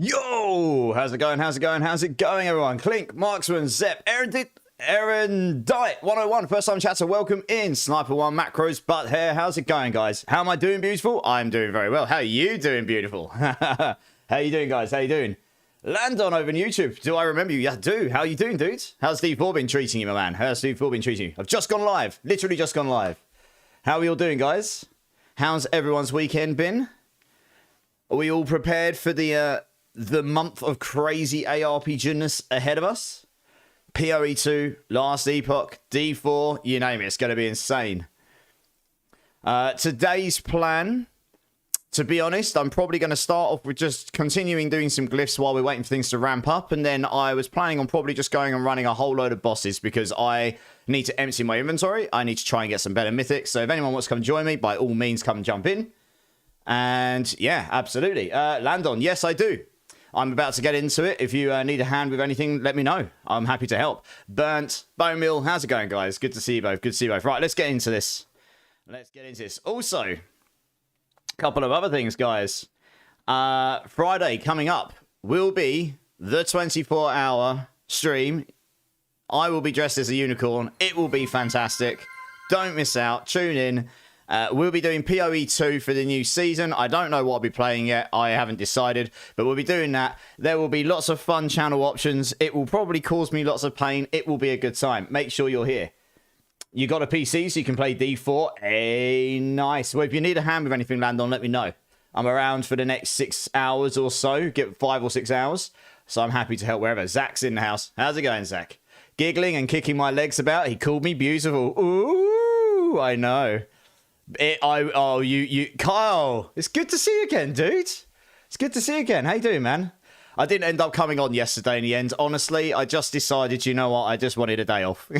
Yo! How's it going? How's it going? How's it going, everyone? Clink, Marksman, Zep, Aaron Diet 101, first time chatter, welcome in. Sniper 1, Macros, Butt Hair. How's it going, guys? How am I doing, beautiful? I'm doing very well. How are you doing, beautiful? How you doing, guys? How you doing? Landon over on YouTube. Do I remember you? Yeah, I do. How you doing, dudes? How's Steve 4 been treating you, my man? How's Steve 4 been treating you? I've just gone live. Literally just gone live. How are you all doing, guys? How's everyone's weekend been? Are we all prepared for the month of crazy ARPG-ness ahead of us? PoE 2, Last Epoch, D4, you name it. It's going to be insane. Today's plan, to be honest, I'm probably going to start off with just continuing doing some glyphs while we're waiting for things to ramp up. And then I was planning on probably just going and running a whole load of bosses because I need to empty my inventory. I need to try and get some better mythics. So if anyone wants to come join me, by all means, come and jump in. And yeah, absolutely. Landon, yes, I do. I'm about to get into it. If you need a hand with anything, let me know. I'm happy to help. Burnt, Bone Mill, how's it going, guys? Good to see you both. Good to see you both. Right, let's get into this. Also, a couple of other things, guys. Friday coming up will be the 24-hour stream. I will be dressed as a unicorn. It will be fantastic. Don't miss out. Tune in. We'll be doing PoE 2 for the new season. I don't know what I'll be playing yet. I haven't decided, but we'll be doing that. There will be lots of fun channel options. It will probably cause me lots of pain. It will be a good time. Make sure you're here. You got a PC so you can play D4? Hey, nice. Well, if you need a hand with anything, Landon, let me know. I'm around for the next 6 hours or so. Get 5 or 6 hours. So I'm happy to help wherever. Zach's in the house. How's it going, Zach? Giggling and kicking my legs about. He called me beautiful. Ooh, I know. Kyle, it's good to see you again, dude. It's good to see you again. How you doing, man? I didn't end up coming on yesterday in the end. Honestly, I just decided, you know what, I just wanted a day off.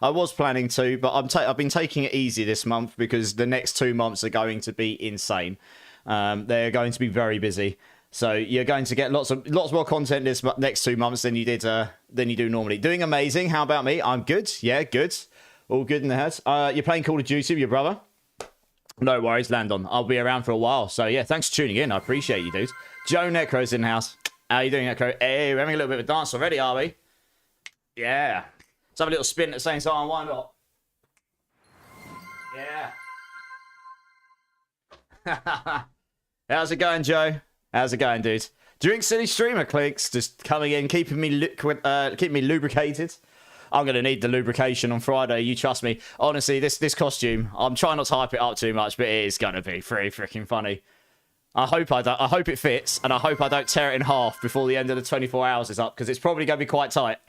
I was planning to, but I've been taking it easy this month because the next 2 months are going to be insane. They're going to be very busy. So you're going to get lots more content this next 2 months than you do normally. Doing amazing. How about me? I'm good. Yeah, good. All good in the head. You're playing Call of Duty with your brother? No worries, Landon. I'll be around for a while. So, yeah, thanks for tuning in. I appreciate you, dude. Joe Necro's in the house. How you doing, Necro? Hey, we're having a little bit of a dance already, are we? Yeah. Let's have a little spin at the same time. Why not? Yeah. How's it going, Joe? How's it going, dude? Drink City Streamer clicks. Just coming in, keeping me lubricated. I'm going to need the lubrication on Friday, you trust me. Honestly, this costume, I'm trying not to hype it up too much, but it is going to be pretty freaking funny. I hope it fits, and I hope I don't tear it in half before the end of the 24 hours is up, because it's probably going to be quite tight.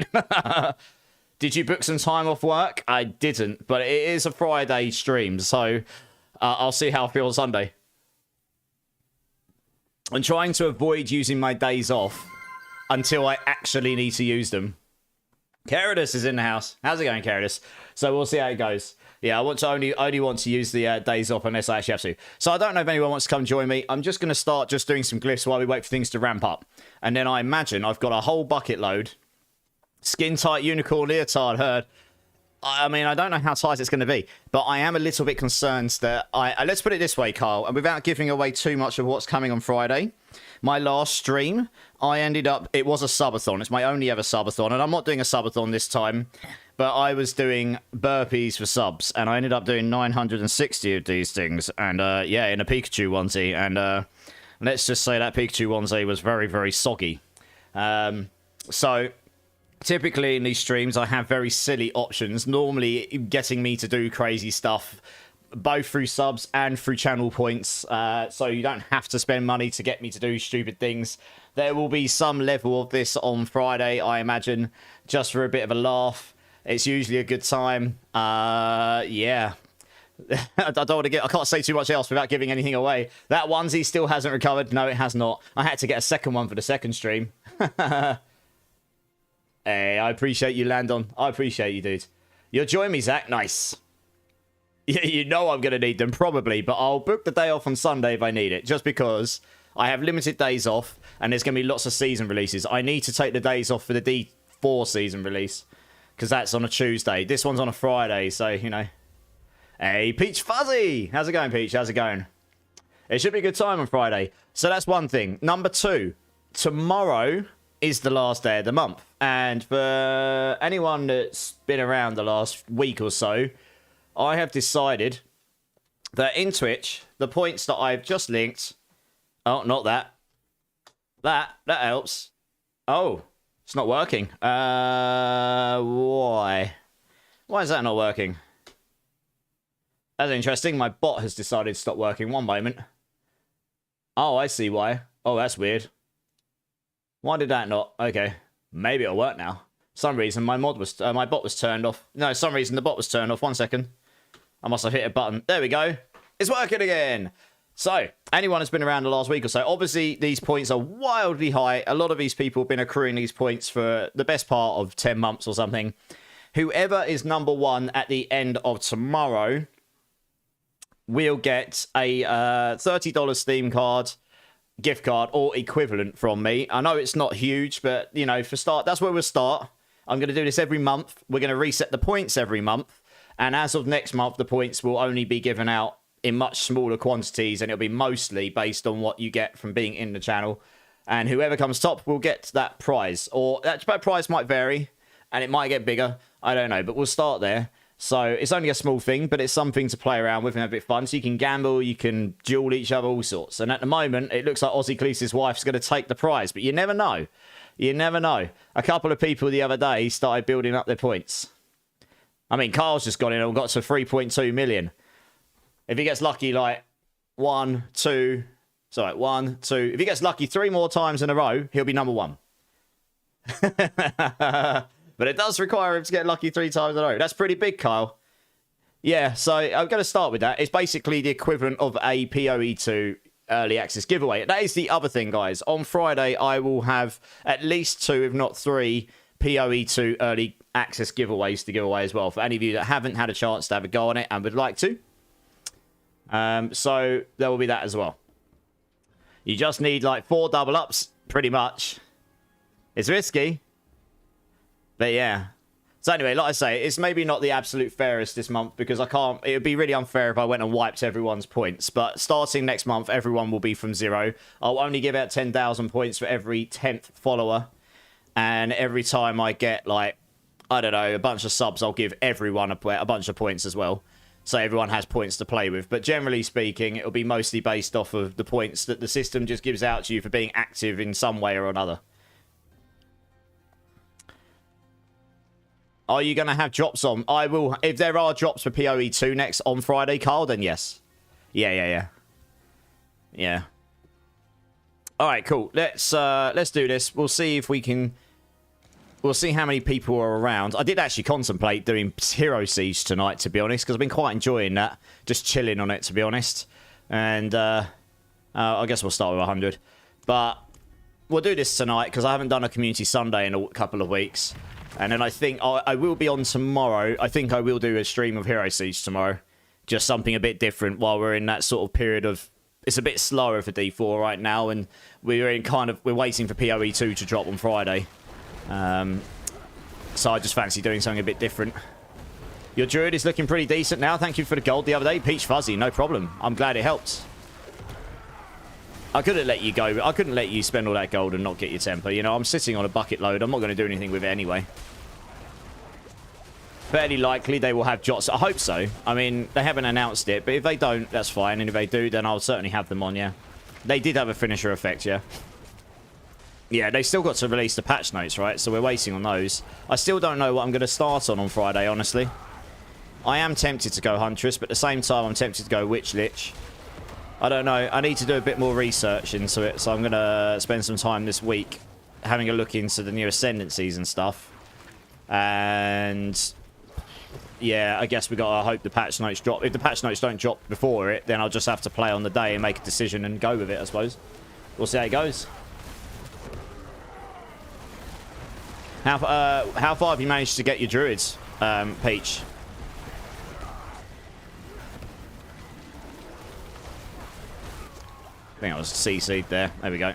Did you book some time off work? I didn't, but it is a Friday stream, so I'll see how I feel on Sunday. I'm trying to avoid using my days off until I actually need to use them. Caridus is in the house. How's it going, Caridus? So we'll see how it goes. Yeah, I want to only want to use the days off unless I actually have to. So I don't know if anyone wants to come join me. I'm just going to start just doing some glyphs while we wait for things to ramp up. And then I imagine I've got a whole bucket load. Skin-tight unicorn leotard herd. I mean, I don't know how tight it's going to be. But I am a little bit concerned that let's put it this way, Carl. And without giving away too much of what's coming on Friday, my last stream, it was a subathon. It's my only ever subathon. And I'm not doing a subathon this time. But I was doing burpees for subs. And I ended up doing 960 of these things. And yeah, in a Pikachu onesie. And let's just say that Pikachu onesie was very, very soggy. So typically in these streams, I have very silly options. Normally getting me to do crazy stuff, both through subs and through channel points, so you don't have to spend money to get me to do stupid things. There will be some level of this on Friday, I imagine, just for a bit of a laugh. It's usually a good time. Yeah. I can't say too much else without giving anything away. That onesie still hasn't recovered. No, it has not. I had to get a second one for the second stream. Hey, I appreciate you, Landon. I appreciate you, dude. You'll join me, Zach? Nice. You know I'm going to need them, probably, but I'll book the day off on Sunday if I need it, just because I have limited days off, and there's going to be lots of season releases. I need to take the days off for the D4 season release, because that's on a Tuesday. This one's on a Friday, so, you know. Hey, Peach Fuzzy! How's it going, Peach? How's it going? It should be a good time on Friday. So that's one thing. Number two, tomorrow is the last day of the month. And for anyone that's been around the last week or so, I have decided that in Twitch, the points that I've just linked... Oh, not that. That helps. Oh, it's not working. Why? Why is that not working? That's interesting. My bot has decided to stop working. One moment. Oh, I see why. Oh, that's weird. Why did that not? Okay. Maybe it'll work now. For some reason, my bot was turned off. No, for some reason, the bot was turned off. 1 second. I must have hit a button. There we go. It's working again. So, anyone that's been around the last week or so, obviously, these points are wildly high. A lot of these people have been accruing these points for the best part of 10 months or something. Whoever is number one at the end of tomorrow will get a $30 Steam card, gift card, or equivalent from me. I know it's not huge, but, you know, for start, that's where we'll start. I'm going to do this every month. We're going to reset the points every month. And as of next month, the points will only be given out in much smaller quantities, and it'll be mostly based on what you get from being in the channel. And whoever comes top will get that prize. Or that prize might vary, and it might get bigger. I don't know, but we'll start there. So it's only a small thing, but it's something to play around with and have a bit of fun. So you can gamble, you can duel each other, all sorts. And at the moment, it looks like Aussie Cleese's wife's going to take the prize, but you never know. You never know. A couple of people the other day started building up their points. I mean, Carl's just got in and got to 3.2 million. If he gets lucky, like, 1, 2... Sorry, 1, 2... If he gets lucky 3 more times in a row, he'll be number 1. But it does require him to get lucky 3 times in a row. That's pretty big, Kyle. Yeah, so I'm going to start with that. It's basically the equivalent of a PoE2 early access giveaway. That is the other thing, guys. On Friday, I will have at least 2, if not 3, PoE2 early access giveaways to give away as well. For any of you that haven't had a chance to have a go on it and would like to. So there will be that as well. You just need like 4 double ups, pretty much. It's risky. But yeah. So anyway, like I say, it's maybe not the absolute fairest this month because I can't... It would be really unfair if I went and wiped everyone's points. But starting next month, everyone will be from 0. I'll only give out 10,000 points for every 10th follower. And every time I get, like, I don't know, a bunch of subs, I'll give everyone a bunch of points as well. So everyone has points to play with. But generally speaking, it'll be mostly based off of the points that the system just gives out to you for being active in some way or another. Are you going to have drops on? I will. If there are drops for PoE2 next on Friday, Carl, then yes. Yeah. All right, cool. Let's do this. We'll see if we can... We'll see how many people are around. I did actually contemplate doing Hero Siege tonight, to be honest, because I've been quite enjoying that. Just chilling on it, to be honest. And I guess we'll start with 100. But we'll do this tonight, because I haven't done a Community Sunday in a couple of weeks. And then I think I will be on tomorrow. I think I will do a stream of Hero Siege tomorrow. Just something a bit different while we're in that sort of period of... It's a bit slower for D4 right now, and we're waiting for PoE2 to drop on Friday. So I just fancy doing something a bit different. Your Druid is looking pretty decent now. Thank you for the gold the other day. Peach Fuzzy, no problem. I'm glad it helps. I couldn't let you go. I couldn't let you spend all that gold and not get your temper. You know, I'm sitting on a bucket load. I'm not going to do anything with it anyway. Fairly likely they will have Jots. I hope so. I mean, they haven't announced it, but if they don't, that's fine. And if they do, then I'll certainly have them on, yeah. They did have a finisher effect, yeah. Yeah, they still got to release the patch notes, right? So we're waiting on those. I still don't know what I'm going to start on Friday, honestly. I am tempted to go Huntress, but at the same time, I'm tempted to go Witch Lich. I don't know. I need to do a bit more research into it, so I'm going to spend some time this week having a look into the new Ascendancies and stuff. And... yeah, I guess we got to hope the patch notes drop. If the patch notes don't drop before it, then I'll just have to play on the day and make a decision and go with it, I suppose. We'll see how it goes. How far have you managed to get your Druids, Peach? I think I was CC'd there. There we go.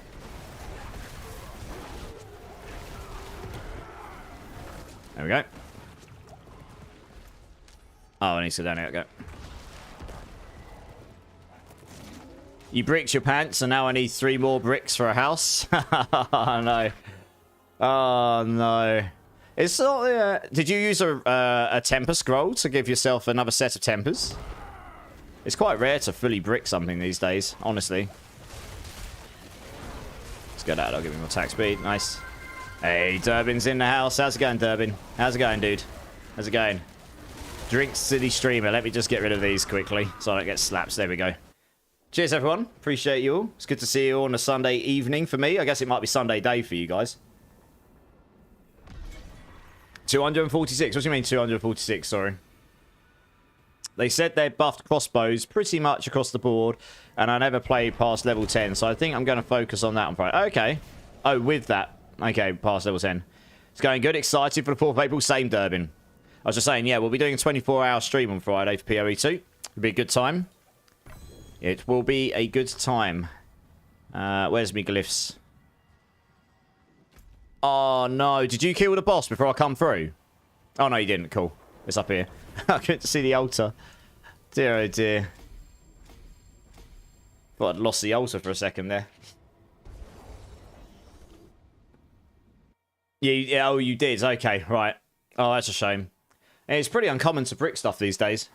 There we go. Oh, I need to sit down here. Go. You bricked your pants, and now I need 3 more bricks for a house. Oh, no. Oh, no. It's not... did you use a temper scroll to give yourself another set of tempers? It's quite rare to fully brick something these days, honestly. Let's get out. I'll give him more attack speed. Nice. Hey, Durbin's in the house. How's it going, Durbin? How's it going, dude? How's it going? Drink City Streamer. Let me just get rid of these quickly so I don't get slaps. There we go. Cheers, everyone. Appreciate you all. It's good to see you all on a Sunday evening for me. I guess it might be Sunday day for you guys. 246. What do you mean 246? Sorry. They said they buffed crossbows pretty much across the board, and I never played past level 10, so I think I'm going to focus on that on Friday. Okay. Oh, with that. Okay, past level 10. It's going good. Excited for the 4th of April. Same, Durbin. I was just saying, yeah, we'll be doing a 24-hour stream on Friday for PoE 2. It'll be a good time. It will be a good time. Where's me glyphs? Oh, no. Did you kill the boss before I come through? Oh, no, you didn't. Cool. It's up here. I couldn't see the altar. Dear, oh, dear. Thought I'd lost the altar for a second there. Yeah, oh, you did. Okay, right. Oh, that's a shame. It's pretty uncommon to brick stuff these days.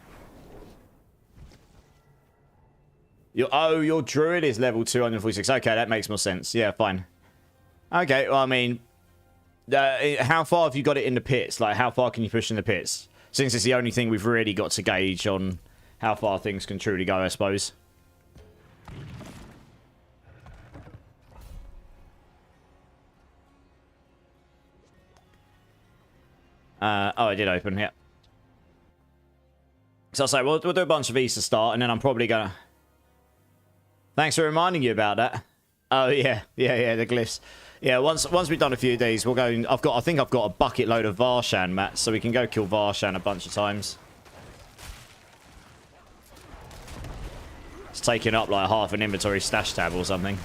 Your Druid is level 246. Okay, that makes more sense. Yeah, fine. Okay, well, I mean... how far have you got it in the pits? Like, how far can you push in the pits? Since it's the only thing we've really got to gauge on how far things can truly go, I suppose. Oh, I did open, yeah. So I'll say, we'll do a bunch of these to start, and then I'm probably gonna... Thanks for reminding you about that. Oh, yeah. Yeah, the glyphs. Yeah, once we've done a few of these, we'll go... I think I've got a bucket load of Varshan mats, so we can go kill Varshan a bunch of times. It's taking up like half an inventory stash tab or something.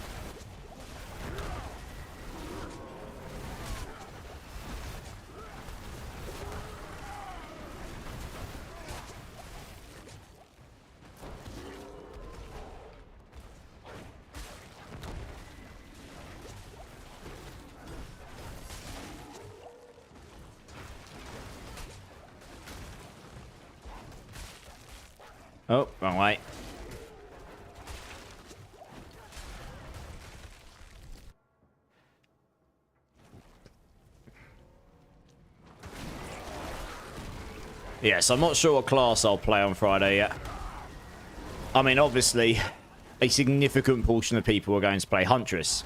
Oh, wrong way. Yes, I'm not sure what class I'll play on Friday yet. I mean, obviously, a significant portion of people are going to play Huntress.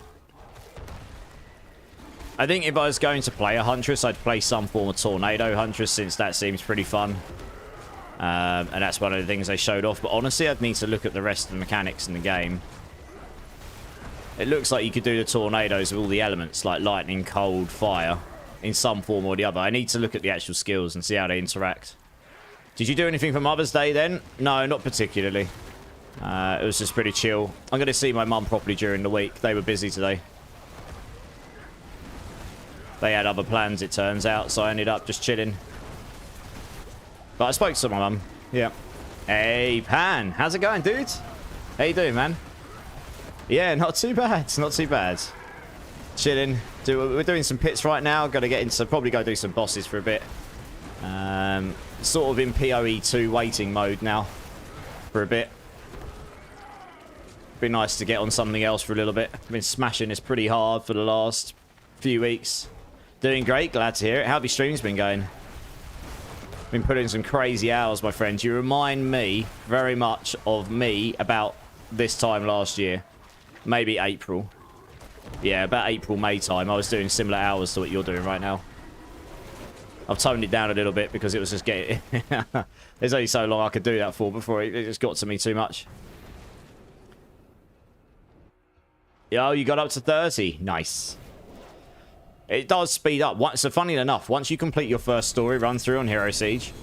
I think if I was going to play a Huntress, I'd play some form of Tornado Huntress, since that seems pretty fun. And that's one of the things they showed off. But honestly, I'd need to look at the rest of the mechanics in the game. It looks like you could do the tornadoes with all the elements, like lightning, cold, fire, in some form or the other. I need to look at the actual skills and see how they interact. Did you do anything for Mother's Day then? No, not particularly. It was just pretty chill. I'm going to see my mum properly during the week. They were busy today. They had other plans, it turns out, so I ended up just chilling. But I spoke to my mum. Yeah. Hey, Pan. How's it going, dude? How you doing, man? Yeah, not too bad. Not too bad. Chilling. We're doing some pits right now. Got to get into... Probably go do some bosses for a bit. Sort of in PoE 2 waiting mode now. For a bit. Be nice to get on something else for a little bit. I've been smashing this pretty hard for the last few weeks. Doing great. Glad to hear it. How have your streams been going? Been putting some crazy hours, my friend. You remind me very much of me about this time last year. Maybe April. Yeah, about April, May time. I was doing similar hours to what you're doing right now. I've toned it down a little bit because it was just getting... There's only so long I could do that for before it just got to me too much. Yo, you got up to 30. Nice. It does speed up. So funny enough, once you complete your first story run through on Hero Siege,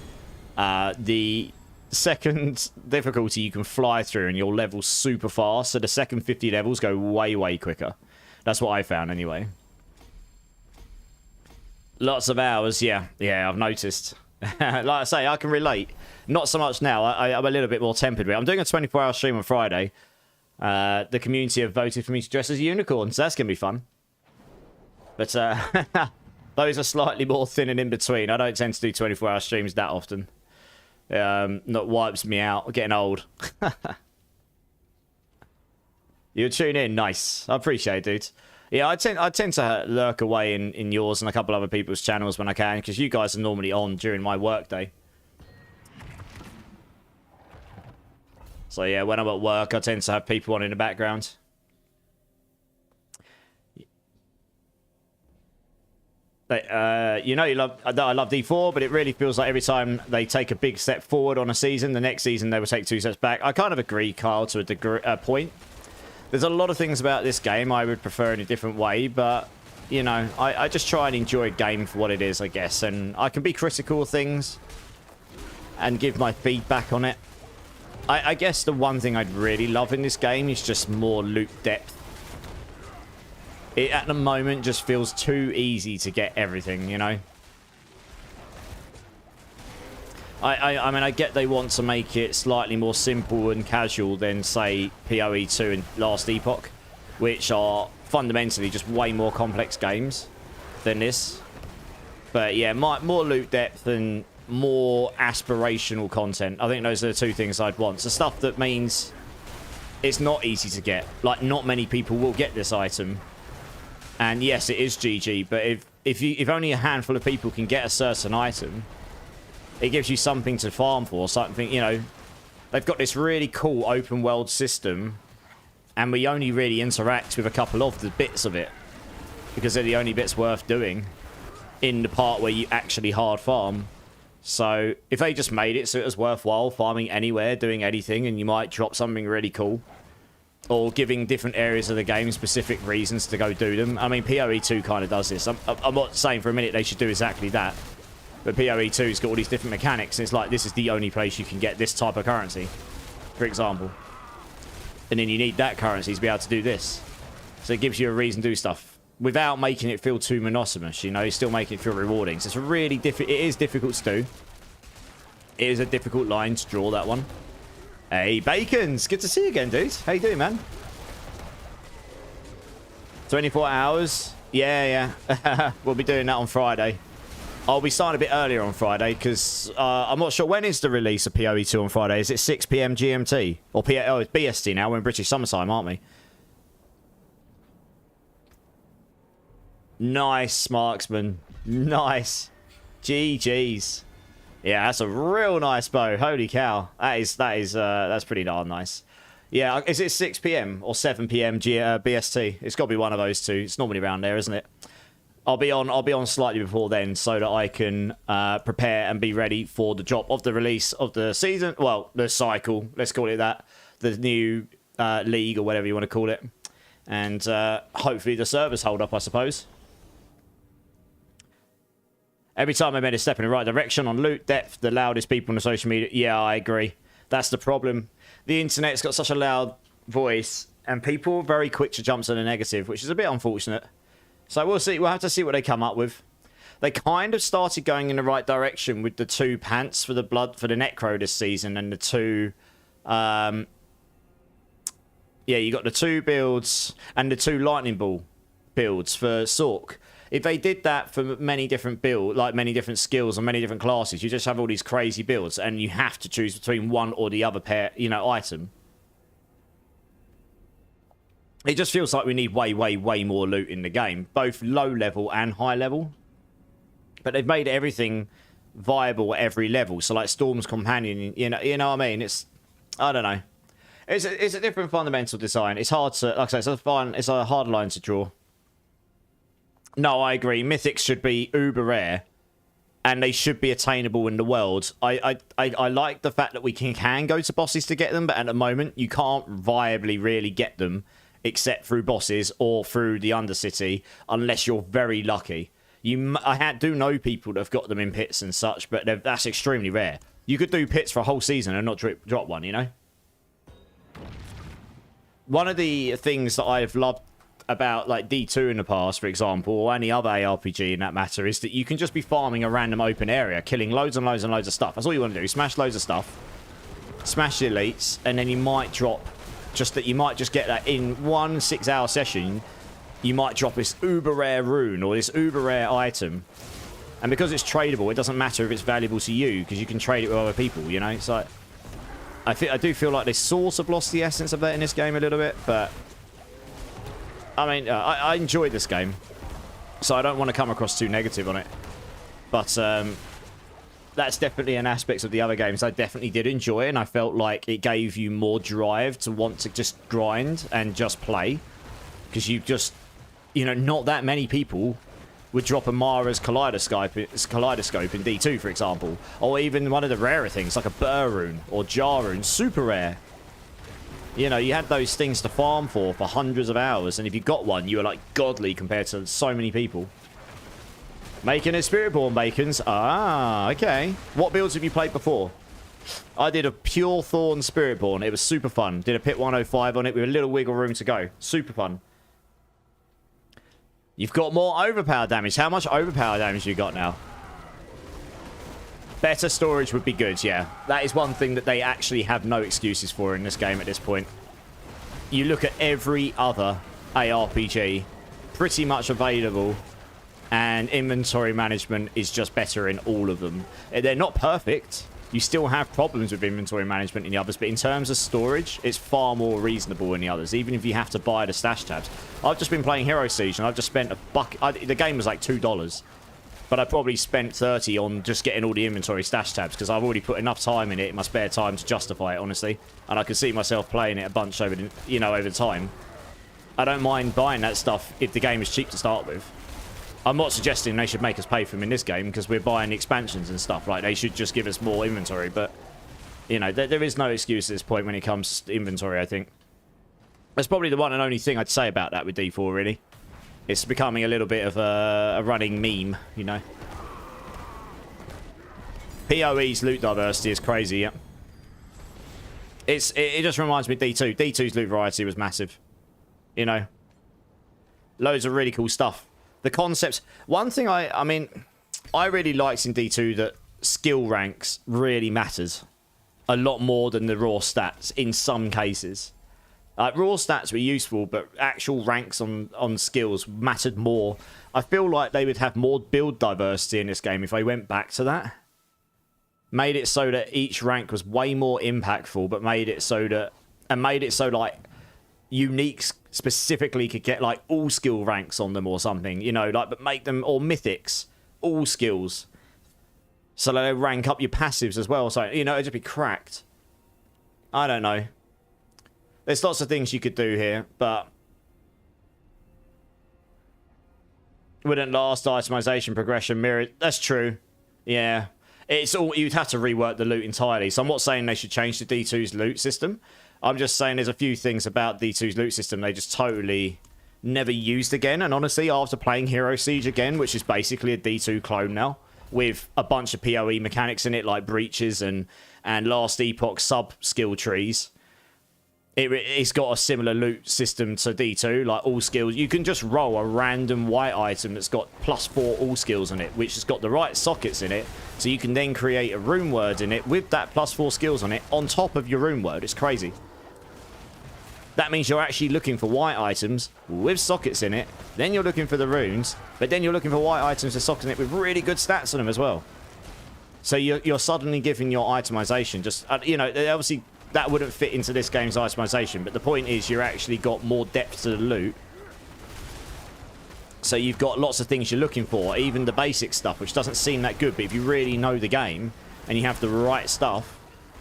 the second difficulty you can fly through and you'll level super fast. So the second 50 levels go way, way quicker. That's what I found anyway. Lots of hours, yeah. Yeah, I've noticed. Like I say, I can relate. Not so much now. I'm a little bit more tempered with it. I'm doing a 24-hour stream on Friday. The community have voted for me to dress as a unicorn, so that's going to be fun. But those are slightly more thin and in between. I don't tend to do 24-hour streams that often. Not wipes me out. Getting old. You tune in, nice. I appreciate it, dude. Yeah, I tend to lurk away in yours and a couple other people's channels when I can, because you guys are normally on during my work day. So yeah, when I'm at work, I tend to have people on in the background. You know, I love D4, but it really feels like every time they take a big step forward on a season, the next season they will take 2 steps back. I kind of agree, Kyle, to a point. There's a lot of things about this game I would prefer in a different way, but, you know, I just try and enjoy a game for what it is, I guess. And I can be critical of things and give my feedback on it. I guess the one thing I'd really love in this game is just more loot depth. It, at the moment, just feels too easy to get everything, you know? I mean, I get they want to make it slightly more simple and casual than, say, PoE 2 and Last Epoch, which are fundamentally just way more complex games than this. But yeah, more loot depth and more aspirational content. I think those are the 2 things I'd want. So stuff that means it's not easy to get. Like, not many people will get this item. And yes, it is GG, but if only a handful of people can get a certain item, it gives you something to farm for, something, you know. They've got this really cool open world system, and we only really interact with a couple of the bits of it, because they're the only bits worth doing in the part where you actually hard farm. So if they just made it so it was worthwhile farming anywhere, doing anything, and you might drop something really cool, or giving different areas of the game specific reasons to go do them. I mean, PoE 2 kind of does this. I'm not saying for a minute they should do exactly that. But PoE 2's got all these different mechanics. And it's like, this is the only place you can get this type of currency, for example. And then you need that currency to be able to do this. So it gives you a reason to do stuff without making it feel too monotonous, you know? You're still making it feel rewarding. So it's really it is difficult to do. It is a difficult line to draw, that one. Hey, Bacons! Good to see you again, dude. How you doing, man? 24 hours? Yeah. We'll be doing that on Friday. I'll be starting a bit earlier on Friday, because I'm not sure. When is the release of PoE 2 on Friday? Is it 6 PM GMT? Or oh, it's BST now. We're in British summertime, aren't we? Nice, Marksman. Nice. GG's. Yeah, that's a real nice bow. Holy cow. That's pretty darn nice. Yeah, is it 6 PM or 7 PM BST? It's got to be one of those 2. It's normally around there, isn't it? I'll be on slightly before then, so that I can prepare and be ready for the drop of the release of the season. Well, the cycle, let's call it that. The new league, or whatever you want to call it. And hopefully the servers hold up, I suppose. Every time I made a step in the right direction on loot depth, the loudest people on the social media. Yeah, I agree. That's the problem. The internet's got such a loud voice, and people are very quick to jump to the negative, which is a bit unfortunate. So we'll see. We'll have to see what they come up with. They kind of started going in the right direction with the 2 pants for the Necro this season, and the 2... yeah, you got the 2 builds and the 2 Lightning Ball builds for Sork. If they did that for many different many different skills and many different classes, you just have all these crazy builds, and you have to choose between one or the other pair, you know, item. It just feels like we need way more loot in the game, both low level and high level. But they've made everything viable at every level. So like Storm's Companion, you know what I mean? I don't know. It's a different fundamental design. It's hard to, like I say, it's a hard line to draw. No, I agree. Mythics should be uber rare, and they should be attainable in the world. I like the fact that we can go to bosses to get them, but at the moment you can't viably really get them except through bosses or through the Undercity, unless you're very lucky. I do know people that have got them in pits and such, but that's extremely rare. You could do pits for a whole season and not drop one, you know? One of the things that I've loved about like D2 in the past, for example, or any other ARPG in that matter, is that you can just be farming a random open area, killing loads and loads and loads of stuff. That's all you want to do. Smash loads of stuff, smash the elites, and then you might drop Just that you might just get that in 1 6-hour session. You might drop this uber rare rune or this uber rare item. And because it's tradable, it doesn't matter if it's valuable to you, because you can trade it with other people, you know? It's like, I do feel like they sort of lost the essence of that in this game a little bit, but I mean, I enjoyed this game, so I don't want to come across too negative on it. But that's definitely an aspect of the other games I definitely did enjoy, and I felt like it gave you more drive to want to just grind and just play, because you just, you know, not that many people would drop a Mara's Kaleidoscope in D2, for example. Or even one of the rarer things, like a Burr Rune or Jar Rune. Super rare. You know, you had those things to farm for hundreds of hours. And if you got one, you were like godly compared to so many people. Making a Spiritborn Bacons. Ah, okay. What builds have you played before? I did a pure Thorn Spiritborn. It was super fun. Did a Pit 105 on it with a little wiggle room to go. Super fun. You've got more overpower damage. How much overpower damage you got now? Better storage would be good, yeah. That is one thing that they actually have no excuses for in this game at this point. You look at every other ARPG, pretty much available, and inventory management is just better in all of them. They're not perfect. You still have problems with inventory management in the others, but in terms of storage, it's far more reasonable in the others, even if you have to buy the stash tabs. I've just been playing Hero Siege, and I've just spent a buck. The game was like $2, but I probably spent 30 on just getting all the inventory stash tabs, because I've already put enough time in it in my spare time to justify it, honestly. And I could see myself playing it a bunch over, you know, over time. I don't mind buying that stuff if the game is cheap to start with. I'm not suggesting they should make us pay for them in this game, because we're buying expansions and stuff. Like, they should just give us more inventory. But, you know, there is no excuse at this point when it comes to inventory, I think. That's probably the one and only thing I'd say about that with D4, really. It's becoming a little bit of a running meme, you know. PoE's loot diversity is crazy, yeah. It just reminds me of D2. D2's loot variety was massive. You know. Loads of really cool stuff. The concepts. One thing I mean, I really liked in D2 that skill ranks really matters a lot more than the raw stats in some cases. Raw stats were useful, but actual ranks on skills mattered more. I feel like they would have more build diversity in this game if they went back to that. Made it so that each rank was way more impactful, but made it so like unique specifically could get like all skill ranks on them or something, you know, like, but make them, or mythics, all skills, so that they rank up your passives as well. So, you know, it'd just be cracked. I don't know. There's lots of things you could do here, but wouldn't last itemization progression mirror. That's true. Yeah. It's all, you'd have to rework the loot entirely. So I'm not saying they should change the D2's loot system. I'm just saying there's a few things about D2's loot system they just totally never used again. And honestly, after playing Hero Siege again, which is basically a D2 clone now, with a bunch of PoE mechanics in it, like breaches and Last Epoch sub-skill trees, it's got a similar loot system to D2, like all skills. You can just roll a random white item that's got +4 all skills in it, which has got the right sockets in it, so you can then create a rune word in it with that +4 skills on it on top of your rune word. It's crazy. That means you're actually looking for white items with sockets in it, then you're looking for the runes, but then you're looking for white items with sockets in it with really good stats on them as well. So you're suddenly giving your itemization just, you know, obviously that wouldn't fit into this game's itemization, but the point is you're actually got more depth to the loot. So you've got lots of things you're looking for, even the basic stuff, which doesn't seem that good, but if you really know the game and you have the right stuff,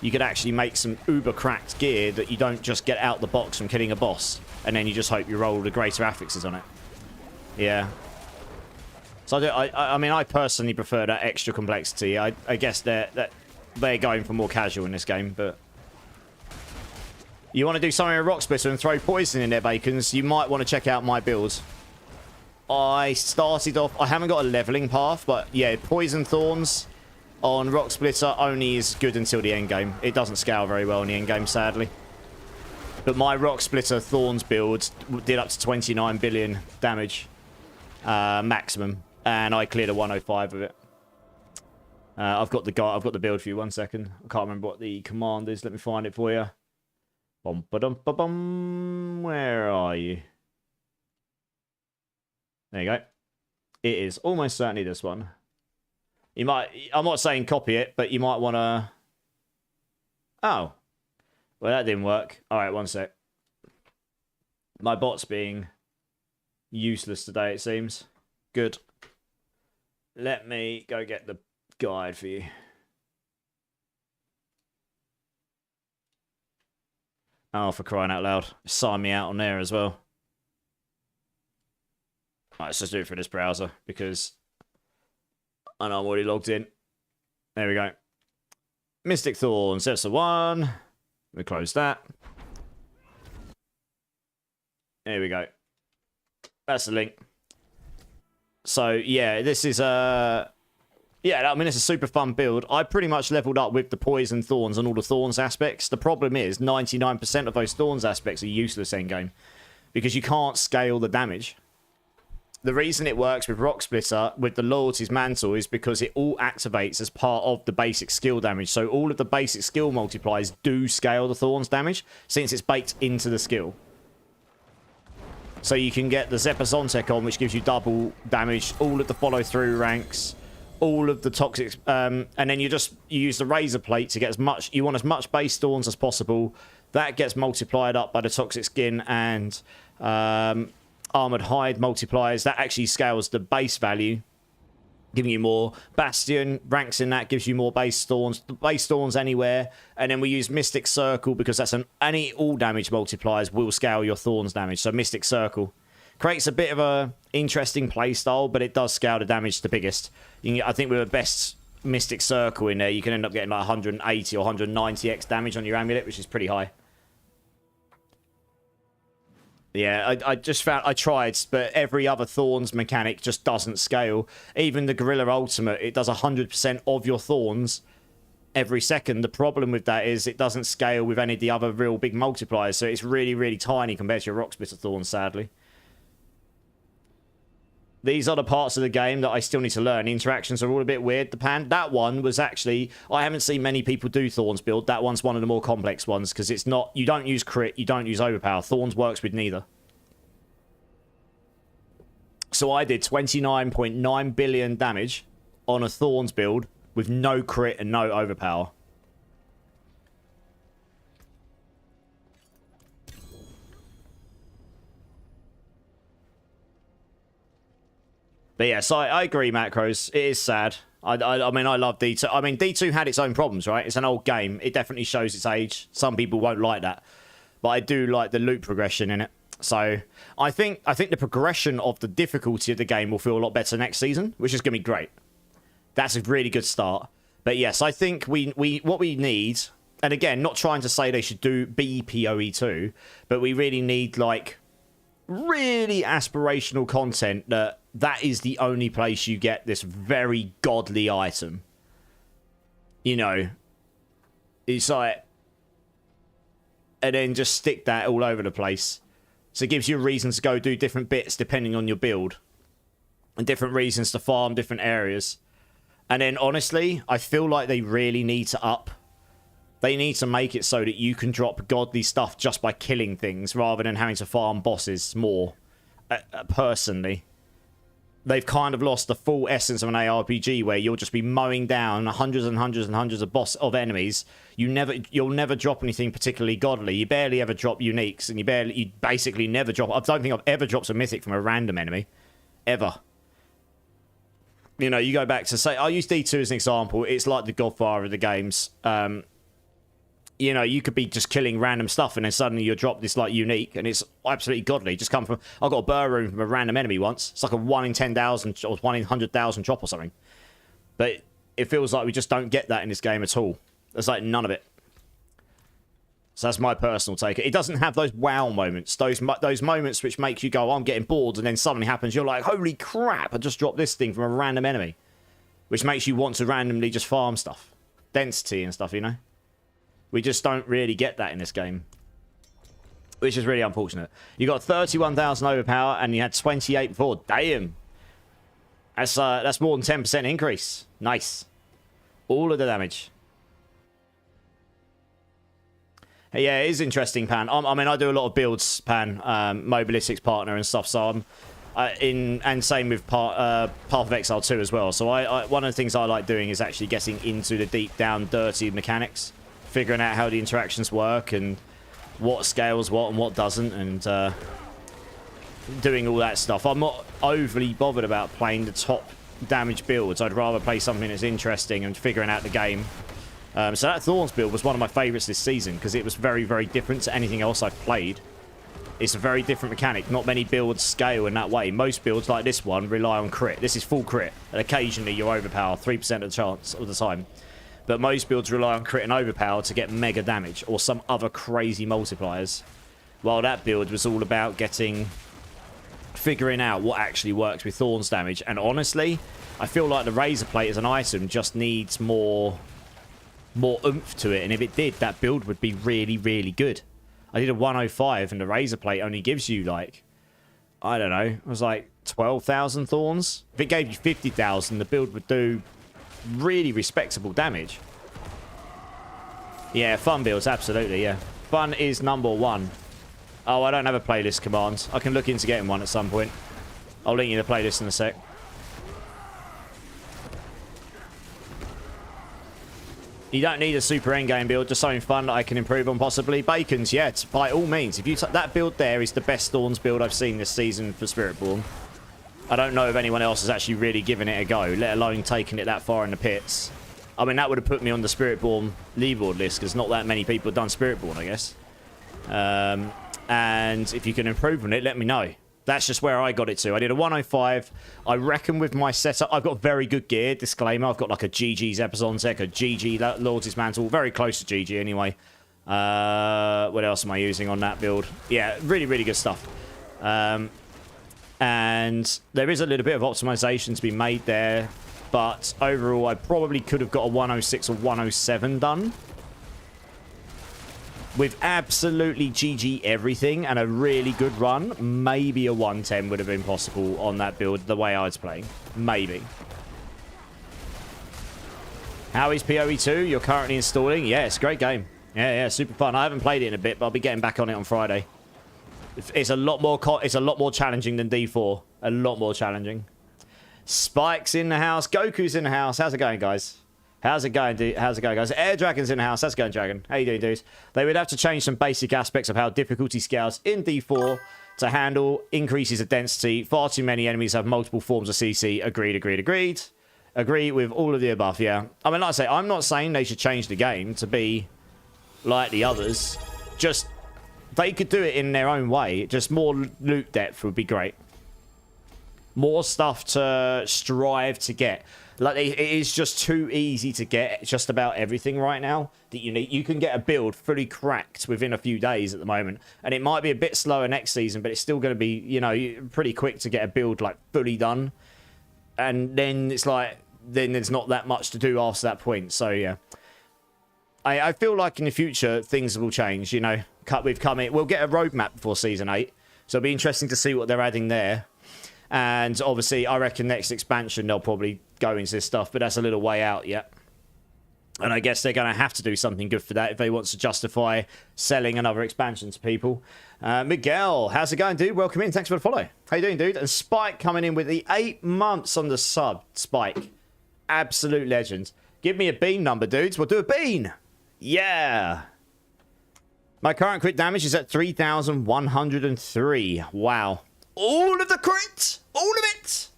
you could actually make some uber cracked gear that you don't just get out the box from killing a boss, and then you just hope you roll the greater affixes on it. Yeah. So I mean, I personally prefer that extra complexity. I guess they're going for more casual in this game, but you want to do something with Rock Splitter and throw poison in their bacons, you might want to check out my build. I started off, I haven't got a leveling path, but yeah, Poison Thorns on Rock Splitter only is good until the end game. It doesn't scale very well in the end game, sadly. But my Rock Splitter Thorns build did up to 29 billion damage maximum, and I cleared a 105 of it. I've got the build for you. 1 second. I can't remember what the command is. Let me find it for you. Bum ba dum ba bum. Where are you? There you go. It is almost certainly this one. You might. I'm not saying copy it, but you might want to. Oh, well that didn't work. All right, one sec. My bot's being useless today, it seems. Good. Let me go get the guide for you. Oh, for crying out loud. Sign me out on there as well. Right, let's just do it for this browser because I know I'm already logged in. There we go. Mystic Thorns, that's the one. We close that. There we go. That's the link. So, yeah, this is yeah, I mean, it's a super fun build. I pretty much leveled up with the poison thorns and all the thorns aspects. The problem is 99% of those thorns aspects are useless endgame because you can't scale the damage. The reason it works with Rock Splitter with the Loyalty's Mantle is because it all activates as part of the basic skill damage. So all of the basic skill multipliers do scale the thorns damage since it's baked into the skill. So you can get the Zephyr Zontek on, which gives you double damage, all of the follow-through ranks, all of the toxic, and then you use the Razor Plate to get as much, you want as much base thorns as possible. That gets multiplied up by the Toxic Skin and Armored Hide multipliers. That actually scales the base value, giving you more. Bastion ranks in that, gives you more base thorns. The base thorns anywhere. And then we use Mystic Circle because that's any all damage multipliers will scale your thorns damage. So Mystic Circle creates a bit of a interesting play style, but it does scale the damage the biggest. I think with the best Mystic Circle in there, you can end up getting like 180 or 190x damage on your amulet, which is pretty high. Yeah, I just found, I tried, but every other Thorns mechanic just doesn't scale. Even the Gorilla Ultimate, it does 100% of your Thorns every second. The problem with that is it doesn't scale with any of the other real big multipliers, so it's really, really tiny compared to your Rock Splitter Thorns, sadly. These are the parts of the game that I still need to learn. The interactions are all a bit weird. That one was actually... I haven't seen many people do Thorns build. That one's one of the more complex ones because it's not... You don't use crit, you don't use overpower. Thorns works with neither. So I did 29.9 billion damage on a Thorns build with no crit and no overpower. But yeah, so I agree, Macros. It is sad. I mean, I love D2. I mean, D2 had its own problems, right? It's an old game. It definitely shows its age. Some people won't like that. But I do like the loot progression in it. So I think the progression of the difficulty of the game will feel a lot better next season, which is going to be great. That's a really good start. But yes, I think what we need, and again, not trying to say they should be PoE2, but we really need like really aspirational content that is the only place you get this very godly item. You know, it's like, and then just stick that all over the place. So it gives you reasons to go do different bits depending on your build. And different reasons to farm different areas. And then, honestly, I feel like they really need to up. They need to make it so that you can drop godly stuff just by killing things rather than having to farm bosses more. Personally. They've kind of lost the full essence of an ARPG where you'll just be mowing down hundreds and hundreds and hundreds of enemies. You'll never drop anything particularly godly. You barely ever drop uniques, and you basically never drop. I don't think I've ever dropped a mythic from a random enemy, ever. You know, you go back to say, I'll use D2 as an example. It's like the Godfather of the games. You know, you could be just killing random stuff and then suddenly you'll drop this, like, unique, and it's absolutely godly. Just come from... I got a burr rune from a random enemy once. It's like a 1 in 10,000 or 1 in 100,000 drop or something. But it feels like we just don't get that in this game at all. There's, like, none of it. So that's my personal take. It doesn't have those wow moments. Those moments which make you go, I'm getting bored, and then something happens. You're like, holy crap, I just dropped this thing from a random enemy. Which makes you want to randomly just farm stuff. Density and stuff, you know? We just don't really get that in this game. Which is really unfortunate. You got 31,000 overpower and you had 28 before. Damn. That's more than 10% increase. Nice. All of the damage. Yeah, it is interesting, Pan. I mean, I do a lot of builds, Pan, Mobilistics partner and stuff, so I'm and same with Path of Exile 2 as well. So one of the things I like doing is actually getting into the deep down dirty mechanics, figuring out how the interactions work and what scales what and what doesn't, and doing all that stuff. I'm not overly bothered about playing the top damage builds. I'd rather play something that's interesting and figuring out the game. So that Thorns build was one of my favourites this season because it was very, very different to anything else I've played. It's a very different mechanic. Not many builds scale in that way. Most builds like this one rely on crit. This is full crit. And occasionally you overpower 3% of the chance of the time. But most builds rely on crit and overpower to get mega damage or some other crazy multipliers. While that build was all about figuring out what actually works with Thorns damage. And honestly, I feel like the Razor Plate as an item just needs more oomph to it. And if it did, that build would be really, really good. I did a 105 and the Razor Plate only gives you like, I don't know, it was like 12,000 Thorns. If it gave you 50,000, the build would do really respectable damage. Yeah, fun builds, absolutely, yeah. Fun is number one. Oh, I don't have a playlist command. I can look into getting one at some point. I'll link you the playlist in a sec. You don't need a super endgame build, just something fun that I can improve on possibly. Bacons, yeah, by all means. If you that build there is the best Thorns build I've seen this season for Spiritborn. I don't know if anyone else has actually really given it a go, let alone taking it that far in the pits. I mean, that would have put me on the Spiritborn leaderboard list because not that many people have done Spiritborn, I guess. And if you can improve on it, let me know. That's just where I got it to. I did a 105. I reckon with my setup, I've got very good gear. Disclaimer, I've got like a GG's Epizon Tech, a GG Loyalty's Mantle. Very close to GG anyway. What else am I using on that build? Yeah, really, really good stuff. And there is a little bit of optimization to be made there. But overall, I probably could have got a 106 or 107 done. With absolutely GG everything and a really good run, maybe a 110 would have been possible on that build the way I was playing. Maybe. How is PoE 2? You're currently installing? Yeah, it's a great game. Yeah, super fun. I haven't played it in a bit, but I'll be getting back on it on Friday. It's a lot more challenging than D4. A lot more challenging. Spike's in the house. Goku's in the house. How's it going, guys? How's it going, guys? Air Dragon's in the house. How's it going, Dragon? How you doing, dudes? They would have to change some basic aspects of how difficulty scales in D4 to handle increases of density. Far too many enemies have multiple forms of CC. Agreed. Agree with all of the above, yeah. I mean, like I say, I'm not saying they should change the game to be like the others. Just, they could do it in their own way. Just more loot depth would be great. More stuff to strive to get. Like, it is just too easy to get just about everything right now that you need. You can get a build fully cracked within a few days at the moment. And it might be a bit slower next season, but it's still going to be, you know, pretty quick to get a build, like, fully done. And then it's like, then there's not that much to do after that point. So, yeah. I feel like in the future, things will change, you know. We'll get a roadmap before Season 8. So it'll be interesting to see what they're adding there. And obviously, I reckon next expansion, they'll probably go into this stuff, but that's a little way out yet. And I guess they're going to have to do something good for that if they want to justify selling another expansion to people. Miguel, how's it going, dude? Welcome in. Thanks for the follow. How you doing, dude? And Spike coming in with the 8 months on the sub. Spike. Absolute legend. Give me a bean number, dudes. We'll do a bean. Yeah. My current crit damage is at 3,103. Wow. All of the crits! All of it!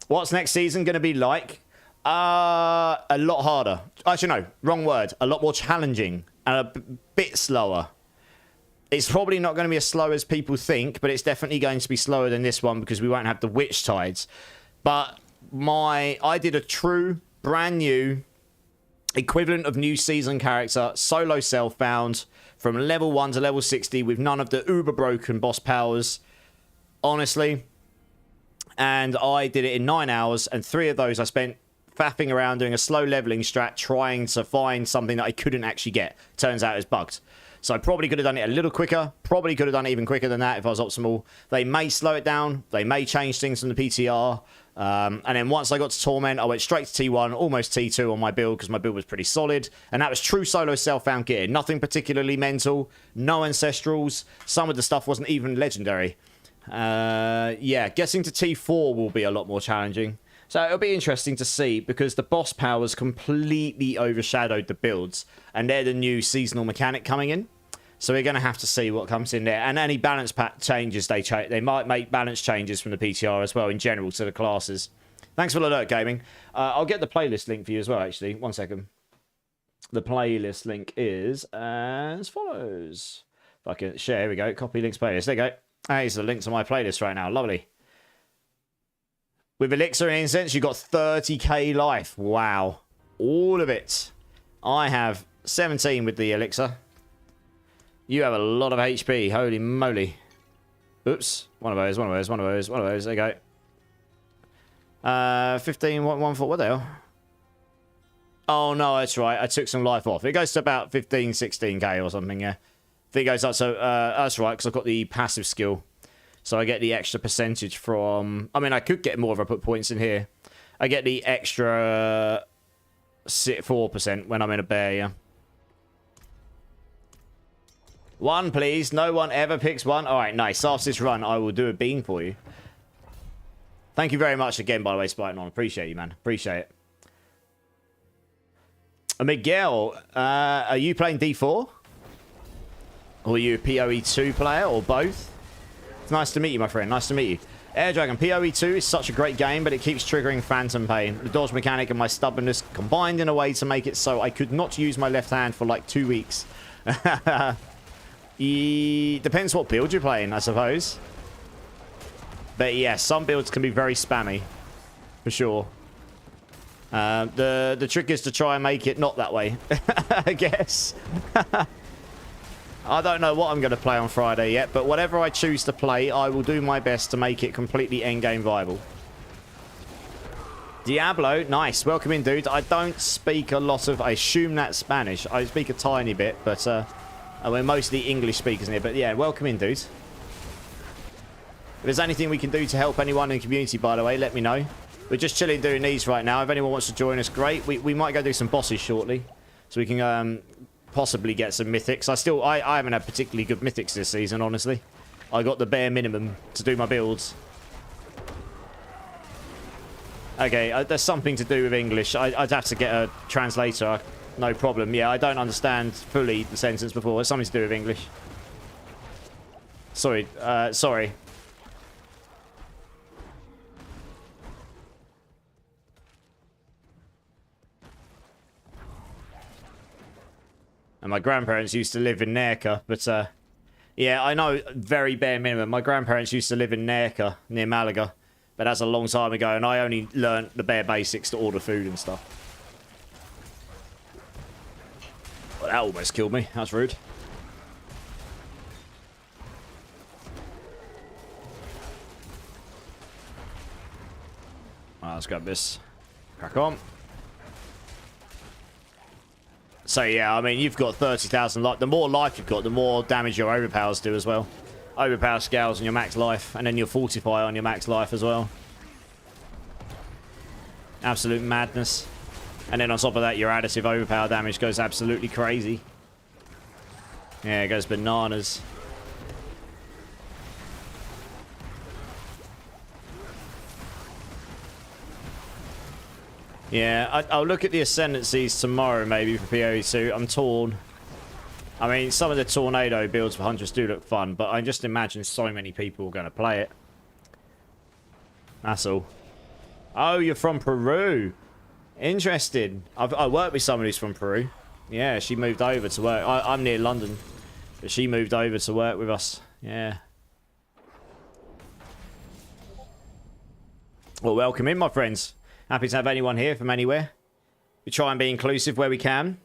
What's next season going to be like? A lot harder. Actually, no. Wrong word. A lot more challenging. And a bit slower. It's probably not going to be as slow as people think, but it's definitely going to be slower than this one because we won't have the witch tides. But I did a true, brand new, equivalent of new season character, solo self-bound, from level 1 to level 60 with none of the uber broken boss powers. Honestly, and I did it in 9 hours, and 3 of those I spent faffing around doing a slow leveling strat, trying to find something that I couldn't actually get. Turns out it's bugged. So I probably could have done it a little quicker, probably could have done it even quicker than that if I was optimal. They may slow it down, they may change things from the PTR, And then once I got to Torment, I went straight to T1, almost T2 on my build because my build was pretty solid. And that was true solo self-found gear. Nothing particularly mental, no ancestrals. Some of the stuff wasn't even legendary. Yeah, getting to T4 will be a lot more challenging. So it'll be interesting to see because the boss powers completely overshadowed the builds. And they're the new seasonal mechanic coming in. So we're going to have to see what comes in there. And any balance changes they might make balance changes from the PTR as well in general to the classes. Thanks for the alert, gaming. I'll get the playlist link for you as well, actually. 1 second. The playlist link is as follows. If I can share, here we go. Copy links playlist. There you go. Here's the link to my playlist right now. Lovely. With Elixir and Incense, you've got 30k life. Wow. All of it. I have 17 with the Elixir. You have a lot of HP. Holy moly. Oops. One of those. There you go. 15, 1, 4. What the hell? Oh, no, that's right. I took some life off. It goes to about 15, 16k or something, yeah. I think it goes up. So, that's right, because I've got the passive skill. So I get the extra percentage from... I mean, I could get more if I put points in here. I get the extra 4% when I'm in a bear, yeah. 1, please. No one ever picks 1. All right, nice. After this run, I will do a bean for you. Thank you very much again, by the way, Spiting on. Appreciate you, man. Appreciate it. Miguel, are you playing D4? Or are you a PoE 2 player, or both? It's nice to meet you, my friend. Nice to meet you. Air Dragon, PoE 2 is such a great game, but it keeps triggering phantom pain. The dodge mechanic and my stubbornness combined in a way to make it so I could not use my left hand for like 2 weeks. Depends what build you're playing, I suppose. But yeah, some builds can be very spammy. For sure. The trick is to try and make it not that way. I guess. I don't know what I'm going to play on Friday yet, but whatever I choose to play, I will do my best to make it completely endgame viable. Diablo, nice. Welcome in, dude. I don't speak a lot of... I assume that's Spanish. I speak a tiny bit, but... we're mostly English speakers in here, but yeah, welcome in, dude. If there's anything we can do to help anyone in the community, by the way, let me know. We're just chilling doing these right now. If anyone wants to join us, great. We might go do some bosses shortly, so we can possibly get some mythics. I haven't had particularly good mythics this season, honestly. I got the bare minimum to do my builds. Okay, there's something to do with English. I'd have to get a translator. No problem. Yeah, I don't understand fully the sentence before. It's something to do with English. Sorry. Sorry. And my grandparents used to live in Nerca, but yeah, I know very bare minimum. My grandparents used to live in Nerca, near Malaga, but that's a long time ago, and I only learnt the bare basics to order food and stuff. Well, that almost killed me. That's rude. Alright, let's grab this. Crack on. So yeah, I mean, you've got 30,000 life. The more life you've got, the more damage your overpowers do as well. Overpower scales on your max life, and then your fortify on your max life as well. Absolute madness. And then on top of that, your additive overpower damage goes absolutely crazy. Yeah, it goes bananas. Yeah, I'll look at the ascendancies tomorrow maybe for PoE2. I'm torn. I mean, some of the tornado builds for Huntress do look fun, but I just imagine so many people are going to play it. That's all. Oh, you're from Peru. Interesting. I work with someone who's from Peru. Yeah, she moved over to work. I'm near London, but she moved over to work with us. Yeah. Well, welcome in, my friends. Happy to have anyone here from anywhere. We try and be inclusive where we can.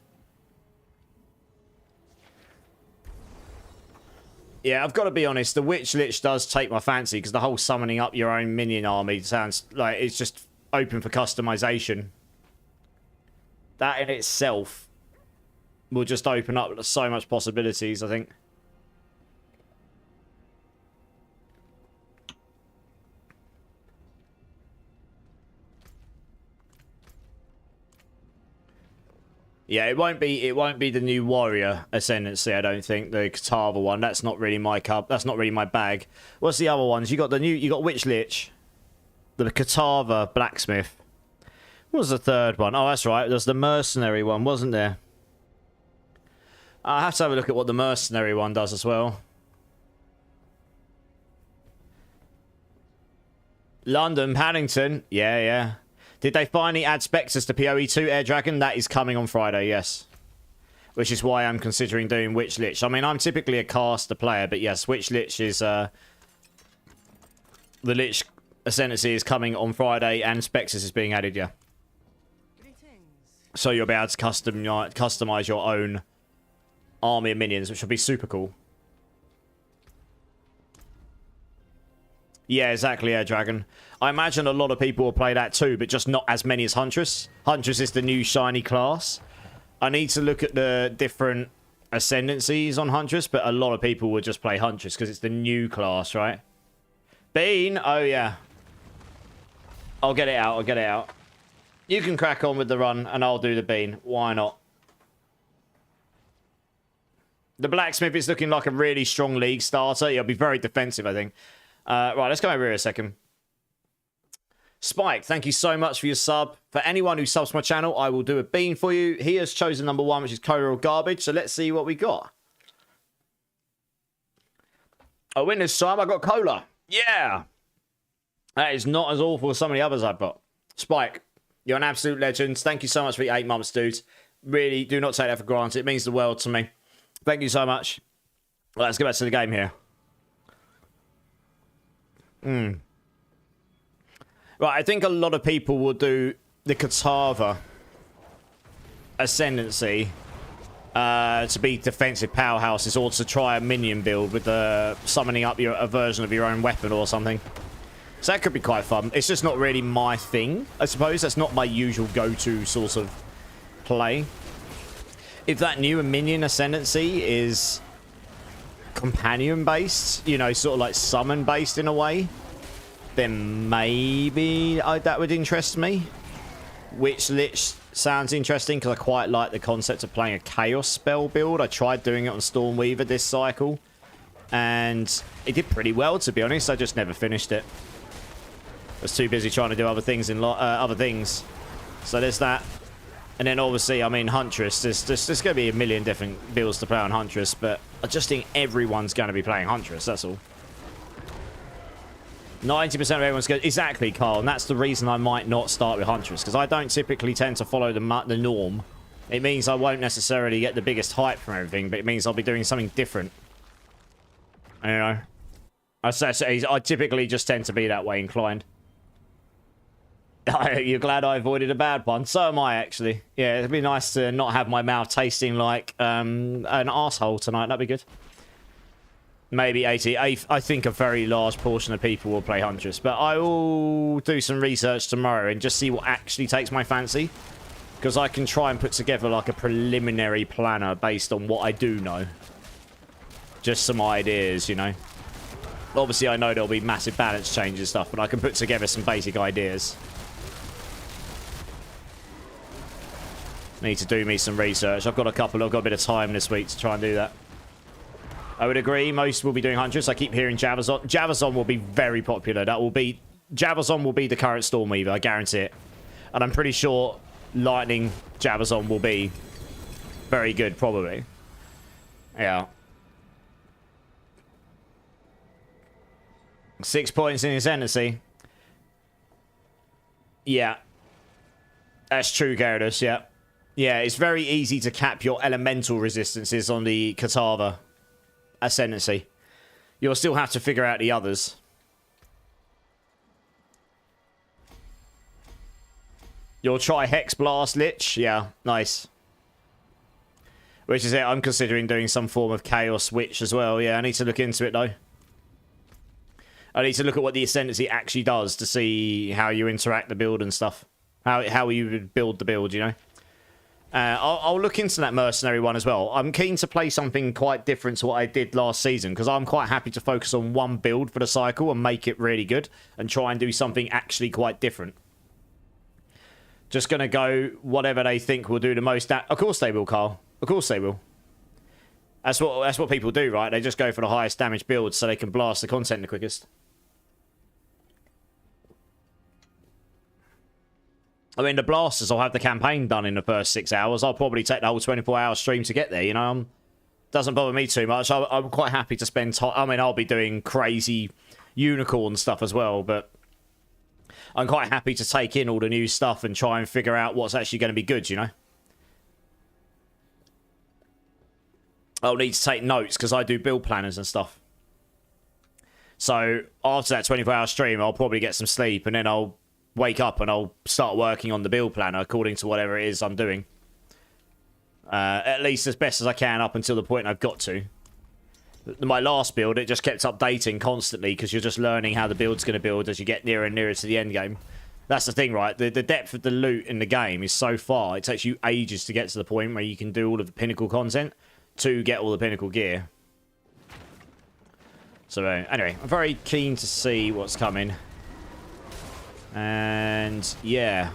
Yeah, I've got to be honest. The Witch Lich does take my fancy because the whole summoning up your own minion army sounds like it's just open for customization. That in itself will just open up so much possibilities, I think. Yeah, it won't be the new warrior ascendancy, I don't think. The Katava one. That's not really my cup. That's not really my bag. What's the other ones? You got Witch Lich, the Katava blacksmith. What was the third one? Oh, that's right. There's the mercenary one, wasn't there? I'll have to have a look at what the mercenary one does as well. London, Paddington. Yeah, yeah. Did they finally add Spectres to PoE2 Air Dragon? That is coming on Friday, yes. Which is why I'm considering doing Witch Lich. I mean, I'm typically a caster player, but yes, Witch Lich is... the Lich Ascendancy is coming on Friday, and Spectres is being added, yeah. So you'll be able to customize your own army of minions, which will be super cool. Yeah, exactly, Air Dragon. I imagine a lot of people will play that too, but just not as many as Huntress. Huntress is the new shiny class. I need to look at the different ascendancies on Huntress, but a lot of people would just play Huntress because it's the new class, right? Bean? Oh, yeah. I'll get it out, I'll get it out. You can crack on with the run, and I'll do the bean. Why not? The blacksmith is looking like a really strong league starter. He'll be very defensive, I think. Right, let's go over here a second. Spike, thank you so much for your sub. For anyone who subs my channel, I will do a bean for you. He has chosen number 1, which is Cola or Garbage. So let's see what we got. I win this time. I got Cola. Yeah. That is not as awful as some of the others I've got. Spike, you're an absolute legend. Thank you so much for the 8 months, dudes. Really, do not take that for granted. It means the world to me. Thank you so much. Right, let's get back to the game here. Right, I think a lot of people will do the Katava Ascendancy to be defensive powerhouses, or to try a minion build with summoning up a version of your own weapon or something. So that could be quite fun. It's just not really my thing, I suppose. That's not my usual go-to sort of play. If that new minion Ascendancy is companion-based, you know, sort of like summon-based in a way, then maybe that would interest me. Witch Lich sounds interesting because I quite like the concept of playing a Chaos spell build. I tried doing it on Stormweaver this cycle, and it did pretty well, to be honest. I just never finished it. I was too busy trying to do other things other things. So there's that. And then obviously, I mean, Huntress. There's going to be a million different builds to play on Huntress, but I just think everyone's going to be playing Huntress, that's all. 90% of everyone's going... Exactly, Carl, and that's the reason I might not start with Huntress, because I don't typically tend to follow the norm. It means I won't necessarily get the biggest hype from everything, but it means I'll be doing something different. You know? I typically just tend to be that way inclined. You're glad I avoided a bad one. So am I, actually. Yeah, it'd be nice to not have my mouth tasting like an asshole tonight. That'd be good. Maybe 80. I think a very large portion of people will play Huntress. But I will do some research tomorrow and just see what actually takes my fancy. Because I can try and put together like a preliminary planner based on what I do know. Just some ideas, you know. Obviously, I know there'll be massive balance changes and stuff, but I can put together some basic ideas. Need to do me some research. I've got a bit of time this week to try and do that. I would agree. Most will be doing Huntress. I keep hearing Javazon. Javazon will be very popular. Javazon will be the current Stormweaver. I guarantee it. And I'm pretty sure Lightning Javazon will be very good, probably. Yeah. 6 points in his Ascendancy. Yeah. That's true, Gyarados, yeah. Yeah, it's very easy to cap your elemental resistances on the Katava Ascendancy. You'll still have to figure out the others. You'll try Hex Blast Lich. Yeah, nice. Which is it. I'm considering doing some form of Chaos Witch as well. Yeah, I need to look into it, though. I need to look at what the Ascendancy actually does to see how you interact the build and stuff. How you would build the build, you know? I'll look into that mercenary one as well. I'm keen to play something quite different to what I did last season, because I'm quite happy to focus on one build for the cycle and make it really good and try and do something actually quite different. Just going to go whatever they think will do the most. Of course they will, Carl. Of course they will. That's what people do, right? They just go for the highest damage builds so they can blast the content the quickest. I mean, the blasters will have the campaign done in the first 6 hours. I'll probably take the whole 24-hour stream to get there, you know? Doesn't bother me too much. I'm quite happy to spend time. I mean, I'll be doing crazy unicorn stuff as well, but I'm quite happy to take in all the new stuff and try and figure out what's actually going to be good, you know? I'll need to take notes because I do build planners and stuff. So after that 24-hour stream, I'll probably get some sleep and then I'll wake up and I'll start working on the build planner according to whatever it is I'm doing. At least as best as I can up until the point I've got to. My last build, it just kept updating constantly because you're just learning how the build's going to build as you get nearer and nearer to the end game. That's the thing, right? The depth of the loot in the game is so far. It takes you ages to get to the point where you can do all of the pinnacle content to get all the pinnacle gear. So anyway, I'm very keen to see what's coming. And yeah.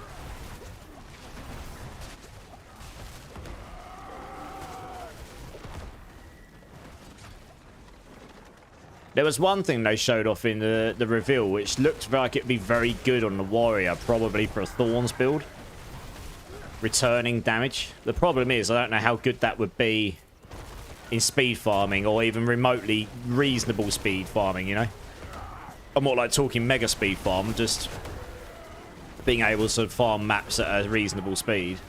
There was one thing they showed off in the reveal which looked like it'd be very good on the warrior, probably for a Thorns build. Returning damage. The problem is I don't know how good that would be in speed farming or even remotely reasonable speed farming, you know? I'm not like talking mega speed farm, just being able to farm maps at a reasonable speed.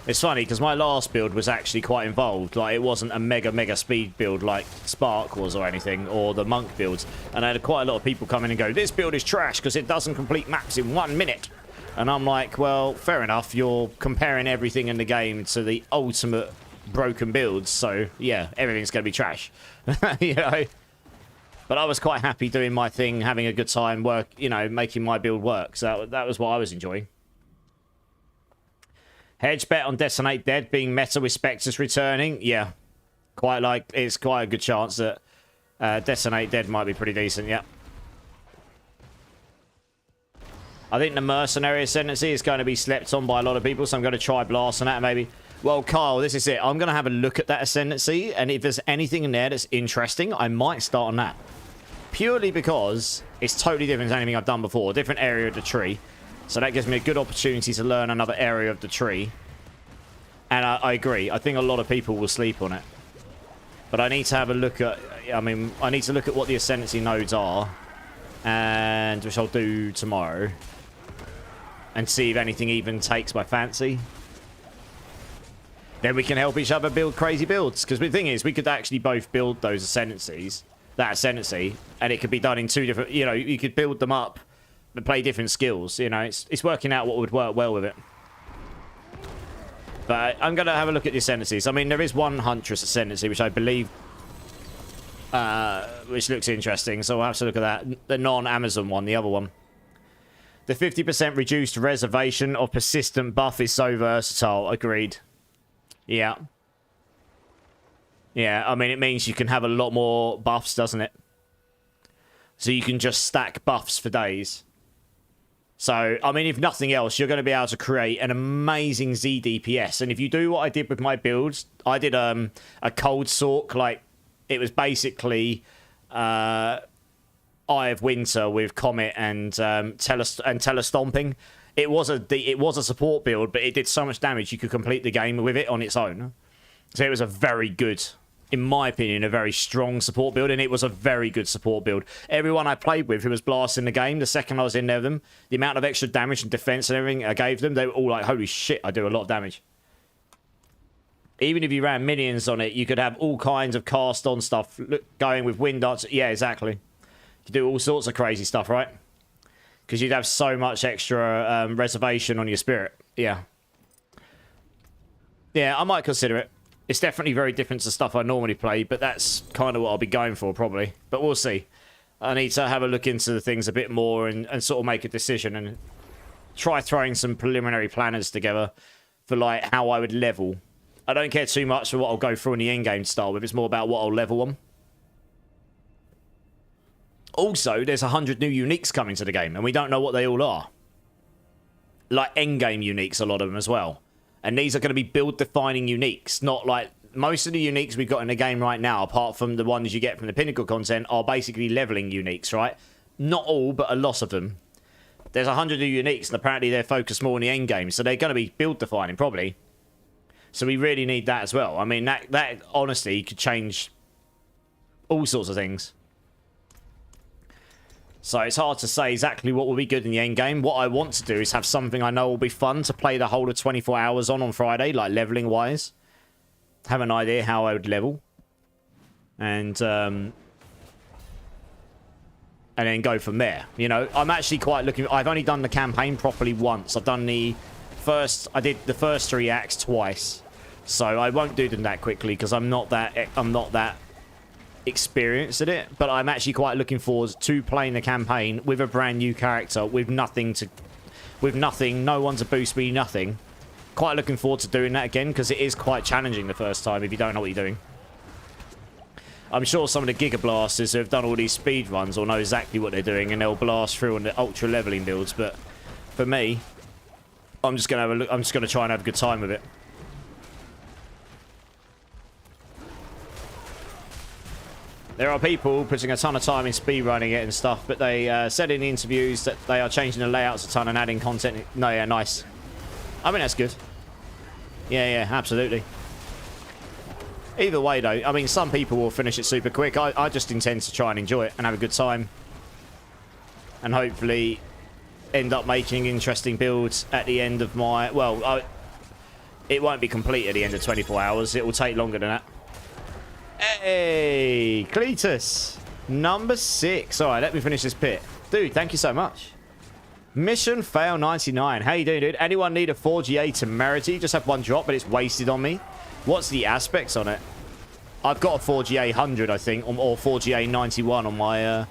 It's funny because my last build was actually quite involved. Like, it wasn't a mega speed build like Spark was or anything, or the Monk builds. And I had quite a lot of people come in and go, this build is trash because it doesn't complete maps in 1 minute. And I'm like, well, fair enough. You're comparing everything in the game to the ultimate broken builds. So, yeah, everything's going to be trash. You know? But I was quite happy doing my thing, having a good time, making my build work. So that was what I was enjoying. Hedge bet on Detonate Dead being meta with Spectres returning. Yeah. It's quite a good chance that Detonate Dead might be pretty decent, yeah. I think the Mercenary Ascendancy is going to be slept on by a lot of people, so I'm going to try blasting that maybe. Well, Kyle, this is it. I'm going to have a look at that Ascendancy, and if there's anything in there that's interesting, I might start on that. Purely because it's totally different to anything I've done before. Different area of the tree. So that gives me a good opportunity to learn another area of the tree. And I agree. I think a lot of people will sleep on it. But I need to have a look at... I need to look at what the Ascendancy nodes are. And which I'll do tomorrow. And see if anything even takes my fancy. Then we can help each other build crazy builds. Because the thing is, we could actually both build those Ascendancies. That Ascendancy. And it could be done in two different... You know, you could build them up. But play different skills. You know, it's working out what would work well with it. But I'm going to have a look at the Ascendancies. I mean, there is one Huntress Ascendancy, which I believe... which looks interesting. So I'll have to look at that. The non-Amazon one, the other one. The 50% reduced reservation of persistent buff is so versatile. Agreed. Yeah. Yeah, I mean, it means you can have a lot more buffs, doesn't it? So you can just stack buffs for days. So, I mean, if nothing else, you're going to be able to create an amazing Z DPS. And if you do what I did with my builds, I did a cold sork, like, it was basically Eye of Winter with Comet and Telestomping. It was a support build, but it did so much damage you could complete the game with it on its own. So it was a very good, in my opinion, a very strong support build, and it was a very good support build. Everyone I played with who was blasting the game, the second I was in there with them, the amount of extra damage and defense and everything I gave them, they were all like, holy shit, I do a lot of damage. Even if you ran minions on it, you could have all kinds of cast-on stuff going with wind darts. Yeah, exactly. You could do all sorts of crazy stuff, right? Because you'd have so much extra reservation on your spirit. Yeah. Yeah, I might consider it. It's definitely very different to stuff I normally play, but that's kind of what I'll be going for, probably. But we'll see. I need to have a look into the things a bit more and sort of make a decision and try throwing some preliminary planners together for, like, how I would level. I don't care too much for what I'll go through in the endgame to start with. It's more about what I'll level on. Also, there's 100 new uniques coming to the game, and we don't know what they all are. Like endgame uniques, a lot of them as well. And these are going to be build-defining uniques, not like... Most of the uniques we've got in the game right now, apart from the ones you get from the Pinnacle content, are basically leveling uniques, right? Not all, but a lot of them. There's 100 new uniques, and apparently they're focused more on the endgame, so they're going to be build-defining, probably. So we really need that as well. I mean, that honestly could change all sorts of things. So it's hard to say exactly what will be good in the end game. What I want to do is have something I know will be fun to play the whole of 24 hours on Friday, like leveling wise. Have an idea how I would level. And then go from there. You know, I'm actually quite looking... I've only done the campaign properly once. I've done the first... I did the first 3 acts twice. So I won't do them that quickly because I'm not that experienced at it, but I'm actually quite looking forward to playing the campaign with a brand new character, with nothing, no one to boost me, nothing. Quite looking forward to doing that again, because it is quite challenging the first time if you don't know what you're doing. I'm sure some of the Giga Blasters who have done all these speed runs will know exactly what they're doing, and they'll blast through on the ultra leveling builds, but for me, I'm just gonna have a look. I'm just gonna try and have a good time with it. There are people putting a ton of time in speedrunning it and stuff, but they said in the interviews that they are changing the layouts a ton and adding content. No, yeah, nice. I mean, that's good. Yeah, absolutely. Either way, though, I mean, some people will finish it super quick. I just intend to try and enjoy it and have a good time. And hopefully end up making interesting builds at the end of my... Well, it won't be complete at the end of 24 hours. It will take longer than that. Hey, Cletus. Number 6. All right, let me finish this pit. Dude, thank you so much. Mission Fail 99. How you doing, dude? Anyone need a 4GA Temerity? Just have one drop, but it's wasted on me. What's the aspects on it? I've got a 4GA 100, I think, or 4GA 91 on my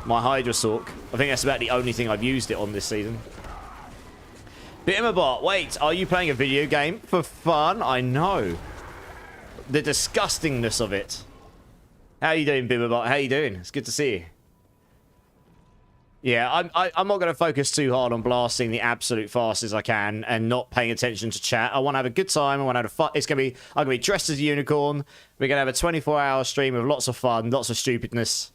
my Hydrosork. I think that's about the only thing I've used it on this season. Bitmabot, wait, are you playing a video game for fun? I know. The disgustingness of it. How you doing, Bitmabot? How you doing? It's good to see you. Yeah, I'm not going to focus too hard on blasting the absolute fastest I can and not paying attention to chat. I want to have a good time. I want to have a fun. I'm going to be dressed as a unicorn. We're going to have a 24-hour stream of lots of fun, lots of stupidness.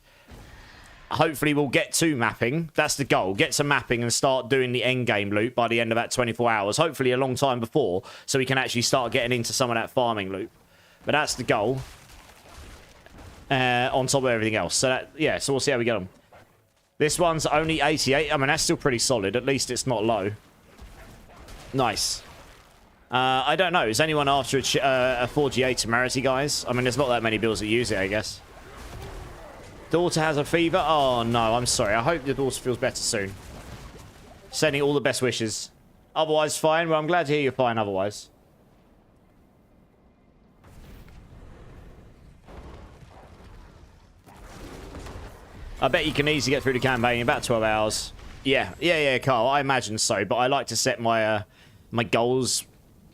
Hopefully we'll get to mapping. That's the goal. Get to mapping and start doing the end game loop by the end of that 24 hours. Hopefully a long time before, so we can actually start getting into some of that farming loop. But that's the goal. On top of everything else. So that, yeah, so we'll see how we get on. This one's only 88. I mean, that's still pretty solid. At least it's not low. Nice. I don't know. Is anyone after a 4GA Temerity, guys? I mean, there's not that many builds that use it, I guess. Daughter has a fever? Oh, no. I'm sorry. I hope your daughter feels better soon. Sending all the best wishes. Otherwise, fine. Well, I'm glad to hear you're fine otherwise. I bet you can easily get through the campaign in about 12 hours. Yeah, Carl. I imagine so. But I like to set my my goals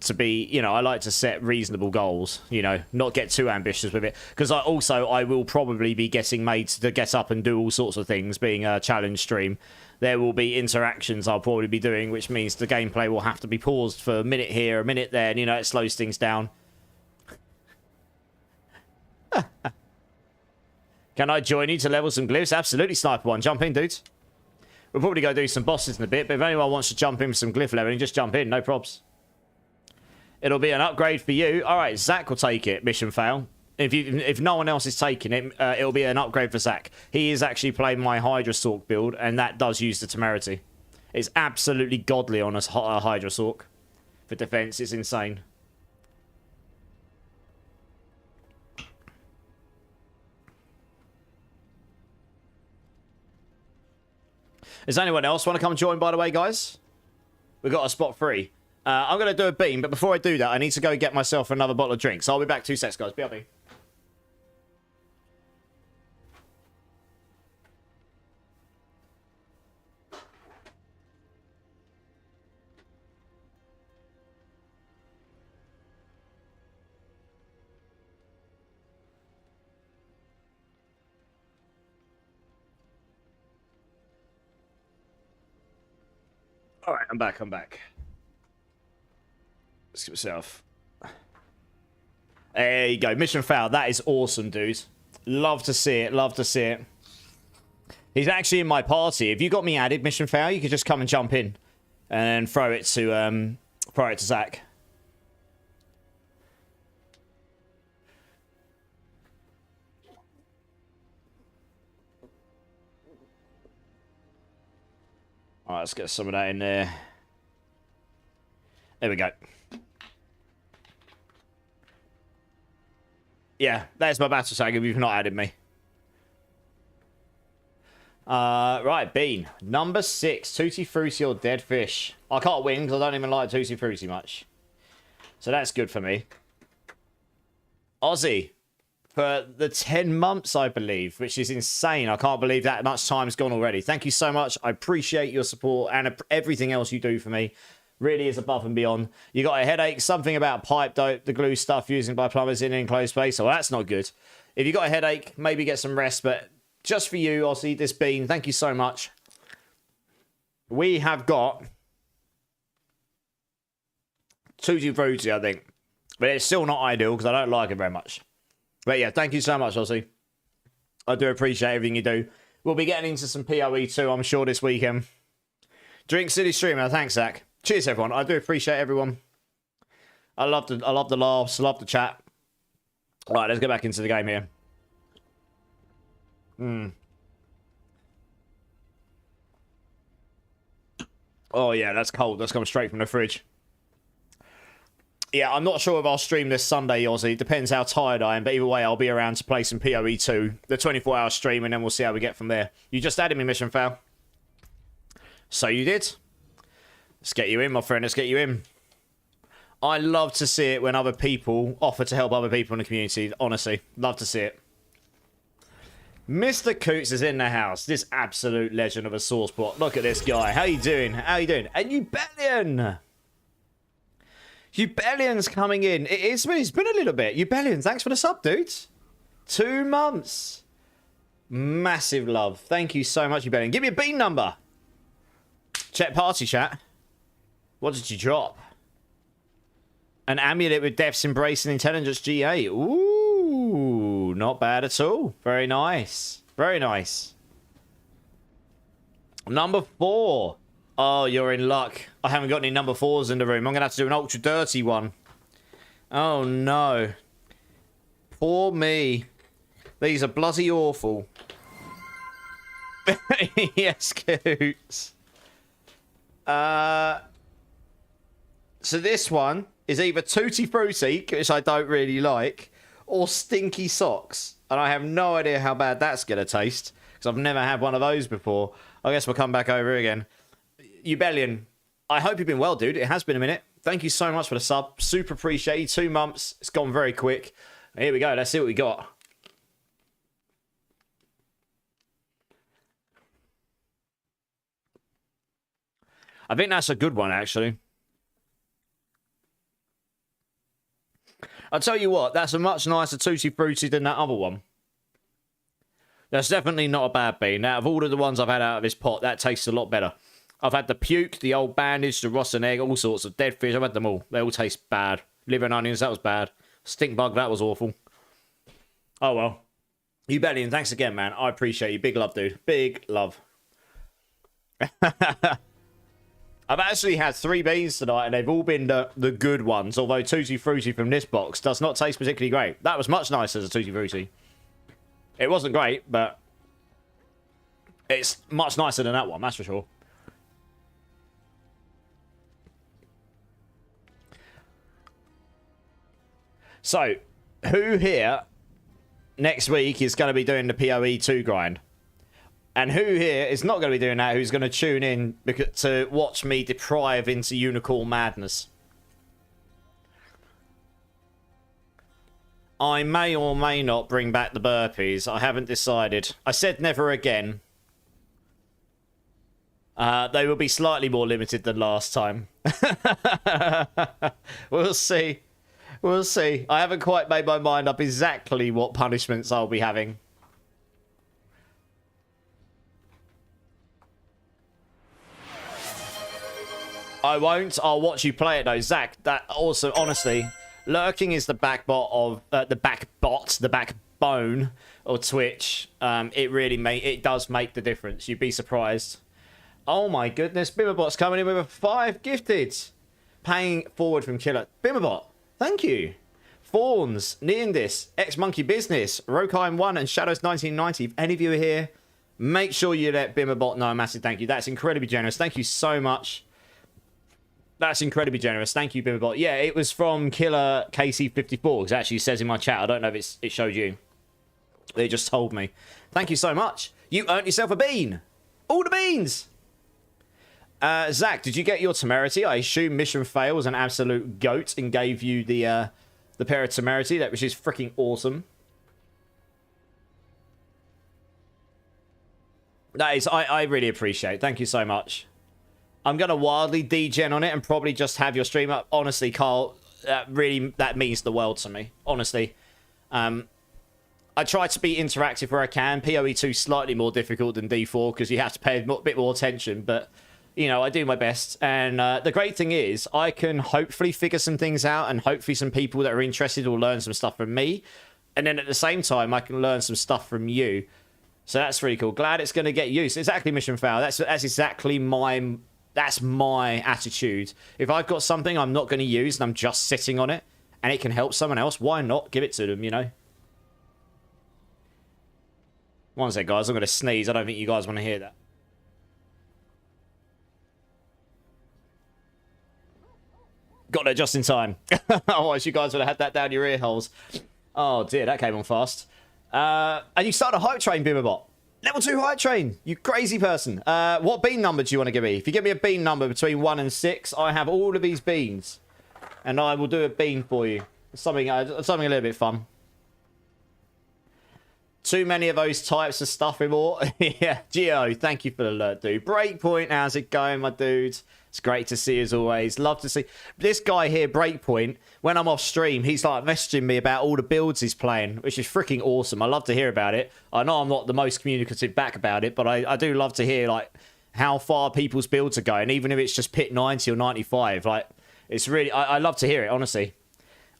to be, you know, I like to set reasonable goals, you know, not get too ambitious with it. Because I will probably be getting made to get up and do all sorts of things, being a challenge stream. There will be interactions I'll probably be doing, which means the gameplay will have to be paused for a minute here, a minute there, and, you know, it slows things down. Can I join you to level some glyphs? Absolutely, Sniper One. Jump in, dudes. We'll probably go do some bosses in a bit, but if anyone wants to jump in with some glyph leveling, just jump in. No probs. It'll be an upgrade for you. All right, Zach will take it. Mission fail. If no one else is taking it, it'll be an upgrade for Zach. He is actually playing my Hydrosork build, and that does use the Temerity. It's absolutely godly on a Hydrosork. For defense, it's insane. Does anyone else want to come join, by the way, guys? We've got a spot free. I'm going to do a beam, but before I do that, I need to go get myself another bottle of drinks. I'll be back 2 seconds, guys. BRB. All right, I'm back. Let's get myself. There you go. Mission failed. That is awesome, dude. Love to see it. He's actually in my party. If you got me added, mission fail, you could just come and jump in and throw it to Zach. All right, let's get some of that in there. There we go. Yeah, there's my battle tag if you've not added me. Right, Bean. Number 6, Tutti Frutti or Dead Fish. I can't win because I don't even like Tutti Frutti much. So that's good for me. Aussie. For the 10 months, I believe, which is insane. I can't believe that much time's gone already. Thank you so much. I appreciate your support and everything else you do for me. Really is above and beyond. You got a headache, something about pipe dope, the glue stuff used by plumbers in an enclosed space. Well, that's not good. If you got a headache, maybe get some rest. But just for you, Aussie, this Bean, thank you so much. We have got Tutti Frutti, I think. But it's still not ideal because I don't like it very much. But yeah, thank you so much, Aussie. I do appreciate everything you do. We'll be getting into some PoE too, I'm sure, this weekend. Drink City Streamer, thanks, Zach. Cheers, everyone. I do appreciate everyone. I love the laughs, love the chat. All right, let's get back into the game here. Oh yeah, that's cold. That's coming straight from the fridge. Yeah, I'm not sure if I'll stream this Sunday, Aussie. It depends how tired I am. But either way, I'll be around to play some PoE 2. The 24-hour stream, and then we'll see how we get from there. You just added me, mission fail. So you did. Let's get you in, my friend. Let's get you in. I love to see it when other people offer to help other people in the community. Honestly, love to see it. Mr. Coots is in the house. This absolute legend of a source bot. Look at this guy. How you doing? How you doing? And Ubellion! Ubellion's coming in. It's been a little bit. Ubellion, thanks for the sub, dudes. 2 months. Massive love. Thank you so much, Ubellion. Give me a bean number. Check party chat. What did you drop? An amulet with Death's Embrace and Intelligence GA. Ooh, not bad at all. Very nice. Very nice. Number 4. Oh, you're in luck. I haven't got any number 4s in the room. I'm going to have to do an ultra dirty one. Oh, no. Poor me. These are bloody awful. Yes, Coots. So this one is either Tutti Frutti, which I don't really like, or Stinky Socks. And I have no idea how bad that's going to taste, because I've never had one of those before. I guess we'll come back over again. Ubellion, I hope you've been well, dude. It has been a minute. Thank you so much for the sub. Super appreciated. 2 months. It's gone very quick. Here we go. Let's see what we got. I think that's a good one, actually. I'll tell you what, that's a much nicer Tutti Frutti than that other one. That's definitely not a bad bean. Out of all of the ones I've had out of this pot, that tastes a lot better. I've had the puke, the old bandage, the rotten egg, all sorts of dead fish. I've had them all. They all taste bad. Liver and onions, that was bad. Stink bug, that was awful. Oh well. Ubellion, thanks again, man. I appreciate you. Big love, dude. Big love. I've actually had 3 beans tonight, and they've all been the good ones, although Tutti Frutti from this box does not taste particularly great. That was much nicer as a Tutti Frutti. It wasn't great, but it's much nicer than that one, that's for sure. So, who here next week is going to be doing the PoE 2 grind? And who here is not going to be doing that, who's going to tune in to watch me deprive into unicorn madness? I may or may not bring back the burpees. I haven't decided. I said never again. They will be slightly more limited than last time. We'll see. We'll see. I haven't quite made my mind up exactly what punishments I'll be having. I won't. I'll watch you play it though, Zach. That also, honestly, lurking is the backbone of Twitch. It does make the difference. You'd be surprised. Oh my goodness, Bimmerbot's coming in with a 5 gifted. Paying forward from Killer. Bimmerbot, thank you. Fawns, Neandis, X-Monkey Business, Rokai1 and Shadows1990. If any of you are here, make sure you let Bimmerbot know a massive thank you. That's incredibly generous. Thank you so much. That's incredibly generous. Thank you, Bimmerbot. Yeah, it was from Killer KC54. It actually says in my chat. I don't know if it showed you. They just told me. Thank you so much. You earned yourself a bean. All the beans. Zach, did you get your temerity? I assume mission fail was an absolute goat and gave you the pair of temerity, which is freaking awesome. That is, I really appreciate it. Thank you so much. I'm going to wildly degen on it and probably just have your stream up. Honestly, Carl, that means the world to me. Honestly. I try to be interactive where I can. PoE2 slightly more difficult than D4 because you have to pay a bit more attention, but you know, I do my best. And the great thing is I can hopefully figure some things out and hopefully some people that are interested will learn some stuff from me. And then at the same time, I can learn some stuff from you. So that's really cool. Glad it's going to get used. Exactly, Mission Fail. That's exactly my attitude. If I've got something I'm not going to use and I'm just sitting on it and it can help someone else, why not give it to them, you know? One sec, guys. I'm going to sneeze. I don't think you guys want to hear that. Got there just in time. Otherwise, you guys would have had that down your ear holes. Oh, dear. That came on fast. And you started a hype train, Bimmerbot. Level 2 hype train. You crazy person. What bean number do you want to give me? If you give me a bean number between 1 and 6, I have all of these beans. And I will do a bean for you. Something a little bit fun. Too many of those types of stuff anymore. Yeah, Gio, thank you for the alert, dude. Breakpoint, how's it going, my dude? It's great to see as always. Love to see this guy here, Breakpoint. When I'm off stream, he's like messaging me about all the builds he's playing, which is freaking awesome. I love to hear about it. I know I'm not the most communicative back about it, but I do love to hear like how far people's builds are going, even if it's just pit 90 or 95. Like, it's really, I love to hear it, honestly.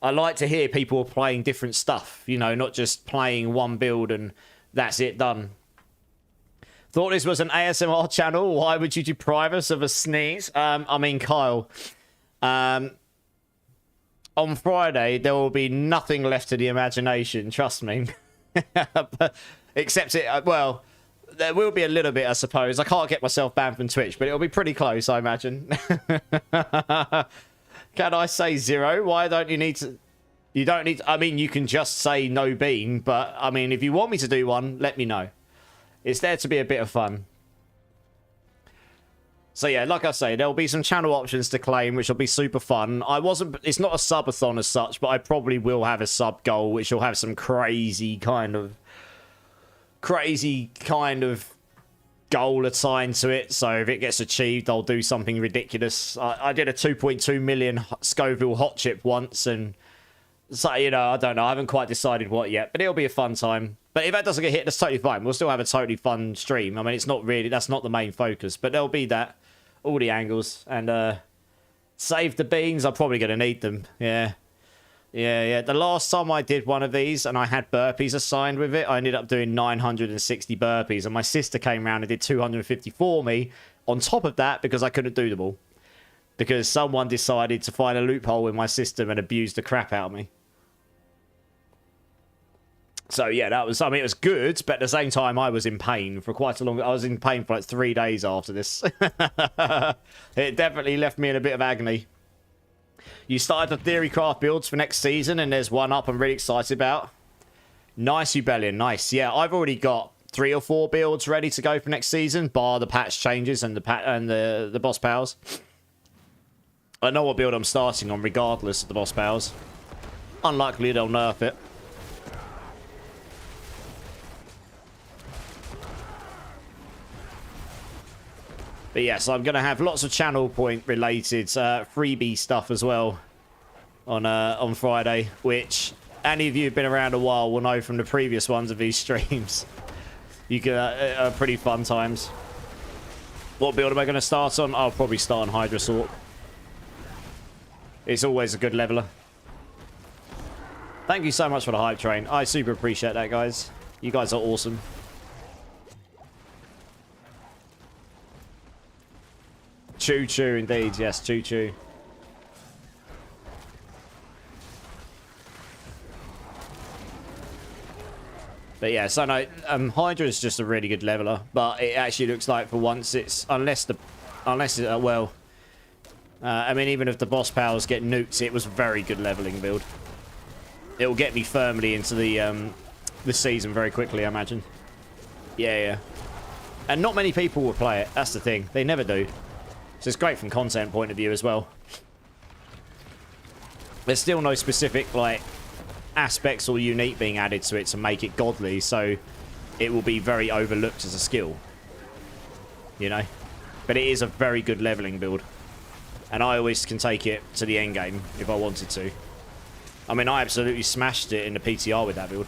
I like to hear people playing different stuff, you know, not just playing one build and that's it, done. Thought this was an ASMR channel. Why would you deprive us of a sneeze? I mean, Kyle, on Friday, there will be nothing left to the imagination, trust me. Except well, there will be a little bit, I suppose. I can't get myself banned from Twitch, but it'll be pretty close, I imagine. Can I say 0? Why don't you need to... You don't need to... I mean, you can just say no bean, but, I mean, if you want me to do one, let me know. It's there to be a bit of fun. So, yeah, like I say, there'll be some channel options to claim, which will be super fun. It's not a subathon as such, but I probably will have a sub goal, which will have some crazy kind of goal assigned to it. So if it gets achieved, I'll do something ridiculous. I did a 2.2 million Scoville hot chip once, and so, you know, I don't know. I haven't quite decided what yet, but it'll be a fun time. But if that doesn't get hit, that's totally fine. We'll still have a totally fun stream. I mean, it's not really, that's not the main focus, but there'll be that, all the angles, and save the beans. I'm probably going to need them. Yeah. The last time I did one of these and I had burpees assigned with it, I ended up doing 960 burpees, and my sister came around and did 250 for me on top of that because I couldn't do them all. Because someone decided to find a loophole in my system and abuse the crap out of me. So yeah, that was, I mean, it was good, but at the same time I was in pain for quite a long, I was in pain for like 3 days after this. It definitely left me in a bit of agony. You started the Theorycraft builds for next season, and there's one up I'm really excited about. Nice, Rebellion, nice. Yeah, I've already got 3 or 4 builds ready to go for next season, bar the patch changes and the boss powers. I know what build I'm starting on, regardless of the boss powers. Unlikely they'll nerf it. But yes, yeah, so I'm going to have lots of channel point related freebie stuff as well on Friday, which any of you who've been around a while will know from the previous ones of these streams. You can pretty fun times. What build am I going to start on? I'll probably start on Hydra Sword. It's always a good leveler. Thank you so much for the hype train. I super appreciate that, guys. You guys are awesome. Choo choo, indeed. Yes, choo choo. But yeah, so no, Hydra is just a really good leveler, but it actually looks like for once it's I mean, even if the boss powers get nuked, it was a very good leveling build. It will get me firmly into the season very quickly, I imagine. Yeah. And not many people will play it. That's the thing. They never do. So it's great from content point of view as well. There's still no specific like aspects or unique being added to it to make it godly, so it will be very overlooked as a skill, you know. But it is a very good leveling build, and I always can take it to the end game if I wanted to. I mean, I absolutely smashed it in the PTR with that build.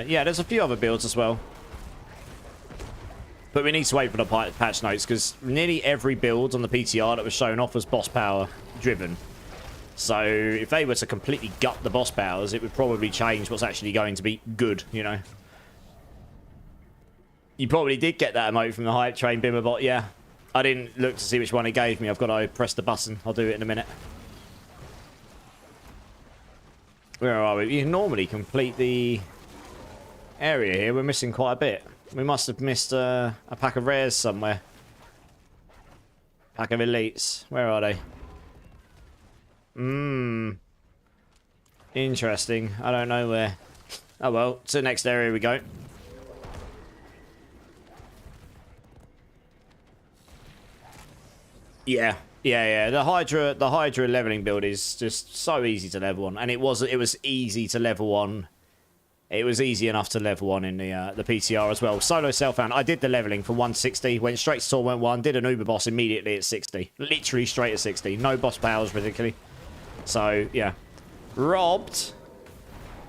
Yeah, there's a few other builds as well. But we need to wait for the patch notes, because nearly every build on the PTR that was shown off was boss power driven. So if they were to completely gut the boss powers, it would probably change what's actually going to be good, you know. You probably did get that emote from the hype train, Bimmerbot, yeah. I didn't look to see which one it gave me. I've got to press the button. I'll do it in a minute. Where are we? You can normally complete the area here. We're missing quite a bit. We must have missed a pack of rares somewhere. Pack of elites. Where are they? Interesting. I don't know where. Oh well, to the next area we go. Yeah. The Hydra leveling build is just so easy to level on, and it was easy to level on. It was easy enough to level on in the PTR as well. Solo self-found. I did the leveling for 160, went straight to Torment 1, did an Uber boss immediately at 60. Literally straight at 60. No boss powers, particularly. So, yeah. Robbed.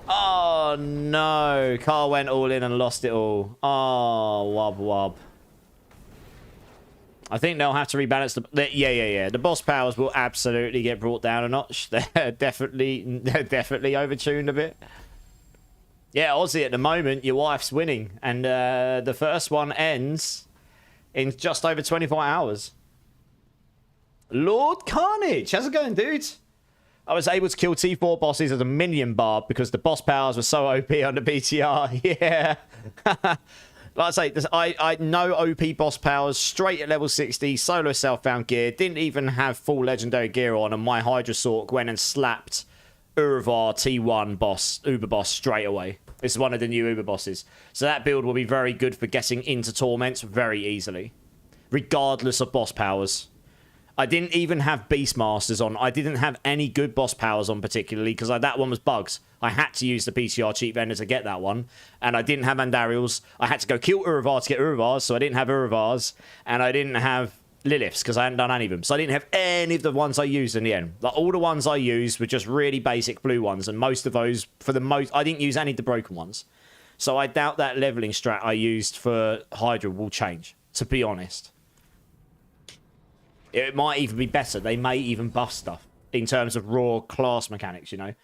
Oh, no. Carl went all in and lost it all. Oh, wub. I think they'll have to rebalance the... Yeah. The boss powers will absolutely get brought down a notch. They're definitely overtuned a bit. Yeah, Aussie, at the moment, your wife's winning. And the first one ends in just over 24 hours. Lord Carnage, how's it going, dude? I was able to kill T4 bosses as a minion barb because the boss powers were so OP on the BTR. Yeah. Like I say, I know OP boss powers straight at level 60, solo self-found gear, didn't even have full legendary gear on, and my Hydra Sork went and slapped Uravar T1 boss, Uber boss, straight away. This is one of the new Uber bosses. So that build will be very good for getting into Torments very easily, regardless of boss powers. I didn't even have Beastmasters on. I didn't have any good boss powers on particularly, because that one was bugs. I had to use the PTR cheat vendor to get that one, and I didn't have Andariels. I had to go kill Uravar to get Uravars, so I didn't have Uravars, and I didn't have Liliths, because I hadn't done any of them. So I didn't have any of the ones I used in the end. Like, all the ones I used were just really basic blue ones, and most of those, for the most, I didn't use any of the broken ones. So I doubt that leveling strat I used for Hydra will change, to be honest. It might even be better. They may even buff stuff in terms of raw class mechanics, you know.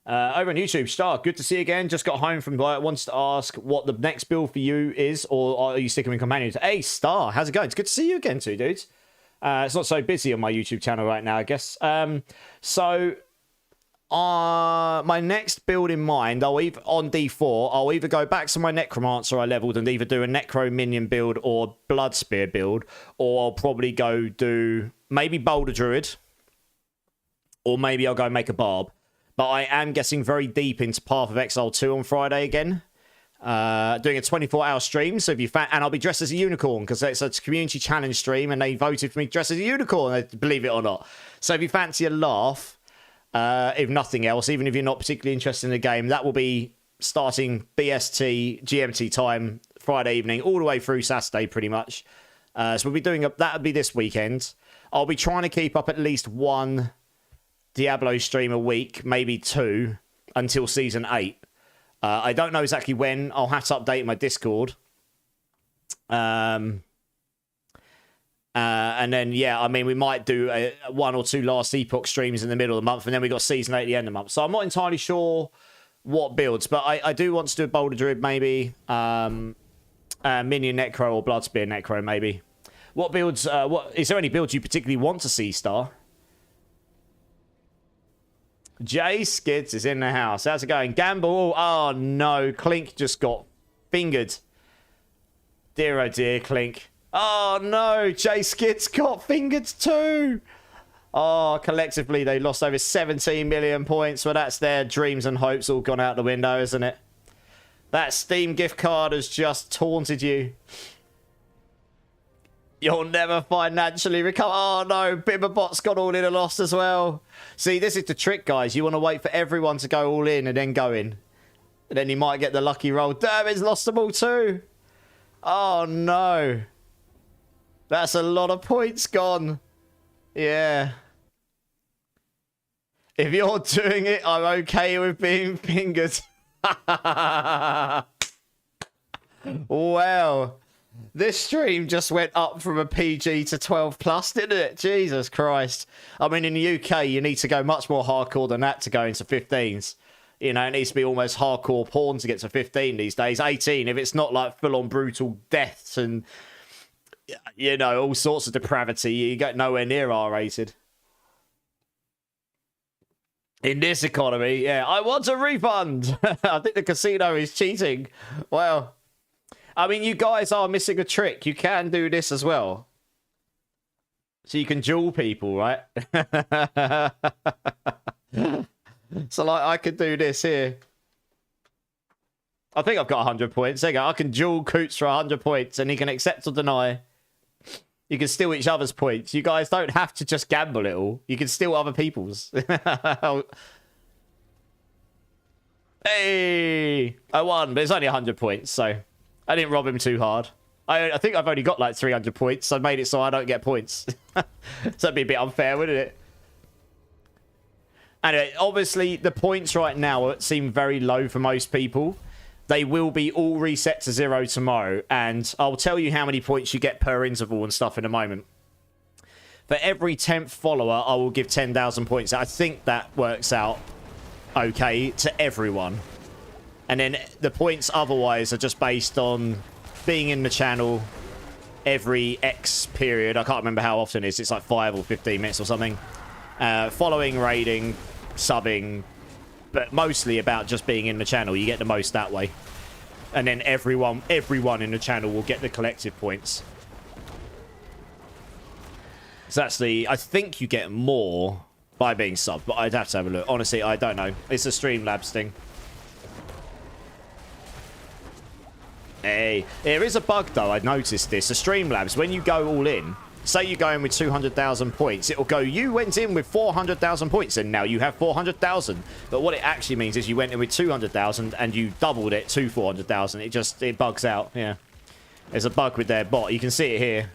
Over on YouTube, Star, good to see you again. Just got home from work. Wants to ask what the next build for you is, or are you sticking with companions? Hey, Star, how's it going? It's good to see you again too, dudes. It's not so busy on my YouTube channel right now, I guess. My next build in mind, on D4, I'll either go back to my Necromancer I leveled and either do a Necro Minion build or Blood Spear build, or I'll probably go do maybe Boulder Druid, or maybe I'll go make a Barb. But I am getting very deep into Path of Exile 2 on Friday again. Doing a 24-hour stream, so if you and I'll be dressed as a unicorn, because it's a community challenge stream, and they voted for me dressed as a unicorn, believe it or not. So if you fancy a laugh... if nothing else, even if you're not particularly interested in the game, that will be starting BST, GMT time, Friday evening, all the way through Saturday, pretty much. So we'll be doing that'll be this weekend. I'll be trying to keep up at least one Diablo stream a week, maybe two, until Season 8. I don't know exactly when. I'll have to update my Discord. And then, yeah, I mean, we might do 1 or 2 last Epoch streams in the middle of the month, and then we got Season 8 at the end of the month. So I'm not entirely sure what builds, but I do want to do a Boulder Druid, maybe. Minion Necro or Bloodspear Necro, maybe. What builds, is there any builds you particularly want to see, Star? Jay Skids is in the house. How's it going? Gamble. Oh, no. Clink just got fingered. Dear, oh dear, Clink. Oh, no. Jay Skids got fingered too. Oh, collectively, they lost over 17 million points. Well, that's their dreams and hopes all gone out the window, isn't it? That Steam gift card has just taunted you. You'll never financially recover. Oh, no. Bimmerbot's got all in and lost as well. See, this is the trick, guys. You want to wait for everyone to go all in and then go in. And then you might get the lucky roll. Damn, he's lost them all too. Oh, no. That's a lot of points gone. Yeah. If you're doing it, I'm okay with being fingered. Wow. This stream just went up from a PG to 12 plus, didn't it? Jesus Christ. I mean, in the UK, you need to go much more hardcore than that to go into 15s. You know, it needs to be almost hardcore porn to get to 15 these days. 18, if it's not like full-on brutal deaths and, you know, all sorts of depravity, you get nowhere near R-rated. In this economy, yeah. I want a refund. I think the casino is cheating. Well, I mean, you guys are missing a trick. You can do this as well. So you can duel people, right? So, like, I could do this here. I think I've got 100 points. There you go. I can duel Coots for 100 points, and he can accept or deny. You can steal each other's points. You guys don't have to just gamble it all. You can steal other people's. Hey! I won, but it's only 100 points, so I didn't rob him too hard. I think I've only got like 300 points, so I made it so I don't get points. So that'd be a bit unfair, wouldn't it? Anyway, obviously, the points right now seem very low for most people. They will be all reset to 0 tomorrow, and I'll tell you how many points you get per interval and stuff in a moment. For every 10th follower, I will give 10,000 points. I think that works out okay to everyone. And then the points otherwise are just based on being in the channel every X period. I can't remember how often it is. It's like 5 or 15 minutes or something. Following, raiding, subbing, but mostly about just being in the channel. You get the most that way. And then everyone in the channel will get the collective points. So that's the... I think you get more by being subbed, but I'd have to have a look. Honestly, I don't know. It's a Streamlabs thing. Hey, there is a bug, though. I've noticed this. The Streamlabs, when you go all in... Say you go in with 200,000 points, it'll go, you went in with 400,000 points and now you have 400,000. But what it actually means is you went in with 200,000 and you doubled it to 400,000. It bugs out, yeah. There's a bug with their bot. You can see it here.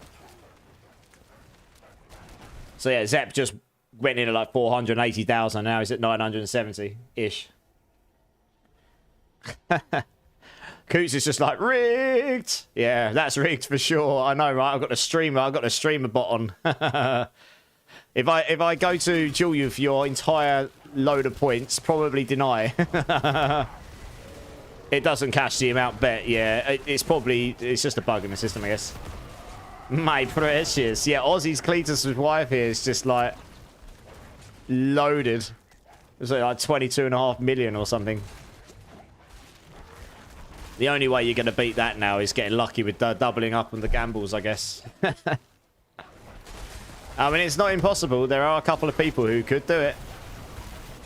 So yeah, Zep just went in at like 480,000. Now he's at 970-ish. Coots is just like, rigged! Yeah, that's rigged for sure. I know, right? I've got a streamer bot on. If I go to duel you for your entire load of points, probably deny. It doesn't cash the amount bet, yeah. It's just a bug in the system, I guess. My precious. Yeah, Aussie's Cletus's wife here is just like loaded. It's like 22.5 million or something. The only way you're going to beat that now is getting lucky with doubling up on the gambles, I guess. I mean, it's not impossible. There are a couple of people who could do it.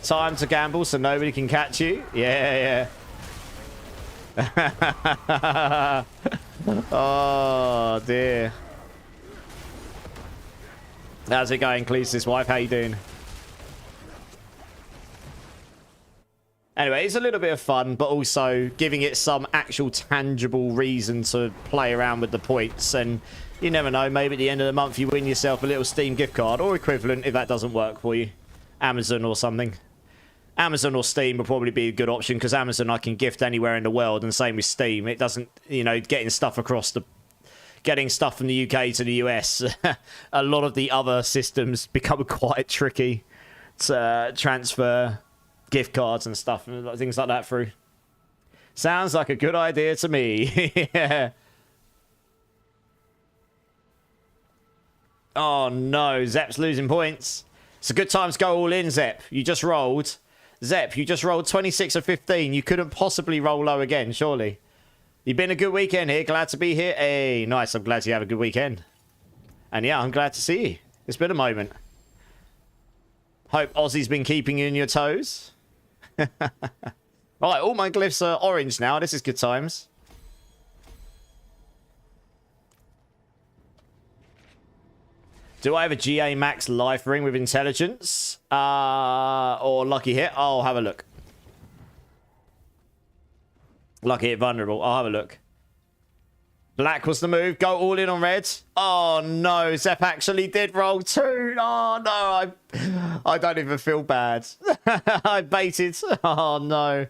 Time to gamble so nobody can catch you. Yeah, yeah. Oh, dear. How's it going, Cleese's wife? How you doing? Anyway, it's a little bit of fun, but also giving it some actual tangible reason to play around with the points. And you never know, maybe at the end of the month you win yourself a little Steam gift card or equivalent if that doesn't work for you. Amazon or something. Amazon or Steam will probably be a good option because Amazon I can gift anywhere in the world, and same with Steam. It doesn't, you know, getting stuff across the getting stuff from the UK to the US, a lot of the other systems become quite tricky to transfer gift cards and stuff, and things like that through. Sounds like a good idea to me. Yeah. Oh no, Zep's losing points. It's a good time to go all in, Zep. You just rolled. Zep, you just rolled 26 or 15. You couldn't possibly roll low again, surely. You've been a good weekend here. Glad to be here. Hey, nice. I'm glad you have a good weekend. And yeah, I'm glad to see you. It's been a moment. Hope Aussie's been keeping you on your toes. Right, all my glyphs are orange now. This is good times. Do I have a GA Max life ring with intelligence? Or lucky hit? I'll have a look. Lucky hit vulnerable. I'll have a look. Black was the move. Go all in on red. Oh no, Zep actually did roll 2. Oh no, I don't even feel bad. I baited. Oh no.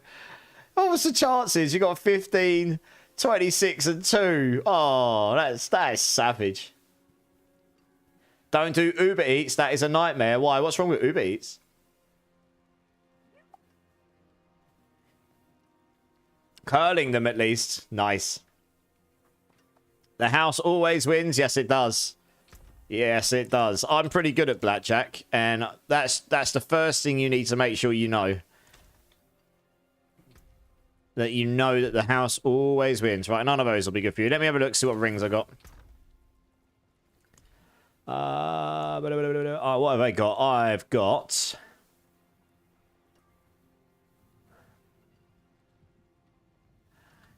What was the chances? You got 15, 26 and 2. Oh, that is savage. Don't do Uber Eats. That is a nightmare. Why? What's wrong with Uber Eats? Curling them at least. Nice. The house always wins. Yes, it does. Yes, it does. I'm pretty good at blackjack, and that's the first thing you need to make sure you know. That you know that the house always wins. Right, none of those will be good for you. Let me have a look, see what rings I got. Oh, what have I got? I've got...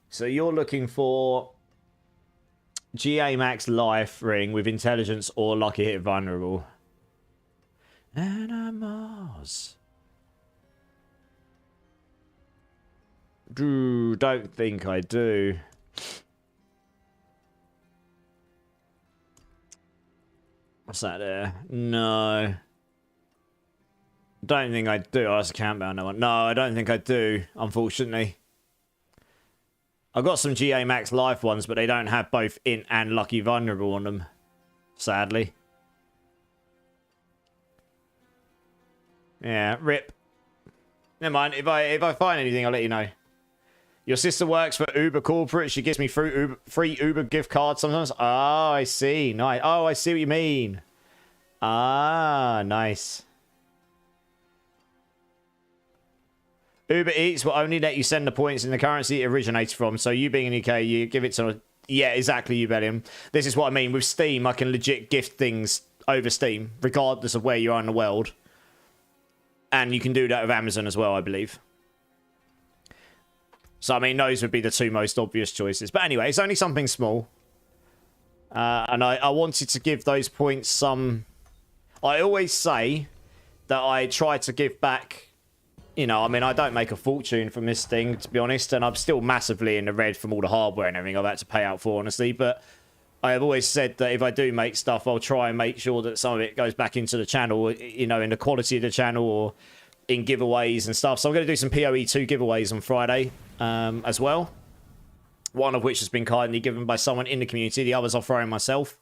So you're looking for GA Max life ring with intelligence or lucky hit vulnerable. Animals. Don't think I do. What's that there? No. Don't think I do. Oh, that's a countdown. No, I don't think I do, unfortunately. I've got some GA Max life ones, but they don't have both int and lucky vulnerable on them. Sadly. Yeah, rip. Never mind. If I find anything, I'll let you know. Your sister works for Uber Corporate. She gives me free Uber gift cards sometimes. Oh, I see. Nice. Oh, I see what you mean. Ah, nice. Uber Eats will only let you send the points in the currency it originates from. So you being in the UK, you give it to... Yeah, exactly, you Bellium. This is what I mean. With Steam, I can legit gift things over Steam, regardless of where you are in the world. And you can do that with Amazon as well, I believe. So, I mean, those would be the two most obvious choices. But anyway, it's only something small. And I wanted to give those points some... I always say that I try to give back... You know, I mean, I don't make a fortune from this thing, to be honest. And I'm still massively in the red from all the hardware and everything I've had to pay out for, honestly. But I have always said that if I do make stuff, I'll try and make sure that some of it goes back into the channel, you know, in the quality of the channel or in giveaways and stuff. So I'm going to do some PoE2 giveaways on Friday as well. One of which has been kindly given by someone in the community. The others I'll throw in myself.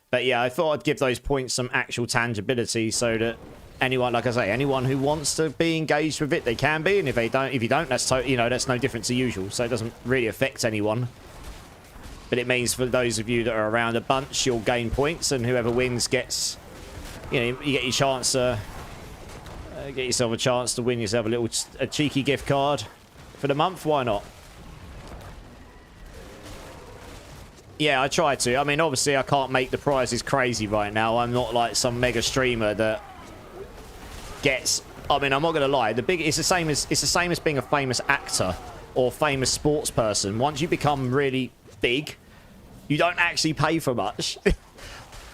But yeah, I thought I'd give those points some actual tangibility so that anyone, like I say, anyone who wants to be engaged with it, they can be. And if you don't, that's you know, that's no different to usual. So it doesn't really affect anyone. But it means for those of you that are around a bunch, you'll gain points, and whoever wins gets, you know, you get your chance to get yourself a chance to win yourself a cheeky gift card for the month. Why not? Yeah, I try to. I mean, obviously, I can't make the prizes crazy right now. I'm not like some mega streamer that gets... I mean, I'm not going to lie. It's the same as being a famous actor or famous sports person. Once you become really big, you don't actually pay for much.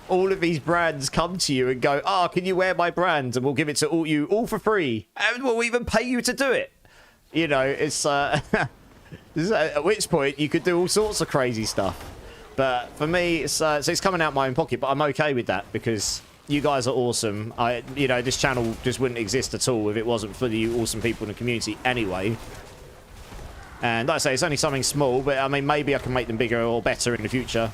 All of these brands come to you and go, "Oh, can you wear my brand? And we'll give it to you all for free. And we'll even pay you to do it." You know, it's... at which point, you could do all sorts of crazy stuff. But for me, so it's coming out my own pocket, but I'm okay with that because you guys are awesome. You know, this channel just wouldn't exist at all if it wasn't for the awesome people in the community anyway. And like I say, it's only something small, but I mean, maybe I can make them bigger or better in the future.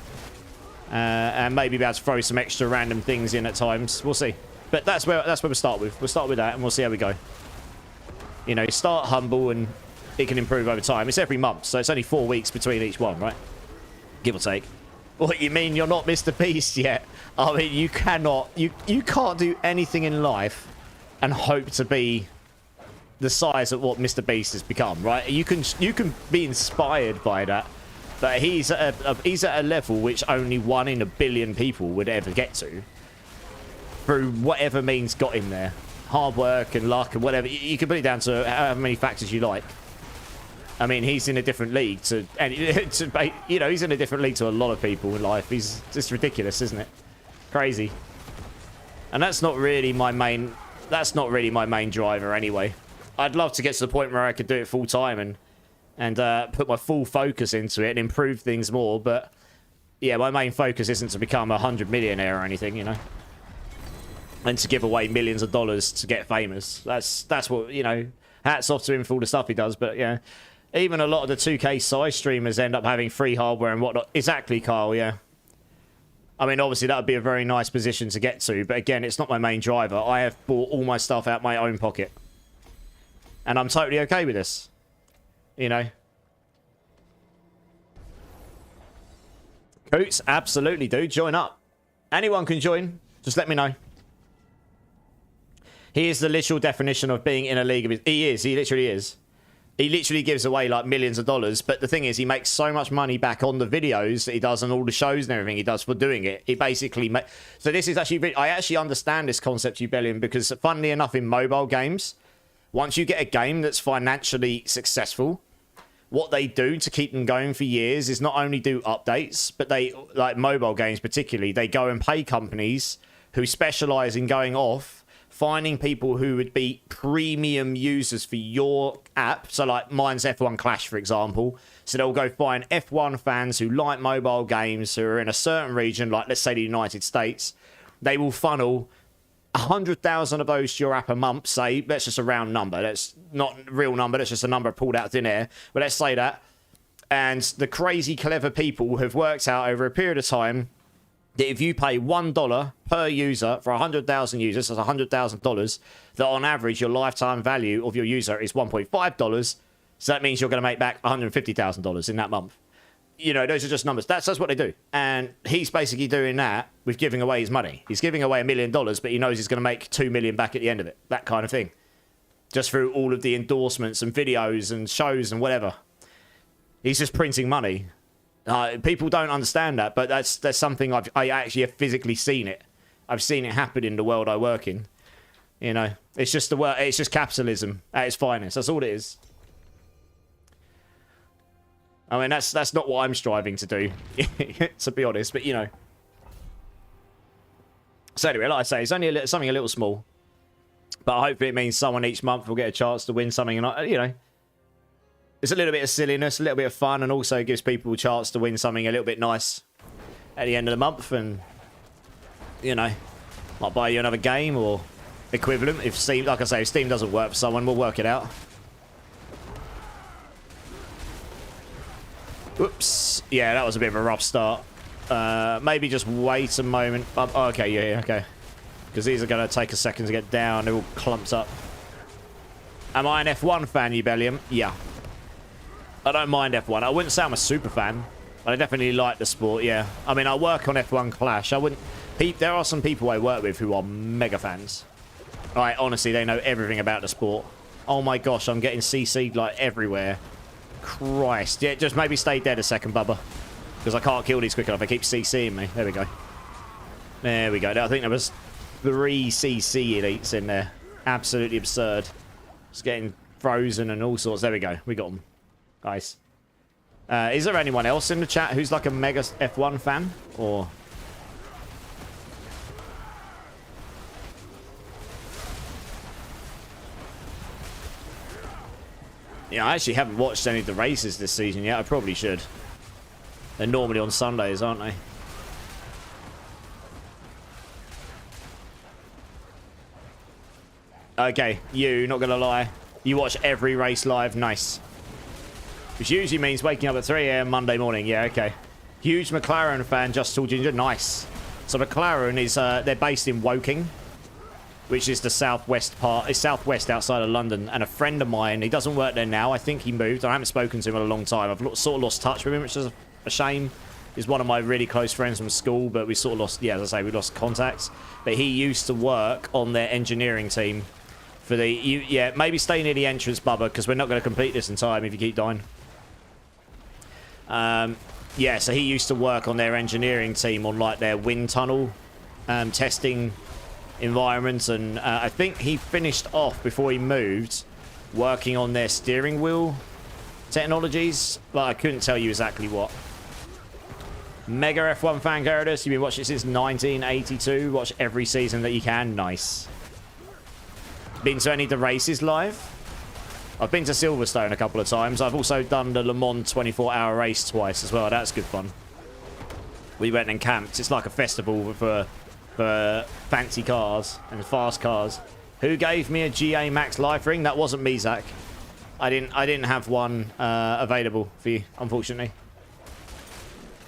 and maybe be able to throw some extra random things in at times. We'll see. But that's where we'll start with. We'll start with that, and we'll see how we go. You know, start humble, and it can improve over time. It's every month, so it's only 4 weeks between each one, right? Give or take. What, you mean you're not Mr. Beast yet? I mean, you cannot... You can't do anything in life and hope to be the size of what Mr. Beast has become, right? You can be inspired by that, but he's at a level which only 1 in a billion people would ever get to. Through whatever means got him there. Hard work and luck and whatever. You can put it down to however many factors you like. I mean, he's in a different league to... you know, he's in a different league to a lot of people in life. He's just ridiculous, isn't it? Crazy. And that's not really my main... That's not really my main driver anyway. I'd love to get to the point where I could do it full time and put my full focus into it and improve things more. But yeah, my main focus isn't to become a 100 millionaire or anything, you know. And to give away millions of dollars to get famous. That's what, you know, hats off to him for all the stuff he does. But yeah, even a lot of the 2K size streamers end up having free hardware and whatnot. Exactly, Kyle, yeah. I mean, obviously, that would be a very nice position to get to. But again, it's not my main driver. I have bought all my stuff out my own pocket. And I'm totally okay with this. You know. Coots, absolutely, dude. Join up. Anyone can join. Just let me know. He is the literal definition of being in a league of his... He is. He literally is. He literally gives away, like, millions of dollars. But the thing is, he makes so much money back on the videos that he does and all the shows and everything he does for doing it. He basically... So this is actually... I actually understand this concept, Ubellion, because funnily enough, in mobile games, once you get a game that's financially successful, what they do to keep them going for years is not only do updates, but they, like mobile games particularly, they go and pay companies who specialize in going off, finding people who would be premium users for your app. So like mine's F1 Clash, for example. So they'll go find F1 fans who like mobile games, who are in a certain region, like let's say the United States. They will funnel 100,000 of those to your app a month, say. That's just a round number. That's not a real number. That's just a number pulled out of thin air. But let's say that. And the crazy clever people have worked out over a period of time that if you pay $1 per user for 100,000 users, that's $100,000, that on average your lifetime value of your user is $1.5. So that means you're going to make back $150,000 in that month. You know, those are just numbers. That's what they do. And he's basically doing that with giving away his money. He's giving away $1 million, but he knows he's going to make $2 million back at the end of it. That kind of thing. Just through all of the endorsements and videos and shows and whatever. He's just printing money. People don't understand that, but that's something I actually have physically seen it. I've seen it happen in the world I work in. You know, it's just the world. It's just capitalism at its finest. That's all it is. I mean, that's not what I'm striving to do, to be honest. But you know. So anyway, like I say, it's only something a little small, but hopefully it means someone each month will get a chance to win something, and you know. It's a little bit of silliness, a little bit of fun, and also gives people a chance to win something a little bit nice at the end of the month. And, you know, might buy you another game or equivalent. If Steam, like I say, if Steam doesn't work for someone, we'll work it out. Whoops. Yeah, that was a bit of a rough start. Maybe just wait a moment. Oh, okay, yeah, okay. Because these are going to take a second to get down. They're all clumped up. Am I an F1 fan, Ubellium? Yeah. I don't mind F1. I wouldn't say I'm a super fan, but I definitely like the sport, yeah. I mean, I work on F1 Clash. I wouldn't... There are some people I work with who are mega fans. Like, honestly, they know everything about the sport. Oh my gosh, I'm getting CC'd, like, everywhere. Christ. Yeah, just maybe stay dead a second, Bubba. Because I can't kill these quick enough. They keep CCing me. There we go. There we go. I think there was 3 CC elites in there. Absolutely absurd. Just getting frozen and all sorts. There we go. We got them. Nice. Is there anyone else in the chat who's like a mega F1 fan? Or... Yeah, I actually haven't watched any of the races this season yet. I probably should. They're normally on Sundays, aren't they? Okay, you, not gonna lie. You watch every race live. Nice. Which usually means waking up at 3 AM Monday morning. Yeah, okay. Huge McLaren fan, Just Tall Ginger. Nice. So McLaren is, they're based in Woking, which is the southwest part. It's southwest outside of London. And a friend of mine, he doesn't work there now. I think he moved. I haven't spoken to him in a long time. I've sort of lost touch with him, which is a shame. He's one of my really close friends from school, but we sort of lost, yeah, as I say, we lost contacts. But he used to work on their engineering team for the, yeah, maybe stay near the entrance, Bubba, because we're not going to complete this in time if you keep dying. Yeah, so he used to work on their engineering team on, like, their wind tunnel testing environments, and I think he finished off before he moved working on their steering wheel technologies, but I couldn't tell you exactly what. Mega F1 fan, Gyarados. You've been watching it since 1982. Watch every season that you can. Nice. Been to any of the races live? I've been to Silverstone a couple of times. I've also done the Le Mans 24-hour race twice as well. That's good fun. We went and camped. It's like a festival for fancy cars and fast cars. Who gave me a GA Max Life Ring? That wasn't me, Zach. I didn't have one available for you, unfortunately.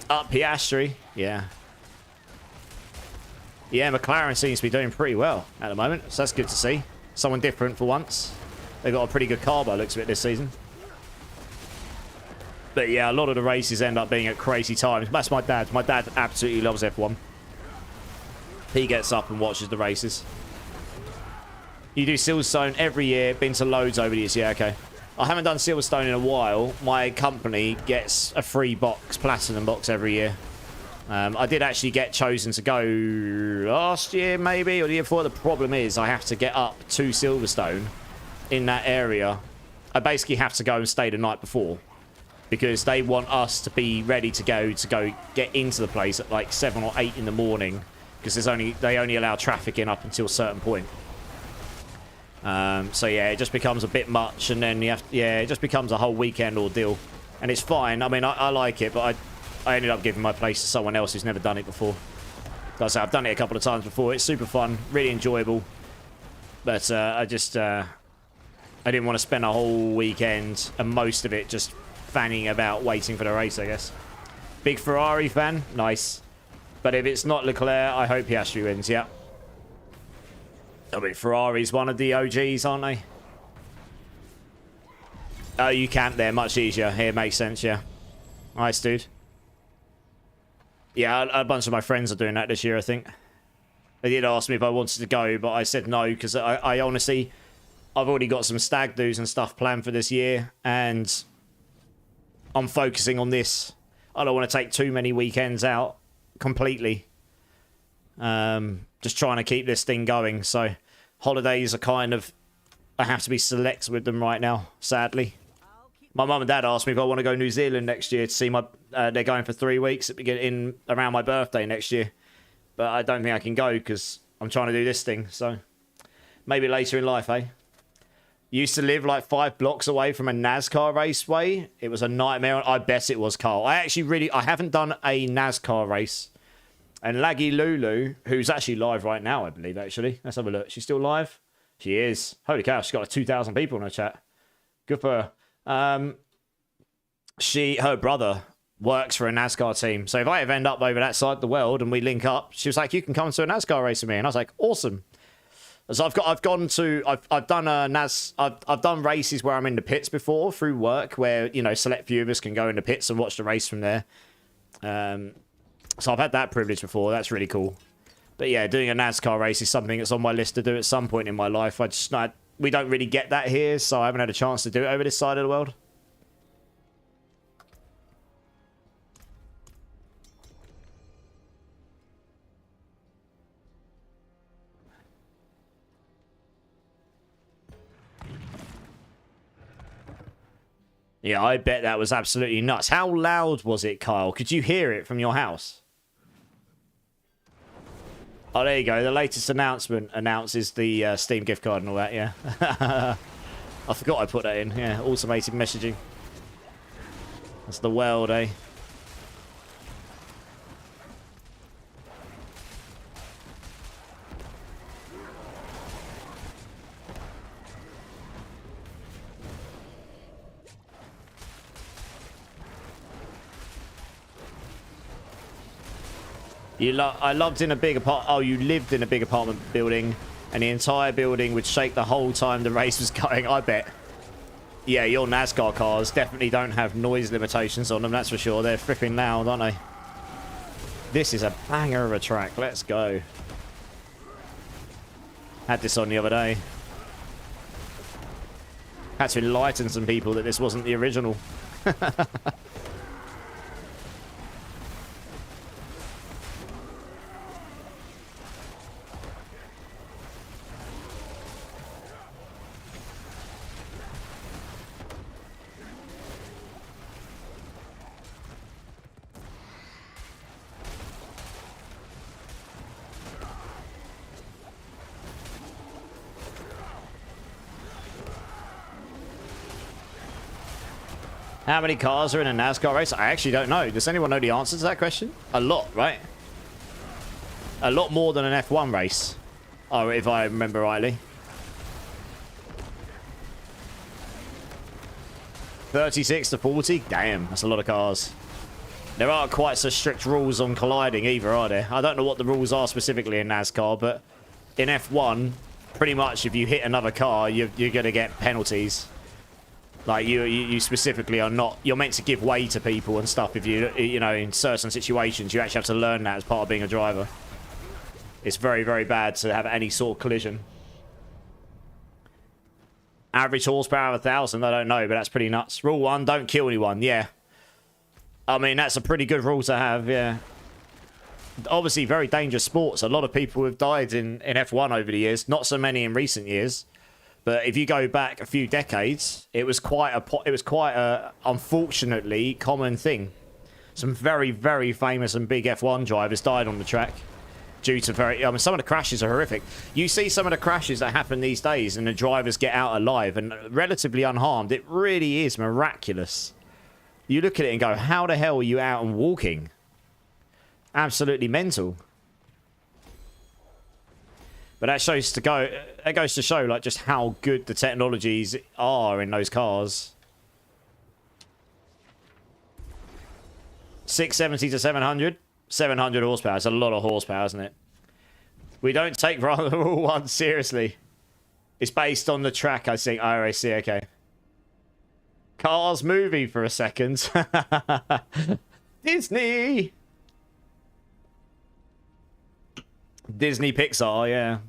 Up Piastri, yeah. Yeah, McLaren seems to be doing pretty well at the moment, so that's good to see. Someone different for once. They've got a pretty good car by the looks of it this season. But yeah, a lot of the races end up being at crazy times. That's my dad. My dad absolutely loves F1. He gets up and watches the races. You do Silverstone every year. Been to loads over the years. Yeah, okay. I haven't done Silverstone in a while. My company gets a free box, platinum box, every year. I did actually get chosen to go last year, maybe, or the year before. The problem is I have to get up to Silverstone in that area. I basically have to go and stay the night before because they want us to be ready to go get into the place at like 7 or 8 in the morning because they only allow traffic in up until a certain point. So yeah, it just becomes a bit much, and then it just becomes a whole weekend ordeal, and it's fine. I mean, I like it, but I ended up giving my place to someone else who's never done it before. Like I say, I've done it a couple of times before. It's super fun, really enjoyable, but I didn't want to spend a whole weekend and most of it just fanning about waiting for the race, I guess. Big Ferrari fan, nice. But if it's not Leclerc, I hope Piastri wins. Yeah. I mean, Ferrari's one of the OGs, aren't they? Oh, you camp there. Much easier. Here, makes sense, yeah. Nice, dude. Yeah, a bunch of my friends are doing that this year, I think. They did ask me if I wanted to go, but I said no, because I honestly... I've already got some stag do's and stuff planned for this year, and I'm focusing on this. I don't want to take too many weekends out completely. Just trying to keep this thing going. So holidays are kind of, I have to be select with them right now, sadly. My mum and dad asked me if I want to go to New Zealand next year to see my, they're going for 3 weeks around my birthday next year. But I don't think I can go because I'm trying to do this thing. So maybe later in life, eh? Used to live like 5 blocks away from a NASCAR raceway. It was a nightmare. I bet it was, Carl. I haven't done a NASCAR race. And Laggy Lulu, who's actually live right now, I believe, actually. Let's have a look. She's still live? She is. Holy cow, she's got like 2,000 people in her chat. Good for her. Her brother works for a NASCAR team. So if I ever end up over that side of the world and we link up, she was like, you can come to a NASCAR race with me. And I was like, awesome. So I've done races where I'm in the pits before through work, where, you know, select few of us can go in the pits and watch the race from there. So I've had that privilege before. That's really cool. But yeah, doing a NASCAR race is something that's on my list to do at some point in my life. We don't really get that here, so I haven't had a chance to do it over this side of the world. Yeah, I bet that was absolutely nuts. How loud was it, Kyle? Could you hear it from your house? Oh, there you go. The latest announcement announces the Steam gift card and all that, yeah. I forgot I put that in. Yeah, automated messaging. That's the world, eh? I loved in a big apartment. Oh, you lived in a big apartment building, and the entire building would shake the whole time the race was going. I bet. Yeah, your NASCAR cars definitely don't have noise limitations on them. That's for sure. They're flipping loud, aren't they? This is a banger of a track. Let's go. Had this on the other day. Had to enlighten some people that this wasn't the original. How many cars are in a NASCAR race? I actually don't know. Does anyone know the answer to that question? A lot, right? A lot more than an F1 race. Oh, if I remember rightly. 36 to 40? Damn, that's a lot of cars. There aren't quite so strict rules on colliding either, are there? I don't know what the rules are specifically in NASCAR, but in F1, pretty much if you hit another car, you're going to get penalties. Like, you specifically are not... You're meant to give way to people and stuff if you know, in certain situations. You actually have to learn that as part of being a driver. It's very, very bad to have any sort of collision. Average horsepower of 1,000, I don't know, but that's pretty nuts. Rule 1, don't kill anyone, yeah. I mean, that's a pretty good rule to have, yeah. Obviously, very dangerous sports. A lot of people have died in F1 over the years. Not so many in recent years. But if you go back a few decades, it was quite a unfortunately common thing. Some very, very famous and big F1 drivers died on the track due to some of the crashes are horrific. You see some of the crashes that happen these days and the drivers get out alive and relatively unharmed. It really is miraculous. You look at it and go, how the hell are you out and walking? Absolutely mental. But that goes to show like just how good the technologies are in those cars. 670 to 700? 700 horsepower. It's a lot of horsepower, isn't it? We don't take Rule 1 seriously. It's based on the track, I think. Oh, I see, okay. Cars movie for a second. Disney! Disney Pixar, yeah.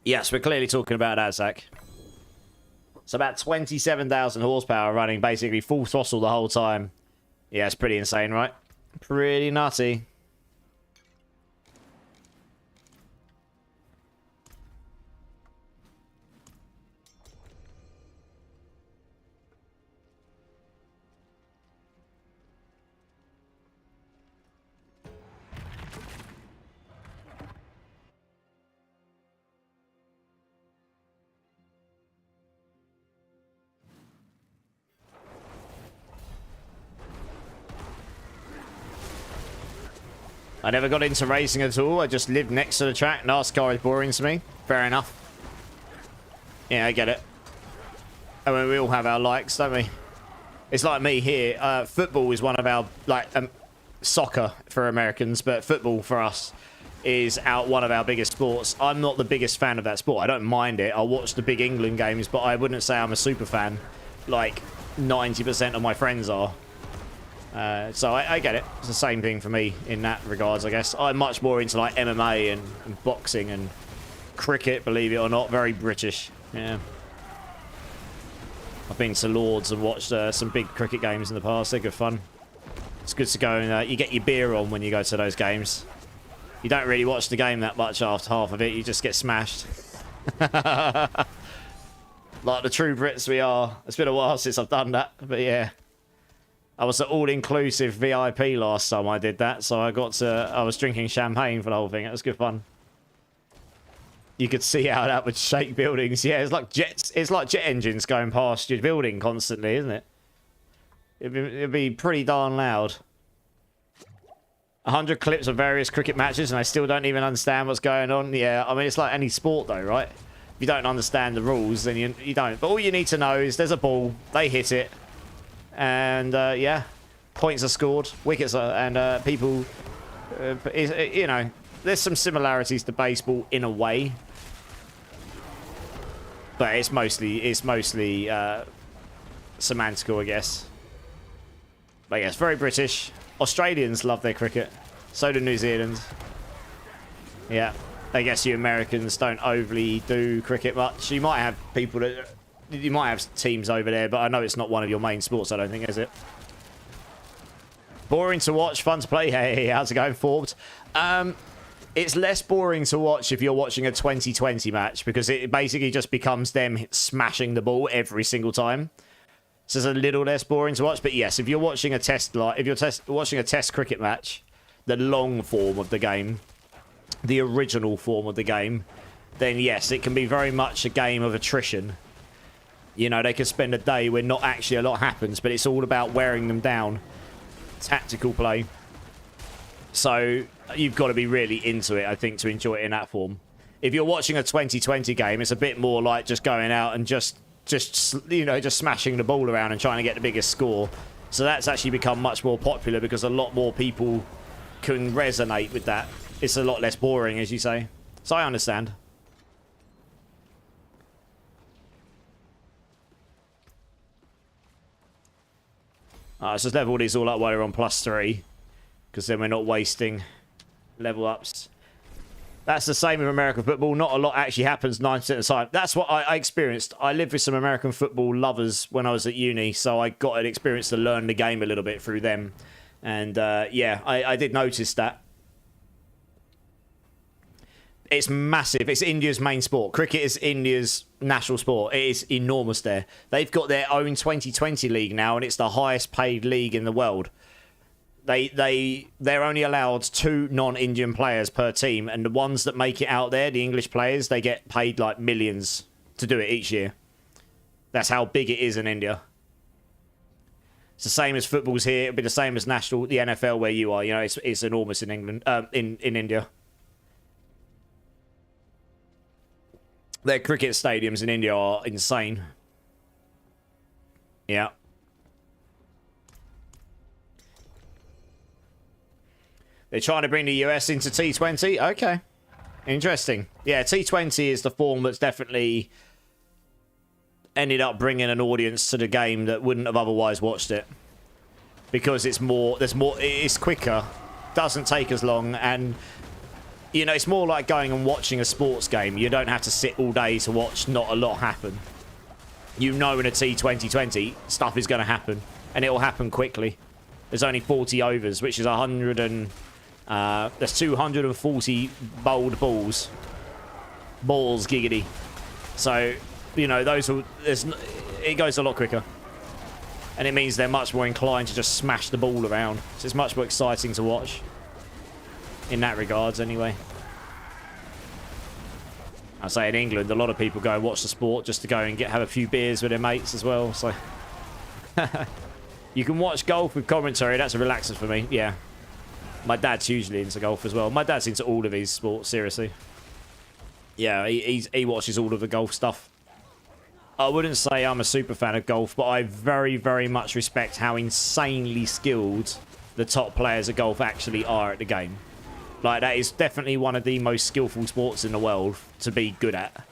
Yes, we're clearly talking about that, Zach. It's about 27,000 horsepower running basically full throttle the whole time. Yeah, it's pretty insane, right? Pretty nutty. I never got into racing at all. I just lived next to the track. NASCAR is boring to me. Fair enough. Yeah, I get it. I mean, we all have our likes, don't we? It's like me here. Football is one of our, like, soccer for Americans, but football for us is one of our biggest sports. I'm not the biggest fan of that sport. I don't mind it. I'll watch the big England games, but I wouldn't say I'm a super fan. Like, 90% of my friends are. So I get it. It's the same thing for me in that regards, I guess. I'm much more into like MMA and boxing and cricket, believe it or not. Very British. Yeah. I've been to Lords and watched some big cricket games in the past. They're good fun. It's good to go and you get your beer on when you go to those games. You don't really watch the game that much after half of it. You just get smashed. Like the true Brits we are. It's been a while since I've done that, but yeah. I was an all-inclusive VIP last time I did that, so I was drinking champagne for the whole thing. It was good fun. You could see how that would shake buildings. Yeah, it's like jet engines going past your building constantly, isn't it? It'd be pretty darn loud. 100 clips of various cricket matches, and I still don't even understand what's going on. Yeah, I mean, it's like any sport, though, right? If you don't understand the rules, then you don't. But all you need to know is there's a ball, they hit it, and yeah, points are scored, wickets are, and people You know, there's some similarities to baseball in a way, but it's mostly semantical, I guess. But yes, very British. Australians love their cricket. So do New Zealand. Yeah. I guess you Americans don't overly do cricket much. You might have people that... You might have teams over there, but I know it's not one of your main sports, I don't think, is it? Boring to watch, fun to play. Hey, how's it going, Forbes? It's less boring to watch if you're watching a 2020 match, because it basically just becomes them smashing the ball every single time. So it's a little less boring to watch. But yes, if you're watching a watching a test cricket match, the long form of the game, the original form of the game, then yes, it can be very much a game of attrition. You know, they could spend a day where not actually a lot happens, but it's all about wearing them down. Tactical play. So you've got to be really into it, I think, to enjoy it in that form. If you're watching a 2020 game, it's a bit more like just going out and just smashing the ball around and trying to get the biggest score. So that's actually become much more popular because a lot more people can resonate with that. It's a lot less boring, as you say. So I understand. Let's just level these all up while we're on +3. Because then we're not wasting level ups. That's the same with American football. Not a lot actually happens 9% of the time. That's what I experienced. I lived with some American football lovers when I was at uni. So I got an experience to learn the game a little bit through them. And yeah, I did notice that. It's massive. It's India's main sport. Cricket is India's national sport. It is enormous there. They've got their own 2020 league now, and it's the highest paid league in the world. They're only allowed 2 non-Indian players per team, and the ones that make it out there, the English players, they get paid like millions to do it each year. That's how big it is in India. It's the same as football's here. It'll be the same as the NFL where you are. You know, it's enormous in England, in India. Their cricket stadiums in India are insane. Yeah. They're trying to bring the US into T20. Okay. Interesting. Yeah, T20 is the form that's definitely ended up bringing an audience to the game that wouldn't have otherwise watched it. Because it's quicker, doesn't take as long, and you know, it's more like going and watching a sports game. You don't have to sit all day to watch not a lot happen. You know in a T2020, stuff is going to happen. And it will happen quickly. There's only 40 overs, which is 240 bowled balls. Balls, giggity. So, you know, it goes a lot quicker. And it means they're much more inclined to just smash the ball around. So it's much more exciting to watch. In that regards, anyway. I say in England, a lot of people go and watch the sport just to go and have a few beers with their mates as well. So you can watch golf with commentary. That's a relaxer for me. Yeah. My dad's hugely into golf as well. My dad's into all of his sports, seriously. Yeah, he watches all of the golf stuff. I wouldn't say I'm a super fan of golf, but I very, very much respect how insanely skilled the top players of golf actually are at the game. Like, that is definitely one of the most skillful sports in the world to be good at.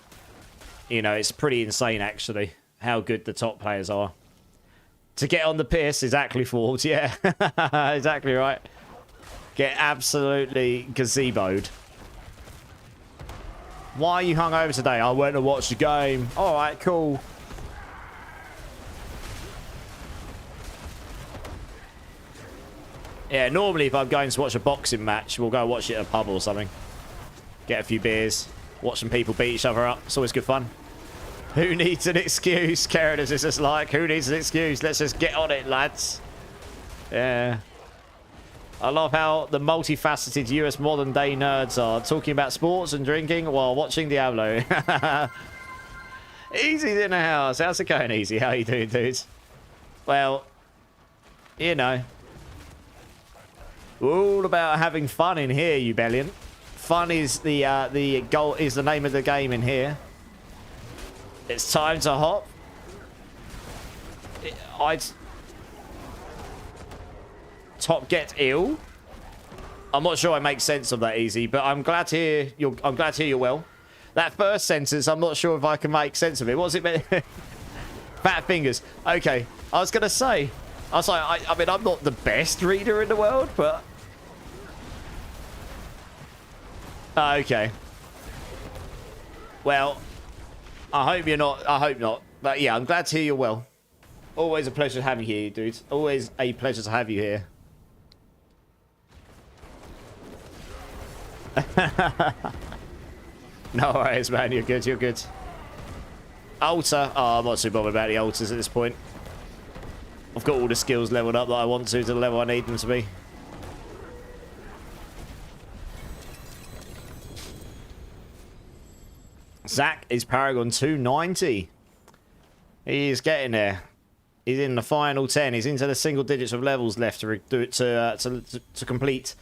You know, it's pretty insane, actually, how good the top players are. To get on the piss, exactly, Forbes. Yeah, exactly right. Get absolutely gazeboed. Why are you hungover today? I went to watch the game. All right, cool. Yeah, normally if I'm going to watch a boxing match, we'll go watch it at a pub or something. Get a few beers, watch some people beat each other up. It's always good fun. Who needs an excuse? Karen is just like, who needs an excuse? Let's just get on it, lads. Yeah. I love how the multifaceted US modern day nerds are talking about sports and drinking while watching Diablo. Easy's in the house. How's it going, Easy? How you doing, dudes? Well, you know. We're all about having fun in here, you bellion. Fun is the goal, is the name of the game in here. It's time to hop. Top get ill. I'm not sure I make sense of that easy, but I'm glad to hear you're well. That first sentence, I'm not sure if I can make sense of it. What's it meant? Fat fingers. Okay. I was gonna say. I was like, I mean, I'm not the best reader in the world, but okay. Well, I hope you're not. I hope not. But yeah, I'm glad to hear you're well. Always a pleasure to have you here, dude. Always a pleasure to have you here. No worries, man. You're good. You're good. Altar. Oh, I'm not too bothered about the altars at this point. I've got all the skills leveled up that I want to the level I need them to be. Zach is Paragon 290. He's getting there. He's in the final 10. He's into the single digits of levels left to complete.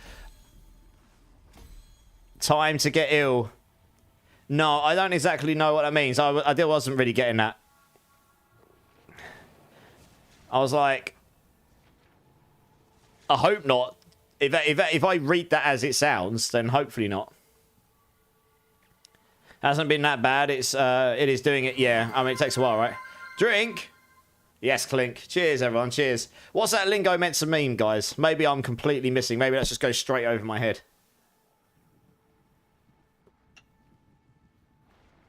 Time to get ill. No, I don't exactly know what that means. I wasn't really getting that. I was like, I hope not. If I read that as it sounds, then hopefully not. Hasn't been that bad. It is doing it. Yeah, I mean, it takes a while, right? Drink. Yes, clink. Cheers, everyone. Cheers. What's that lingo meant to mean, guys? Maybe I'm completely missing. Maybe that's just go straight over my head.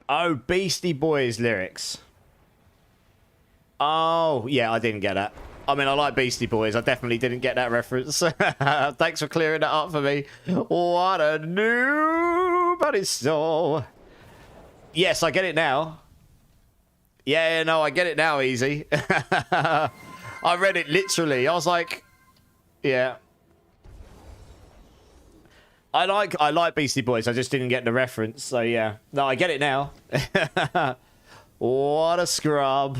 Oh, Beastie Boys lyrics. Oh, yeah, I didn't get that. I mean, I like Beastie Boys. I definitely didn't get that reference. Thanks for clearing that up for me. What a noob, but it's so... Yes, I get it now. Yeah, no, I get it now, easy. I read it literally. I was like, yeah. I like Beastie Boys. I just didn't get the reference. So, yeah. No, I get it now. What a scrub.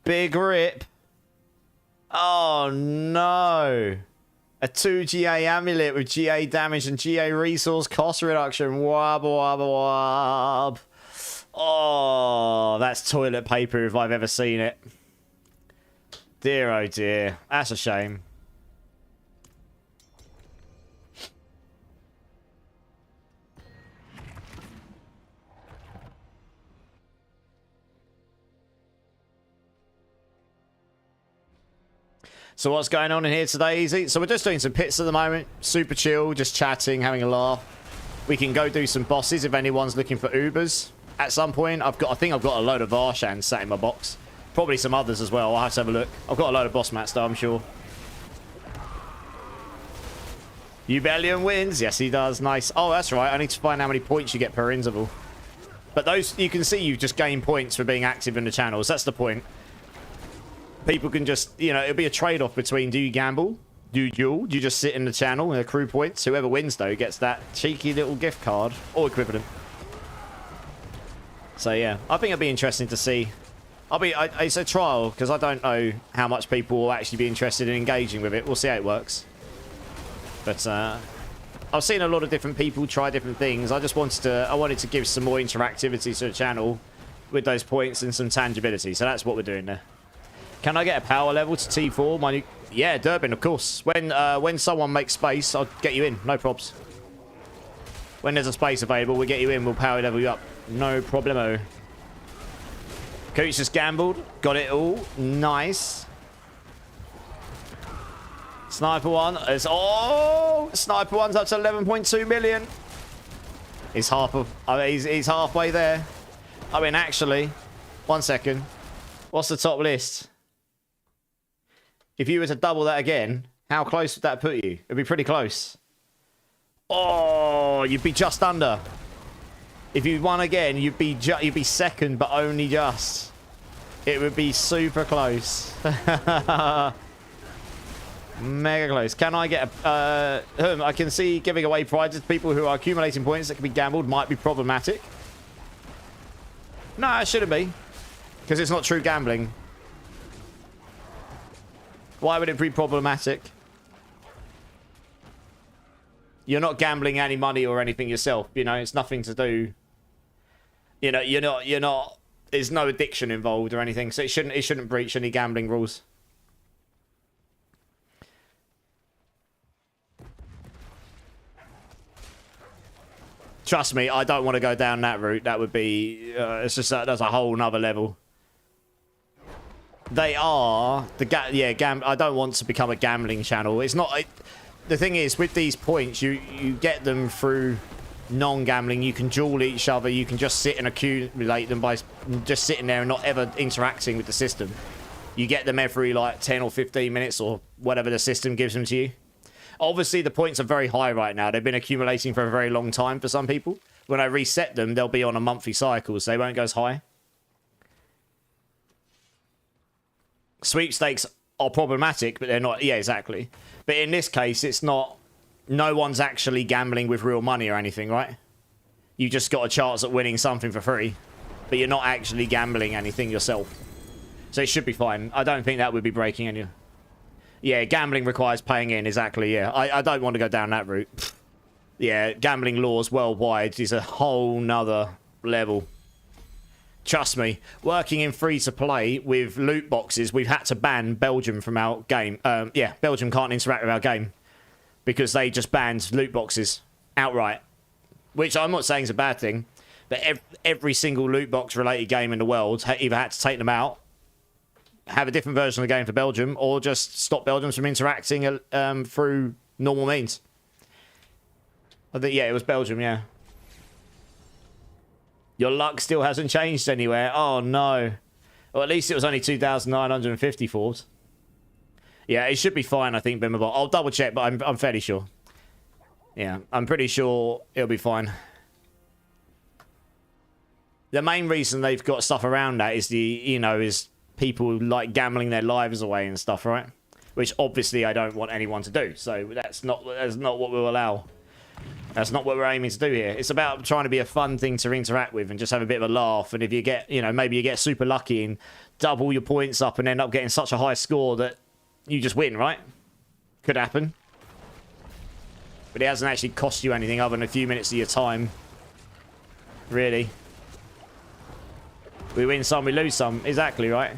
Big rip. Oh, no. A 2 GA amulet with GA damage and GA resource cost reduction. Wab, wab, wab. Oh, that's toilet paper if I've ever seen it. Dear, oh dear. That's a shame. So what's going on in here today, Easy? So we're just doing some pits at the moment. Super chill, just chatting, having a laugh. We can go do some bosses if anyone's looking for Ubers. At some point, I think I've got a load of Varshans sat in my box. Probably some others as well. I'll have to have a look. I've got a load of boss mats though, I'm sure. Ubellion wins. Yes, he does. Nice. Oh, that's right. I need to find how many points you get per interval. But those, you can see you just gain points for being active in the channels. That's the point. People can just, you know, it'll be a trade-off between do you gamble, do you duel, do you just sit in the channel and accrue points? Whoever wins, though, gets that cheeky little gift card or equivalent. So, yeah, I think it'll be interesting to see. It's a trial because I don't know how much people will actually be interested in engaging with it. We'll see how it works. But I've seen a lot of different people try different things. I wanted to give some more interactivity to the channel with those points and some tangibility. So that's what we're doing there. Can I get a power level to T4? Yeah, Durbin, of course. When someone makes space, I'll get you in. No probs. When there's a space available, we'll get you in. We'll power level you up. No problemo. Coach just gambled. Got it all. Nice. Sniper one. Sniper one's up to 11.2 million. He's he's halfway there. I mean, actually, 1 second. What's the top list? If you were to double that again, how close would that put you? It'd be pretty close. Oh, you'd be just under. If you won again, you'd be second, but only just. It would be super close. Mega close. Can I get a... I can see giving away prizes to people who are accumulating points that can be gambled might be problematic. No, it shouldn't be. Because it's not true gambling. Why would it be problematic? You're not gambling any money or anything yourself. You know, it's nothing to do. You know, you're not. There's no addiction involved or anything, so it shouldn't breach any gambling rules. Trust me, I don't want to go down that route. That would be... it's just that's a whole nother level. They are... I don't want to become a gambling channel. It's not... the thing is, with these points, you get them through non-gambling. You can duel each other. You can just sit and accumulate them by just sitting there and not ever interacting with the system. You get them every, like, 10 or 15 minutes or whatever the system gives them to you. Obviously, the points are very high right now. They've been accumulating for a very long time for some people. When I reset them, they'll be on a monthly cycle, so they won't go as high. Sweepstakes are problematic, but they're not... Yeah, exactly. But in this case, it's not... No one's actually gambling with real money or anything, right? You just got a chance at winning something for free, but you're not actually gambling anything yourself. So it should be fine. I don't think that would be breaking any... Yeah, gambling requires paying in, exactly, yeah. I don't want to go down that route. Yeah, gambling laws worldwide is a whole nother level. Trust me, working in free-to-play with loot boxes, we've had to ban Belgium from our game. Yeah, Belgium can't interact with our game because they just banned loot boxes outright. Which I'm not saying is a bad thing, but every single loot box-related game in the world either had to take them out, have a different version of the game for Belgium, or just stop Belgium from interacting through normal means. I think, yeah, it was Belgium, yeah. Your luck still hasn't changed anywhere. Oh, no. Well, at least it was only 2,950 Forbes. Yeah, it should be fine, I think, Bimbabot. I'll double check, but I'm fairly sure. Yeah, I'm pretty sure it'll be fine. The main reason they've got stuff around that is is people like gambling their lives away and stuff, right? Which obviously I don't want anyone to do. So that's not what we'll allow. That's not what we're aiming to do here. It's about trying to be a fun thing to interact with and just have a bit of a laugh. And if you get, maybe you get super lucky and double your points up and end up getting such a high score that you just win, right? Could happen. But it hasn't actually cost you anything other than a few minutes of your time. Really. We win some, we lose some. Exactly, right?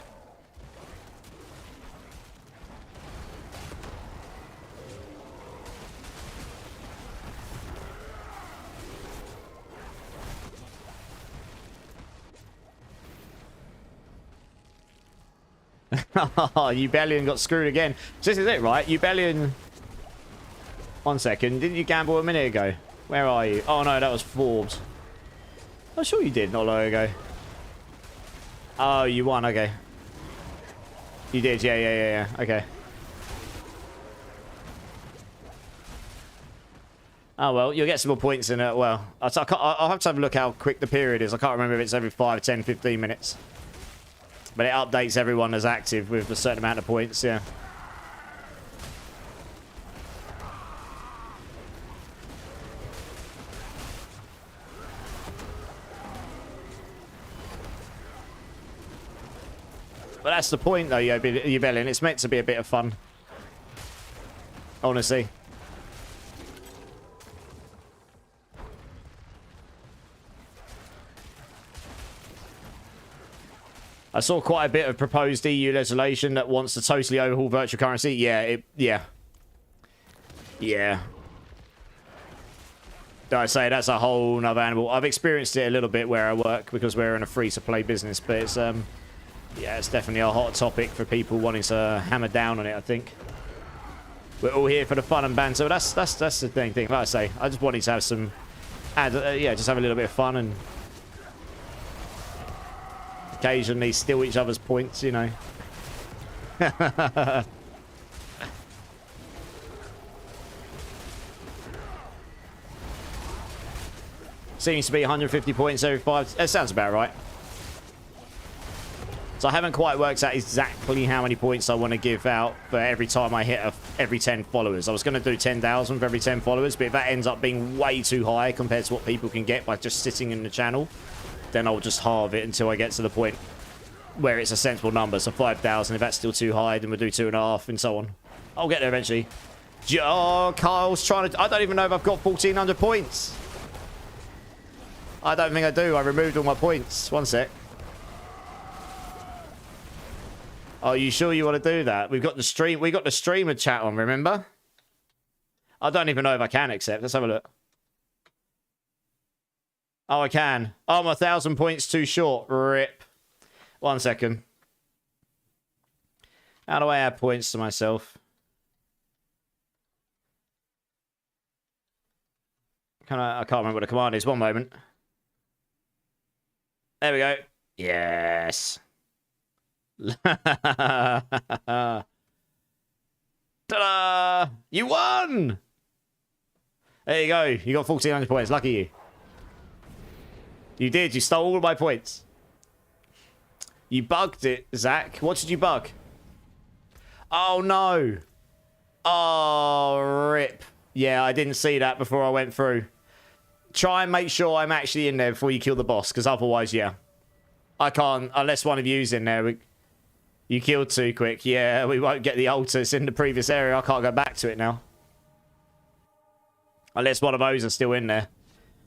Ubellion got screwed again. So this is it, right? Ubellion... 1 second. Didn't you gamble a minute ago? Where are you? Oh, no, that was Forbes. I'm sure you did not long ago. Oh, you won. Okay. You did. Yeah. Okay. Oh, well, you'll get some more points in it. Well, I'll have to have a look how quick the period is. I can't remember if it's every 5, 10, 15 minutes. But it updates everyone as active with a certain amount of points, yeah. But that's the point, though, Ubellion. It's meant to be a bit of fun. Honestly. I saw quite a bit of proposed EU legislation that wants to totally overhaul virtual currency. Yeah. I say that's a whole nother animal. I've experienced it a little bit where I work because we're in a free-to-play business, but it's yeah, it's definitely a hot topic for people wanting to hammer down on it. I think we're all here for the fun and banter. But that's the thing. Like I say, I just wanted to have some, just have a little bit of fun and occasionally steal each other's points, Seems to be 150 points every 5. That sounds about right. So I haven't quite worked out exactly how many points I want to give out for every time I hit every 10 followers. I was going to do 10,000 for every 10 followers, but if that ends up being way too high compared to what people can get by just sitting in the channel, then I'll just halve it until I get to the point where it's a sensible number. So 5,000, if that's still too high, then we'll do 2.5 and so on. I'll get there eventually. Oh, Kyle's trying to... I don't even know if I've got 1,400 points. I don't think I do. I removed all my points. 1 sec. Are you sure you want to do that? We've got the stream. We got the streamer chat on, remember? I don't even know if I can accept. Let's have a look. Oh, I can. Oh, I'm 1,000 points too short. Rip. 1 second. How do I add points to myself? I can't remember what the command is. 1 moment. There we go. Yes. Ta-da! You won! There you go. You got 1,400 points. Lucky you. You did. You stole all my points. You bugged it, Zach. What did you bug? Oh, no. Oh, rip. Yeah, I didn't see that before I went through. Try and make sure I'm actually in there before you kill the boss, because otherwise, yeah. I can't, unless one of you's in there. You killed too quick. Yeah, we won't get the altars in the previous area. I can't go back to it now. Unless one of those are still in there.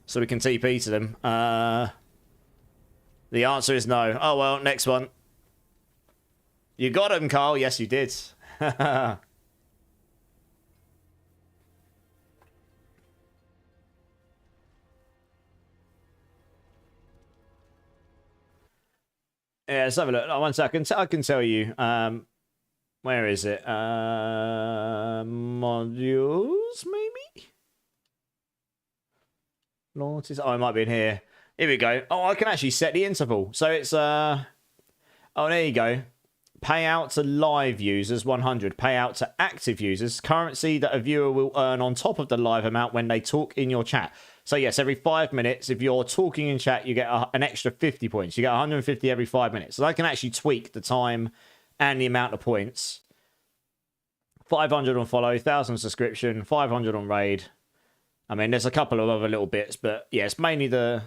So we can TP to them. The answer is no. Oh, well, next one. You got him, Carl. Yes, you did. Yeah, let's have a look. Oh, 1 second. I can tell you. Where is it? Modules, maybe? Launches. Oh, it might be in here. Here we go. Oh, I can actually set the interval. So it's oh, there you go. Payout to live users 100. Payout to active users. Currency that a viewer will earn on top of the live amount when they talk in your chat. So yes, every 5 minutes, if you're talking in chat, you get an extra 50 points. You get 150 every 5 minutes. So I can actually tweak the time and the amount of points. 500 on follow, 1,000 subscription, 500 on raid. I mean, there's a couple of other little bits, but yeah, it's mainly the...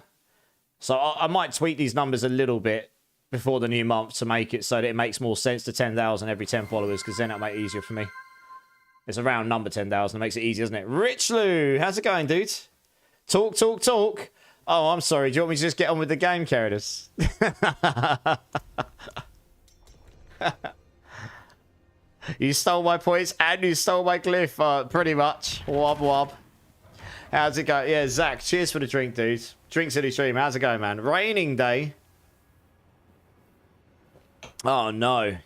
So I might tweak these numbers a little bit before the new month to make it so that it makes more sense to 10,000 every 10 followers, because then it'll make it easier for me. It's a round number, 10,000. It makes it easy, doesn't it? Rich Lou, how's it going, dude? Talk, talk, talk. Oh, I'm sorry. Do you want me to just get on with the game, Caridus? You stole my points and you stole my glyph. Pretty much. Wob wob. How's it go? Yeah, Zach, cheers for the drink, dude. Drink City Stream. How's it going, man? Raining day. Oh, no.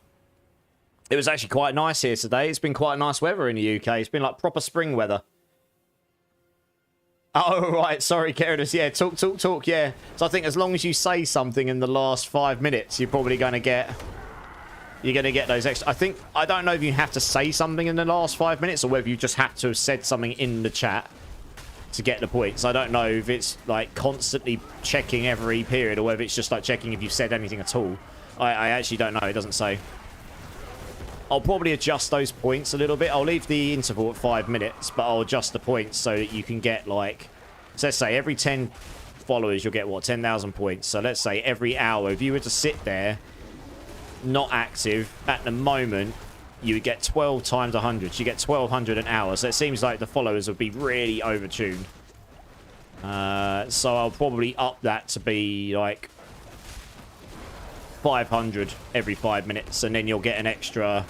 It was actually quite nice here today. It's been quite nice weather in the UK. It's been like proper spring weather. Oh, right. Sorry, Caridus. Yeah, talk, talk, talk. Yeah. So I think as long as you say something in the last 5 minutes, you're probably going to get... You're going to get those extra... I don't know if you have to say something in the last 5 minutes or whether you just have to have said something in the chat to get the points. I don't know if it's like constantly checking every period or whether it's just like checking if you've said anything at all. I actually don't know. It doesn't say. I'll probably adjust those points a little bit. I'll leave the interval at 5 minutes, but I'll adjust the points so that you can get like... So let's say every 10 followers, you'll get what? 10,000 points. So let's say every hour, if you were to sit there, not active, at the moment, you would get 12 times 100. So you get 1,200 an hour. So it seems like the followers would be really overtuned. So I'll probably up that to be like 500 every 5 minutes, and then you'll get an extra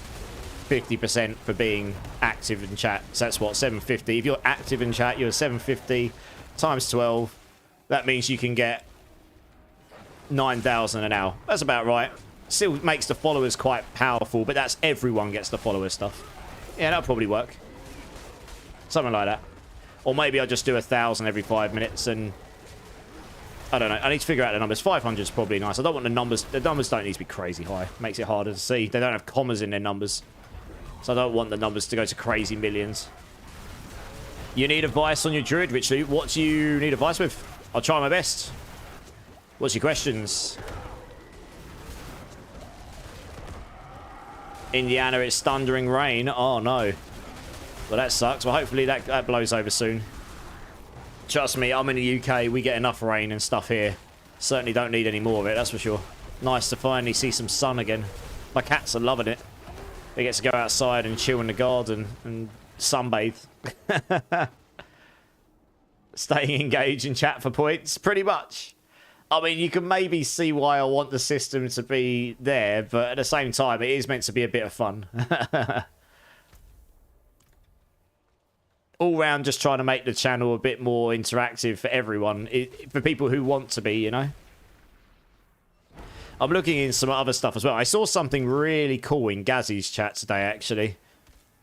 50% for being active in chat. So that's what, 750. If you're active in chat, you're 750 times 12. That means you can get 9,000 an hour. That's about right. Still makes the followers quite powerful, but that's everyone gets the follower stuff. Yeah, that'll probably work. Something like that. Or maybe I'll just do 1,000 every 5 minutes and... I don't know. I need to figure out the numbers. 500 is probably nice. I don't want the numbers... The numbers don't need to be crazy high. Makes it harder to see. They don't have commas in their numbers. So I don't want the numbers to go to crazy millions. You need advice on your Druid, Richly. What do you need advice with? I'll try my best. What's your questions? Indiana, it's thundering rain. Oh, no. Well, that sucks. Well, hopefully that blows over soon. Trust me, I'm in the UK. We get enough rain and stuff here. Certainly don't need any more of it, that's for sure. Nice to finally see some sun again. My cats are loving it. They get to go outside and chill in the garden and sunbathe. Staying engaged in chat for points, pretty much. I mean, you can maybe see why I want the system to be there, but at the same time, it is meant to be a bit of fun. all round just trying to make the channel a bit more interactive for everyone, for people who want to be, you know. I'm looking in some other stuff as well. I saw something really cool in Gazzy's chat today, actually.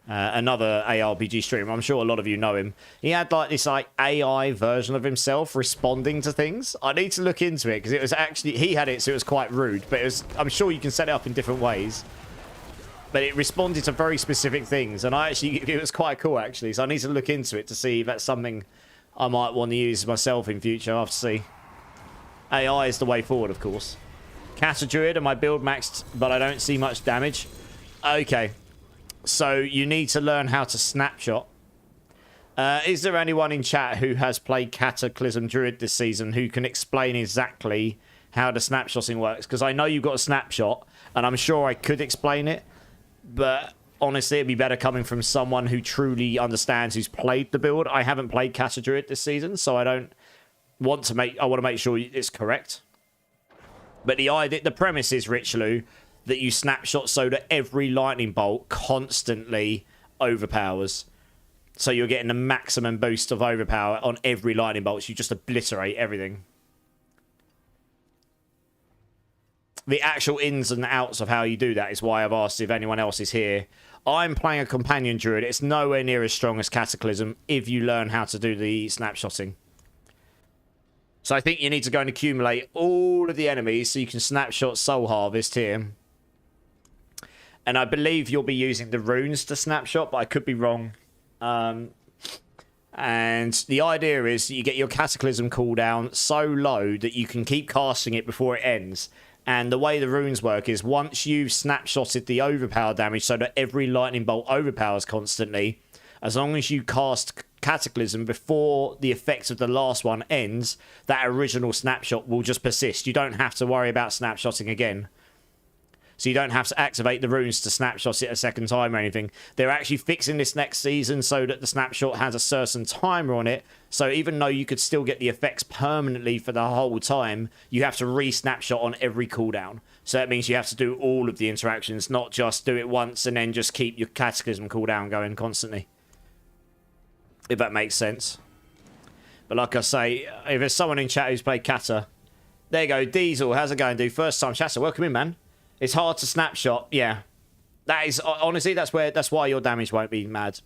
Another ARPG streamer. I'm sure a lot of you know him. He had like this like AI version of himself responding to things. I need to look into it because it was actually, he had it, so it was quite rude. But it was, I'm sure you can set it up in different ways. But it responded to very specific things, and it was quite cool actually. So I need to look into it to see if that's something I might want to use myself in future. I'll have to see. AI is the way forward, of course. Cata Druid, and my build maxed, but I don't see much damage. Okay. So you need to learn how to snapshot. Is there anyone in chat who has played Cataclysm Druid this season who can explain exactly how the snapshotting works? Because I know you've got a snapshot, and I'm sure I could explain it. But honestly, it'd be better coming from someone who truly understands, who's played the build. I haven't played Cata Druid this season, so I want to make sure it's correct. But the premise is, Richelu, that you snapshot so that every lightning bolt constantly overpowers. So you're getting the maximum boost of overpower on every lightning bolt. So you just obliterate everything. The actual ins and outs of how you do that is why I've asked if anyone else is here. I'm playing a companion druid. It's nowhere near as strong as Cataclysm if you learn how to do the snapshotting. So I think you need to go and accumulate all of the enemies so you can snapshot Soul Harvest here. And I believe you'll be using the runes to snapshot, but I could be wrong. And the idea is that you get your Cataclysm cooldown so low that you can keep casting it before it ends. And the way the runes work is once you've snapshotted the overpower damage so that every lightning bolt overpowers constantly, as long as you cast Cataclysm before the effect of the last one ends, that original snapshot will just persist. You don't have to worry about snapshotting again. So you don't have to activate the runes to snapshot it a second time or anything. They're actually fixing this next season so that the snapshot has a certain timer on it. So even though you could still get the effects permanently for the whole time, you have to re-snapshot on every cooldown. So that means you have to do all of the interactions, not just do it once and then just keep your Cataclysm cooldown going constantly. If that makes sense. But like I say, if there's someone in chat who's played Cata, there you go. Diesel, how's it going, dude? First time chatter. Welcome in, man. It's hard to snapshot. Yeah. That is, honestly, that's why your damage won't be mad.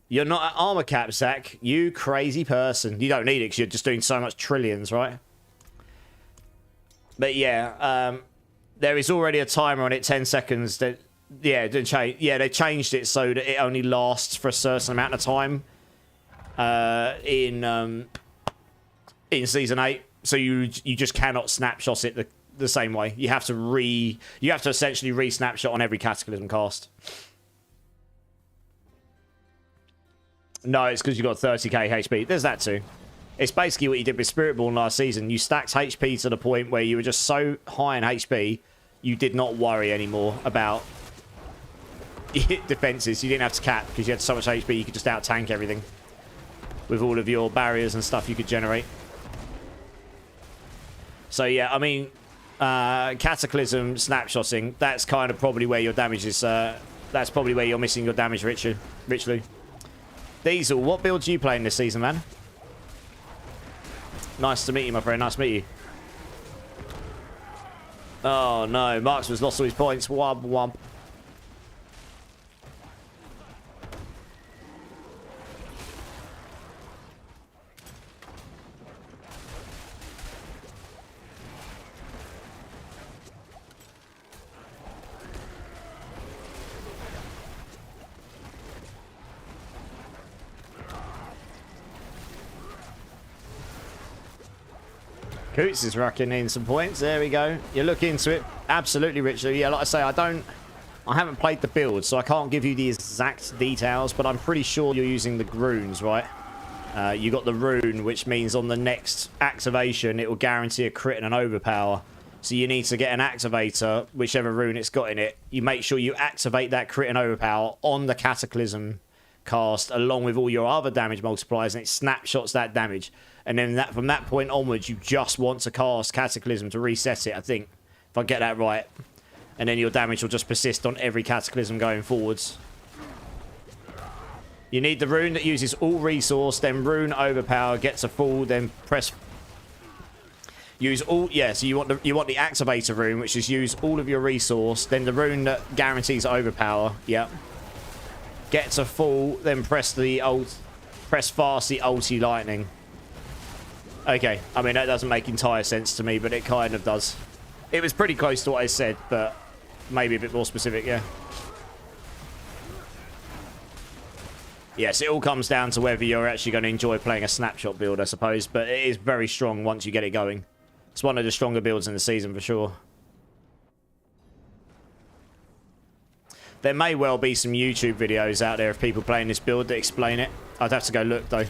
You're not at armor cap, Zach. You crazy person. You don't need it because you're just doing so much trillions, right? But yeah, there is already a timer on it, 10 seconds. That they changed it so that it only lasts for a certain amount of time in season 8. So you just cannot snapshot it the same way. You have to essentially re-snapshot on every Cataclysm cast. No, it's because you've got 30k HP. There's that too. It's basically what you did with Spiritborn last season. You stacked HP to the point where you were just so high in HP, you did not worry anymore about defenses. You didn't have to cap because you had so much HP, you could just out-tank everything with all of your barriers and stuff you could generate. So yeah, I mean, Cataclysm snapshotting, that's kind of probably where your damage is. That's probably where you're missing your damage, Richly. Diesel, what build are you playing this season, man? Nice to meet you, my friend. Nice to meet you. Oh no, Marksman's lost all his points. Womp womp. Coots is racking in some points. There we go. You look into it. Absolutely, Richard. Yeah, like I say, I haven't played the build, so I can't give you the exact details, but I'm pretty sure you're using the runes, right? You got the rune, which means on the next activation, it will guarantee a crit and an overpower. So you need to get an activator, whichever rune it's got in it. You make sure you activate that crit and overpower on the Cataclysm cast, along with all your other damage multipliers, and it snapshots that damage. And then from that point onwards, you just want to cast Cataclysm to reset it, I think. If I get that right. And then your damage will just persist on every Cataclysm going forwards. You need the rune that uses all resource, then rune overpower, gets a full, then press... Use all... Yeah, so you want the activator rune, which is use all of your resource, then the rune that guarantees overpower. Yep. Gets a full, then press the ult... Press fast the ulti lightning. Okay, I mean, that doesn't make entire sense to me, but it kind of does. It was pretty close to what I said, but maybe a bit more specific, yeah. Yes, it all comes down to whether you're actually going to enjoy playing a snapshot build, I suppose, but it is very strong once you get it going. It's one of the stronger builds in the season, for sure. There may well be some YouTube videos out there of people playing this build that explain it. I'd have to go look, though.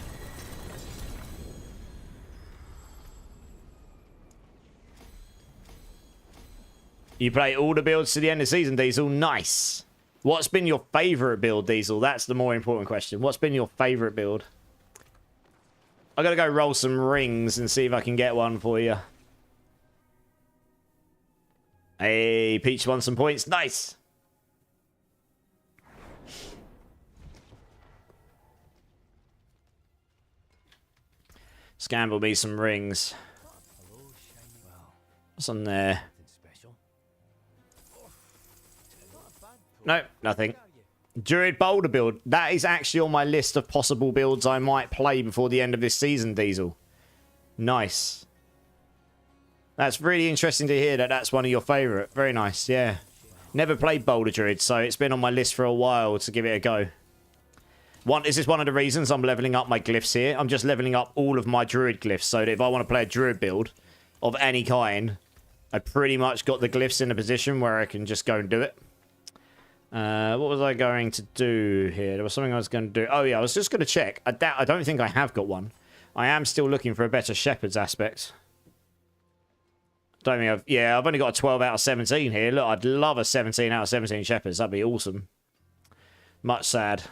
You play all the builds to the end of the season, Diesel. Nice. What's been your favourite build, Diesel? That's the more important question. What's been your favourite build? I gotta go roll some rings and see if I can get one for you. Hey, Peach won some points. Nice. Scamble me some rings. What's on there? No, nothing. Druid Boulder build. That is actually on my list of possible builds I might play before the end of this season, Diesel. Nice. That's really interesting to hear that that's one of your favourite. Very nice, yeah. Never played Boulder Druid, so it's been on my list for a while to give it a go. This is one of the reasons I'm leveling up my glyphs here. I'm just leveling up all of my Druid glyphs, so that if I want to play a Druid build of any kind, I pretty much got the glyphs in a position where I can just go and do it. What was I going to do here? There was something I was going to do. Oh, yeah, I was just going to check. I don't think I have got one. I am still looking for a better Shepherd's aspect. Don't think I've... Yeah, I've only got a 12 out of 17 here. Look, I'd love a 17 out of 17 Shepherds. That'd be awesome. Much sad.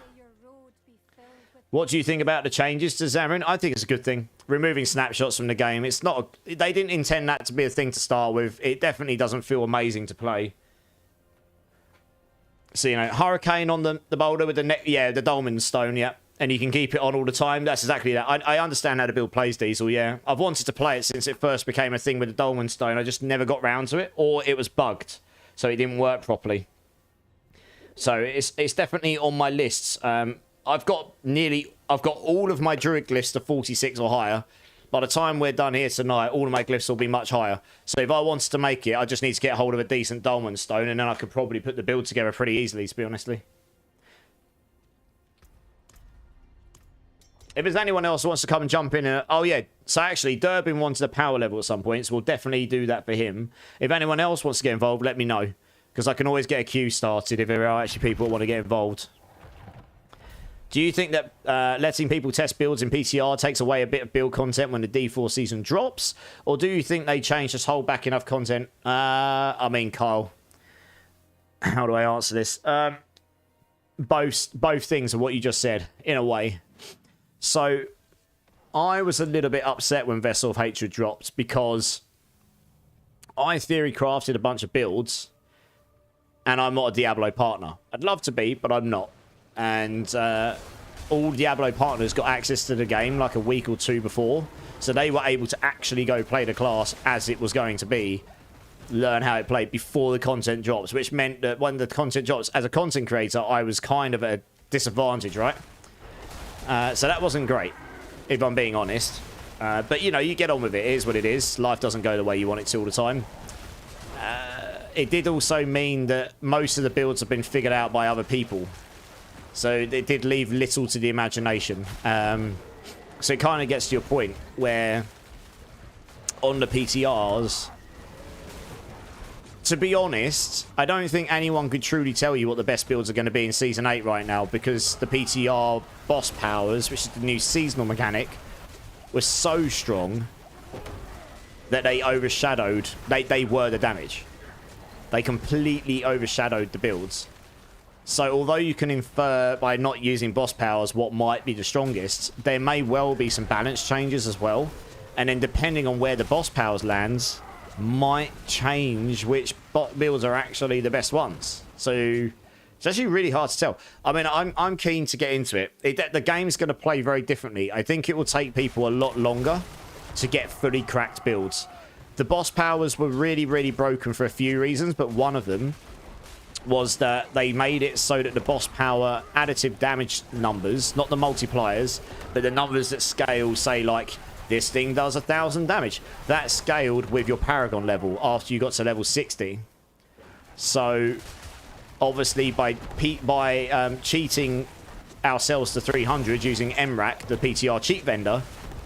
What do you think about the changes to Xamarin? I think it's a good thing. Removing snapshots from the game. It's not... They didn't intend that to be a thing to start with. It definitely doesn't feel amazing to play. So, you know, Hurricane on the boulder with the neck... Yeah, the Dolmen Stone, yeah. And you can keep it on all the time. That's exactly that. I understand how the build plays, Diesel, yeah. I've wanted to play it since it first became a thing with the Dolmen Stone. I just never got round to it. Or it was bugged. So it didn't work properly. So it's definitely on my lists. I've got all of my Druid glyphs to 46 or higher. By the time we're done here tonight, all of my glyphs will be much higher. So if I wanted to make it, I just need to get hold of a decent Dolmen Stone, and then I could probably put the build together pretty easily, to be honestly. If there's anyone else who wants to come and jump in... oh, yeah. So actually, Durbin wanted a power level at some point, so we'll definitely do that for him. If anyone else wants to get involved, let me know. Because I can always get a queue started if there are actually people who want to get involved. Do you think that letting people test builds in PTR takes away a bit of build content when the D4 season drops? Or do you think they change, just hold back enough content? I mean, Kyle, how do I answer this? Both things are what you just said, in a way. So, I was a little bit upset when Vessel of Hatred dropped because I theory crafted a bunch of builds and I'm not a Diablo partner. I'd love to be, but I'm not. And all Diablo partners got access to the game like a week or two before. So they were able to actually go play the class as it was going to be. Learn how it played before the content drops. Which meant that when the content drops, as a content creator, I was kind of at a disadvantage, right? So that wasn't great, if I'm being honest. But, you know, you get on with it. It is what it is. Life doesn't go the way you want it to all the time. It did also mean that most of the builds have been figured out by other people. So it did leave little to the imagination. So it kind of gets to your point where on the PTRs, to be honest, I don't think anyone could truly tell you what the best builds are going to be in Season 8 right now, because the PTR boss powers, which is the new seasonal mechanic, were so strong that they overshadowed, they were the damage. They completely overshadowed the builds. So although you can infer by not using boss powers what might be the strongest, there may well be some balance changes as well. And then depending on where the boss powers lands, might change which bot builds are actually the best ones. So It's actually really hard to tell. I mean, I'm keen to get into it. The game's going to play very differently. I think it will take people a lot longer to get fully cracked builds. The boss powers were really, really broken for a few reasons, but one of them was that they made it so that the boss power additive damage numbers, not the multipliers, but the numbers that scale, say, like, this thing does 1,000 damage. That scaled with your Paragon level after you got to level 60. So obviously, by cheating ourselves to 300 using MRAC, the PTR cheat vendor,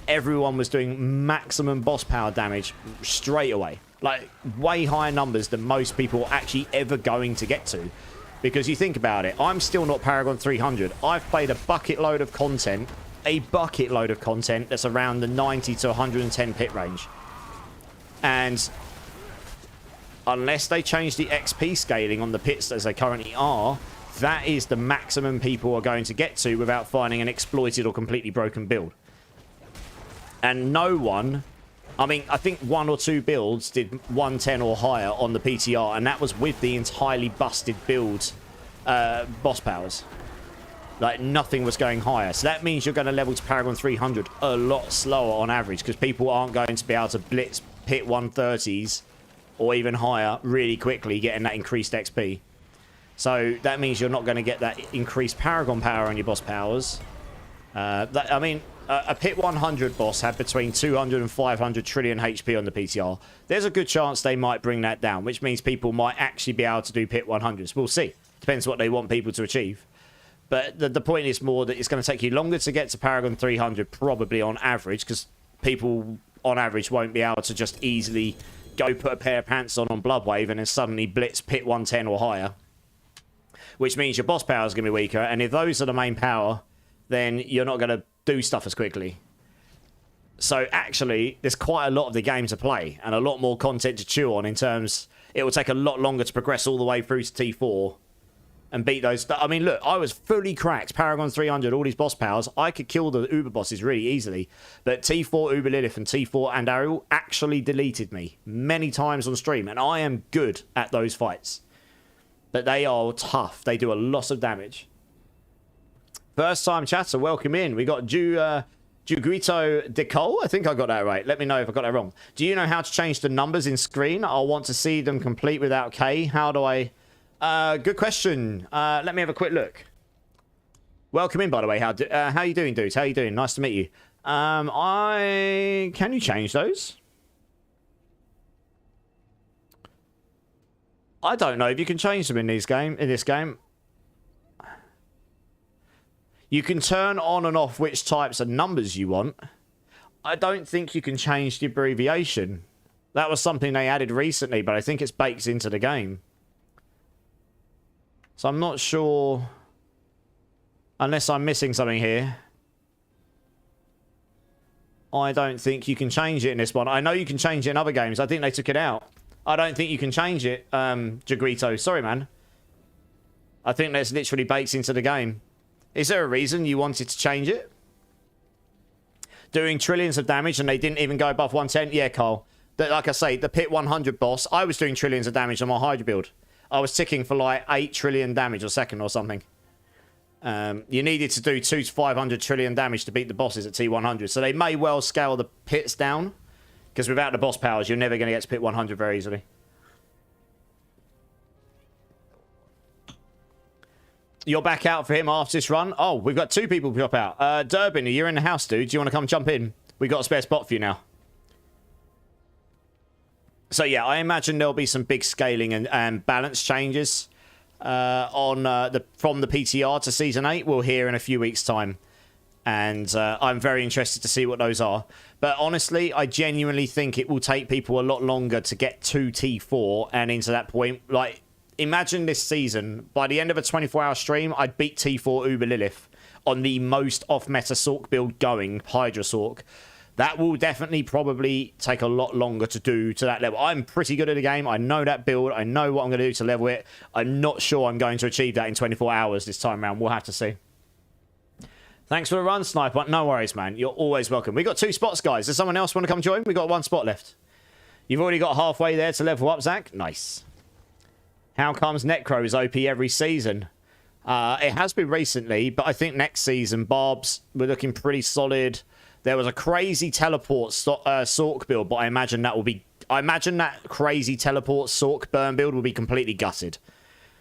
everyone was doing maximum boss power damage straight away. Like, way higher numbers than most people are actually ever going to get to. Because you think about it, I'm still not Paragon 300. I've played a bucket load of content that's around the 90 to 110 pit range. And unless they change the XP scaling on the pits as they currently are, that is the maximum people are going to get to without finding an exploited or completely broken build. And no one, I mean, I think 1 or 2 builds did 110 or higher on the PTR, and that was with the entirely busted build boss powers. Like, nothing was going higher. So that means you're going to level to Paragon 300 a lot slower on average, because people aren't going to be able to blitz pit 130s or even higher really quickly, getting that increased XP. So that means you're not going to get that increased Paragon power on your boss powers. I mean, a pit 100 boss had between 200 and 500 trillion HP on the PTR. There's a good chance they might bring that down, which means people might actually be able to do pit 100s. We'll see. Depends what they want people to achieve. But the point is more that it's going to take you longer to get to Paragon 300, probably on average, because people on average won't be able to just easily go put a pair of pants on Bloodwave and then suddenly blitz pit 110 or higher. Which means your boss power is going to be weaker, and if those are the main power, then you're not going to do stuff as quickly. So actually, there's quite a lot of the game to play, and a lot more content to chew on in terms... It will take a lot longer to progress all the way through to T4 and beat those... I mean, look, I was fully cracked, Paragon 300, all these boss powers. I could kill the Uber bosses really easily. But T4 Uber Lilith and T4 and Ariel actually deleted me many times on stream. And I am good at those fights. But they are tough. They do a lot of damage. First time chatter, welcome in. We got Juguito Decole. I think I got that right. Let me know if I got that wrong. Do you know how to change the numbers in screen? I'll want to see them complete without K. How do I... good question. Let me have a quick look. Welcome in, by the way. How you doing, dudes? How you doing? Nice to meet you. Can you change those? I don't know if you can change them in this game. You can turn on and off which types of numbers you want. I don't think you can change the abbreviation. That was something they added recently, but I think it's baked into the game. So I'm not sure, unless I'm missing something here. I don't think you can change it in this one. I know you can change it in other games. I think they took it out. I don't think you can change it, Jagrito. Sorry, man. I think that's literally baked into the game. Is there a reason you wanted to change it? Doing trillions of damage and they didn't even go above 110? Yeah, Carl. Like I say, the Pit 100 boss, I was doing trillions of damage on my Hydra build. I was ticking for like 8 trillion damage a second or something. You needed to do 2 to 500 trillion damage to beat the bosses at T100. So they may well scale the pits down. Because without the boss powers, you're never going to get to Pit 100 very easily. You're back out for him after this run? Oh, we've got 2 people drop out. Durbin, you're in the house, dude. Do you want to come jump in? We got a spare spot for you now. So yeah, I imagine there'll be some big scaling and balance changes from the PTR to Season 8. We'll hear in a few weeks' time. And I'm very interested to see what those are. But honestly, I genuinely think it will take people a lot longer to get to T4 and into that point. Like, imagine this season, by the end of a 24-hour stream, I'd beat T4 Uber Lilith on the most off-meta Sork build going, Hydra Sork. That will definitely probably take a lot longer to do to that level. I'm pretty good at the game. I know that build. I know what I'm going to do to level it. I'm not sure I'm going to achieve that in 24 hours this time around. We'll have to see. Thanks for the run, Sniper. No worries, man. You're always welcome. We got 2 spots, guys. Does someone else want to come join? We got 1 spot left. You've already got halfway there to level up, Zach. Nice. How comes Necro is OP every season? It has been recently, but I think next season, Barbs, we're looking pretty solid. There was a crazy teleport Sork build, but I imagine that will be... I imagine that crazy teleport Sork burn build will be completely gutted.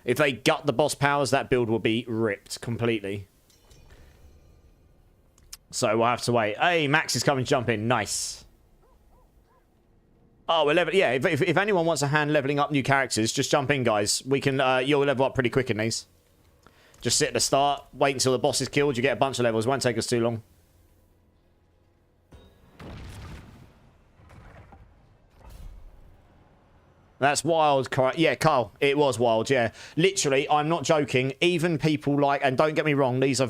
If they gut the boss powers, that build will be ripped completely. So we'll have to wait. Hey, Max is coming, jump in. Nice. Oh, we're level. Yeah, if anyone wants a hand leveling up new characters, just jump in, guys. We can. You'll level up pretty quick in these. Just sit at the start, wait until the boss is killed. You get a bunch of levels. Won't take us too long. That's wild. Yeah, Carl, it was wild. Yeah, literally, I'm not joking. Even people like, and don't get me wrong, these are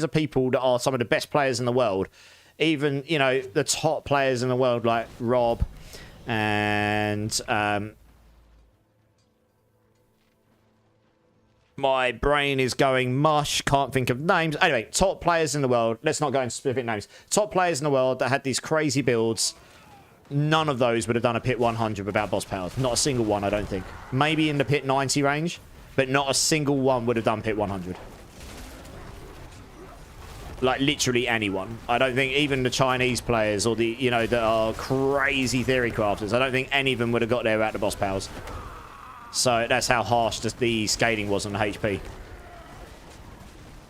people that are some of the best players in the world. Even, you know, the top players in the world like Rob and my brain is going mush. Can't think of names. Anyway, top players in the world. Let's not go into specific names. Top players in the world that had these crazy builds. None of those would have done a pit 100 without boss powers. Not a single one, I don't think. Maybe in the pit 90 range, but not a single one would have done pit 100. Like, literally anyone. I don't think even the Chinese players or the, you know, that are crazy theory crafters, I don't think any of them would have got there without the boss powers. So that's how harsh the scaling was on the HP.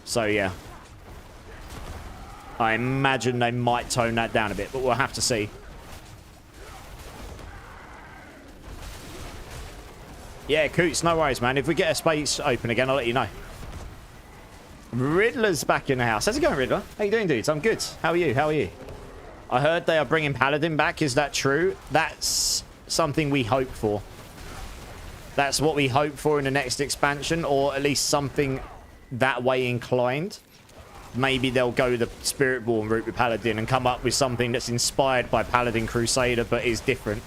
So, yeah. I imagine they might tone that down a bit, but we'll have to see. Yeah, Coots, no worries, man. If we get a space open again, I'll let you know. Riddler's back in the house. How's it going, Riddler? How you doing, dudes? I'm good. How are you? How are you? I heard they are bringing Paladin back. Is that true? That's something we hope for. That's what we hope for in the next expansion, or at least something that way inclined. Maybe they'll go the Spiritborn route with Paladin and come up with something that's inspired by Paladin Crusader, but is different.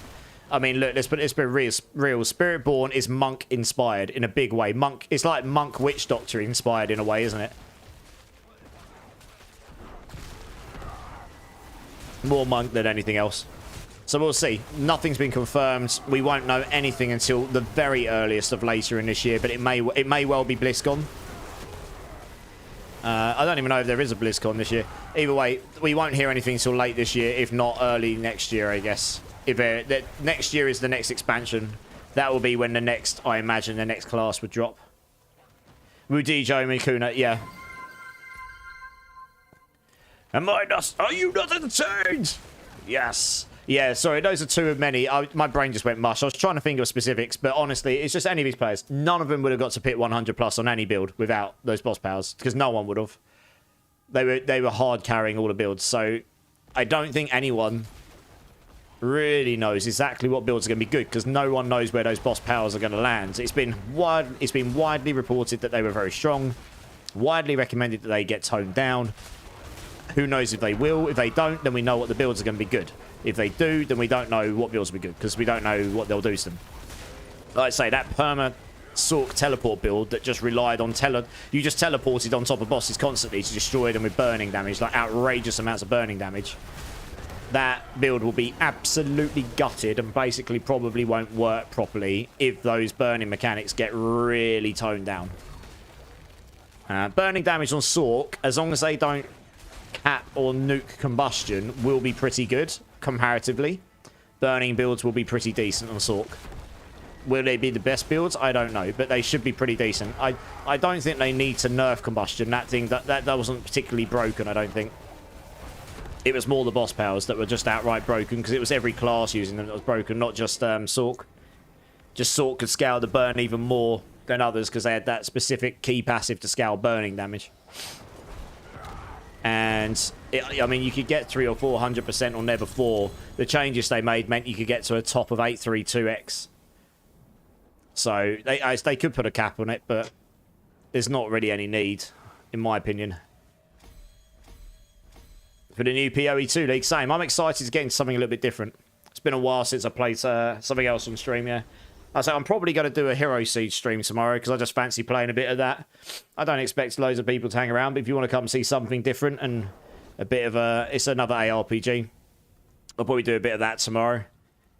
I mean, look, let's be real. Spiritborn is monk inspired in a big way. Monk, it's like monk witch doctor inspired in a way, isn't it? More monk than anything else. So we'll see. Nothing's been confirmed. We won't know anything until the very earliest of later in this year, but it may well be BlizzCon. I don't even know if there is a BlizzCon this year. Either way, we won't hear anything until late this year, if not early next year, I guess. If next year is the next expansion, that will be when the next, I imagine, the next class would drop. Woody, Joe, Mikuna, yeah. Are you not entertained? Yes. Yeah, sorry, those are two of many. My brain just went mush. I was trying to think of specifics, but honestly, it's just any of these players. None of them would have got to pit 100 plus on any build without those boss powers, because no one would have. They were hard carrying all the builds, so I don't think anyone really knows exactly what builds are going to be good, because no one knows where those boss powers are going to land. It's been widely reported that they were very strong, widely recommended that they get toned down. Who knows if they will? If they don't, then we know what the builds are going to be good. If they do, then we don't know what builds will be good, because we don't know what they'll do to them. Like I say, that perma Sork teleport build that just relied on you just teleported on top of bosses constantly to destroy them with burning damage, like outrageous amounts of burning damage. That build will be absolutely gutted and basically probably won't work properly if those burning mechanics get really toned down. Burning damage on Sork, as long as they don't cap or nuke combustion, will be pretty good comparatively. Burning builds will be pretty decent on Sork. Will they be the best builds? I don't know, but they should be pretty decent. I don't think they need to nerf combustion. That wasn't particularly broken, I don't think. It was more the boss powers that were just outright broken, because it was every class using them that was broken, not just Sork. Just Sork could scale the burn even more than others because they had that specific key passive to scale burning damage. And, I mean, you could get 300 or 400% on there before. The changes they made meant you could get to a top of 832x. So, they could put a cap on it, but there's not really any need, in my opinion. For the new PoE2 League, same. I'm excited to get into something a little bit different. It's been a while since I played something else on stream, yeah. I'm probably going to do a Hero Siege stream tomorrow because I just fancy playing a bit of that. I don't expect loads of people to hang around, but if you want to come see something different and a bit of it's another ARPG, I'll probably do a bit of that tomorrow.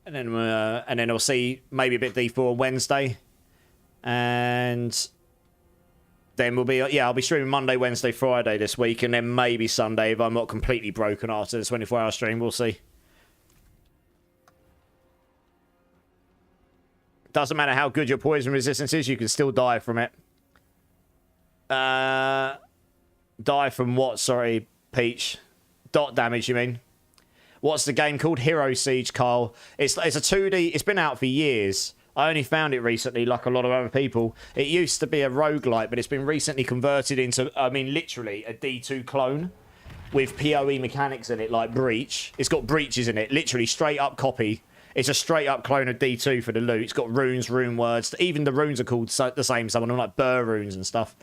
And then we'll see maybe a bit D4 on Wednesday. And then we'll be, yeah, I'll be streaming Monday, Wednesday, Friday this week, and then maybe Sunday if I'm not completely broken after the 24-hour stream. We'll see. Doesn't matter how good your poison resistance is, you can still die from it. Die from what? Sorry, Peach. Dot damage, you mean? What's the game called? Hero Siege, Carl. It's a 2D. It's been out for years. I only found it recently, like a lot of other people. It used to be a roguelike, but it's been recently converted into, I mean, literally a D2 clone with PoE mechanics in it, like Breach. It's got breaches in it, literally straight up copy. It's a straight up clone of D2 for the loot. It's got runes, rune words. Even the runes are called the same, some of them like burr runes and stuff.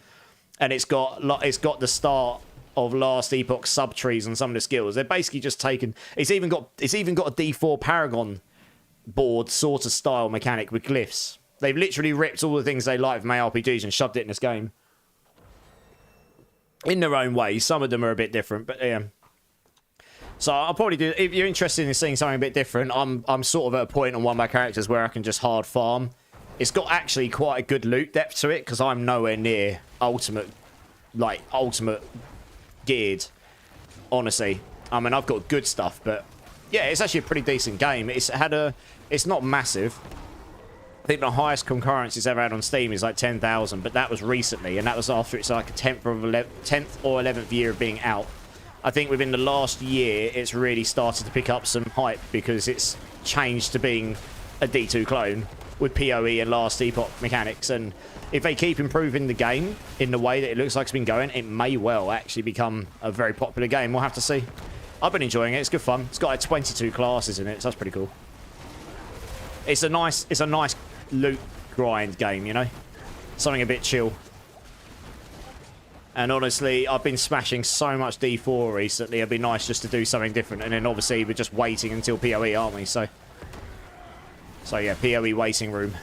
And it's got the start of Last Epoch sub-trees and some of the skills. They're basically just taken... It's even got a D4 Paragon board sort of style mechanic with glyphs. They've literally ripped all the things they like from ARPGs and shoved it in this game. In their own way. Some of them are a bit different, but yeah. So I'll probably do... If you're interested in seeing something a bit different, I'm sort of at a point on one of my characters where I can just hard farm. It's got actually quite a good loot depth to it, because I'm nowhere near ultimate geared, honestly. I mean, I've got good stuff, but yeah, it's actually a pretty decent game. It's not massive. I think the highest concurrence it's ever had on Steam is like 10,000, but that was recently, and that was after it's like a 10th or 11th year of being out. I think within the last year, it's really started to pick up some hype because it's changed to being a D2 clone with PoE and Last Epoch mechanics, and if they keep improving the game in the way that it looks like it's been going, it may well actually become a very popular game. We'll have to see. I've been enjoying it. It's good fun. It's got like 22 classes in it, so that's pretty cool. It's a nice loot grind game, you know? Something a bit chill. And honestly, I've been smashing so much D4 recently. It'd be nice just to do something different. And then obviously we're just waiting until PoE, aren't we? So yeah, PoE waiting room.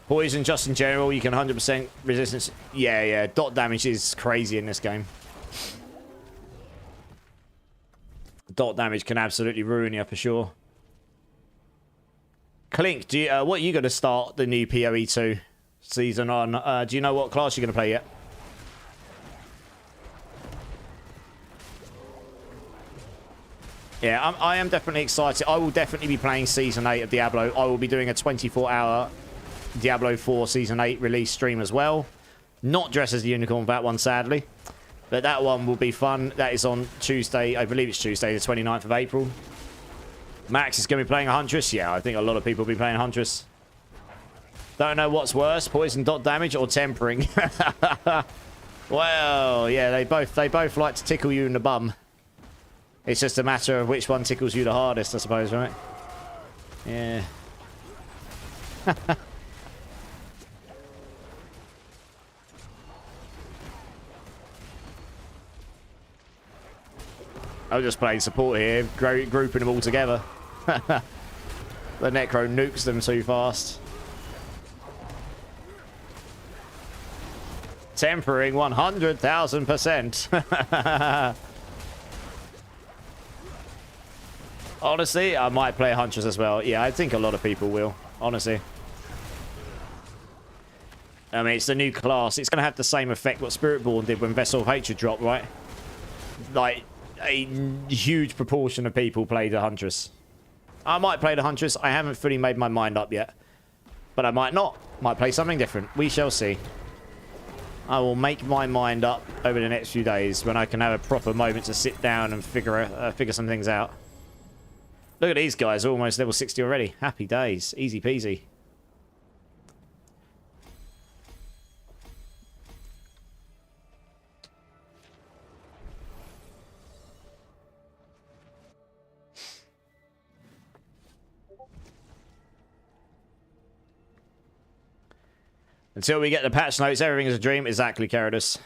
Poison just in general, you can 100% resistance. Yeah. Dot damage is crazy in this game. Dot damage can absolutely ruin you for sure. Clink, what are you going to start the new PoE 2 season on? Do you know what class you're going to play yet? Yeah, I am definitely excited. I will definitely be playing Season 8 of Diablo. I will be doing a 24-hour Diablo 4 Season 8 release stream as well. Not dressed as the unicorn for that one, sadly. But that one will be fun. That is on Tuesday. I believe it's Tuesday, the 29th of April. Max is going to be playing a Huntress. Yeah, I think a lot of people will be playing Huntress. Don't know what's worse, poison dot damage or tempering. Well, yeah, they both like to tickle you in the bum. It's just a matter of which one tickles you the hardest, I suppose, right? Yeah. I'm just playing support here, grouping them all together. The Necro nukes them too fast. Tempering 100,000%. Honestly, I might play Huntress as well. Yeah, I think a lot of people will, honestly. I mean, it's the new class. It's going to have the same effect what Spiritborn did when Vessel of Hatred dropped, right? Like, a huge proportion of people play the Huntress. I might play the Huntress. I haven't fully made my mind up yet. But I might not. Might play something different. We shall see. I will make my mind up over the next few days when I can have a proper moment to sit down and figure some things out. Look at these guys, almost level 60 already. Happy days. Easy peasy. Until we get the patch notes, everything is a dream. Exactly, Caradus.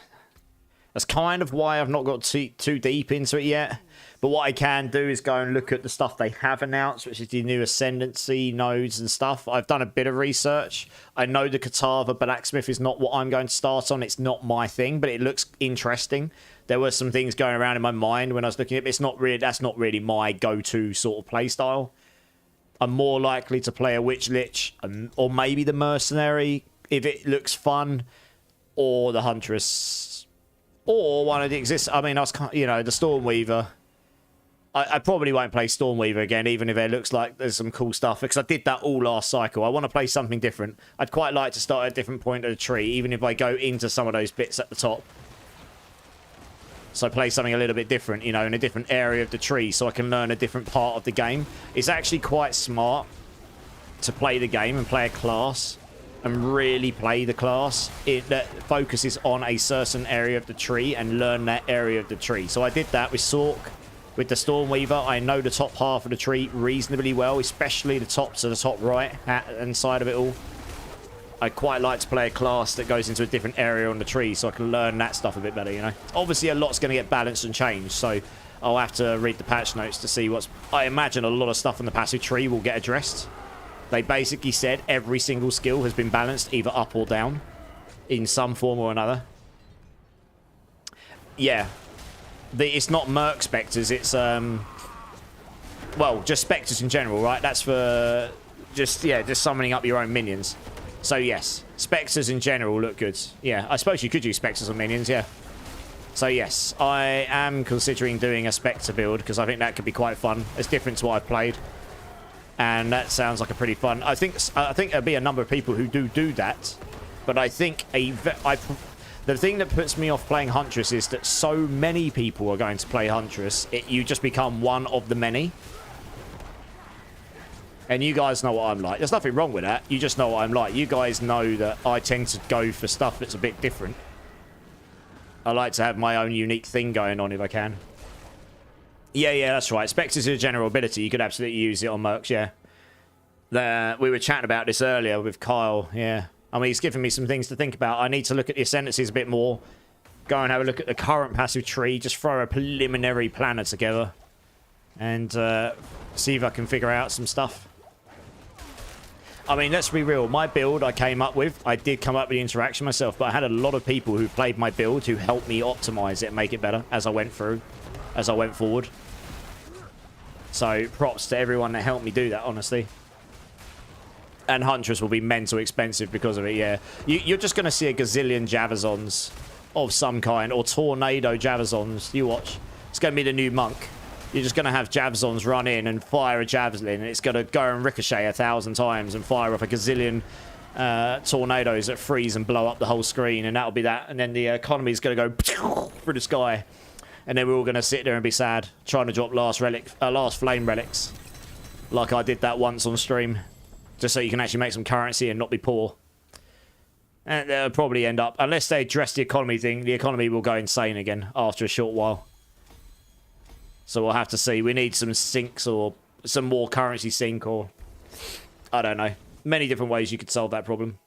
That's kind of why I've not got too deep into it yet. But what I can do is go and look at the stuff they have announced, which is the new Ascendancy nodes and stuff. I've done a bit of research. I know the Katava Blacksmith is not what I'm going to start on. It's not my thing, but it looks interesting. There were some things going around in my mind when I was looking at it. It's not really, that's not really my go-to sort of play style. I'm more likely to play a Witch Lich or maybe the Mercenary if it looks fun. or the Huntress, or one of the existing. I mean, you know, the Stormweaver. I probably won't play Stormweaver again, even if it looks like there's some cool stuff, because I did that all last cycle. I want to play something different. I'd quite like to start at a different point of the tree, even if I go into some of those bits at the top. So play something a little bit different, you know, in a different area of the tree, so I can learn a different part of the game. It's actually quite smart to play the game and play a class and really play the class that focuses on a certain area of the tree and learn that area of the tree. So I did that with Sork. With the Stormweaver, I know the top half of the tree reasonably well, especially the top to the top right hand side of it all. I quite like to play a class that goes into a different area on the tree so I can learn that stuff a bit better, you know. Obviously, a lot's going to get balanced and changed, so I'll have to read the patch notes to see what's... I imagine a lot of stuff on the passive tree will get addressed. They basically said every single skill has been balanced, either up or down, in some form or another. Yeah. It's not Merc Spectres, it's, well, just Spectres in general, right? That's for just summoning up your own minions. So, yes, Spectres in general look good. Yeah, I suppose you could use Spectres on minions, yeah. So, yes, I am considering doing a Spectre build, because I think that could be quite fun. It's different to what I've played. And that sounds like a pretty fun... I think there'll be a number of people who do that, but I think the thing that puts me off playing Huntress is that so many people are going to play Huntress, you just become one of the many. And you guys know what I'm like. There's nothing wrong with that. You just know what I'm like. You guys know that I tend to go for stuff that's a bit different. I like to have my own unique thing going on if I can. Yeah, that's right. Spectres is a general ability. You could absolutely use it on Mercs, yeah. We were chatting about this earlier with Kyle, yeah. I mean, he's given me some things to think about. I need to look at the ascendancies a bit more. Go and have a look at the current passive tree. Just throw a preliminary planner together. And see if I can figure out some stuff. I mean, let's be real. My build I came up with, I did come up with the interaction myself. But I had a lot of people who played my build who helped me optimize it and make it better as I went through. As I went forward. So, props to everyone that helped me do that, honestly. And Huntress will be mental expensive because of it, yeah. You're just going to see a gazillion Javazons of some kind, or Tornado Javazons. You watch. It's going to be the new monk. You're just going to have Javazons run in and fire a Javelin, and it's going to go and ricochet 1,000 times and fire off a gazillion tornadoes that freeze and blow up the whole screen, and that'll be that. And then the economy's going to go through the sky. And then we're all going to sit there and be sad, trying to drop last flame relics. Like I did that once on stream. Just so you can actually make some currency and not be poor. And they'll probably end up... Unless they address the economy thing, the economy will go insane again after a short while. So we'll have to see. We need some sinks or some more currency sink or... I don't know. Many different ways you could solve that problem.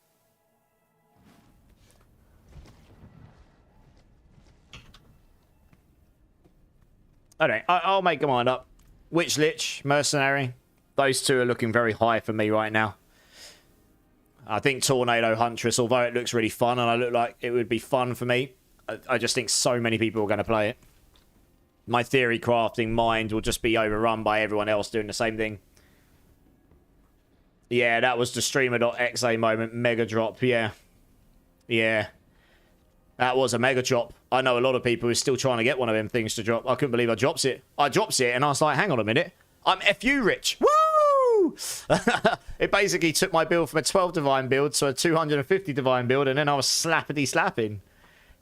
Okay, I'll make my mind up. Witch Lich, Mercenary. Those two are looking very high for me right now. I think Tornado Huntress, although it looks really fun and I look like it would be fun for me, I just think so many people are going to play it. My theory crafting mind will just be overrun by everyone else doing the same thing. Yeah, that was the streamer.exe moment. Mega drop, yeah. Yeah. That was a mega drop. I know a lot of people who are still trying to get one of them things to drop. I couldn't believe I dropped it. I dropped it and I was like, hang on a minute. I'm FU rich. Woo! It basically took my build from a 12 divine build to a 250 divine build, and then I was slappity slapping.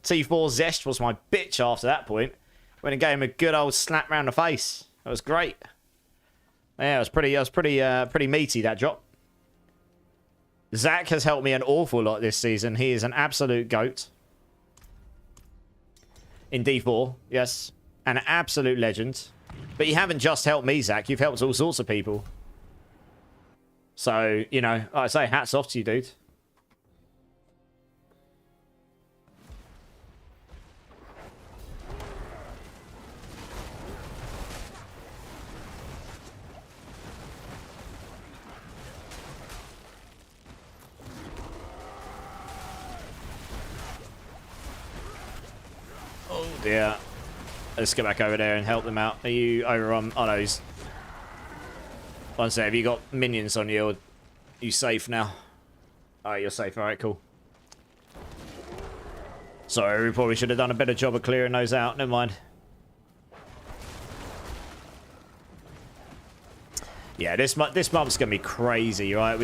T4 Zest was my bitch after that point. When it gave him a good old slap round the face. That was great. Yeah, it was pretty meaty, that drop. Zach has helped me an awful lot this season. He is an absolute goat. In D4, yes. An absolute legend. But you haven't just helped me, Zach. You've helped all sorts of people. So, you know, like I say, hats off to you, dude. Oh, dear. Let's get back over there and help them out. Are you over on... Oh, no, he's... One sec, have you got minions on you? Or are you safe now? Oh, you're safe. Alright, cool. Sorry, we probably should have done a better job of clearing those out. Never mind. Yeah, this month's going to be crazy, right?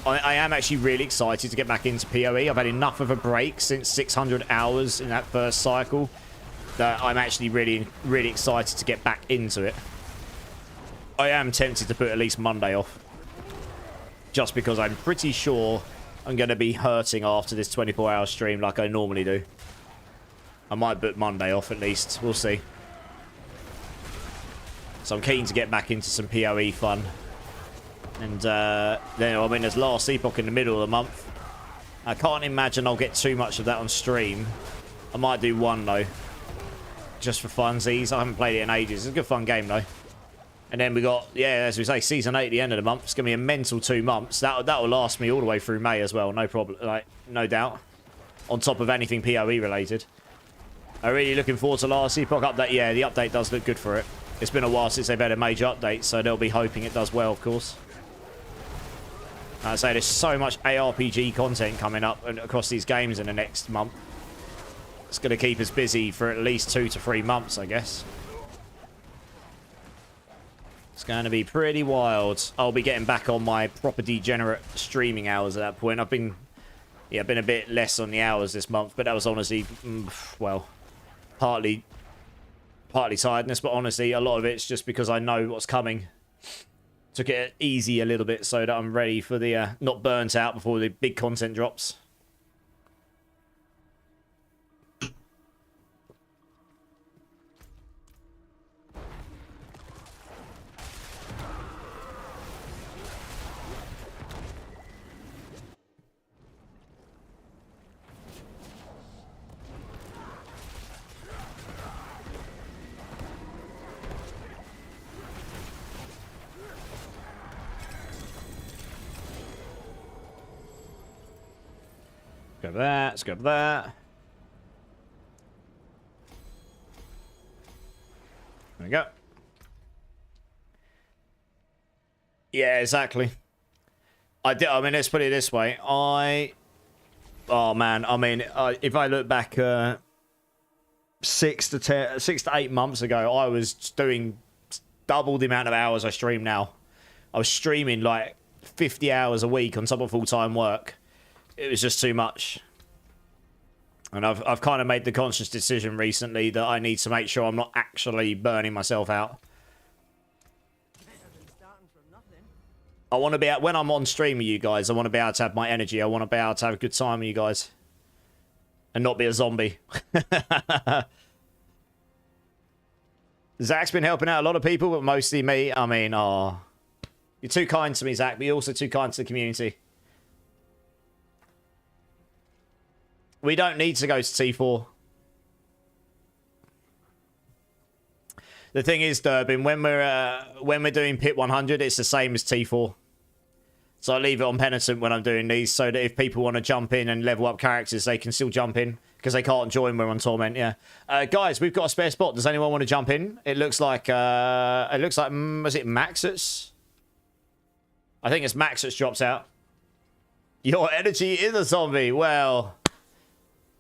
I am actually really excited to get back into PoE. I've had enough of a break since 600 hours in that first cycle that I'm actually really, really excited to get back into it. I am tempted to put at least Monday off. Just because I'm pretty sure I'm going to be hurting after this 24-hour stream like I normally do. I might put Monday off at least. We'll see. So I'm keen to get back into some PoE fun. And then, I mean, there's Last Epoch in the middle of the month. I can't imagine I'll get too much of that on stream. I might do one, though. Just for funsies. I haven't played it in ages. It's a good fun game, though. And then we got, yeah, as we say, Season 8 at the end of the month. It's going to be a mental 2 months. That'll last me all the way through May as well. No problem. Like, no doubt. On top of anything PoE related. I'm really looking forward to Last Epoch update. Yeah, the update does look good for it. It's been a while since they've had a major update, so they'll be hoping it does well, of course. I'd say there's so much ARPG content coming up across these games in the next month. It's going to keep us busy for at least 2 to 3 months, I guess. It's going to be pretty wild. I'll be getting back on my proper degenerate streaming hours at that point. I've been a bit less on the hours this month, but that was honestly, well, partly tiredness, but honestly, a lot of it's just because I know what's coming. Took it easy a little bit so that I'm ready for the, not burnt out before the big content drops. Let's go for that. Let's go for that. There we go. Yeah, exactly. I mean, let's put it this way. Oh man, I mean, if I look back 6 to 8 months ago, I was doing double the amount of hours I stream now. I was streaming like 50 hours a week on top of full-time work. It was just too much. And I've kind of made the conscious decision recently that I need to make sure I'm not actually burning myself out. I want to be out when I'm on stream with you guys. I want to be able to have my energy. I want to be able to have a good time with you guys. And not be a zombie. Zach's been helping out a lot of people, but mostly me. I mean, you're too kind to me, Zach, but you're also too kind to the community. We don't need to go to T4. The thing is, Durbin, when we're doing Pit 100, it's the same as T4. So I leave it on Penitent when I'm doing these, so that if people want to jump in and level up characters, they can still jump in because they can't join when we're on Torment. Yeah, guys, we've got a spare spot. Does anyone want to jump in? It looks like was it Maxus? I think it's Maxus drops out. Your energy is a zombie. Well.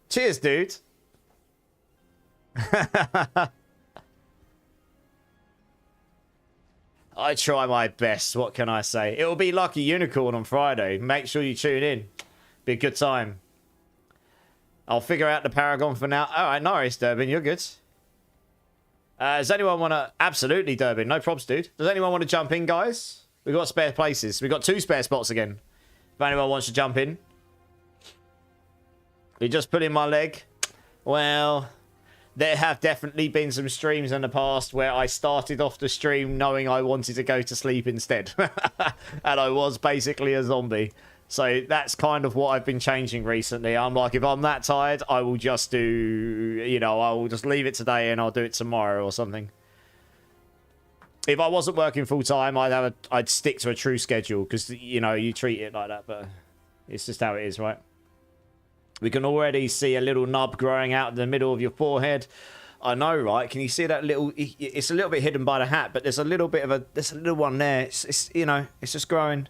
Cheers, dude. I try my best. What can I say? It will be Lucky Unicorn on Friday. Make sure you tune in. Be a good time. I'll figure out the Paragon for now. All right, nice, Durbin. You're good. Does anyone want to... Absolutely, Durbin. No props, dude. Does anyone want to jump in, guys? We've got spare places. We've got 2 spare spots again. If anyone wants to jump in. You just put in my leg. Well, there have definitely been some streams in the past where I started off the stream knowing I wanted to go to sleep instead. And I was basically a zombie. So that's kind of what I've been changing recently. I'm like, if I'm that tired, I will just do, you know, I will just leave it today and I'll do it tomorrow or something. If I wasn't working full time, I'd stick to a true schedule because, you know, you treat it like that, but it's just how it is, right? We can already see a little nub growing out in the middle of your forehead. I know, right? Can you see that little... It's a little bit hidden by the hat, but there's a little bit of a... There's a little one there. It's you know, it's just growing.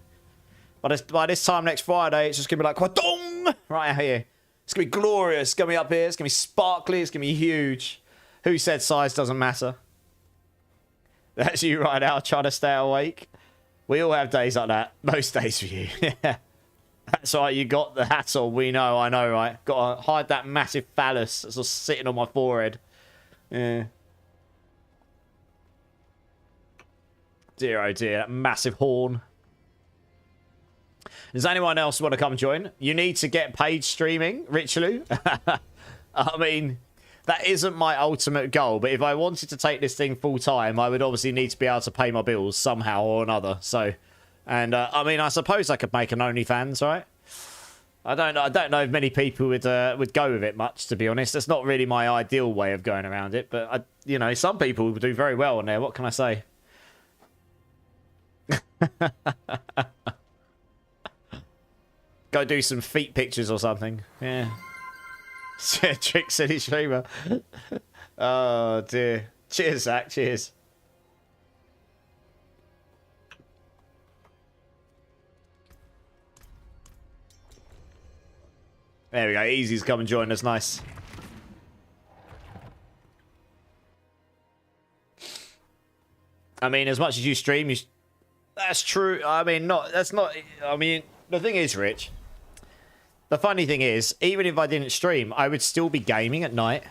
By this time next Friday, it's just going to be like... Quadong! Right out here. It's going to be glorious. It's going to be up here. It's going to be sparkly. It's going to be huge. Who said size doesn't matter? That's you right now, trying to stay awake. We all have days like that. Most days for you. Yeah. That's right, you got the hat on. We know, I know, right? Got to hide that massive phallus that's just sitting on my forehead. Yeah. Dear, oh dear, that massive horn. Does anyone else want to come join? You need to get paid streaming, Richelu. I mean, that isn't my ultimate goal, but if I wanted to take this thing full time, I would obviously need to be able to pay my bills somehow or another. So, and I mean, I suppose I could make an OnlyFans, right? I don't know if many people would go with it much, to be honest. That's not really my ideal way of going around it, but you know, some people do very well on there. What can I say? Go do some feet pictures or something. Yeah. Trick City streamer. Oh dear. Cheers, Zach. Cheers. There we go. Easy's come and join us. Nice. I mean, as much as you stream, that's true. I mean, that's not. I mean, the thing is, Rich. The funny thing is, even if I didn't stream, I would still be gaming at night.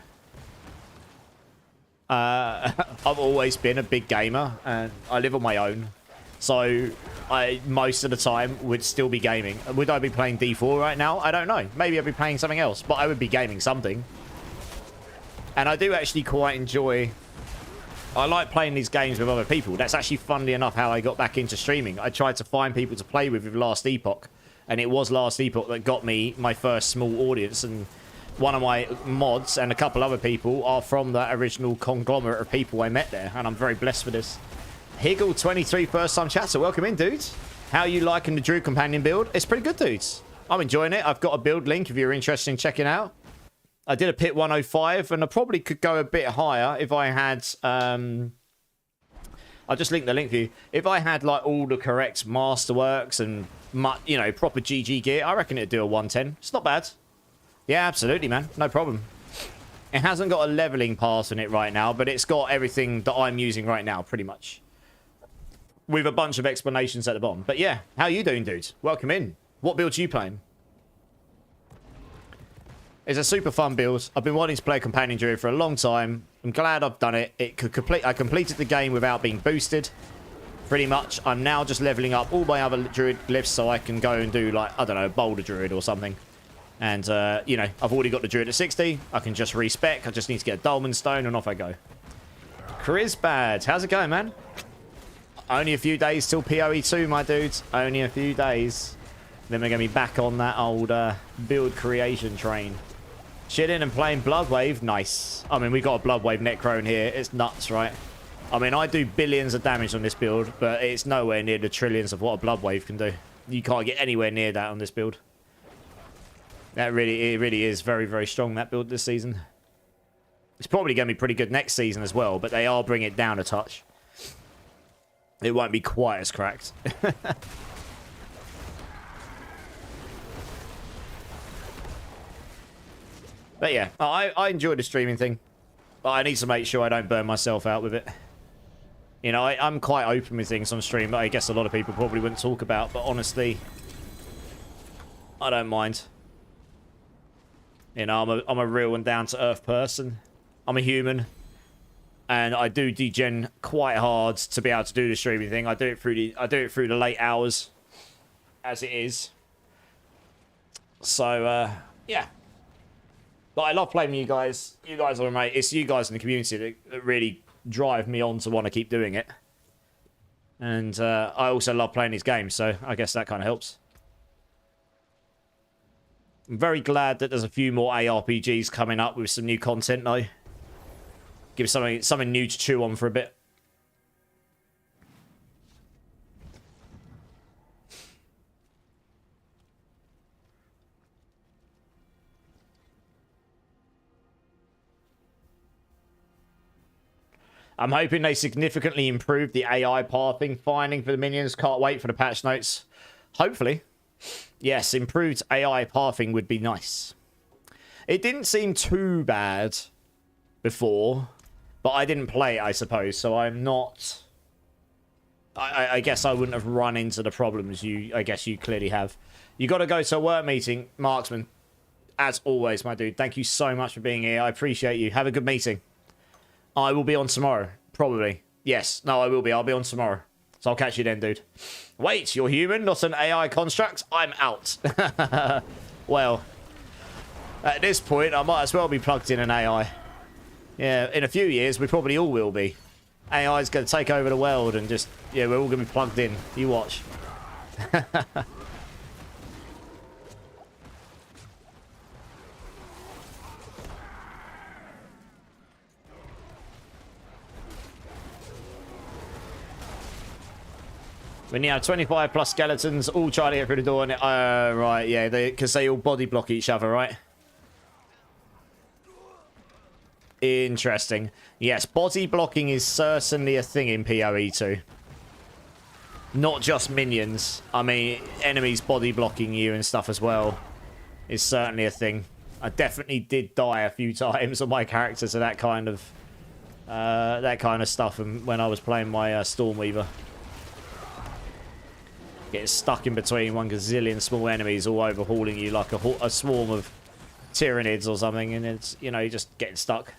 I've always been a big gamer, and I live on my own. So, I most of the time would still be gaming. Would I be playing D4 right now? I don't know. Maybe I'd be playing something else, but I would be gaming something. And I do actually quite enjoy... I like playing these games with other people. That's actually, funnily enough, how I got back into streaming. I tried to find people to play with Last Epoch. And it was Last Epoch that got me my first small audience. And one of my mods and a couple other people are from that original conglomerate of people I met there. And I'm very blessed for this. Higgle23 first time chatter. Welcome in, dudes. How are you liking the Druid Companion build? It's pretty good, dudes. I'm enjoying it. I've got a build link if you're interested in checking out. I did a pit 105 and I probably could go a bit higher if I had... I'll just link the link for you. If I had like all the correct masterworks and... you know, proper GG gear, I reckon it'd do a 110. It's not bad. Yeah, absolutely, man. No problem. It hasn't got a leveling pass in it right now, but it's got everything that I'm using right now, pretty much. With a bunch of explanations at the bottom. But yeah, how you doing, dudes? Welcome in. What build are you playing? It's a super fun build. I've been wanting to play Companion Druid for a long time. I'm glad I've done it. I completed the game without being boosted. Pretty much. I'm now just leveling up all my other Druid glyphs so I can go and do, like, I don't know, Boulder Druid or something. And, you know, I've already got the Druid at 60. I can just respec. I just need to get a Dolmen Stone and off I go. Chrisbad, how's it going, man? Only a few days till PoE2, my dudes. Only a few days. Then we're going to be back on that old build creation train. Chilling and playing Bloodwave. Nice. I mean, we got a Bloodwave Necrone here. It's nuts, right? I mean, I do billions of damage on this build, but it's nowhere near the trillions of what a Bloodwave can do. You can't get anywhere near that on this build. It really is very, very strong, that build this season. It's probably going to be pretty good next season as well, but they are bringing it down a touch. It won't be quite as cracked. But yeah, I enjoy the streaming thing. But I need to make sure I don't burn myself out with it. You know, I'm quite open with things on stream that I guess a lot of people probably wouldn't talk about. But honestly, I don't mind. You know, I'm a real and down-to-earth person. I'm a human. And I do degen quite hard to be able to do the streaming thing. I do it through the late hours, as it is. So yeah. But I love playing with you guys. You guys are amazing. It's you guys in the community that really drive me on to want to keep doing it. And I also love playing these games, so I guess that kind of helps. I'm very glad that there's a few more ARPGs coming up with some new content, though. Give something new to chew on for a bit. I'm hoping they significantly improve the AI pathing finding for the minions. Can't wait for the patch notes. Hopefully. Yes, improved AI pathing would be nice. It didn't seem too bad before, but I didn't play it, I suppose, so I'm not... I guess I wouldn't have run into the problems I guess you clearly have. You got to go to a work meeting, Marksman. As always, my dude. Thank you so much for being here. I appreciate you. Have a good meeting. I will be on tomorrow. Probably. Yes. No, I will be. I'll be on tomorrow. So I'll catch you then, dude. Wait, you're human, not an AI construct? I'm out. Well, at this point, I might as well be plugged in an AI. Yeah, in a few years, we probably all will be. AI is going to take over the world and just... Yeah, we're all going to be plugged in. You watch. When you have 25 plus skeletons, all trying to get through the door, and right, yeah, because they all body block each other, right? Interesting. Yes, body blocking is certainly a thing in PoE 2. Not just minions. I mean, enemies body blocking you and stuff as well is certainly a thing. I definitely did die a few times on my character to that kind of stuff when I was playing my Stormweaver. Getting stuck in between 1 gazillion small enemies all overhauling you like a swarm of Tyranids or something, and it's, you know, you're just getting stuck.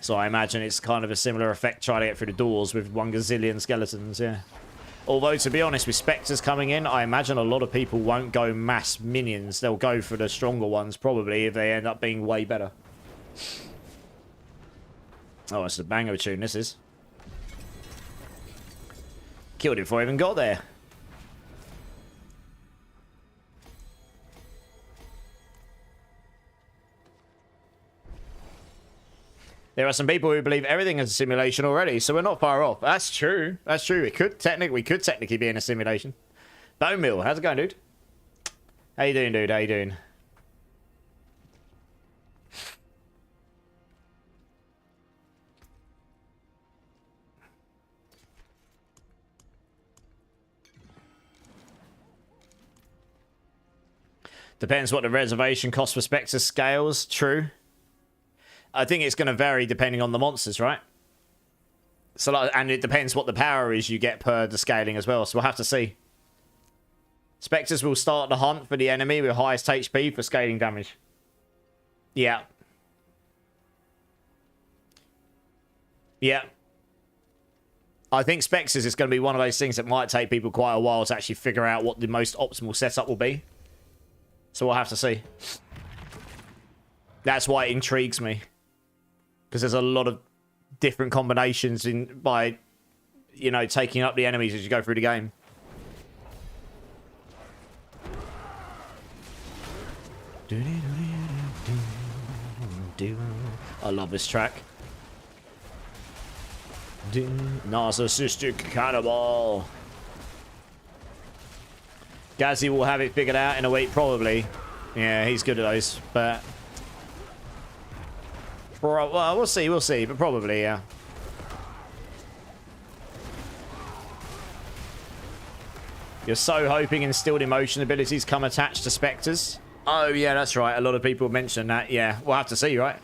So I imagine it's kind of a similar effect trying to get through the doors with 1 gazillion skeletons, yeah. Although, to be honest, with Spectres coming in, I imagine a lot of people won't go mass minions. They'll go for the stronger ones, probably, if they end up being way better. Oh, it's a banger tune, this is. Killed it before I even got there. There are some people who believe everything is a simulation already, so we're not far off. That's true. That's true. We could technically be in a simulation. Bone Mill, how's it going, dude? How you doing, dude? How you doing? Depends what the reservation cost for Spectre scales. True. I think it's going to vary depending on the monsters, right? So, and it depends what the power is you get per the scaling as well. So we'll have to see. Spectres will start the hunt for the enemy with highest HP for scaling damage. Yeah. Yeah. I think Spectres is going to be one of those things that might take people quite a while to actually figure out what the most optimal setup will be. So we'll have to see. That's why it intrigues me. Because there's a lot of different combinations by, you know, taking up the enemies as you go through the game. I love this track. Narcissistic cannibal. Gazzy will have it figured out in a week, probably. Yeah, he's good at those, but... Well, we'll see, but probably, yeah. You're so hoping instilled emotion abilities come attached to Spectres. Oh, yeah, that's right. A lot of people mention that. Yeah, we'll have to see, right?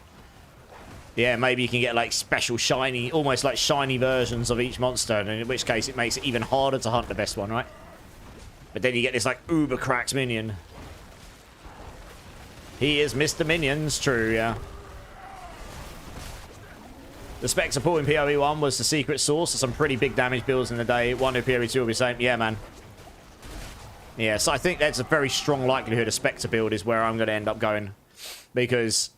Yeah, maybe you can get, like, special shiny, almost like shiny versions of each monster, and in which case it makes it even harder to hunt the best one, right? But then you get this, like, uber cracked minion. He is Mr. Minions, true, yeah. The Spectre pool in PoE 1 was the secret source of some pretty big damage builds in the day. One in PoE 2 will be saying, yeah, man. Yeah, so I think that's a very strong likelihood a Spectre build is where I'm going to end up going. Because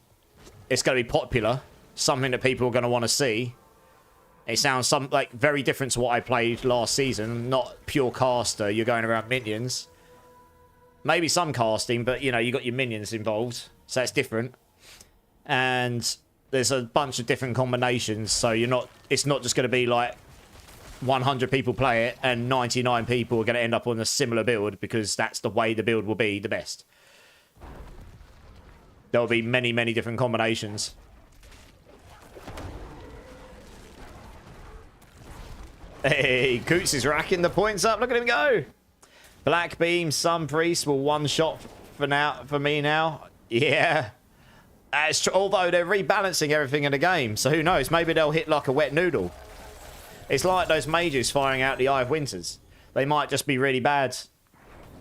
it's going to be popular. Something that people are going to want to see. It sounds like very different to what I played last season. Not pure caster. You're going around minions. Maybe some casting, but, you know, you got your minions involved. So it's different. And... there's a bunch of different combinations, so it's not just going to be like 100 people play it and 99 people are going to end up on a similar build, because that's the way the build will be the best. There will be many, many different combinations. Hey, Coots is racking the points up. Look at him go. Black Beam, Sun Priest will one-shot for me now. Yeah. That's true. Although they're rebalancing everything in the game. So who knows? Maybe they'll hit like a wet noodle. It's like those mages firing out the Eye of Winters. They might just be really bad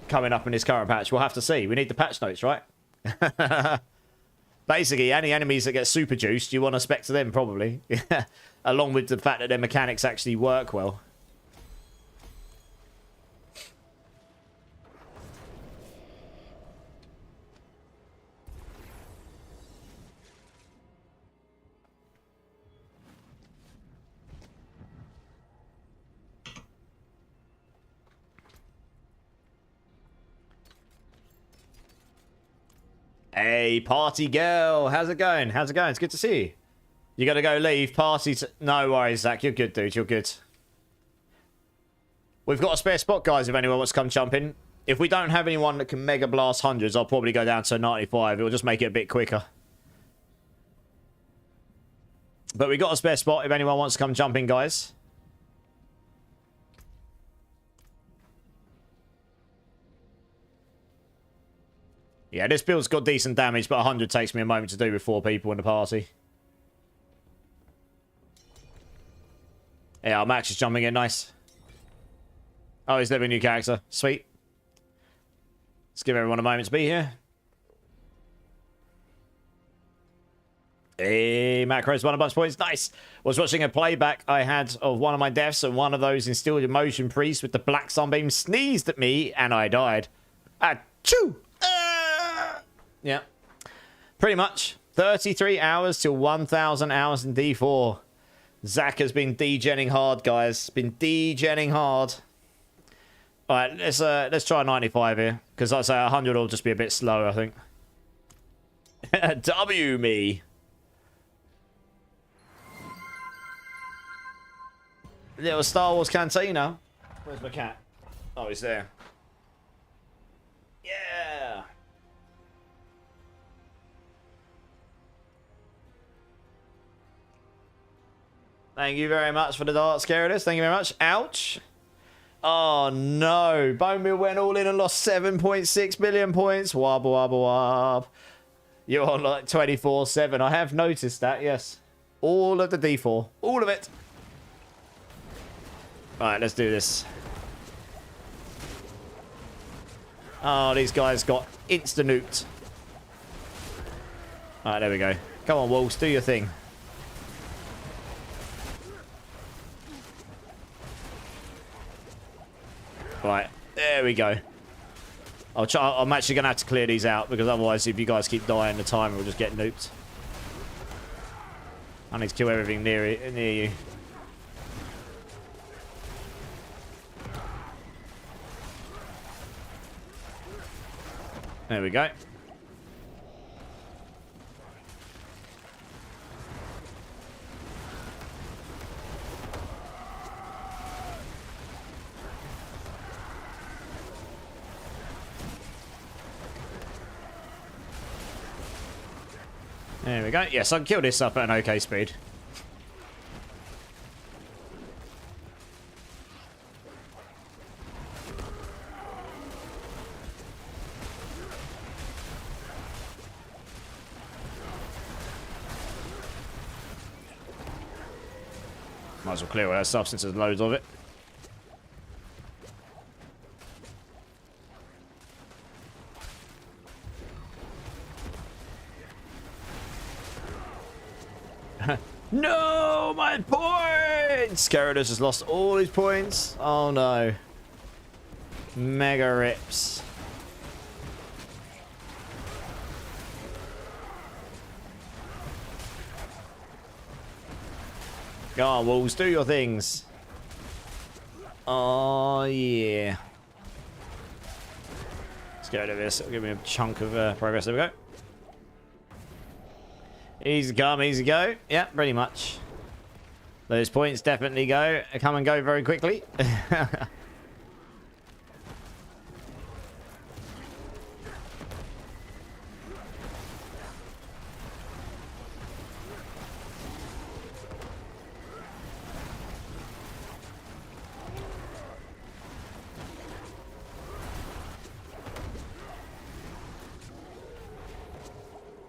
coming up in this current patch. We'll have to see. We need the patch notes, right? Basically, any enemies that get super juiced, you want to spec to them, probably. Along with the fact that their mechanics actually work well. Hey, party girl. How's it going? How's it going? It's good to see you. You gotta go leave. Party to... No worries, Zach. You're good, dude. You're good. We've got a spare spot, guys, if anyone wants to come jump in. If we don't have anyone that can Mega Blast hundreds, I'll probably go down to 95. It'll just make it a bit quicker. But we got a spare spot if anyone wants to come jump in, guys. Yeah, this build's got decent damage, but 100 takes me a moment to do with 4 people in the party. Yeah, our Max is jumping in. Nice. Oh, he's living a new character. Sweet. Let's give everyone a moment to be here. Hey, Macros won a bunch of points. Nice. Was watching a playback I had of one of my deaths, and one of those instilled emotion priests with the black sunbeam sneezed at me, and I died. Achoo! Yeah. Pretty much. 33 hours till 1,000 hours in D4. Zach has been degenning hard, guys. Been degenning hard. Alright, let's try 95 here. Because I'd say 100 will just be a bit slow, I think. W me. Little Star Wars Cantina. Where's my cat? Oh, he's there. Yeah. Thank you very much for the darts, Gyarados. Thank you very much. Ouch. Oh, no. Bone Meal went all in and lost 7.6 billion points. Wab, wab, wab. You're on like 24/7. I have noticed that, yes. All of the D4. All of it. Alright, let's do this. Oh, these guys got insta-nuked. Alright, there we go. Come on, Wolves. Do your thing. Right, there we go. I'm actually going to have to clear these out, because otherwise if you guys keep dying, the timer will just get nuked. I need to kill everything near you. There we go. There we go. Yes, I can kill this up at an okay speed. Might as well clear all that stuff since there's loads of it. No, my points! Gyarados has lost all his points. Oh no. Mega rips. Go on, Wolves, do your things. Oh yeah. Let's go to this. It'll give me a chunk of progress. There we go. Easy come, easy go. Yeah, pretty much. Those points definitely come and go very quickly.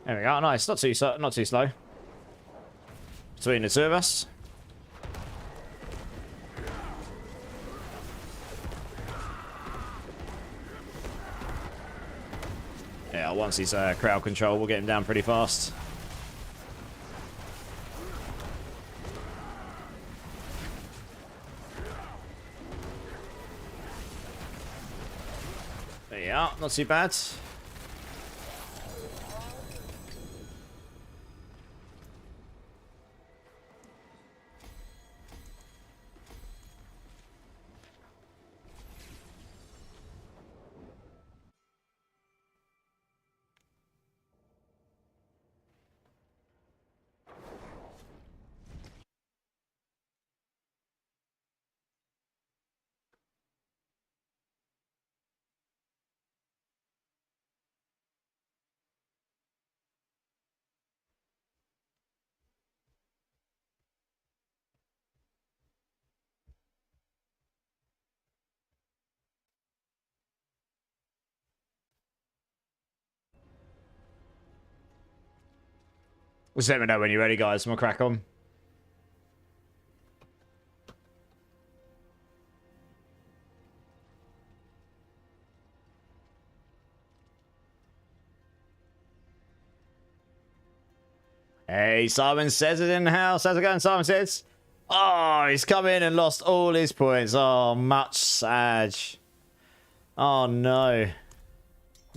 There we go. Nice. Not too slow. Between the two of us. Yeah, once he's crowd control, we'll get him down pretty fast. There you are. Not too bad. Just let me know when you're ready, guys. I'm gonna crack on. Hey, Simon says it in the house. How's it going, Simon says? Oh, he's come in and lost all his points. Oh, much sad. Oh, no.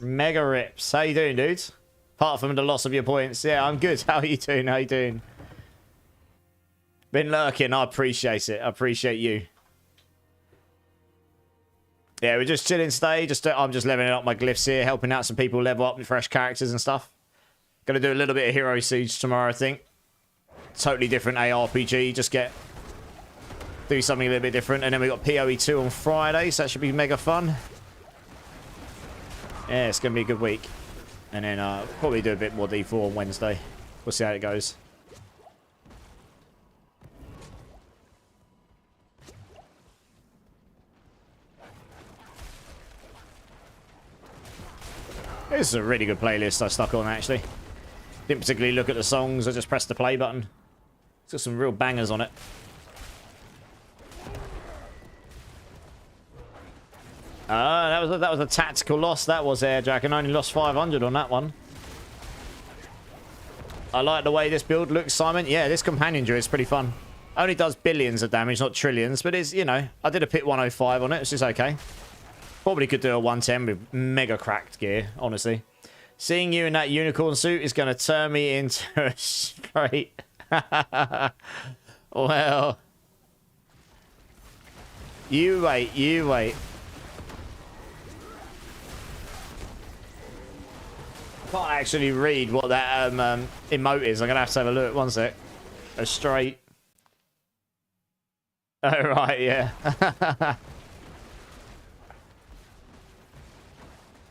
Mega rips. How you doing, dudes? Apart from the loss of your points. Yeah, I'm good. How are you doing? How you doing? Been lurking. I appreciate it. I appreciate you. Yeah, we're just chilling today. I'm just leveling up my glyphs here, helping out some people level up with fresh characters and stuff. Gonna do a little bit of Hero Siege tomorrow, I think. Totally different ARPG. Do something a little bit different. And then we got PoE 2 on Friday, so that should be mega fun. Yeah, it's gonna be a good week. And then probably do a bit more D4 on Wednesday. We'll see how it goes. This is a really good playlist I stuck on, actually. Didn't particularly look at the songs, I just pressed the play button. It's got some real bangers on it. That was a tactical loss. That was Jack, and only lost 500 on that one. I like the way this build looks, Simon. Yeah, this companion druid is pretty fun. Only does billions of damage, not trillions, but it's, you know, I did a pit 105 on it. It's just okay. Probably could do a 110 with mega cracked gear, honestly. Seeing you in that unicorn suit is going to turn me into a straight... Well... You wait, you wait. Can't actually read what that emote is. I'm going to have a look. One sec. A straight... Oh, right, yeah.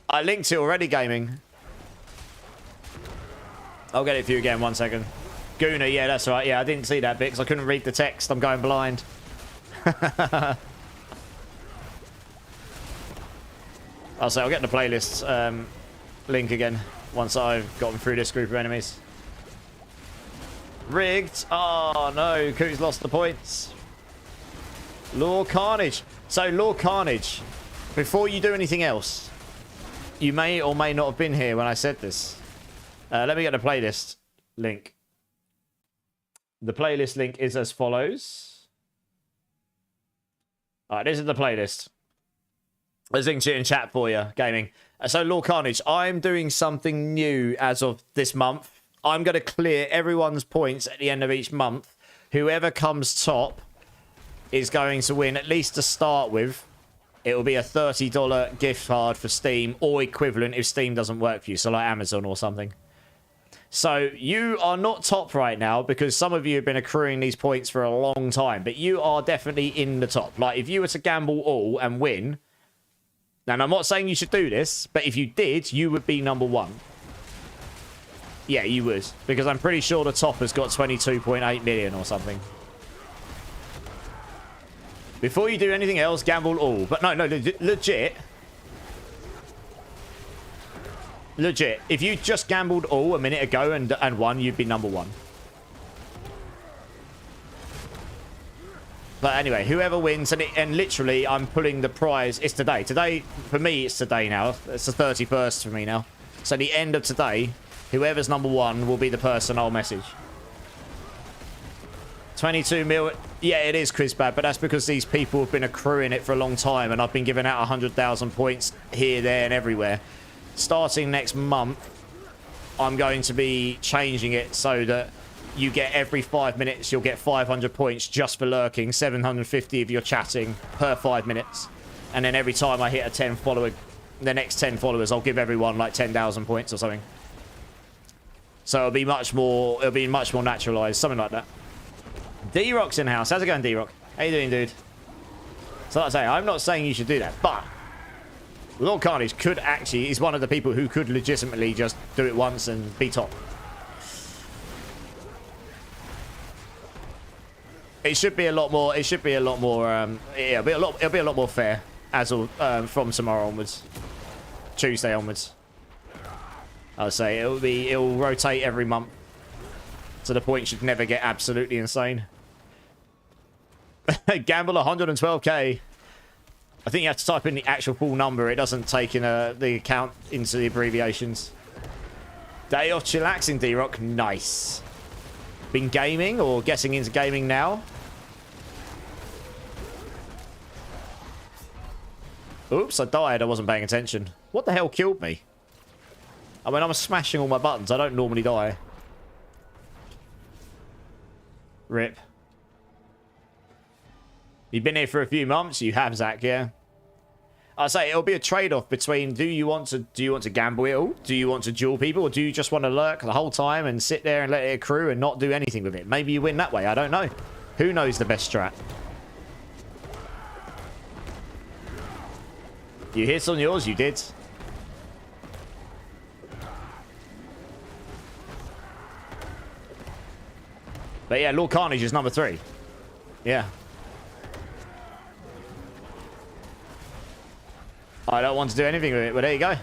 I linked it already, gaming. I'll get it for you again, 1 second. Guna, yeah, that's right. Yeah, I didn't see that bit because I couldn't read the text. I'm going blind. I'll get the playlist link again once I've gotten through this group of enemies. Rigged. Oh, no. Coot's lost the points. Law Carnage. So, Law Carnage, before you do anything else, you may or may not have been here when I said this. Let me get the playlist link. The playlist link is as follows. Alright, this is the playlist. There's links in chat for you, gaming. So, Law Carnage, I'm doing something new as of this month. I'm going to clear everyone's points at the end of each month. Whoever comes top is going to win, at least to start with. It will be a $30 gift card for Steam or equivalent if Steam doesn't work for you. So like Amazon or something. So you are not top right now because some of you have been accruing these points for a long time. But you are definitely in the top. Like if you were to gamble all and win. And I'm not saying you should do this. But if you did, you would be number one. Yeah, you would. Because I'm pretty sure the top has got 22.8 million or something. Before you do anything else, gamble all. But no, legit. Legit. If you just gambled all a minute ago and won, you'd be number 1. But anyway, whoever wins, and literally, I'm pulling the prize. It's today. Today, for me, it's today now. It's the 31st for me now. So the end of today, whoever's number 1 will be the person I'll message. 22 mil. Yeah, it is Quizbad, but that's because these people have been accruing it for a long time, and I've been giving out 100,000 points here, there, and everywhere. Starting next month, I'm going to be changing it so that you get every 5 minutes, you'll get 500 points just for lurking, 750 if you're chatting per 5 minutes. And then every time I hit a 10 follower, the next 10 followers, I'll give everyone like 10,000 points or something. So it'll be much more naturalized, something like that. D-Rock's in house. How's it going, D-Rock? How you doing, dude? So like I say, I'm not saying you should do that, but Lord Carnage could actually, he's one of the people who could legitimately just do it once and be top. It should be a lot more. It should be a lot more. Yeah, it'll be a lot more fair as of, from tomorrow onwards, Tuesday onwards. I'll say it'll rotate every month, so the point should never get absolutely insane. Gamble 112k. I think you have to type in the actual full number. It doesn't take in the account into the abbreviations. Day off chillaxing, D-Rock. Nice. Been gaming or getting into gaming now? Oops, I died. I wasn't paying attention. What the hell killed me? I mean, I'm smashing all my buttons. I don't normally die. Rip. You've been here for a few months. You have, Zach, yeah. I say it'll be a trade-off between do you want to gamble it all? Do you want to duel people, or do you just want to lurk the whole time and sit there and let it accrue and not do anything with it? Maybe you win that way. I don't know. Who knows the best strat? You hit on yours. You did. But yeah, Lord Carnage is number 3. Yeah. I don't want to do anything with it, but there you go.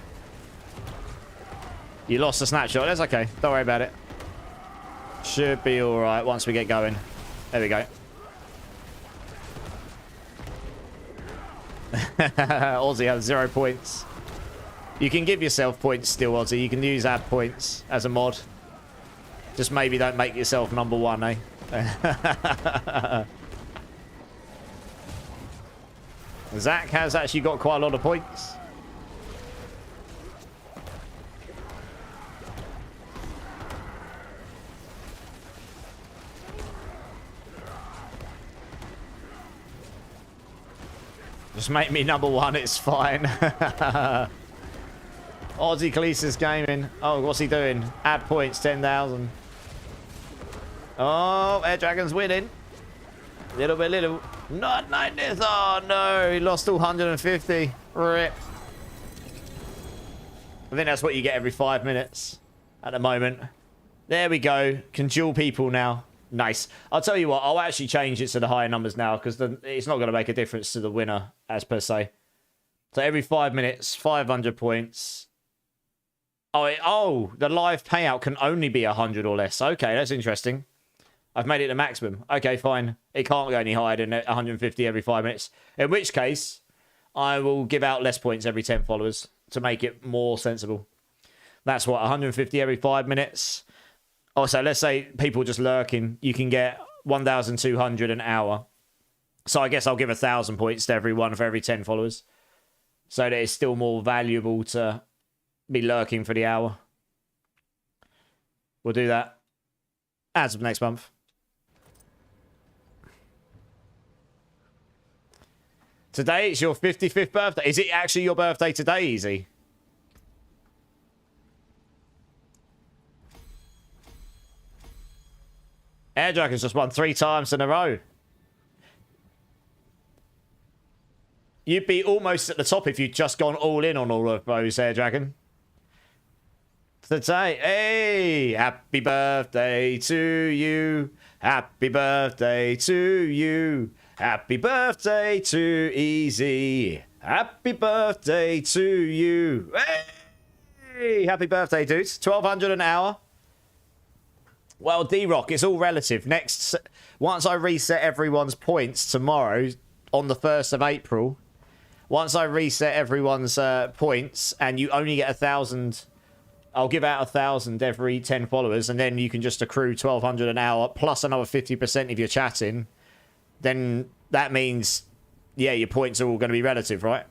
You lost the snapshot. That's okay. Don't worry about it. Should be alright once we get going. There we go. Aussie has 0 points. You can give yourself points still, Aussie. You can use add points as a mod. Just maybe don't make yourself number 1, eh? Zach has actually got quite a lot of points. Just make me number 1, it's fine. Aussie Khaleesi's gaming. Oh, what's he doing? Add points, 10,000. Oh, Air Dragon's winning. Little bit, little. Not like this. Oh, no. He lost 250. Rip. I think that's what you get every 5 minutes at the moment. There we go. Can duel people now. Nice. I'll tell you what. I'll actually change it to the higher numbers now because it's not going to make a difference to the winner as per se. So every 5 minutes, 500 points. Oh, the live payout can only be 100 or less. Okay, that's interesting. I've made it the maximum. Okay, fine. It can't go any higher than 150 every 5 minutes. In which case, I will give out less points every 10 followers to make it more sensible. That's what, 150 every 5 minutes. Also, let's say people just lurking. You can get 1,200 an hour. So I guess I'll give 1,000 points to everyone for every 10 followers. So that it's still more valuable to be lurking for the hour. We'll do that as of next month. Today it's your 55th birthday. Is it actually your birthday today, Easy? Air Dragon's just won 3 times in a row. You'd be almost at the top if you'd just gone all in on all of those, Air Dragon. Today, hey, happy birthday to you. Happy birthday to you. Happy birthday to Easy. Happy birthday to you. Hey, happy birthday, dudes. 1200 an hour. Well, D-Rock, it's all relative. Once I reset everyone's points tomorrow, on the 1st of April, once I reset everyone's points, and you only get 1,000, I'll give out 1,000 every 10 followers, and then you can just accrue 1,200 an hour, plus another 50% if you're chatting. Then that means, yeah, your points are all going to be relative, right?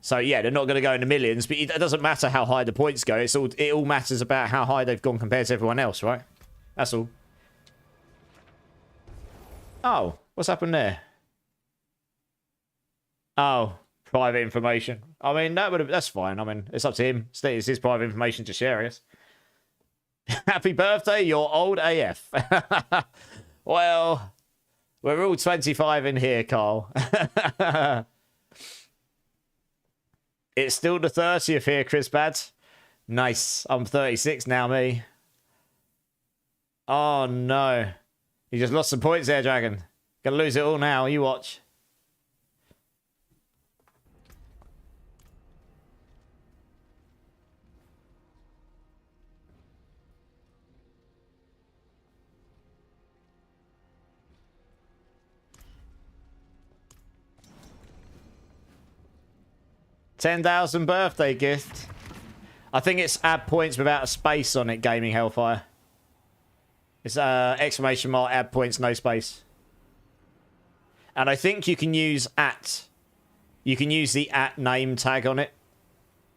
So, yeah, they're not going to go in the millions, but it doesn't matter how high the points go. It all matters about how high they've gone compared to everyone else, right? That's all. Oh, what's happened there? Oh, private information. I mean, that's fine. I mean, it's up to him. It's his private information to share, I guess. Happy birthday, you're old AF. Well, we're all 25 in here, Carl. It's still the 30th here, Chris Bads. Nice. I'm 36 now, me. Oh, no. You just lost some points there, Dragon. Gonna lose it all now. You watch. $10,000 birthday gift. I think it's add points without a space on it, Gaming Hellfire. It's exclamation mark, add points, no space. And I think you can use @. You can use the @name tag on it,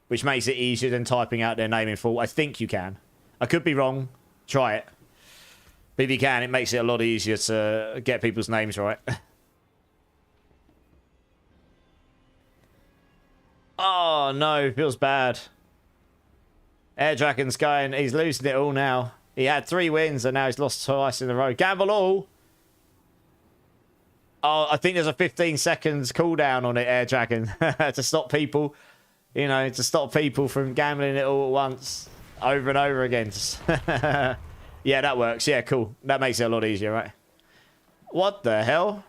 which makes it easier than typing out their name in full. I think you can. I could be wrong. Try it. But if you can, it makes it a lot easier to get people's names right. Oh, no. Feels bad. Air Dragon's going. He's losing it all now. He had 3 wins and now he's lost twice in a row. Gamble all. Oh, I think there's a 15 seconds cooldown on it, Air Dragon. To stop people, you know, to stop people from gambling it all at once. Over and over again. Yeah, that works. Yeah, cool. That makes it a lot easier, right? What the hell?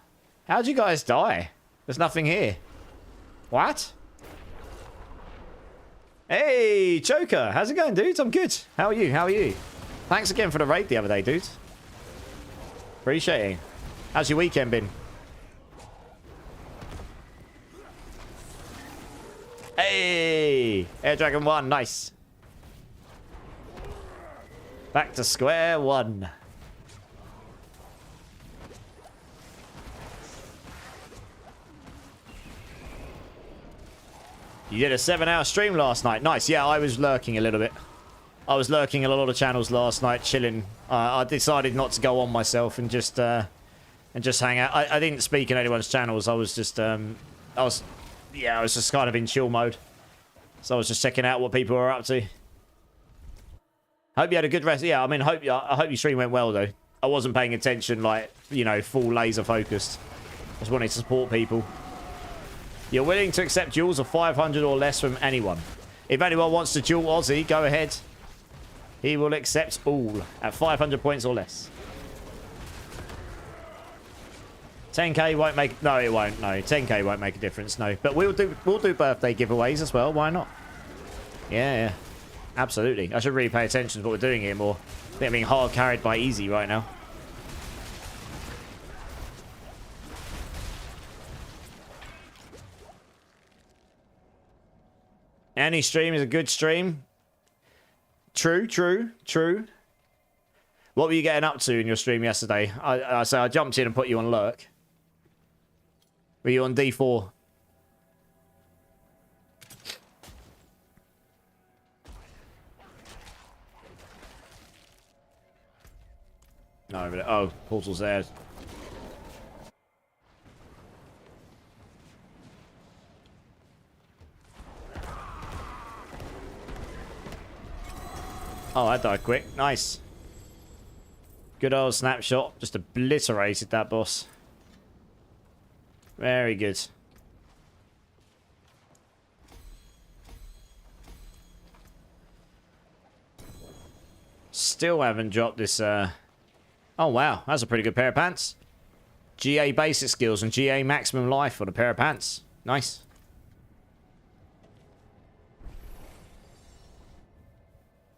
How'd you guys die? There's nothing here. What? Hey, Joker. How's it going, dudes? I'm good. How are you? How are you? Thanks again for the raid the other day, dudes. Appreciate it. How's your weekend been? Hey! Air Dragon 1. Nice. Back to square one. You did a 7-hour stream last night. Nice. Yeah, I was lurking a little bit. I was lurking in a lot of channels last night, chilling. I decided not to go on myself and just hang out. I didn't speak in anyone's channels. I was just just kind of in chill mode. So I was just checking out what people were up to. Hope you had a good rest. Yeah, I mean, I hope your stream went well though. I wasn't paying attention, like, you know, full laser focused. I just wanted to support people. You're willing to accept duels of 500 or less from anyone. If anyone wants to duel Aussie, go ahead. He will accept all at 500 points or less. 10k won't make... No, it won't. No, 10k won't make a difference. No, but we'll do birthday giveaways as well. Why not? Yeah. Absolutely. I should really pay attention to what we're doing here more. I think I'm being hard carried by Easy right now. Any stream is a good stream. True. What were you getting up to in your stream yesterday? I jumped in and put you on lurk. Were you on D4? No, but oh, portal's there. Oh, I died quick. Nice. Good old snapshot. Just obliterated that boss. Very good. Still haven't dropped this... Oh, wow. That's a pretty good pair of pants. GA basic skills and GA maximum life on a pair of pants. Nice.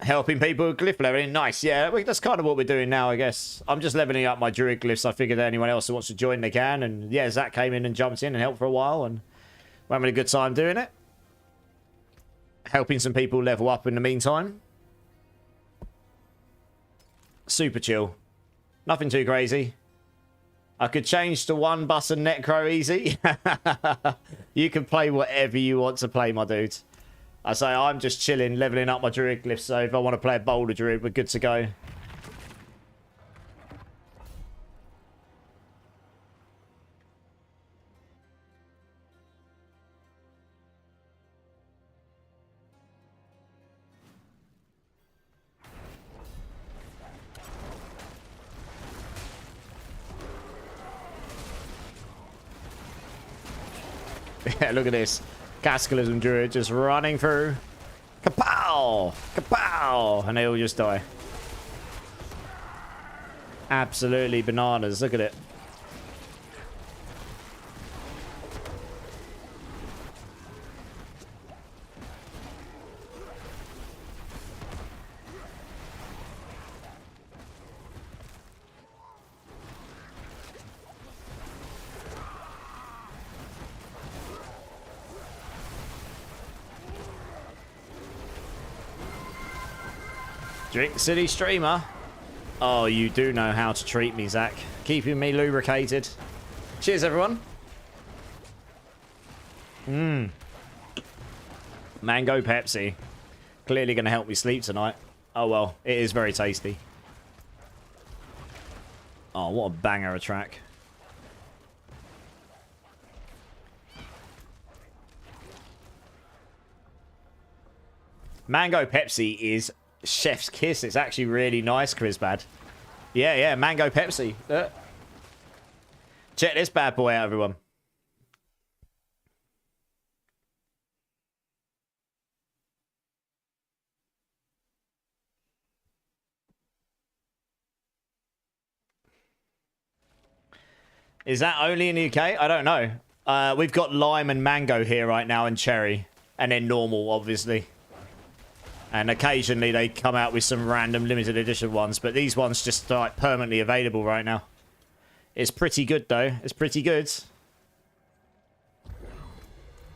Helping people with glyph leveling. Nice. Yeah, that's kind of what we're doing now, I guess. I'm just leveling up my Druid glyphs. I figured that anyone else who wants to join, they can. And yeah, Zach came in and jumped in and helped for a while. And we're having a good time doing it. Helping some people level up in the meantime. Super chill. Nothing too crazy. I could change to one button necro easy. You can play whatever you want to play, my dude. I say I'm just chilling, leveling up my Druid glyphs, so if I want to play a Boulder Druid, we're good to go. Yeah, look at this. Cascalism Druid just running through. Kapow! Kapow! And they all just die. Absolutely bananas. Look at it. Drink City streamer. Oh, you do know how to treat me, Zach. Keeping me lubricated. Cheers, everyone. Mango Pepsi. Clearly going to help me sleep tonight. Oh, well. It is very tasty. Oh, what a banger of a track. Mango Pepsi is chef's kiss. It's actually really nice, Chrisbad. Yeah, Mango Pepsi. Check this bad boy out, everyone. Is that only in the UK? I don't know. We've got lime and mango here right now and cherry. And then normal, obviously. And occasionally they come out with some random limited edition ones. But these ones just like permanently available right now. It's pretty good though. It's pretty good.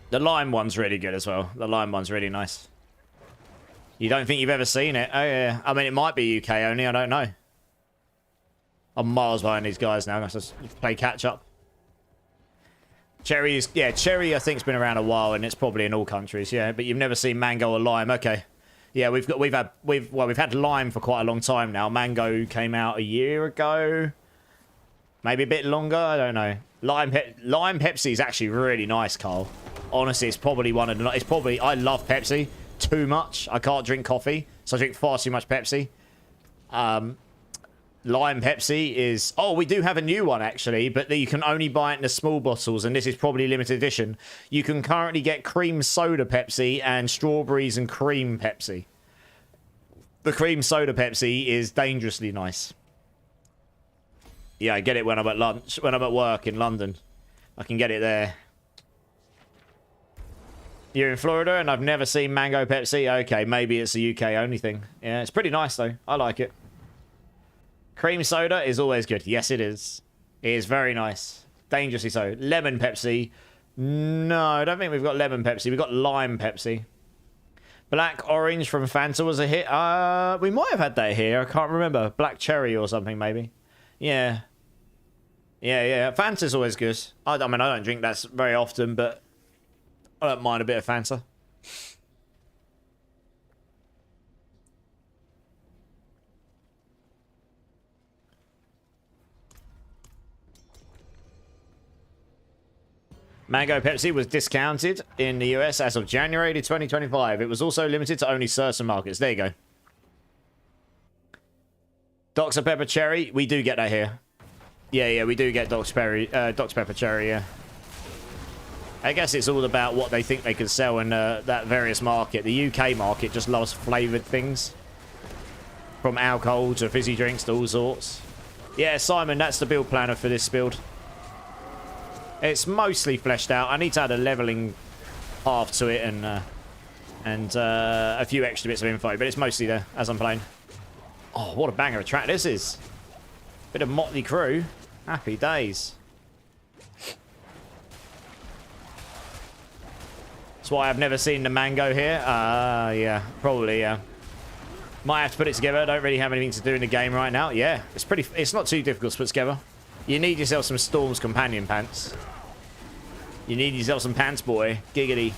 The lime one's really good as well. The lime one's really nice. You don't think you've ever seen it? Oh yeah. I mean, it might be UK only. I don't know. I'm miles behind these guys now. Let's just play catch up. Cherry is, yeah, cherry I think's been around a while and it's probably in all countries, yeah. But you've never seen mango or lime, okay. Yeah, we've had lime for quite a long time now. Mango came out a year ago, maybe a bit longer. I don't know. Lime Pepsi is actually really nice, Carl. Honestly, it's probably one of the. It's probably I love Pepsi too much. I can't drink coffee, so I drink far too much Pepsi. Lime Pepsi is... Oh, we do have a new one, actually, but you can only buy it in the small bottles, and this is probably limited edition. You can currently get cream soda Pepsi and strawberries and cream Pepsi. The cream soda Pepsi is dangerously nice. Yeah, I get it when I'm at lunch, when I'm at work in London. I can get it there. You're in Florida, and I've never seen mango Pepsi? Okay, maybe it's a UK only thing. Yeah, it's pretty nice, though. I like it. Cream soda is always good. Yes, it is. It is very nice. Dangerously so. Lemon Pepsi. No, I don't think we've got lemon Pepsi. We've got lime Pepsi. Black Orange from Fanta was a hit. We might have had that here. I can't remember. Black Cherry or something, maybe. Yeah. Yeah. Fanta's always good. I mean, I don't drink that very often, but I don't mind a bit of Fanta. Mango Pepsi was discounted in the US as of January 2025. It was also limited to only certain markets. There you go. Dr. Pepper Cherry. We do get that here. Yeah, we do get Dr. Pepper Cherry, yeah. I guess it's all about what they think they can sell in that various market. The UK market just loves flavoured things. From alcohol to fizzy drinks to all sorts. Yeah, Simon, that's the build planner for this build. It's mostly fleshed out. I need to add a leveling path to it and And a few extra bits of info, but it's mostly there as I'm playing. Oh, what a banger of a track this is. Bit of Motley Crue. Happy days. That's why I've never seen the mango here. Yeah, probably, yeah. Might have to put it together. I don't really have anything to do in the game right now. Yeah, it's not too difficult to put together. You need yourself some Storm's companion pants. You need yourself some pants, boy. Giggity.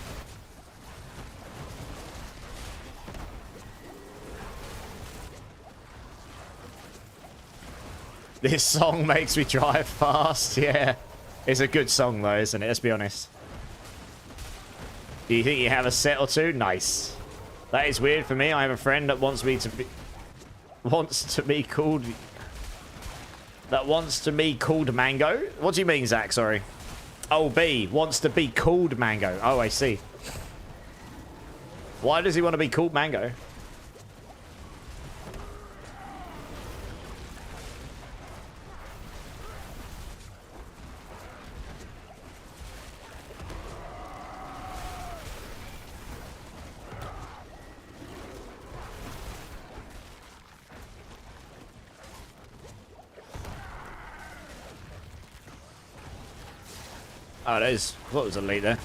This song makes me drive fast. Yeah. It's a good song, though, isn't it? Let's be honest. Do you think you have a set or two? Nice. That is weird for me. I have a friend that wants to be called Mango. What do you mean, Zach? Sorry. Oh, B wants to be called Mango. Oh, I see. Why does he want to be called Mango? Oh, there's... What was elite there?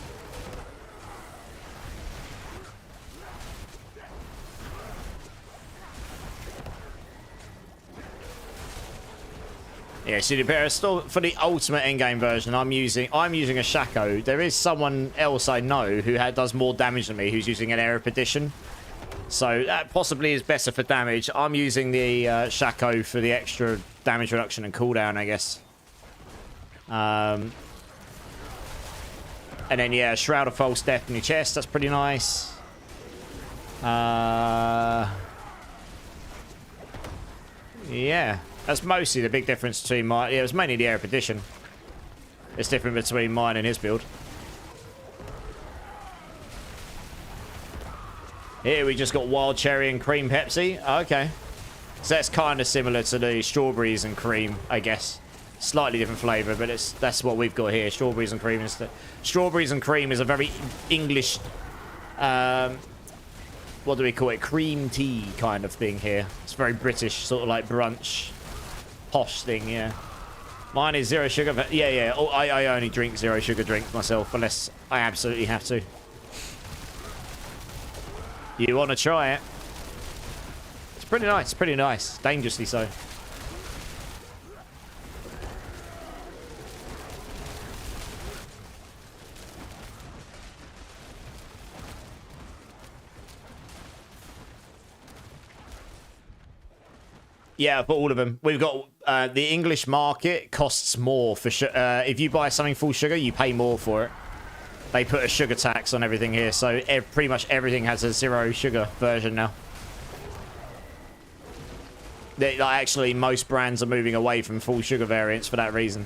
Yeah, see, for the ultimate endgame version, I'm using a Shaco. There is someone else I know who does more damage than me, who's using an Air Edition. So that possibly is better for damage. I'm using the Shaco for the extra damage reduction and cooldown, I guess. And then, yeah, Shroud of False Death in your chest. That's pretty nice. Yeah. That's mostly the big difference between mine. Yeah, it was mainly the Air Edition. It's different between mine and his build. Here we just got Wild Cherry and Cream Pepsi. Okay. So that's kind of similar to the Strawberries and Cream, I guess. Slightly different flavour, but that's what we've got here. Strawberries and cream instead. Strawberries and cream is a very English, what do we call it? Cream tea kind of thing here. It's very British, sort of like brunch, posh thing, yeah. Mine is zero sugar, but yeah. Oh, I only drink zero sugar drinks myself, unless I absolutely have to. You want to try it? It's pretty nice. Dangerously so. Yeah, but all of them. We've got the English market costs more for if you buy something full sugar, you pay more for it. They put a sugar tax on everything here, so pretty much everything has a zero sugar version now. Actually, most brands are moving away from full sugar variants for that reason.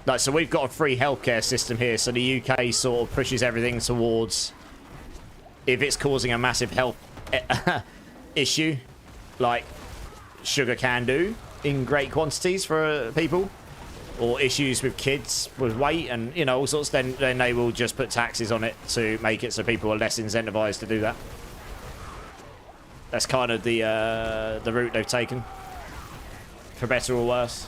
Like, so we've got a free healthcare system here, so the UK sort of pushes everything towards... If it's causing a massive health issue, like sugar can do in great quantities for people, or issues with kids with weight and, you know, all sorts, then they will just put taxes on it to make it so people are less incentivized to do that. That's kind of the route they've taken, for better or worse.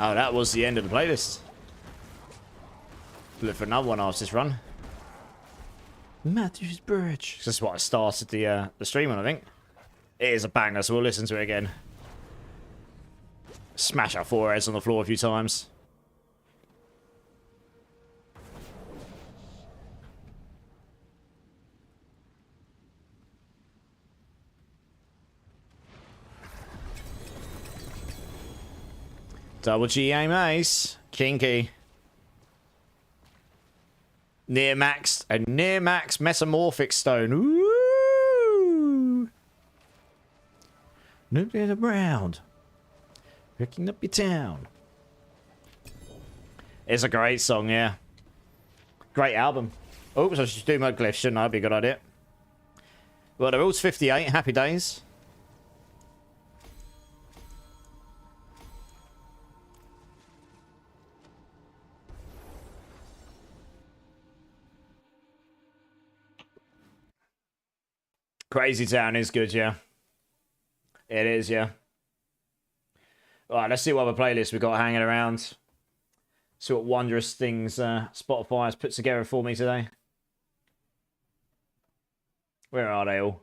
Oh, that was the end of the playlist. Look for another one after this run. Matthew's Bridge. This is what I started the stream on, I think. It is a banger, so we'll listen to it again. Smash our foreheads on the floor a few times. Double G aim ace. Kinky. Near maxed. A near max metamorphic stone. Ooh. Looking around. Picking up your town. It's a great song, yeah. Great album. Oops, I should do my glyphs, shouldn't I? That'd be a good idea. Well, the rule's 58. Happy days. Crazy Town is good, yeah. It is, yeah. Alright, let's see what other playlists we've got hanging around. See what wondrous things Spotify has put together for me today. Where are they all?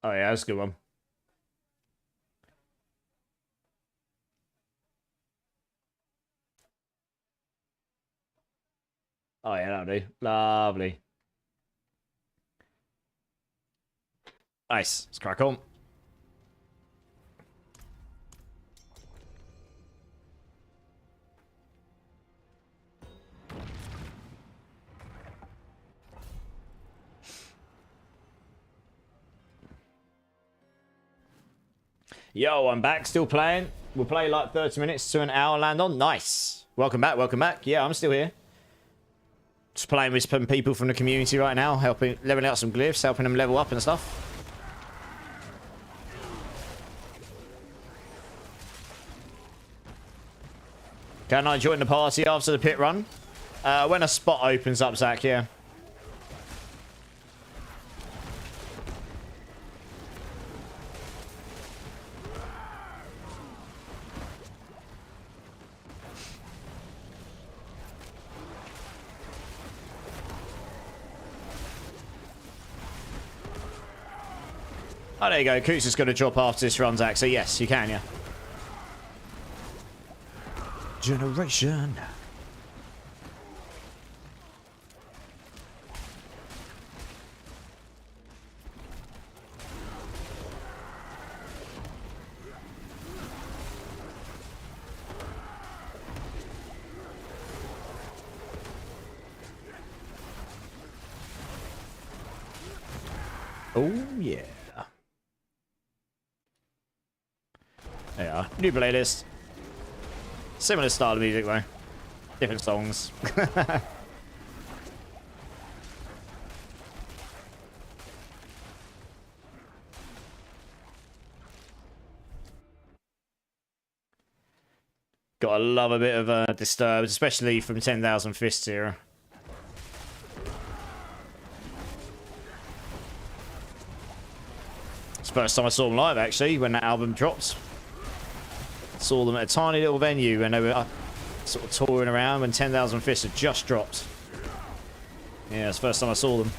Oh yeah, that's a good one. Oh yeah, that'll do. Lovely. Nice. Let's crack on. Yo, I'm back, still playing. We'll play like 30 minutes to an hour, land on. Nice. Welcome back, welcome back. Yeah, I'm still here. Just playing with some people from the community right now, helping leveling out some glyphs, helping them level up and stuff. Can I join the party after the pit run? When a spot opens up, Zach, yeah. Oh, there you go. Coots is going to drop after this run, Zach. So, yes, you can, yeah. Generation. Oh, yeah. There you are. New playlist. Similar style of music, though. Different songs. Gotta love a bit of Disturbed, especially from 10,000 Fists era. It's the first time I saw them live, actually, when that album dropped. Saw them at a tiny little venue when they were sort of touring around when 10,000 Fists had just dropped. Yeah, it's the first time I saw them.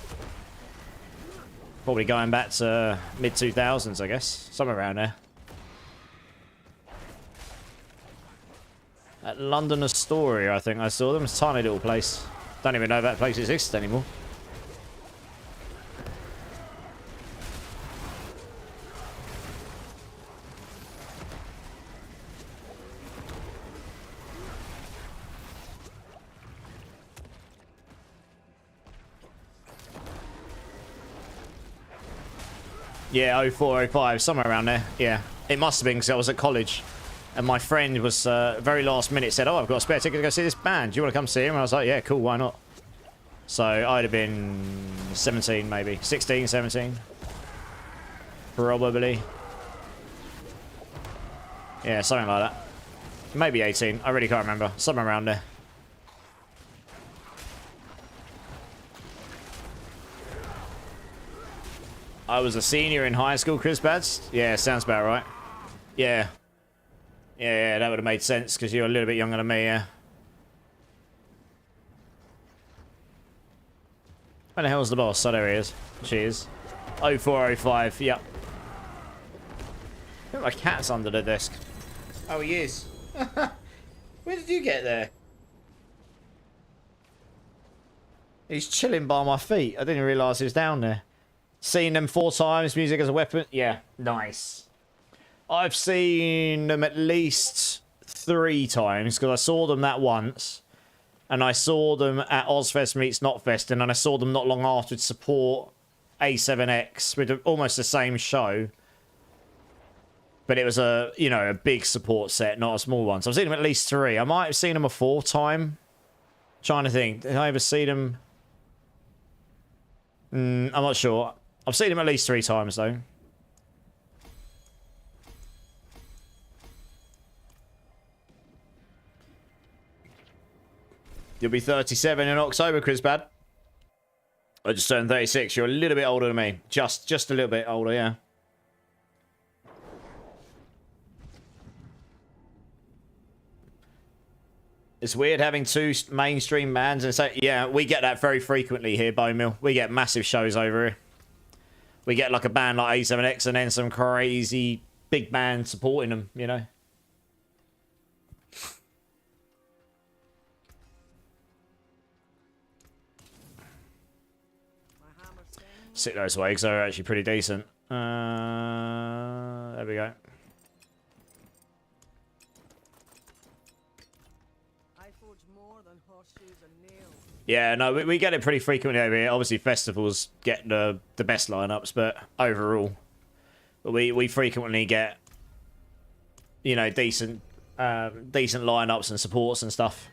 Probably going back to mid-2000s, I guess. Somewhere around there. At London Astoria, I think I saw them. It's a tiny little place. Don't even know if that place exists anymore. Yeah, 04, 05, somewhere around there. Yeah, it must have been because I was at college. And my friend was very last minute said, oh, I've got a spare ticket to go see this band. Do you want to come see him? And I was like, yeah, cool, why not? So I'd have been 17 maybe. 16, 17. Probably. Yeah, something like that. Maybe 18. I really can't remember. Somewhere around there. I was a senior in high school, Chris Bads. Yeah, sounds about right. Yeah. Yeah, that would have made sense because you're a little bit younger than me, yeah. Where the hell's the boss? Oh, there he is. She is. 0405, yep. I think my cat's under the desk. Oh, he is. Where did you get there? He's chilling by my feet. I didn't realise he was down there. Seen them 4 times, music as a weapon. Yeah, nice. I've seen them at least 3 times because I saw them that once. And I saw them at Ozfest meets Notfest. And then I saw them not long after to support A7X with almost the same show. But it was a, you know, a big support set, not a small one. So I've seen them at least 3. I might have seen them a 4th time. Trying to think. Did I ever see them? I'm not sure. I've seen them at least 3 times, though. You'll be 37 in October, Chris Bad. I just turned 36. You're a little bit older than me. Just a little bit older, yeah. It's weird having 2 mainstream bands and say, yeah, we get that very frequently here, Bone Mill. We get massive shows over here. We get like a band like A7X and then some crazy big band supporting them, you know. Sit those away because they're actually pretty decent. There we go. Yeah, no, we get it pretty frequently over here. Obviously, festivals get the best lineups, but overall, we frequently get, you know, decent lineups and supports and stuff.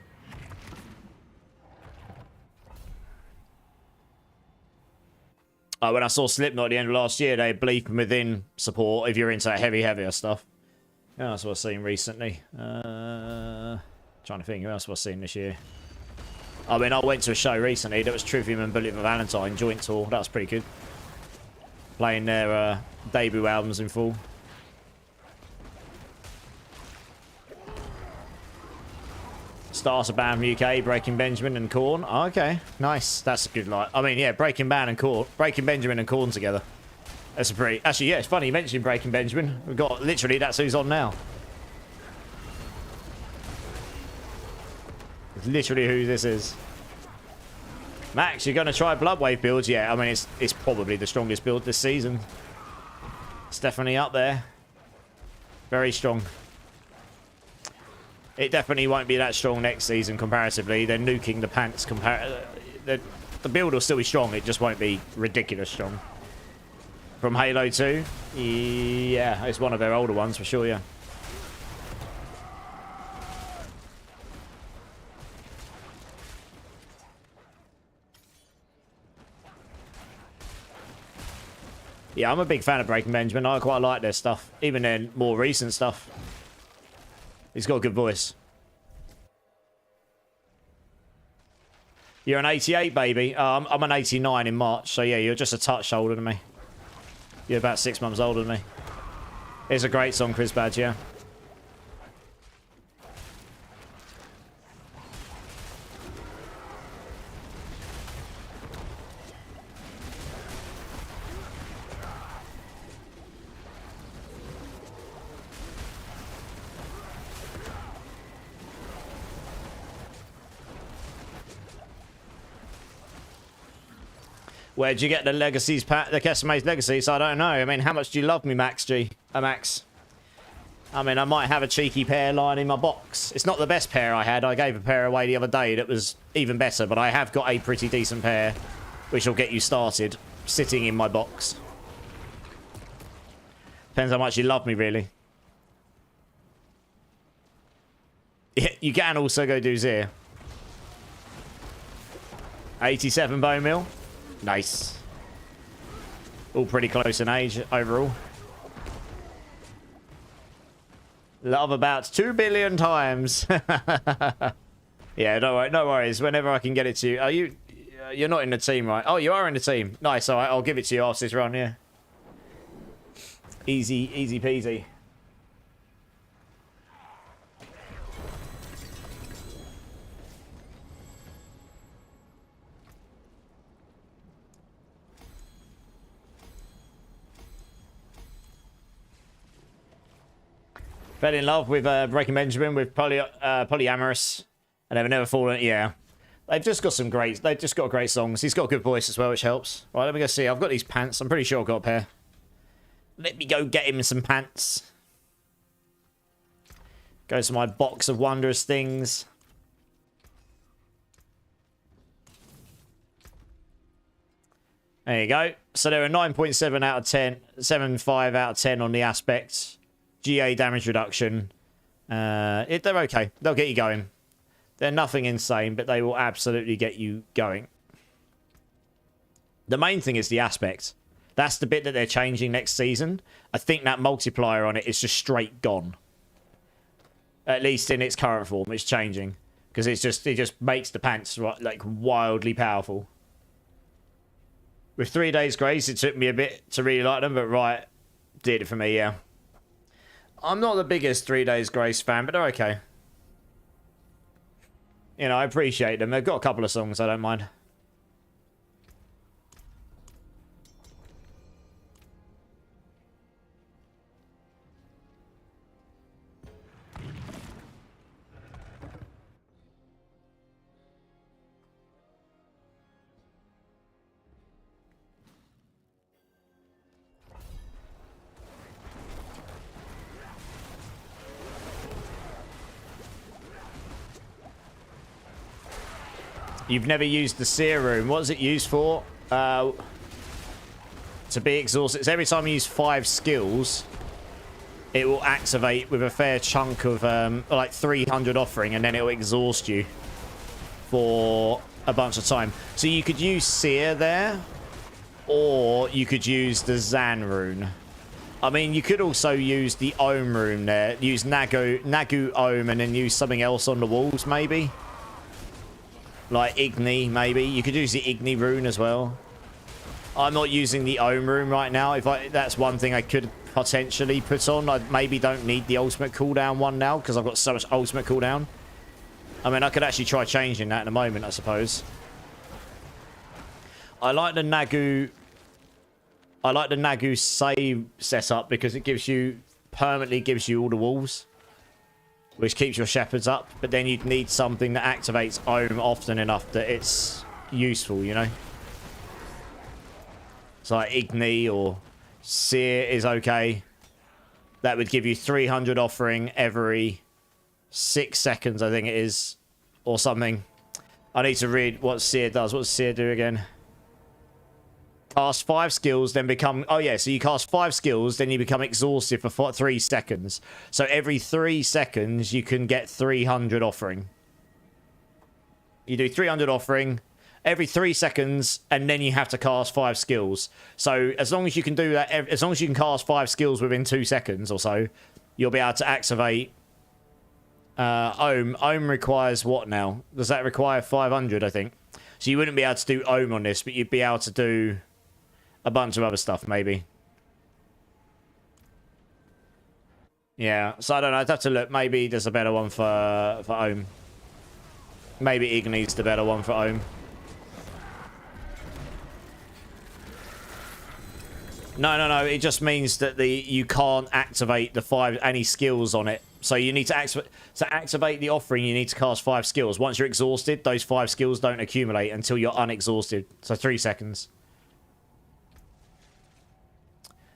When I saw Slipknot at the end of last year, they bleeped within support if you're into that heavier stuff. Yeah, that's what I've seen recently. Trying to think who else I've seen this year. I mean, I went to a show recently that was Trivium and Bullet for Valentine joint tour. That was pretty good. Playing their debut albums in full. Starter band from UK, Breaking Benjamin and Korn. Oh, okay, nice. That's a good line. I mean, yeah, Breaking Benjamin and Korn together. That's a pretty... Actually, yeah, it's funny you mentioned Breaking Benjamin. We've got literally that's who's on now. It's literally who this is. Max, you're going to try Bloodwave builds? Yeah, I mean, it's probably the strongest build this season. It's definitely up there. Very strong. It definitely won't be that strong next season comparatively. They're nuking the pants. The build will still be strong. It just won't be ridiculous strong. From Halo 2? Yeah, it's one of their older ones for sure, yeah. Yeah, I'm a big fan of Breaking Benjamin. I quite like their stuff. Even their more recent stuff. He's got a good voice. You're an 88, baby. I'm an 89 in March. So, yeah, you're just a touch older than me. You're about 6 months older than me. It's a great song, Chris Badge, yeah. Where'd you get the legacies pack, the customized legacies? I don't know. I mean, how much do you love me, Max G? Max. I mean, I might have a cheeky pair lying in my box. It's not the best pair I had. I gave a pair away the other day that was even better, but I have got a pretty decent pair, which will get you started, sitting in my box. Depends how much you love me, really. Yeah, you can also go do Zir. 87 bone meal. Nice. All pretty close in age overall. Love about 2 billion times. Yeah, no worries. Whenever I can get it to you. Are you... You're not in the team, right? Oh, you are in the team. Nice, alright. I'll give it to you after this run, yeah. Easy peasy. Fell in love with Breaking Benjamin with Polyamorous. And they've never fallen. Yeah. They've just got great songs. He's got a good voice as well, which helps. Right, let me go see. I've got these pants. I'm pretty sure I've got a pair. Let me go get him some pants. Go to my box of wondrous things. There you go. So they're a 9.7 out of 10. 7.5 out of 10 on the aspect. GA damage reduction. They're okay. They'll get you going. They're nothing insane, but they will absolutely get you going. The main thing is the aspect. That's the bit that they're changing next season. I think that multiplier on it is just straight gone. At least in its current form, it's changing. Because it just makes the pants like wildly powerful. With 3 days grace, it took me a bit to really like them, but right, did it for me, yeah. I'm not the biggest 3 days grace fan, but they're okay. You know, I appreciate them. They've got a couple of songs I don't mind. You've never used the seer room. What is it used for? To be exhausted. So every time you use 5 skills, it will activate with a fair chunk of like 300 offering, and then it will exhaust you for a bunch of time. So you could use seer there, or you could use the Zan rune. I mean, you could also use the Ohm rune there. Use Nagu Ohm, and then use something else on the walls, maybe. Like Igni, maybe. You could use the Igni rune as well. I'm not using the Ohm rune right now. That's one thing I could potentially put on. I maybe don't need the ultimate cooldown one now, because I've got so much ultimate cooldown. I mean, I could actually try changing that in a moment, I suppose. I like the Nagu save setup because it permanently gives you all the walls, which keeps your shepherds up, but then you'd need something that activates Ohm often enough that it's useful, you know? So like Igni or Seer is okay. That would give you 300 offering every 6 seconds, I think it is, or something. I need to read what Seer does. What does Seer do again? Cast 5 skills, then become... Oh, yeah, so you cast 5 skills, then you become exhausted for 3 seconds. So every 3 seconds, you can get 300 offering. You do 300 offering every 3 seconds, and then you have to cast 5 skills. So as long as you can do that, as long as you can cast 5 skills within 2 seconds or so, you'll be able to activate Ohm. Ohm requires what now? Does that require 500, I think? So you wouldn't be able to do Ohm on this, but you'd be able to do a bunch of other stuff, maybe. Yeah, so I don't know. I'd have to look. Maybe there's a better one for Ohm. Maybe Igni's the better one for Ohm. No. It just means that you can't activate any skills on it. So you need to activate the offering. You need to cast 5 skills. Once you're exhausted, those 5 skills don't accumulate until you're unexhausted. So 3 seconds.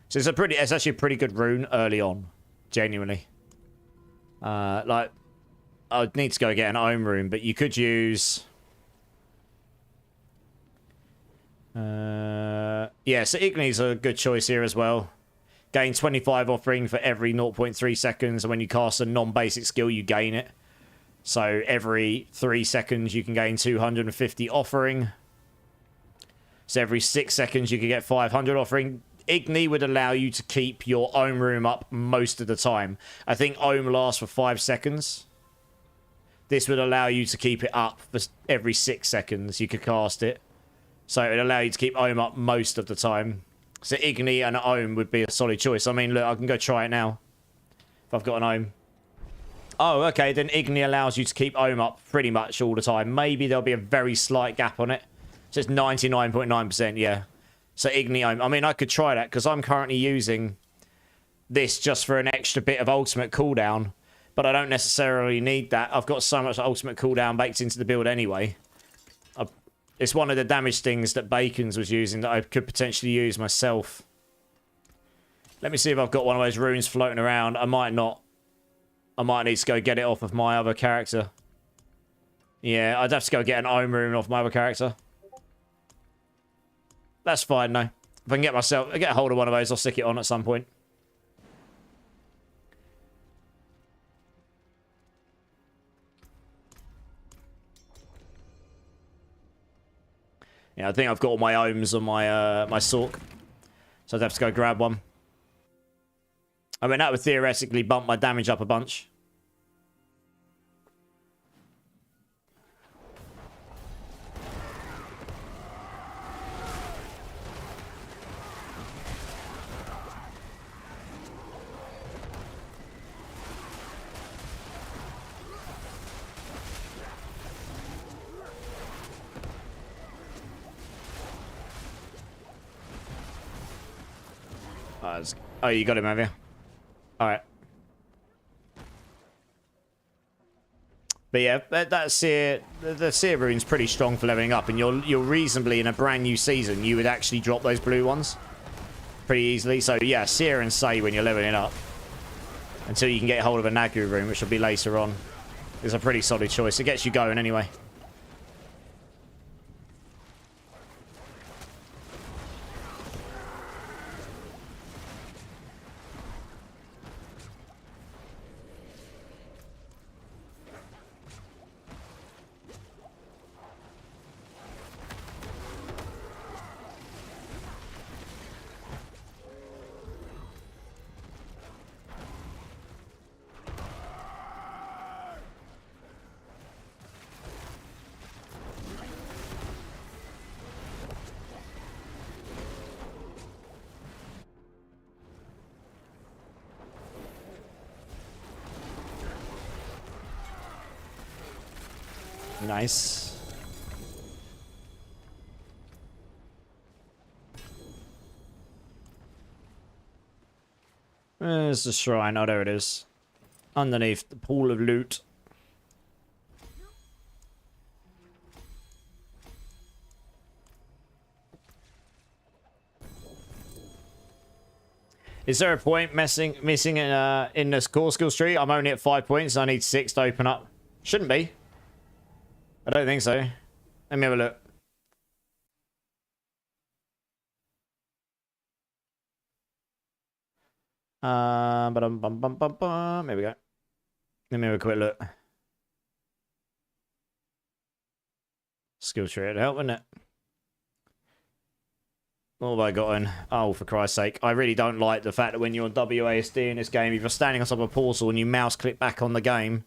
So it's actually a pretty good rune early on, genuinely. Like, I'd need to go get an Ohm rune, but you could use. Yeah, so Igni's a good choice here as well. Gain 25 offering for every 0.3 seconds, and when you cast a non-basic skill, you gain it. So every 3 seconds, you can gain 250 offering. So every 6 seconds, you can get 500 offering. Igni would allow you to keep your Ohm room up most of the time. I think Ohm lasts for 5 seconds. This would allow you to keep it up for every 6 seconds. You could cast it. So it would allow you to keep Ohm up most of the time. So Igni and Ohm would be a solid choice. I mean, look, I can go try it now. If I've got an Ohm. Oh, okay, then Igni allows you to keep Ohm up pretty much all the time. Maybe there'll be a very slight gap on it. So it's 99.9%, yeah. So Igni Ohm. I mean, I could try that because I'm currently using this just for an extra bit of ultimate cooldown. But I don't necessarily need that. I've got so much ultimate cooldown baked into the build anyway. It's one of the damage things that Bacons was using that I could potentially use myself. Let me see if I've got one of those runes floating around. I might not. I might need to go get it off of my other character. Yeah, I'd have to go get an Ohm rune off my other character. That's fine, though. If I can get a hold of one of those, I'll stick it on at some point. Yeah, I think I've got all my ohms on my my Sork. So I'd have to go grab one. I mean, that would theoretically bump my damage up a bunch. Oh, you got him, have you? Alright. But yeah, the Seer rune's pretty strong for leveling up, and you're reasonably, in a brand new season, you would actually drop those blue ones pretty easily. So yeah, Seer and Say when you're leveling up. Until you can get hold of a Nagu rune, which will be later on. Is a pretty solid choice. It gets you going anyway. Nice. There's the shrine. Oh, there it is. Underneath the pool of loot. Is there a point missing in this core skill tree? I'm only at 5 points. I need 6 to open up. Shouldn't be. I don't think so. Let me have a look. There we go. Let me have a quick look. Skill tree would help, wouldn't it? What have I got in? Oh, for Christ's sake. I really don't like the fact that when you're on WASD in this game, if you're standing on top of a portal and you mouse click back on the game,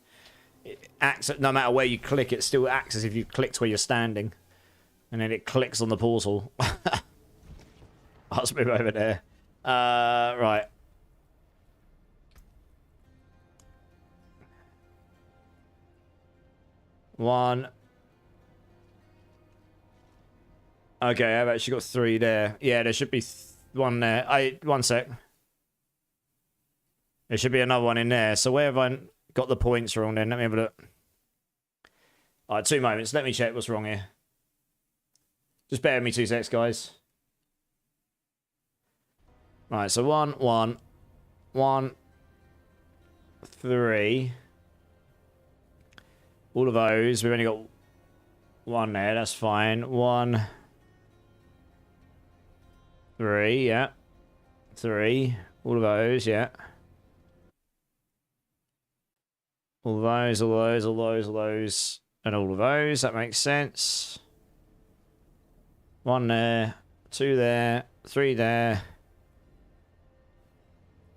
it acts, no matter where you click, it still acts as if you clicked where you're standing. And then it clicks on the portal. Let's move over there. Right. One. Okay, I've actually got 3 there. Yeah, there should be one there. One sec. There should be another one in there. So where have I got the points wrong then? Let me have a look. Alright, 2 moments. Let me check what's wrong here. Just bear with me 2 secs, guys. Right, so 1, 1, 1, 3. All of those. We've only got 1 there. That's fine. 1, 3. Yeah. 3. All of those. Yeah. All those, all those, all those, all those, and all of those. That makes sense. 1 there. 2 there. 3 there.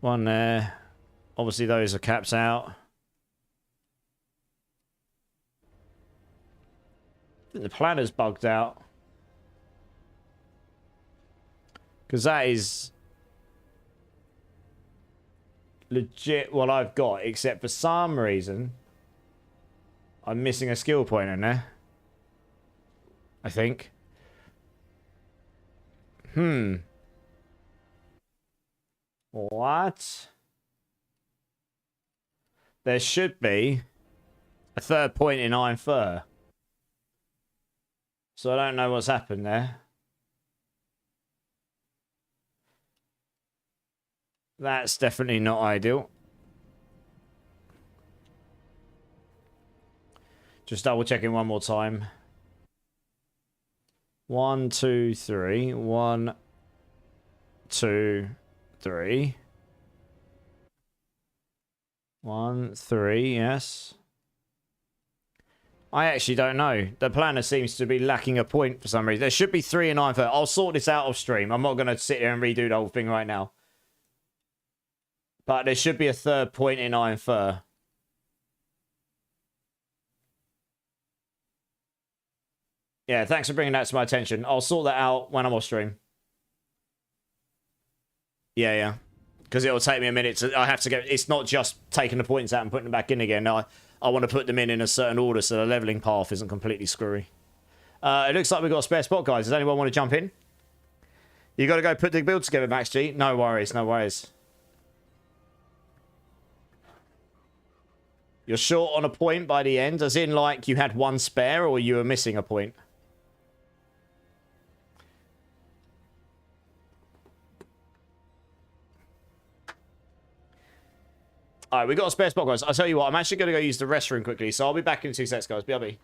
One there. Obviously, those are capped out. I think the planner's bugged out. Because that is legit what I've got, except for some reason I'm missing a skill point in there. I think. What? There should be a third point in Iron Fur. So I don't know what's happened there. That's definitely not ideal. Just double checking one more time. 1, 2, 3. 1, 2, 3. 1, 3, yes. I actually don't know. The planner seems to be lacking a point for some reason. There should be 3 and 9 for. I'll sort this out off stream. I'm not going to sit here and redo the whole thing right now. But there should be a third point in Iron Fur. Yeah, thanks for bringing that to my attention. I'll sort that out when I'm off stream. Yeah. Because it'll take me a minute to... I have to get... It's not just taking the points out and putting them back in again. I want to put them in a certain order so the leveling path isn't completely screwy. It looks like we've got a spare spot, guys. Does anyone want to jump in? You got to go put the build together, Max G. No worries, no worries. You're short on a point by the end, as in like you had one spare or you were missing a point? Alright, we got a spare spot, guys. I'll tell you what, I'm actually going to go use the restroom quickly, so I'll be back in 2 seconds, guys. BRB.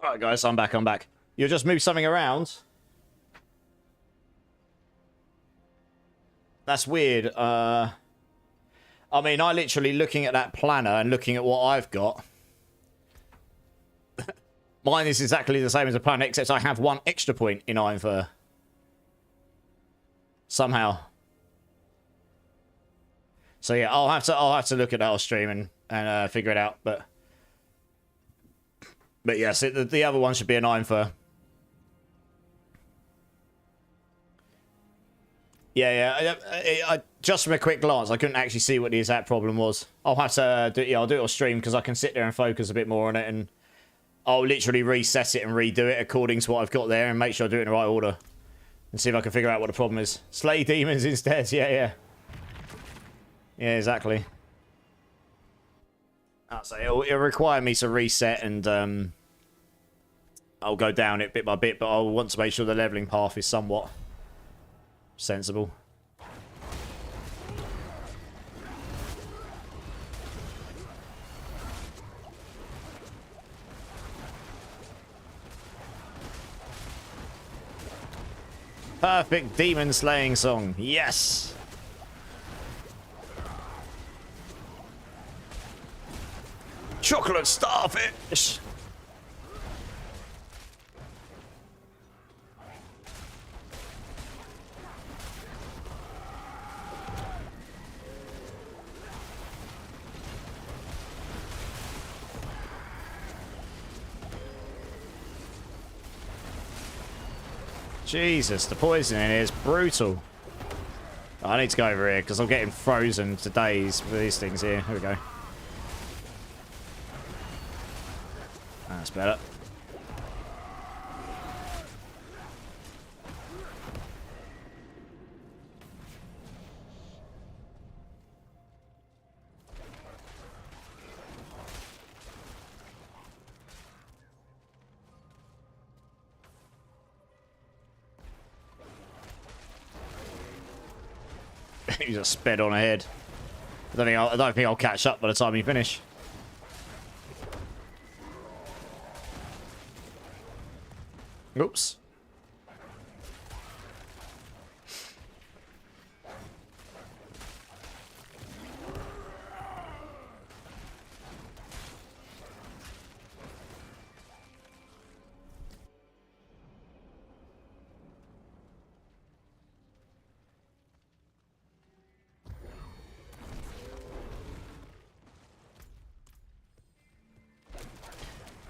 Alright, guys, I'm back. You'll just move something around. That's weird. I mean, I literally looking at that planner and looking at what I've got. Mine is exactly the same as the planner, except I have 1 extra point in Iron Fur. Somehow. So yeah, I'll have to look at that on stream and figure it out, but yes, the other one should be an Iron Fur. Yeah. Just from a quick glance, I couldn't actually see what the exact problem was. I'll have to I'll do it on stream because I can sit there and focus a bit more on it, and I'll literally reset it and redo it according to what I've got there and make sure I do it in the right order and see if I can figure out what the problem is. Slay demons instead. Yeah, exactly. So it'll require me to reset, and I'll go down it bit by bit, but I'll want to make sure the leveling path is somewhat sensible. Perfect demon slaying song. Yes. Chocolate starfish. Jesus, the poisoning is brutal. I need to go over here because I'm getting frozen to days for these things here. Here we go. That's better. He just sped on ahead. I don't think I'll catch up by the time you finish. Oops.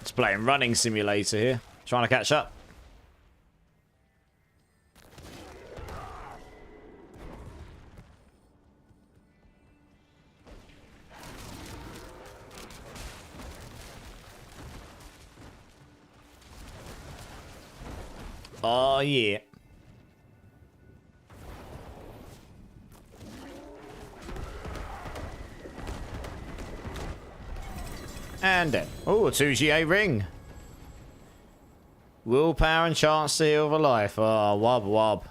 It's playing running simulator here. Trying to catch up. Oh, yeah. And then. Oh, a 2GA ring. Willpower and chance to heal for life. Oh, wob wob.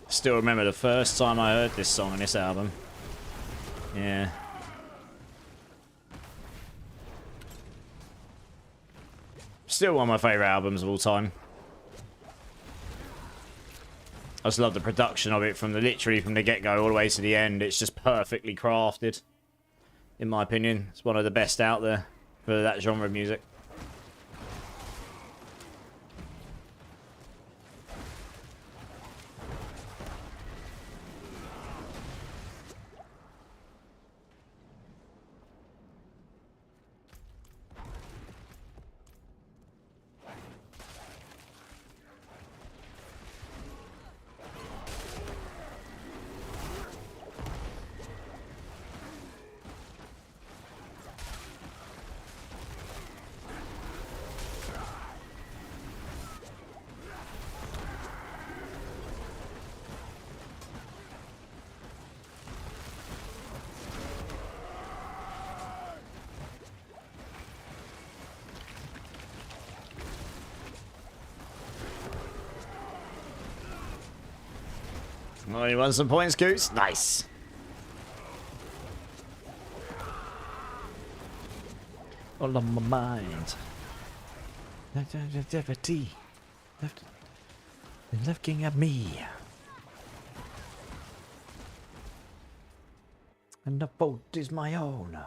Still remember the first time I heard this song on this album. Yeah. Still one of my favourite albums of all time. I just love the production of it from literally from the get-go all the way to the end. It's just perfectly crafted. In my opinion, it's one of the best out there for that genre of music. Oh, you want some points, Goose? Nice. All on my mind. Looking at me. And the boat is my own.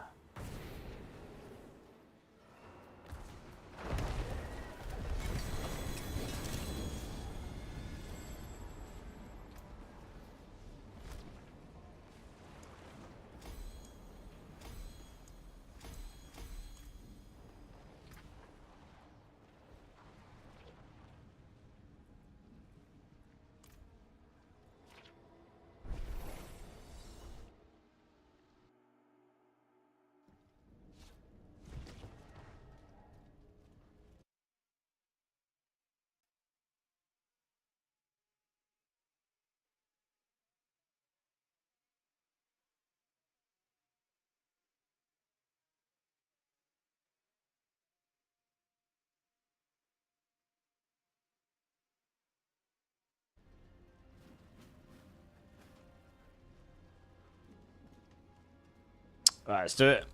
Alright, let's do it.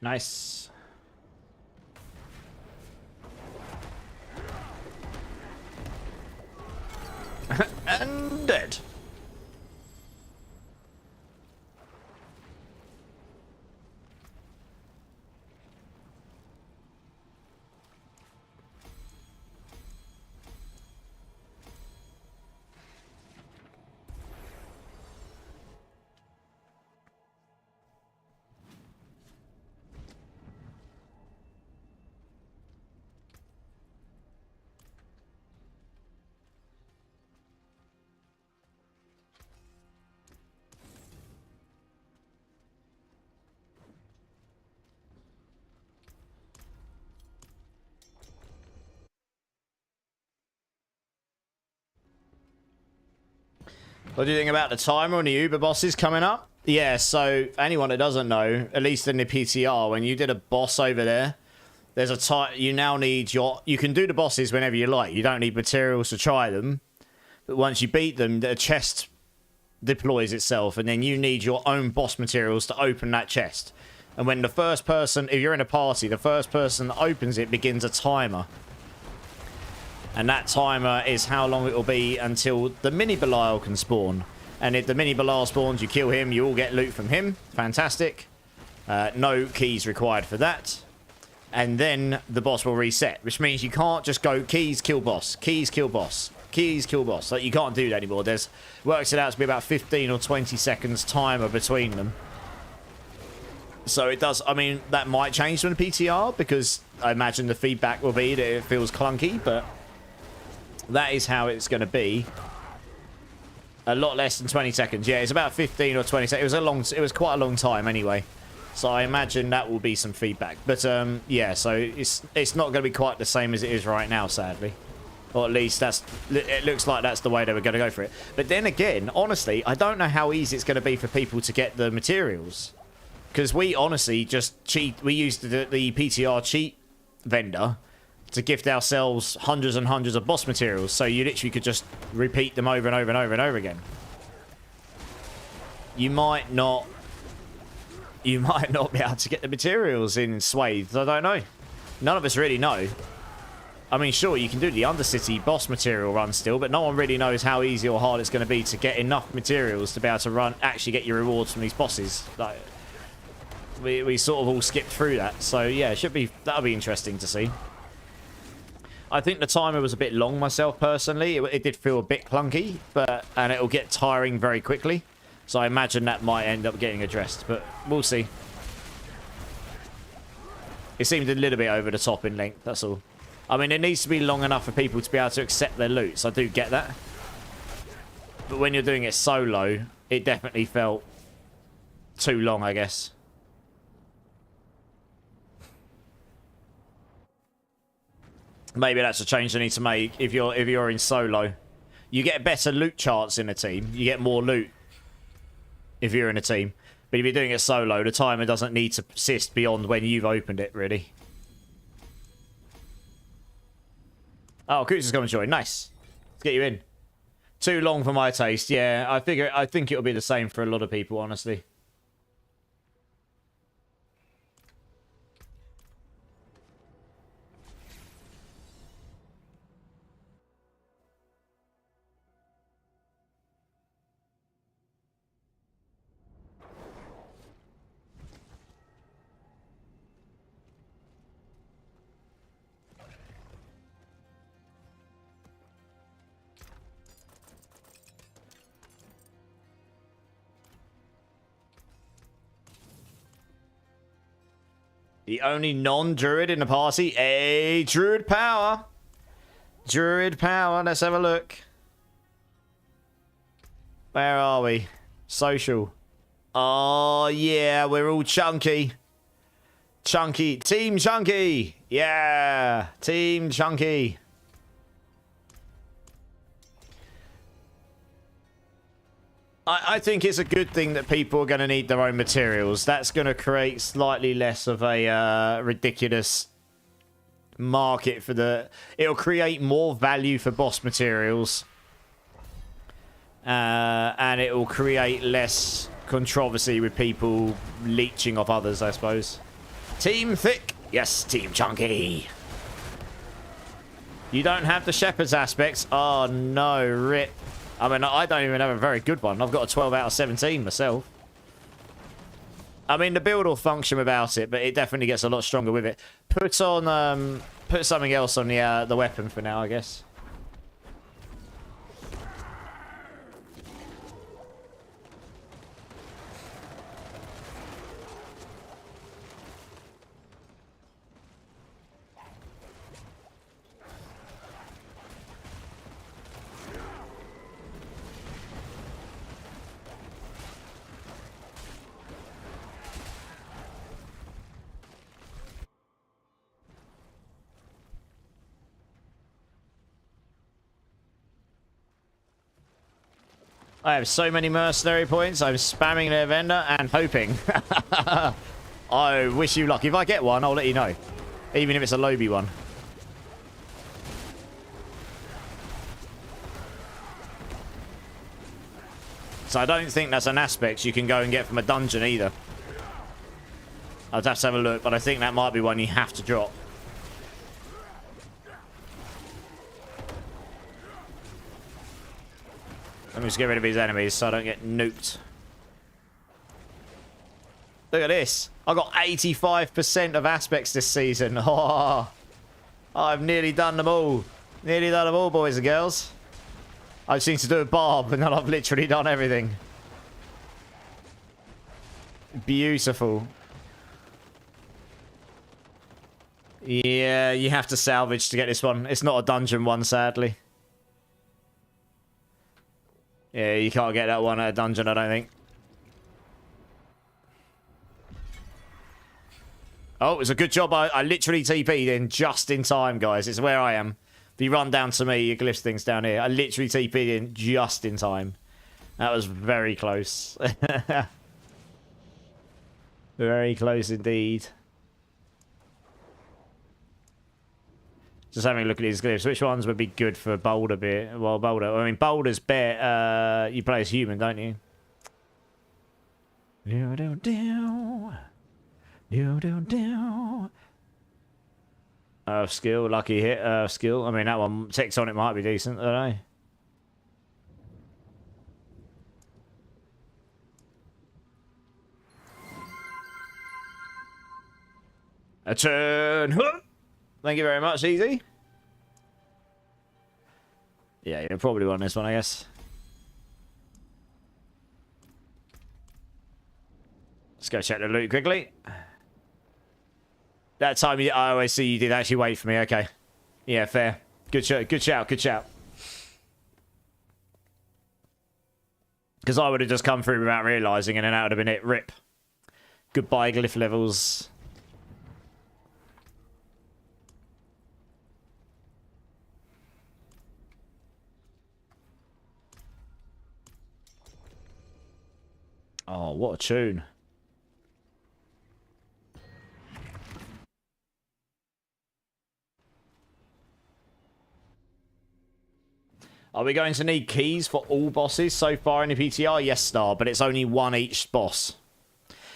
Nice. And dead. What do you think about the timer on the Uber bosses coming up? Yeah, so anyone that doesn't know, at least in the PTR, when you did a boss over there, there's a time you now need your... You can do the bosses whenever you like. You don't need materials to try them. But once you beat them, the chest deploys itself, and then you need your own boss materials to open that chest. And when the first person... If you're in a party, the first person that opens it begins a timer. And that timer is how long it will be until the mini Belial can spawn. And if the mini Belial spawns, you kill him, you all get loot from him. Fantastic. No keys required for that. And then the boss will reset, which means you can't just go keys, kill boss, keys, kill boss, keys, kill boss. Like, you can't do that anymore. There's works it out to be about 15 or 20 seconds timer between them. So it does, I mean, that might change from the PTR because I imagine the feedback will be that it feels clunky, but that is how it's going to be. A lot less than 20 seconds. Yeah, it's about 15 or 20 seconds. It was quite a long time anyway. So I imagine that will be some feedback. But yeah, so it's not going to be quite the same as it is right now, sadly. Or at least it looks like that's the way they were going to go for it. But then again, honestly, I don't know how easy it's going to be for people to get the materials. Because we honestly just cheat. We used the PTR cheat vendor to gift ourselves hundreds and hundreds of boss materials. So you literally could just repeat them over and over and over and over again. You might not be able to get the materials in swathes. I don't know. None of us really know. I mean, sure, you can do the Undercity boss material run still, but no one really knows how easy or hard it's going to be to get enough materials to be able to actually get your rewards from these bosses. Like, we sort of all skipped through that. So yeah, that'll be interesting to see. I think the timer was a bit long myself personally. It did feel a bit clunky, and it'll get tiring very quickly. So I imagine that might end up getting addressed, but we'll see. It seemed a little bit over the top in length, that's all. I mean, it needs to be long enough for people to be able to accept their loot, so I do get that. But when you're doing it solo, it definitely felt too long, I guess. Maybe that's a change I need to make if you're in solo. You get better loot charts in a team. You get more loot if you're in a team. But if you're doing it solo, the timer doesn't need to persist beyond when you've opened it, really. Oh, Coots is going to join. Nice. Let's get you in. Too long for my taste. Yeah, I think it'll be the same for a lot of people, honestly. The only non-druid in the party. Hey, druid power. Druid power. Let's have a look. Where are we? Social. Oh, yeah. We're all chunky. Chunky. Team Chunky. Yeah. Team Chunky. I think it's a good thing that people are going to need their own materials. That's going to create slightly less of a ridiculous market for the... It'll create more value for boss materials. And it will create less controversy with people leeching off others, I suppose. Team Thick. Yes, Team Chunky. You don't have the Shepherd's aspects. Oh, no, rip. I mean, I don't even have a very good one. I've got a 12 out of 17 myself. I mean, the build will function without it, but it definitely gets a lot stronger with it. Put something else on the weapon for now, I guess. I have so many mercenary points. I'm spamming their vendor and hoping. I wish you luck. If I get one, I'll let you know. Even if it's a lobby one. So I don't think that's an aspect you can go and get from a dungeon either. I'd have to have a look, but I think that might be one you have to drop. Let me just get rid of his enemies so I don't get nuked. Look at this. I got 85% of aspects this season. Oh, I've nearly done them all. Nearly done them all, boys and girls. I just need to do a barb and then I've literally done everything. Beautiful. Yeah, you have to salvage to get this one. It's not a dungeon one, sadly. Yeah, you can't get that one at a dungeon, I don't think. Oh, it's a good job. I literally TP'd in just in time, guys. It's where I am. If you run down to me, you glyph things down here. I literally TP'd in just in time. That was very close. Very close indeed. Just having a look at these glyphs. Which ones would be good for Boulder bit? Well, Boulder. I mean, Boulder's bit. You play as human, don't you? Skill, lucky hit. Skill. I mean, that one text on it might be decent, I don't know. A turn. Thank you very much, Easy. Yeah, you'll probably won this one, I guess. Let's go check the loot quickly. That time, I always see you did actually wait for me. Okay. Yeah, fair. Good shout. Good shout. Good shout. Because I would have just come through without realising, and then that would have been it. Rip. Goodbye, glyph levels. Oh, what a tune. Are we going to need keys for all bosses so far in the PTR? Yes, Star, but it's only one each boss.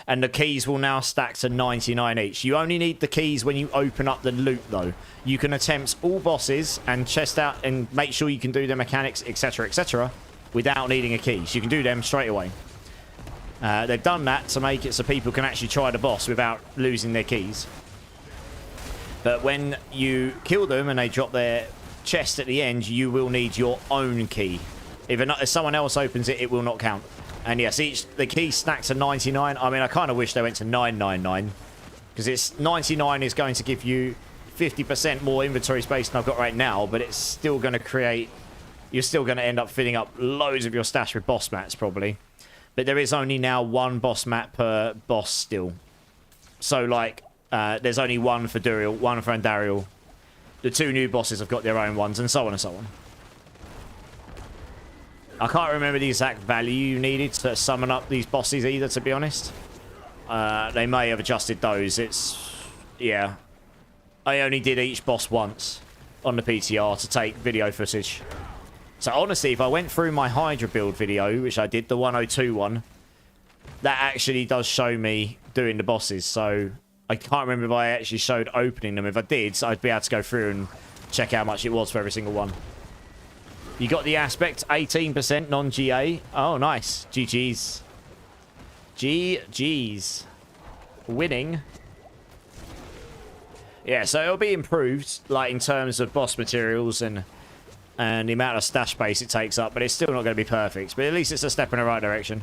And the keys will now stack to 99 each. You only need the keys when you open up the loot, though. You can attempt all bosses and chest out and make sure you can do the mechanics, etc., without needing a key. So you can do them straight away. They've done that to make it so people can actually try the boss without losing their keys. But when you kill them and they drop their chest at the end, you will need your own key. If someone else opens it, it will not count. And yes, the key stacks to 99. I mean, I kind of wish they went to 999, because it's 99 is going to give you 50% more inventory space than I've got right now, but it's still going to create... You're still going to end up filling up loads of your stash with boss mats, probably. But there is only now one boss mat per boss still. So, like, there's only one for Duriel, one for Andariel. The two new bosses have got their own ones, and so on and so on. I can't remember the exact value you needed to summon up these bosses either, to be honest. They may have adjusted those. Yeah. I only did each boss once on the PTR to take video footage. So honestly, if I went through my Hydra build video, which I did, the 102 one, that actually does show me doing the bosses. So I can't remember if I actually showed opening them. If I did, I'd be able to go through and check how much it was for every single one. You got the aspect, 18% non-GA. Oh, nice. GG's. GG's. Winning. Yeah, so it'll be improved, like, in terms of boss materials and the amount of stash space it takes up, but it's still not going to be perfect. But at least it's a step in the right direction.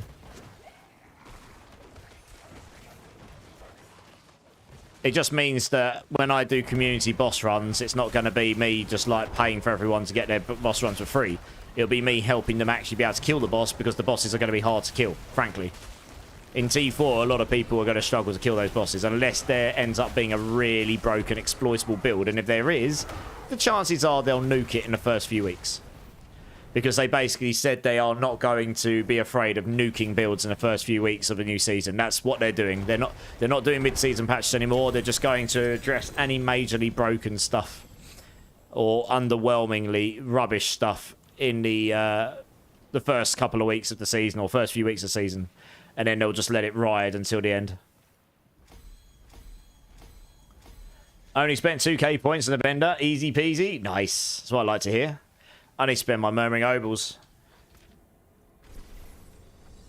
It just means that when I do community boss runs, it's not going to be me just, like, paying for everyone to get their boss runs for free. It'll be me helping them actually be able to kill the boss, because the bosses are going to be hard to kill, frankly. In T4, a lot of people are going to struggle to kill those bosses, unless there ends up being a really broken, exploitable build. And if there is, the chances are they'll nuke it in the first few weeks. Because they basically said they are not going to be afraid of nuking builds in the first few weeks of the new season. That's what they're doing. They're not doing mid-season patches anymore. They're just going to address any majorly broken stuff or underwhelmingly rubbish stuff in the first couple of weeks of the season, or first few weeks of the season. And then they'll just let it ride until the end. Only spent 2k points on the bender. Easy peasy. Nice. That's what I like to hear. I need to spend my Murmuring Obols.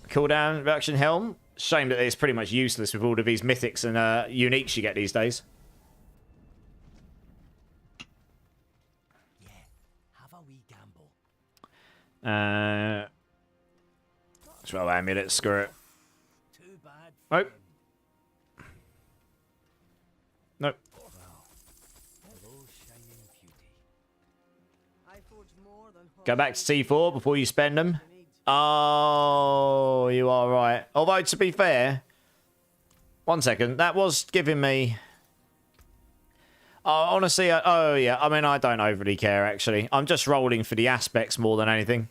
Cooldown reduction helm. Shame that it's pretty much useless with all of these mythics and uniques you get these days. Yeah, have a wee gamble. Throw amulet, screw it. Too bad. Nope. Nope. Go back to T4 before you spend them. Oh, you are right. Although, to be fair... 1 second. That was giving me... honestly, oh yeah. I mean, I don't overly care, actually. I'm just rolling for the aspects more than anything.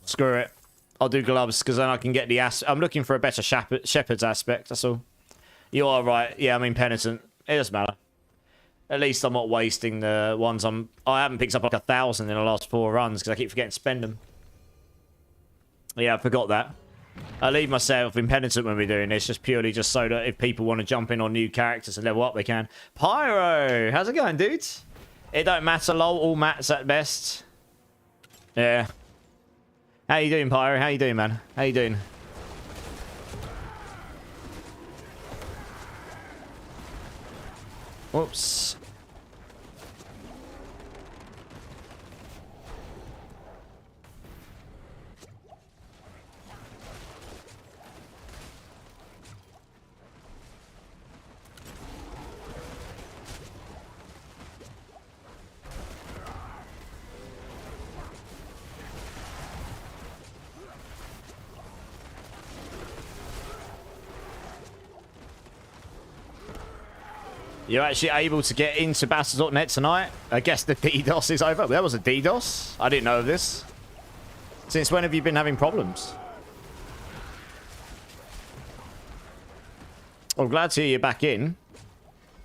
Screw it. I'll do gloves, because then I can get the I'm looking for a better shepherd's aspect, that's all. You are right. Yeah, I mean, penitent. It doesn't matter. At least I'm not wasting the ones I haven't picked up like 1,000 in the last 4 runs, because I keep forgetting to spend them. Yeah, I forgot that. I leave myself impenitent when we're doing this, just purely just so that if people want to jump in on new characters and level up, they can. Pyro! How's it going, dudes? It don't matter, lol. All mats at best. Yeah. How you doing, Pyro? How you doing, man? How you doing? Whoops. You're actually able to get into Battle.net tonight? I guess the DDoS is over. There was a DDoS? I didn't know of this. Since when have you been having problems? I'm glad to hear you're back in.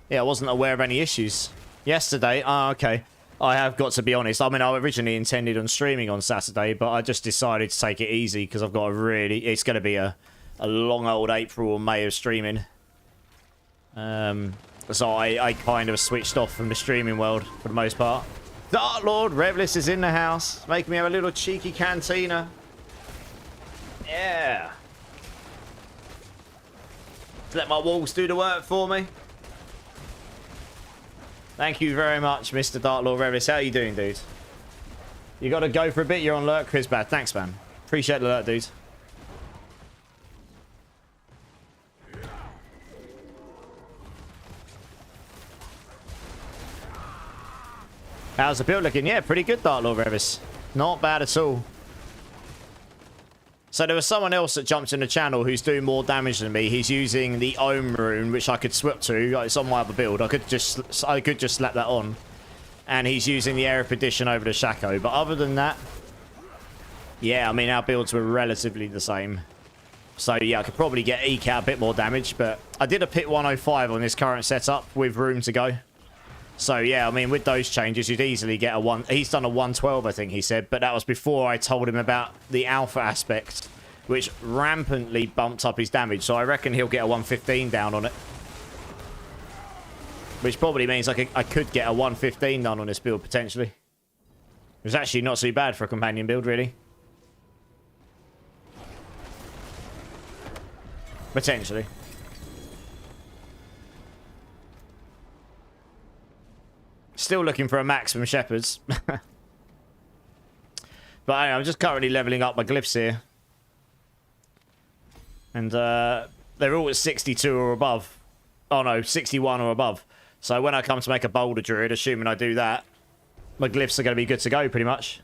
Yeah, I wasn't aware of any issues. Yesterday? Ah, okay. I have got to be honest. I mean, I originally intended on streaming on Saturday, but I just decided to take it easy because I've got a really... It's going to be a long old April or May of streaming. So I kind of switched off from the streaming world for the most part. Dark Lord Revlis is in the house, making me have a little cheeky cantina. Yeah. Let my walls do the work for me. Thank you very much, Mr. Dark Lord Revlis. How you doing, dude? You got to go for a bit. You're on alert, Chris-Bad. Thanks, man. Appreciate the alert, dude. How's the build looking? Yeah, pretty good, Dark Lord Revis. Not bad at all. So there was someone else that jumped in the channel who's doing more damage than me. He's using the Ohm rune, which I could swap to. It's on my other build. I could just slap that on. And he's using the Air of Perdition over the Shaco. But other than that, yeah, I mean, our builds were relatively the same. So yeah, I could probably eke out a bit more damage. But I did a pit 105 on this current setup with room to go. So, yeah, I mean, with those changes, you'd easily get a 1... He's done a 112, I think he said, but that was before I told him about the alpha aspect, which rampantly bumped up his damage. So I reckon he'll get a 115 down on it. Which probably means I could get a 115 done on this build, potentially. It's actually not too bad for a companion build, really. Potentially. Still looking for a max from Shepherds. But anyway, I'm just currently leveling up my glyphs here. And they're all at 62 or above. Oh no, 61 or above. So when I come to make a boulder druid, assuming I do that, my glyphs are going to be good to go, pretty much.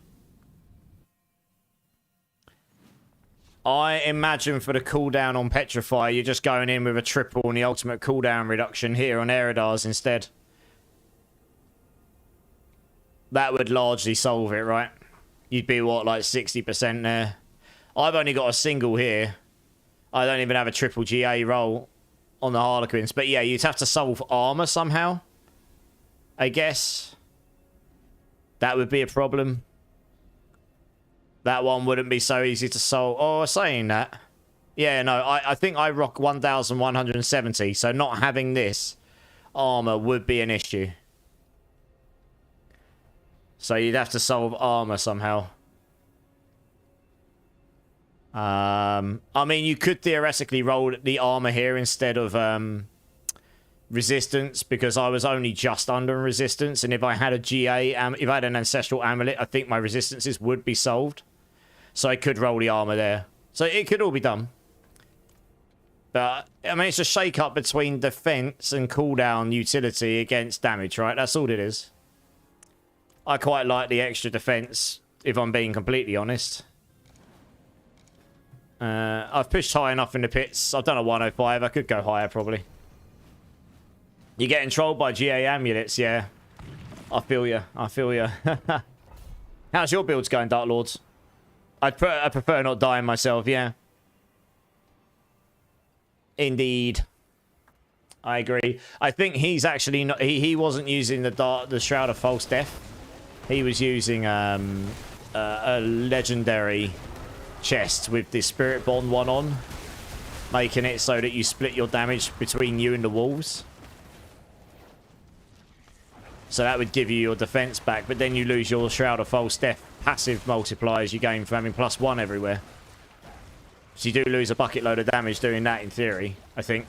I imagine for the cooldown on Petrify, you're just going in with a triple on the ultimate cooldown reduction here on Eridars instead. That would largely solve it, right? You'd be, what, like 60% there? I've only got a single here. I don't even have a triple GA roll on the Harlequins. But yeah, you'd have to solve armor somehow. I guess. That would be a problem. That one wouldn't be so easy to solve. Oh, saying that. Yeah, no, I think I rock 1,170. So not having this armor would be an issue. So you'd have to solve armor somehow. I mean, you could theoretically roll the armor here instead of resistance, because I was only just under resistance, and if I had a GA, if I had an ancestral amulet, I think my resistances would be solved. So I could roll the armor there. So it could all be done. But, I mean, it's a shake-up between defense and cooldown utility against damage, right? That's all it is. I quite like the extra defense, if I'm being completely honest. I've pushed high enough in the pits. I've done a 105. I could go higher, probably. You're getting trolled by GA amulets, yeah. I feel you. I feel you. How's your builds going, Dark Lords? I prefer not dying myself, yeah. Indeed. I agree. I think he's actually not... He wasn't using the Shroud of False Death. He was using a legendary chest with the Spirit Bond one on, making it so that you split your damage between you and the walls. So that would give you your defense back, but then you lose your Shroud of False Death passive multipliers you gain from having +1 everywhere. So you do lose a bucket load of damage doing that in theory, I think.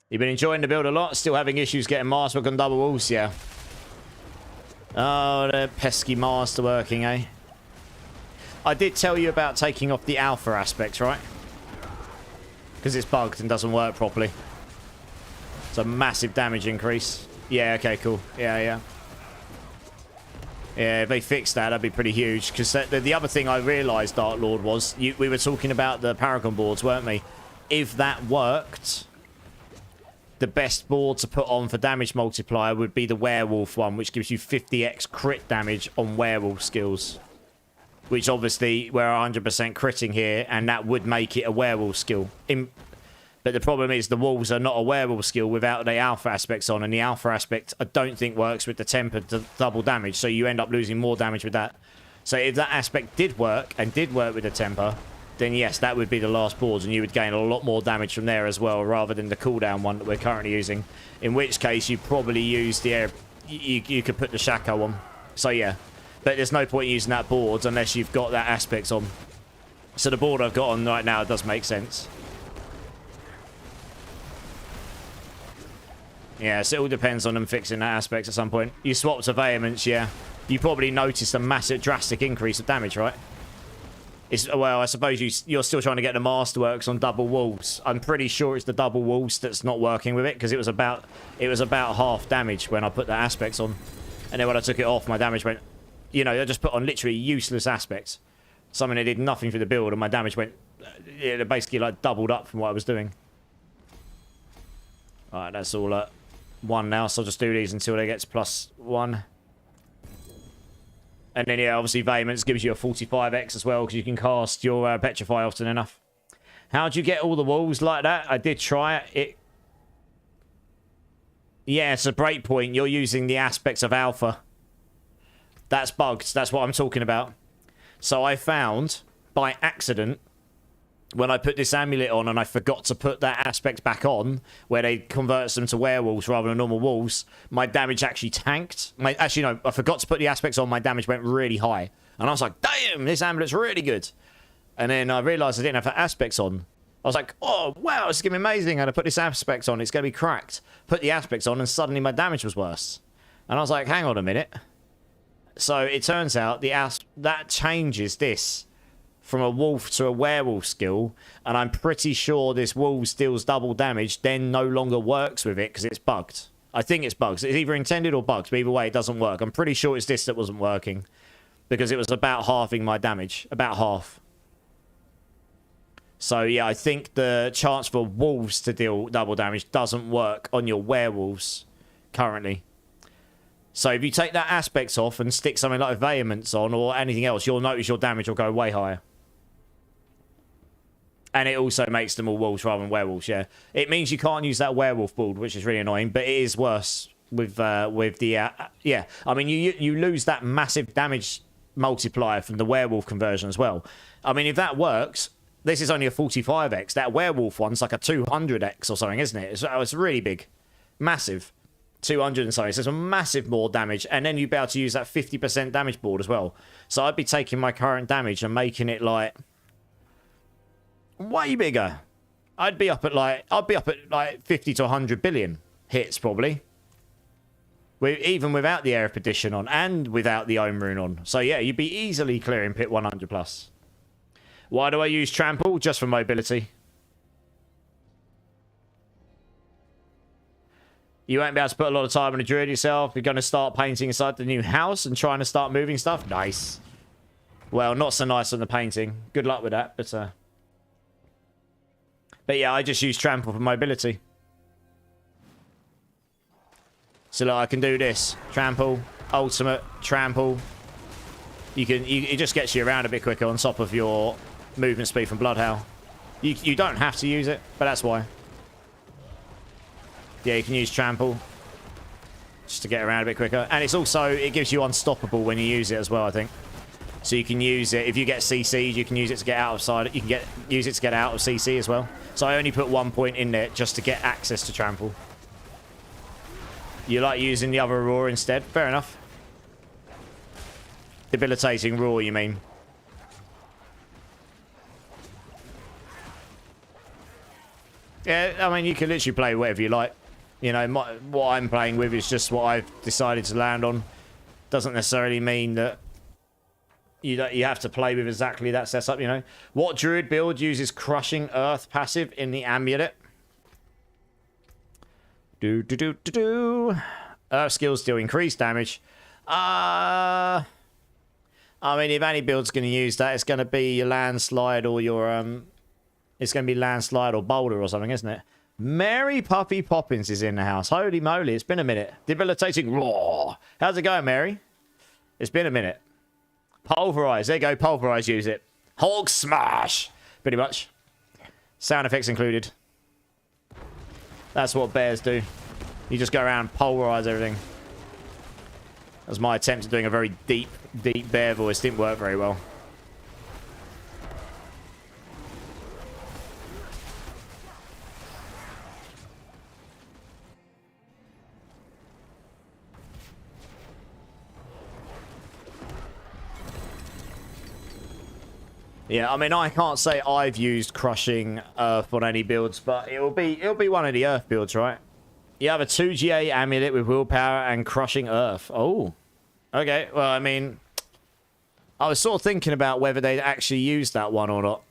You've been enjoying the build a lot? Still having issues getting masterwork on double walls? Yeah. Oh, the pesky masterworking, eh? I did tell you about taking off the alpha aspects, right? Because it's bugged and doesn't work properly. It's a massive damage increase. Yeah, okay, cool. Yeah. Yeah, if they fixed that, that'd be pretty huge. Because the other thing I realised, Dark Lord, was... we were talking about the Paragon boards, weren't we? If that worked... the best board to put on for damage multiplier would be the werewolf one, which gives you 50x crit damage on werewolf skills. Which obviously we're 100% critting here, and that would make it a werewolf skill. But the problem is the wolves are not a werewolf skill without the alpha aspects on, and the alpha aspect I don't think works with the tempered double damage, so you end up losing more damage with that. So if that aspect did work, and did work with the temper, then yes, that would be the last boards, and you would gain a lot more damage from there as well, rather than the cooldown one that we're currently using. In which case, you probably use the air... You could put the Shaco on. So yeah. But there's no point using that board unless you've got that aspects on. So the board I've got on right now does make sense. Yeah, so it all depends on them fixing that aspect at some point. You swap to Vehemence, yeah. You probably noticed a massive, drastic increase of damage, right? Well, I suppose you're still trying to get the masterworks on double walls. I'm pretty sure it's the double walls that's not working with it, because it was about half damage when I put the aspects on. And then when I took it off, my damage went... You know, I just put on literally useless aspects. Something that did nothing for the build, and my damage went... It basically, like, doubled up from what I was doing. Alright, that's all at 1 now, so I'll just do these until they get to +1. And then, yeah, obviously, Vehemence gives you a 45x as well, because you can cast your Petrify often enough. How'd you get all the walls like that? I did try it. Yeah, it's a breakpoint. You're using the aspects of Alpha. That's bugged. That's what I'm talking about. So I found, by accident, when I put this amulet on and I forgot to put that aspect back on, where they converts them to werewolves rather than normal wolves, my damage actually tanked. Actually, no, I forgot to put the aspects on, my damage went really high. And I was like, damn, this amulet's really good. And then I realised I didn't have the aspects on. I was like, oh, wow, this is going to be amazing. And I put this aspects on, it's going to be cracked. Put the aspects on, and suddenly my damage was worse. And I was like, hang on a minute. So it turns out that changes this from a wolf to a werewolf skill, and I'm pretty sure this wolf deals double damage, then no longer works with it because it's bugged. I think it's bugged. It's either intended or bugged, but either way, it doesn't work. I'm pretty sure it's this that wasn't working, because it was about halving my damage. About half. So yeah, I think the chance for wolves to deal double damage doesn't work on your werewolves currently. So if you take that aspects off and stick something like Vehemence on or anything else, you'll notice your damage will go way higher. And it also makes them all wolves rather than werewolves, yeah. It means you can't use that werewolf build, which is really annoying, but it is worse with the... yeah, I mean, you lose that massive damage multiplier from the werewolf conversion as well. I mean, if that works, this is only a 45x. That werewolf one's like a 200x or something, isn't it? It's really big. Massive. 200 and something. So it's a massive more damage. And then you'd be able to use that 50% damage board as well. So I'd be taking my current damage and making it like... way bigger. I'd be up at like 50 to 100 billion hits probably. Even without the Air of Perdition on and without the Ohm Rune on. So yeah, you'd be easily clearing pit 100 plus. Why do I use Trample? Just for mobility. You won't be able to put a lot of time on a Druid yourself. You're going to start painting inside the new house and trying to start moving stuff. Nice. Well, not so nice on the painting. Good luck with that, but yeah, I just use Trample for mobility. So look, I can do this. Trample, ultimate, trample. It just gets you around a bit quicker on top of your movement speed from Bloodhowl. You don't have to use it, but that's why. Yeah, you can use trample just to get around a bit quicker. And it's also, it gives you unstoppable when you use it as well, I think. So you can use it, if you get CC'd, you can use it to get outside. You can use it to get out of CC as well. So I only put 1 point in there just to get access to trample. You like using the other roar instead? Fair enough. Debilitating roar, you mean? Yeah, I mean, you can literally play whatever you like. You know, what I'm playing with is just what I've decided to land on. Doesn't necessarily mean that you have to play with exactly that setup, you know. What Druid build uses Crushing Earth passive in the amulet? Earth skills deal increased damage. I mean, if any build's going to use that, it's going to be your landslide or your it's going to be landslide or boulder or something, isn't it? Mary Puppy Poppins is in the house. Holy moly, it's been a minute. Debilitating roar. How's it going, Mary? It's been a minute. Pulverize. There you go. Pulverize. Use it. Hulk smash. Pretty much. Sound effects included. That's what bears do. You just go around and pulverize everything. That was my attempt at doing a very deep bear voice. Didn't work very well. Yeah, I mean, I can't say I've used Crushing Earth on any builds, but it'll be one of the Earth builds, right? You have a 2GA amulet with willpower and Crushing Earth. Oh, okay. Well, I mean, I was sort of thinking about whether they'd actually use that one or not.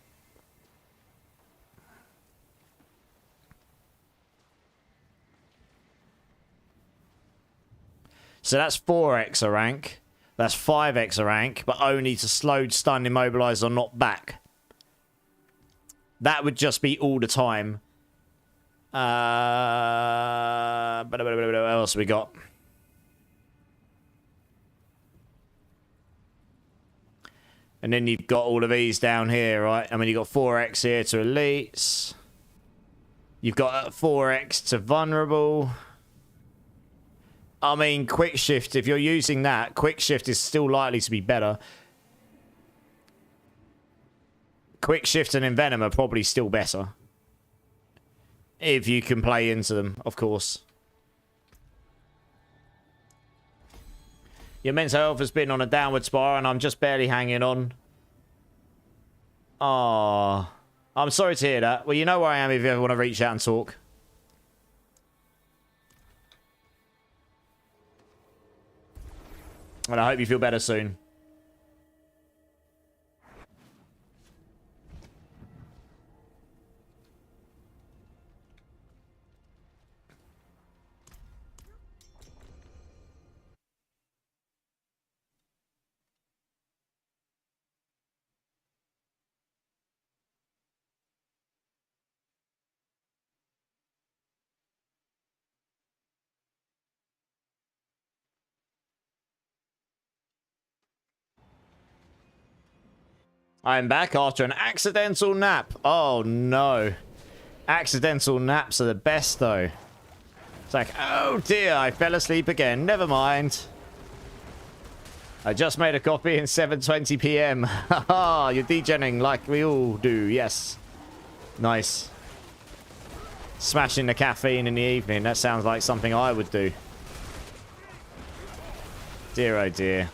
So that's 4x a rank. That's 5x a rank, but only to slowed, stun, immobilize, or not back. That would just be all the time. What else we got? And then you've got all of these down here, right? I mean, you've got 4x here to elites. You've got 4x to vulnerable. I mean, quick shift, if you're using that, quick shift is still likely to be better. Quick shift and envenom are probably still better. If you can play into them, of course. Your mental health has been on a downward spiral and I'm just barely hanging on. Oh, I'm sorry to hear that. Well, you know where I am if you ever want to reach out and talk. And I hope you feel better soon. I'm back after an accidental nap. Oh, no. Accidental naps are the best, though. It's like, oh, dear, I fell asleep again. Never mind. I just made a coffee in 7:20 p.m. Haha, you're degenerating like we all do, yes. Nice. Smashing the caffeine in the evening. That sounds like something I would do. Dear, oh, dear.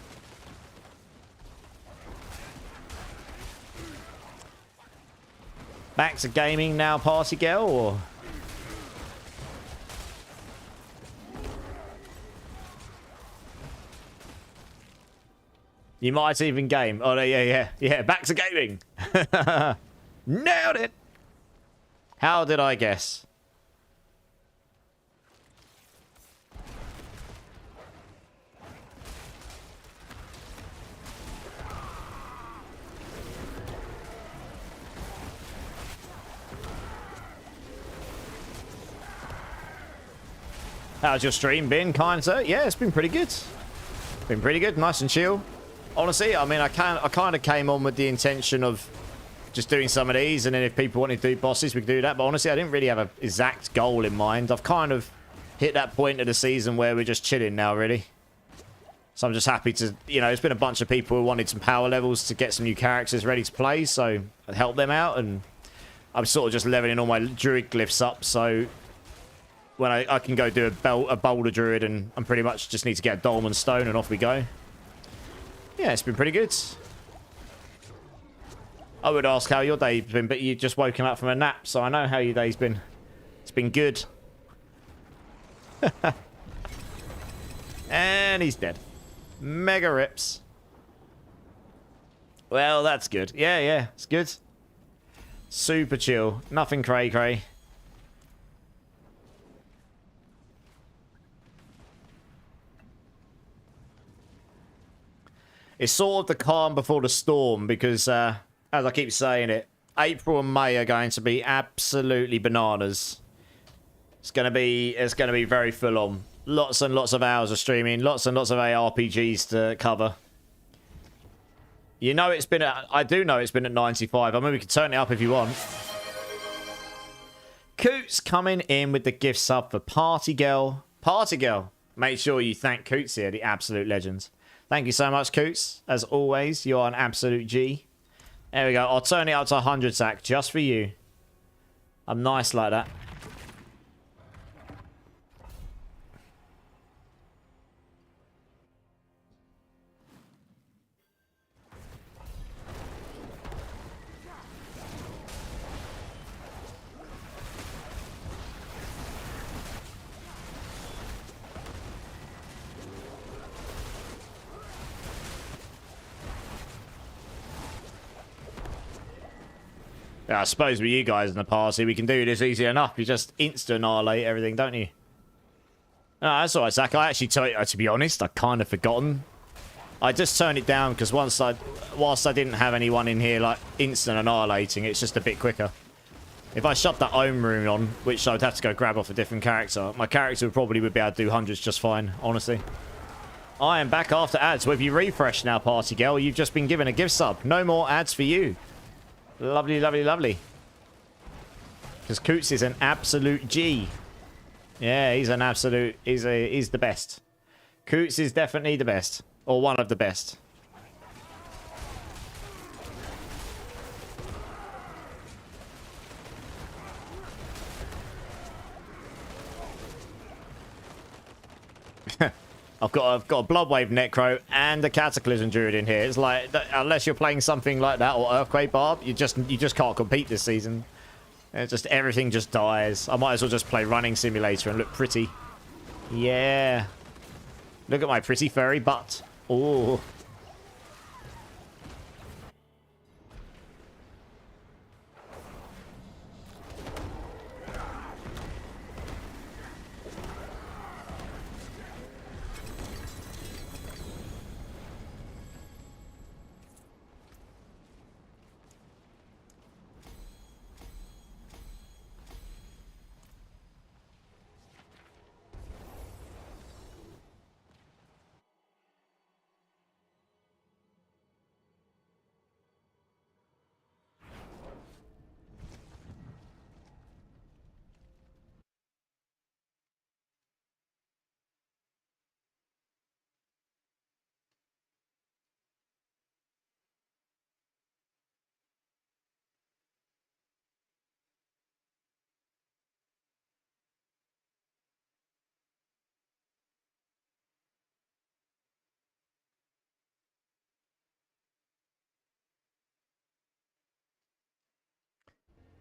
Back to gaming now, party girl, or? You might even game. Oh, no, yeah. Back to gaming. Nailed it. How did I guess? How's your stream been, kind sir? Yeah, it's been pretty good. Been pretty good, nice and chill. Honestly, I mean, I kind of came on with the intention of just doing some of these, and then if people wanted to do bosses, we could do that. But honestly, I didn't really have an exact goal in mind. I've kind of hit that point of the season where we're just chilling now, really. So I'm just happy to, you know, there's been a bunch of people who wanted some power levels to get some new characters ready to play, so I'd help them out, and I'm sort of just leveling all my Druid glyphs up, so when I can go do a boulder Druid, and I'm pretty much just need to get a Dolmen Stone, and off we go. Yeah, it's been pretty good. I would ask how your day's been, but you've just woken up from a nap, so I know how your day's been. It's been good. And he's dead. Mega rips. Well, that's good. Yeah, it's good. Super chill. Nothing cray-cray. It's sort of the calm before the storm because, as I keep saying it, April and May are going to be absolutely bananas. It's going to be very full on. Lots and lots of hours of streaming, lots and lots of ARPGs to cover. You know it's been at, I do know it's been at 95. I mean, we can turn it up if you want. Coots coming in with the gift sub for Party Girl. Party Girl. Make sure you thank Coots here, the absolute legends. Thank you so much, Coots. As always, you are an absolute G. There we go. I'll turn it up to 100, Zach, just for you. I'm nice like that. Yeah, I suppose with you guys in the party, we can do this easy enough. You just insta-annihilate everything, don't you? No, that's alright, Zach. I actually, to be honest, I kind of forgotten. I just turned it down because whilst I didn't have anyone in here, like, instant-annihilating, it's just a bit quicker. If I shut that Ohm rune on, which I would have to go grab off a different character, my character would be able to do hundreds just fine, honestly. I am back after ads. So if you refresh now, Party Girl, you've just been given a gift sub. No more ads for you. Lovely, lovely, lovely. Because Coots is an absolute G. Yeah, he's an absolute... He's the best. Coots is definitely the best. Or one of the best. I've got a Bloodwave Necro and a Cataclysm Druid in here. It's like, unless you're playing something like that or Earthquake Barb, you just can't compete this season. It's just everything just dies. I might as well just play Running Simulator and look pretty. Yeah. Look at my pretty furry butt. Oh.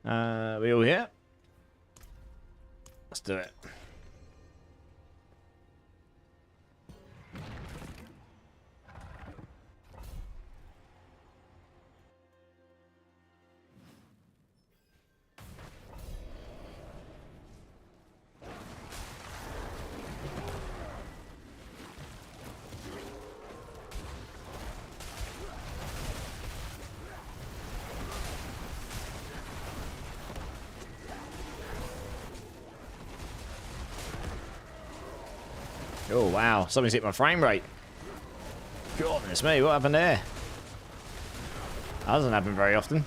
We all here? Let's do it. Oh, wow. Something's hit my frame rate. Goodness me, what happened there? That doesn't happen very often.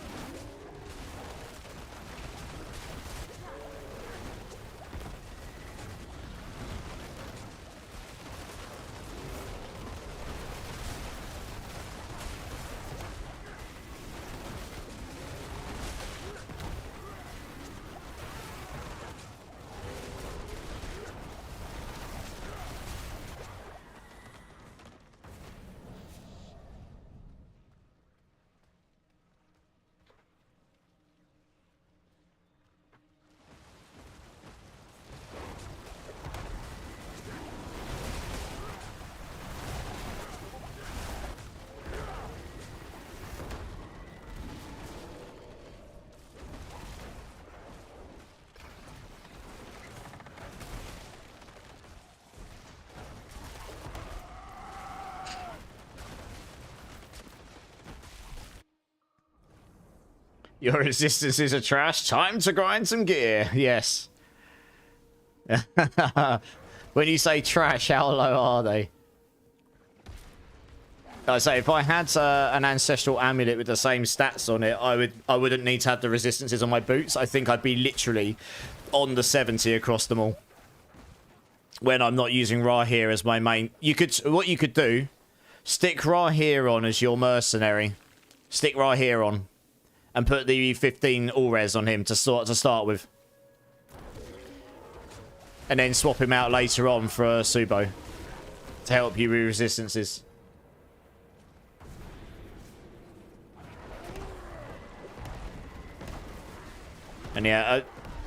Your resistances are trash. Time to grind some gear. Yes. When you say trash, how low are they? I say if I had an ancestral amulet with the same stats on it, I wouldn't need to have the resistances on my boots. I think I'd be literally on the 70 across them all. When I'm not using Rahir as my main, what you could do, stick Rahir on as your mercenary. Stick Rahir on. And put the 15 all-res on him to start with. And then swap him out later on for a Subo. To help you with resistances. And yeah,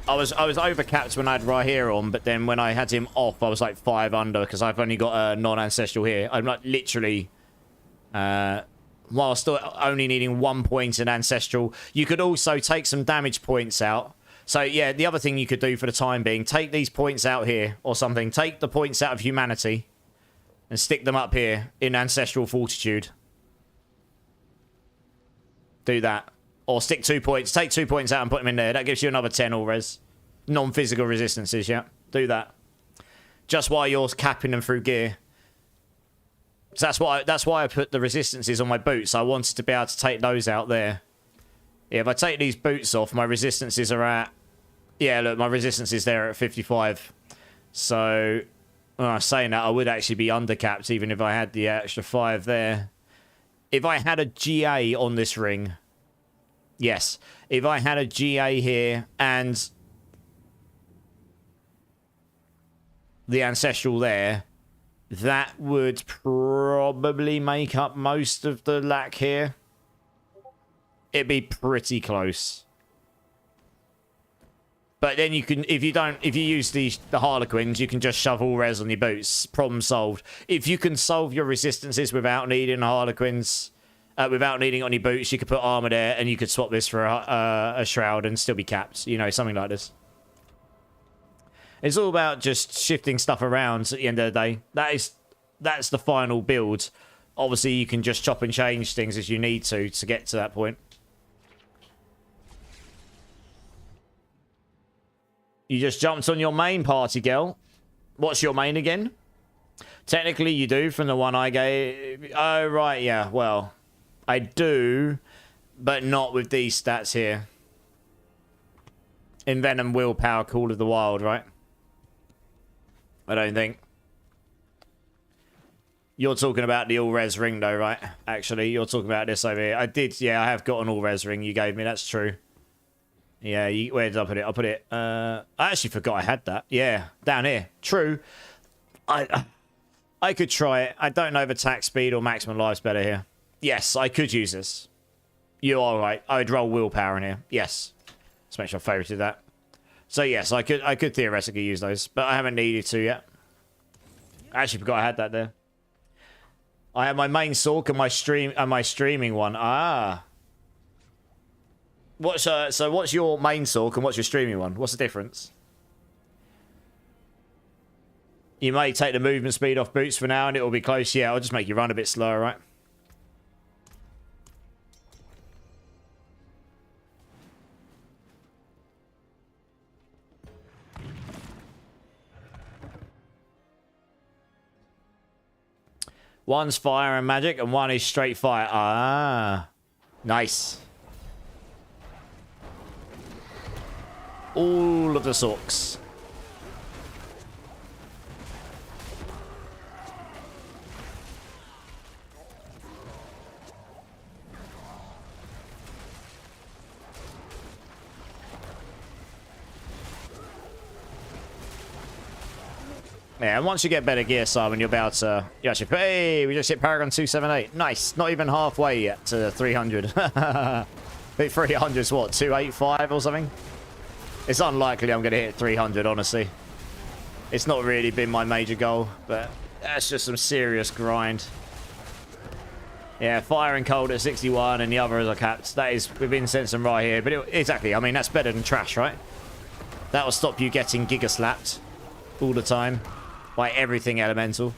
I was overcapped when I had Rahir on, but then when I had him off, I was like 5 under, because I've only got a non-ancestral here. I'm like literally... while still only needing 1 point in Ancestral. You could also take some damage points out. So, yeah, the other thing you could do for the time being, take these points out here or something. Take the points out of Humanity and stick them up here in Ancestral Fortitude. Do that. Or stick 2 points. Take 2 points out and put them in there. That gives you another 10 all-res. Non-physical resistances, yeah. Do that. Just while you're capping them through gear. So that's why I put the resistances on my boots. I wanted to be able to take those out there. Yeah, if I take these boots off, my resistances are at... Yeah, look, my resistance is there at 55. So, when I was saying that, I would actually be undercapped even if I had the extra 5 there. If I had a GA on this ring... Yes. If I had a GA here and... the Ancestral there... That would probably make up most of the lack here. It'd be pretty close. But then you can, if you use the Harlequins, you can just shove all res on your boots. Problem solved. If you can solve your resistances without needing Harlequins, without needing it on your boots, you could put armor there and you could swap this for a shroud and still be capped. You know, something like this. It's all about just shifting stuff around at the end of the day. That's the final build. Obviously, you can just chop and change things as you need to get to that point. You just jumped on your main party, girl. What's your main again? Technically, you do from the one I gave. Oh, right, yeah. Well, I do, but not with these stats here. Envenom, Willpower, Call of the Wild, right? I don't think. You're talking about the all-res ring, though, right? Actually, you're talking about this over here. I did, yeah, I have got an all-res ring you gave me. That's true. Yeah, where did I put it? I put it... I actually forgot I had that. Yeah, down here. True. I could try it. I don't know if attack speed or maximum life's better here. Yes, I could use this. You are right. I would roll willpower in here. Yes. Let's make sure I favorited that. So yes, I could theoretically use those, but I haven't needed to yet. I actually forgot I had that there. I have my main Sork and my streaming one. Ah. So what's your main Sork and what's your streaming one? What's the difference? You may take the movement speed off boots for now and it will be close. Yeah, I'll just make you run a bit slower, right? One's fire and magic, and one is straight fire. Ah. Nice. All of the sorks. Yeah, and once you get better gear, Simon, you'll be able to... You actually... Hey, we just hit Paragon 278. Nice. Not even halfway yet to 300. I think 300's what? 285 or something? It's unlikely I'm going to hit 300, honestly. It's not really been my major goal, but that's just some serious grind. Yeah, fire and cold at 61, and the other is a capped. That is within sense and right here. But exactly, I mean, that's better than trash, right? That'll stop you getting giga slapped all the time by everything elemental.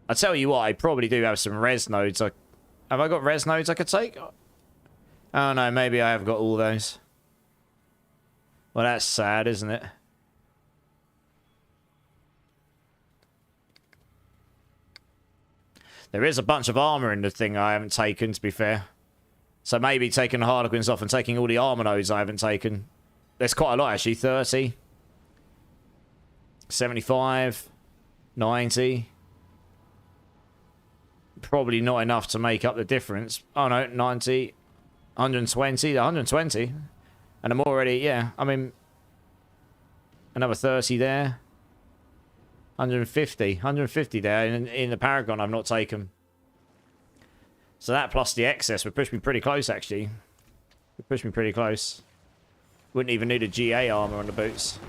I tell you what, I probably do have some res nodes. Have I got res nodes I could take? Oh no, maybe I have got all those. Well, that's sad, isn't it? There is a bunch of armor in the thing I haven't taken, to be fair. So maybe taking the Harlequins off and taking all the armor nodes I haven't taken. There's quite a lot, actually. 30. 75. 90. Probably not enough to make up the difference. Oh, no. 90. 120. 120. And I'm already... Yeah, I mean... Another 30 there. 150. 150 there. In the Paragon I've not taken. So that plus the excess would push me pretty close, actually. Would push me pretty close. Wouldn't even need a GA armor on the boots.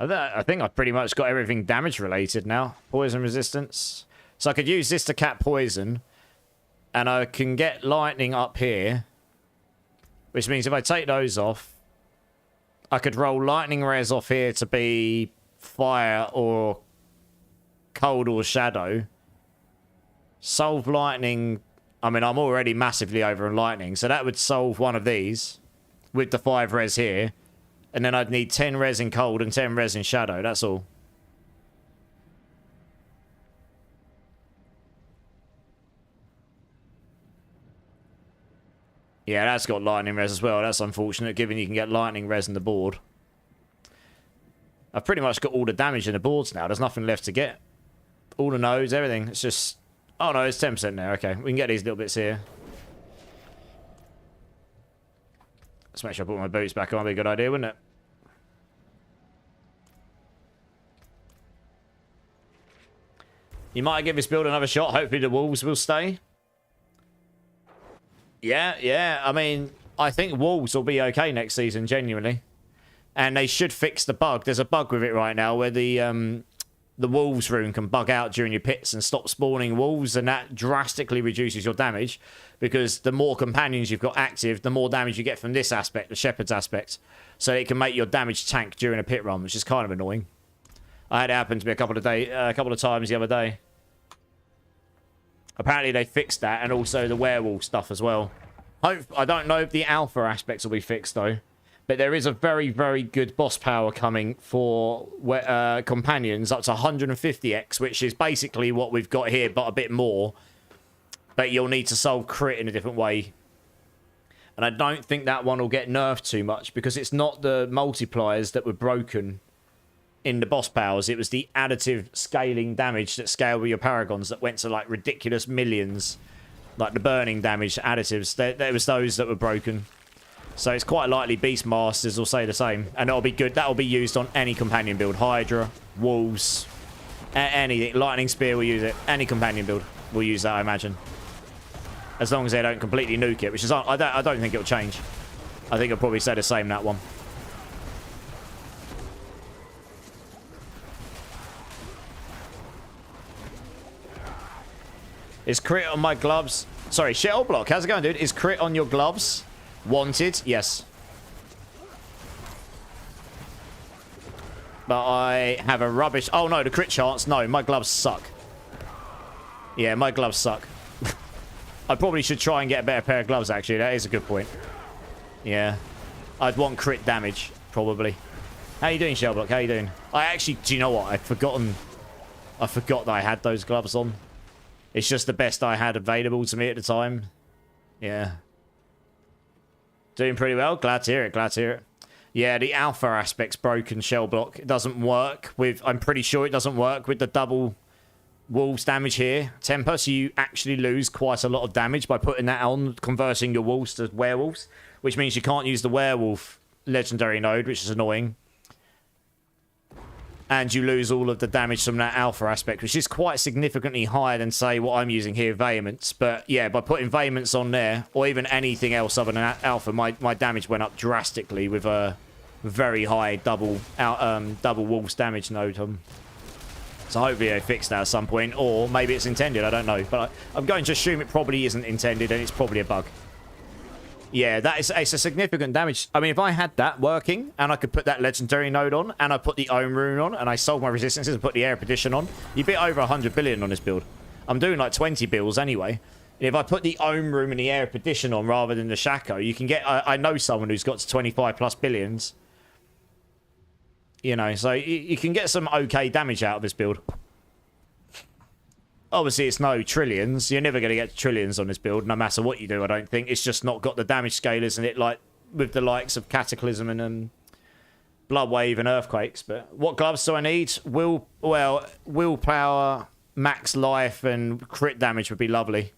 I think I've pretty much got everything damage related now. Poison resistance. So I could use this to cap poison. And I can get lightning up here. Which means if I take those off, I could roll lightning res off here to be fire or cold or shadow. Solve lightning. I mean, I'm already massively over on lightning. So that would solve one of these with the 5 res here. And then I'd need 10 res in cold and 10 res in shadow. That's all. Yeah, that's got lightning res as well. That's unfortunate, given you can get lightning res in the board. I've pretty much got all the damage in the boards now. There's nothing left to get. All the nodes, everything. It's just... Oh, no, it's 10% there. Okay, we can get these little bits here. Let's make sure I put my boots back on. That'd be a good idea, wouldn't it? You might give this build another shot. Hopefully the wolves will stay. Yeah. I mean, I think wolves will be okay next season, genuinely. And they should fix the bug. There's a bug with it right now where the wolves rune can bug out during your pits and stop spawning wolves, and that drastically reduces your damage because the more companions you've got active, the more damage you get from this aspect, the shepherd's aspect. So it can make your damage tank during a pit run, which is kind of annoying. I had it happen to me a couple of times the other day. Apparently they fixed that, and also the werewolf stuff as well. I don't know if the alpha aspects will be fixed though, but there is a very, very good boss power coming for companions up to 150x, which is basically what we've got here, but a bit more. But you'll need to solve crit in a different way. And I don't think that one will get nerfed too much, because it's not the multipliers that were broken in the boss powers. It was the additive scaling damage that scaled with your paragons that went to like ridiculous millions. Like the burning damage additives. There was those that were broken. So it's quite likely Beastmasters will say the same. And that'll be good. That'll be used on any companion build. Hydra, wolves, anything. Lightning Spear will use it. Any companion build will use that, I imagine. As long as they don't completely nuke it, which is... I don't think it'll change. I think it'll probably stay the same, that one. Is crit on my gloves... Sorry, shit old block. How's it going, dude? Is crit on your gloves wanted? Yes. But I have a rubbish... Oh, no, the crit chance. No, my gloves suck. Yeah, my gloves suck. I probably should try and get a better pair of gloves, actually. That is a good point. Yeah. I'd want crit damage, probably. How you doing, Shellblock? How you doing? I actually... Do you know what? I'd forgotten... I forgot that I had those gloves on. It's just the best I had available to me at the time. Yeah. Doing pretty well. Glad to hear it. Glad to hear it. Yeah, the alpha aspect's broken, Shellblock. It doesn't work with... I'm pretty sure it doesn't work with the double wolves damage here. Temper, so you actually lose quite a lot of damage by putting that on, converting your wolves to werewolves, which means you can't use the werewolf legendary node, which is annoying. And you lose all of the damage from that alpha aspect, which is quite significantly higher than, say, what I'm using here, Vehemence. But, yeah, by putting Vehemence on there, or even anything else other than alpha, my damage went up drastically with a very high double wolves damage node. So hopefully they fix that at some point, or maybe it's intended, I don't know. But I'm going to assume it probably isn't intended, and it's probably a bug. Yeah, it's a significant damage. I mean, if I had that working, and I could put that legendary node on, and I put the Ohm rune on, and I solved my resistances and put the air petition on, you'd be over 100 billion on this build. I'm doing like 20 bills anyway. If I put the Ohm rune and the air petition on rather than the Shaco, you can get... I know someone who's got to 25 plus billions. You know, so you can get some okay damage out of this build. Obviously, it's no trillions. You're never going to get trillions on this build, no matter what you do, I don't think. It's just not got the damage scalers in it, like with the likes of Cataclysm and Bloodwave and Earthquakes. But what gloves do I need? Willpower, max life, and crit damage would be lovely.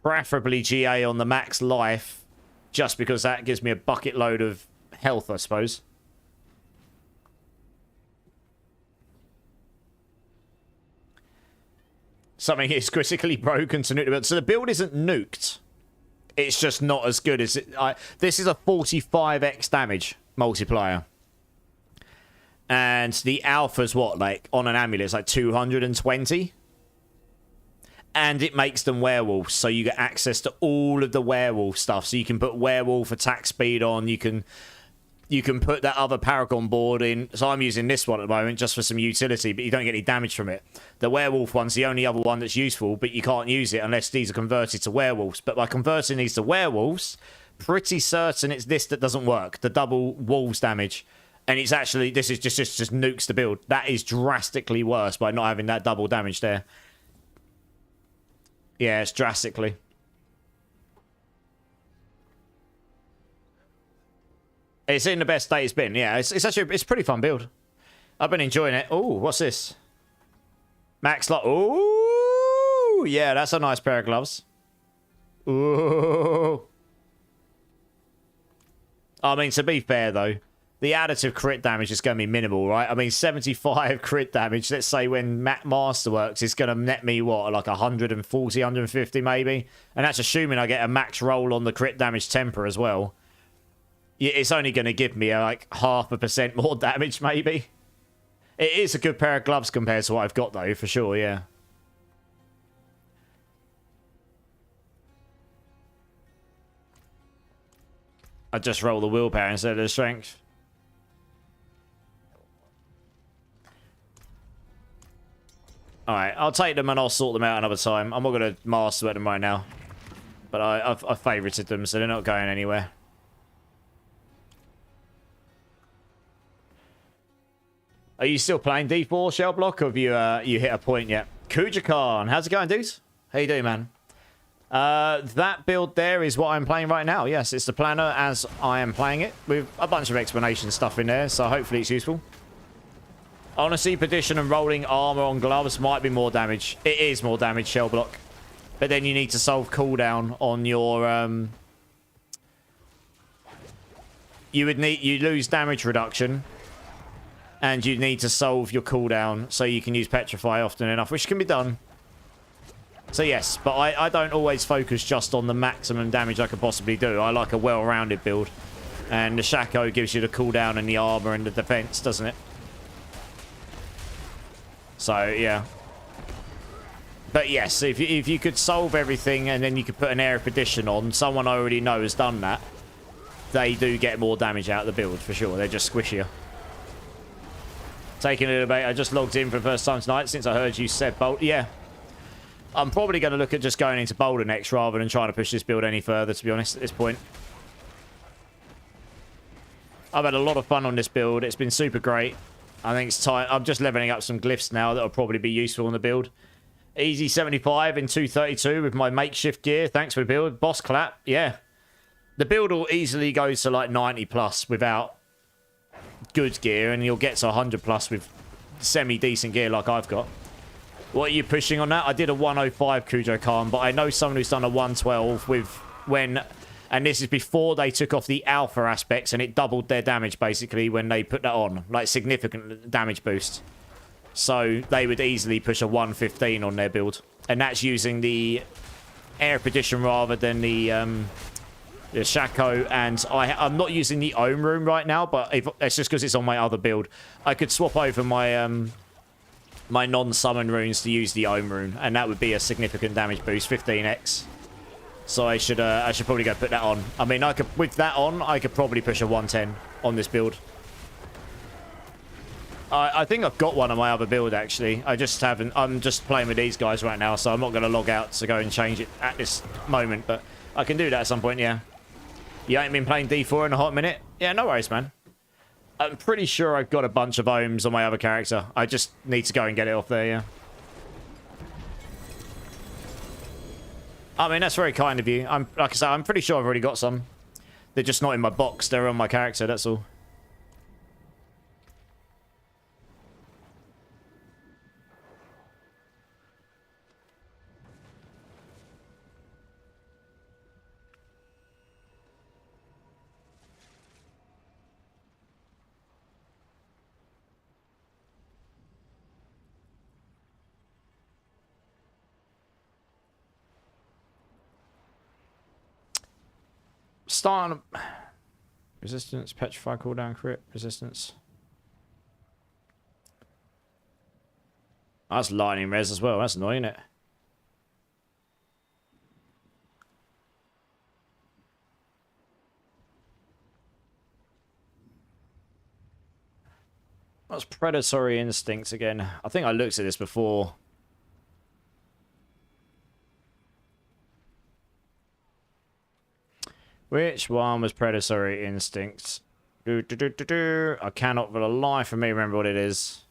Preferably GA on the max life, just because that gives me a bucket load of health, I suppose. Something is critically broken to nuke the build. So the build isn't nuked. It's just not as good as it... this is a 45x damage multiplier. And the alpha's what? Like, on an amulet, it's like 220. And it makes them werewolves. So you get access to all of the werewolf stuff. So you can put werewolf attack speed on. You can put that other Paragon board in. So I'm using this one at the moment just for some utility, but you don't get any damage from it. The werewolf one's the only other one that's useful, but you can't use it unless these are converted to werewolves. But by converting these to werewolves, pretty certain it's this that doesn't work. The double wolves damage. And it's actually, this is just nukes the build. That is drastically worse by not having that double damage there. Yeah, it's drastically. It's in the best state it's been. Yeah, it's actually it's a pretty fun build. I've been enjoying it. Oh, what's this? Max lock. Ooh, yeah, that's a nice pair of gloves. Ooh. I mean, to be fair though, the additive crit damage is going to be minimal, right? I mean, 75 crit damage. Let's say when Masterworks is going to net me what, like 140, 150 maybe, and that's assuming I get a max roll on the crit damage temper as well. It's only going to give me like 0.5% more damage, maybe. It is a good pair of gloves compared to what I've got, though, for sure, yeah. I just roll the willpower instead of the strength. Alright, I'll take them and I'll sort them out another time. I'm not going to master at them right now. But I've favorited them, so they're not going anywhere. Are you still playing D4, Shellblock, or have you hit a point yet? Kuja Khan, how's it going, dudes? How you doing, man? That build there is what I'm playing right now. Yes, it's the planner as I am playing it, with a bunch of explanation stuff in there, so hopefully it's useful. Honestly, petition and rolling armor on gloves might be more damage. It is more damage, Shellblock. But then you need to solve cooldown on your... You lose damage reduction. And you need to solve your cooldown so you can use Petrify often enough, which can be done. So yes, but I don't always focus just on the maximum damage I could possibly do. I like a well-rounded build. And the Shaco gives you the cooldown and the armor and the defense, doesn't it? So, yeah. But yes, if you could solve everything and then you could put an Air of Perdition on, someone I already know has done that, they do get more damage out of the build, for sure. They're just squishier. Taking a debate. I just logged in for the first time tonight since I heard you said Boulder. Yeah. I'm probably going to look at just going into Boulder next rather than trying to push this build any further, to be honest, at this point. I've had a lot of fun on this build. It's been super great. I think it's time. I'm just leveling up some glyphs now that will probably be useful in the build. Easy 75 in 232 with my makeshift gear. Thanks for the build. Boss clap. Yeah. The build will easily go to like 90 plus without good gear, and you'll get to 100 plus with semi-decent gear like I've got. What are you pushing on that? I did a 105 Kujo Khan, but I know someone who's done a 112 with when... And this is before they took off the alpha aspects, and it doubled their damage, basically, when they put that on. Like, significant damage boost. So, they would easily push a 115 on their build. And that's using the Air Petition rather than the Shaco. And I'm not using the Ohm Room right now, but it's just because it's on my other build. I could swap over my my non-summon runes to use the Ohm Rune, and that would be a significant damage boost, 15x. So I should probably go put that on. I mean, I could with that on, I could probably push a 110 on this build. I think I've got one on my other build, actually. I just haven't. I'm just playing with these guys right now, so I'm not going to log out to go and change it at this moment. But I can do that at some point, yeah. You ain't been playing D4 in a hot minute? Yeah, no worries, man. I'm pretty sure I've got a bunch of ohms on my other character. I just need to go and get it off there, yeah. I mean, that's very kind of you. Like I say, I'm pretty sure I've already got some. They're just not in my box. They're on my character, that's all. Starting resistance, petrify, cooldown, crit, resistance. That's lightning res as well. That's annoying, isn't it? What's predatory instincts again? I think I looked at this before. Which one was predatory instincts? I cannot for the life of me remember what it is.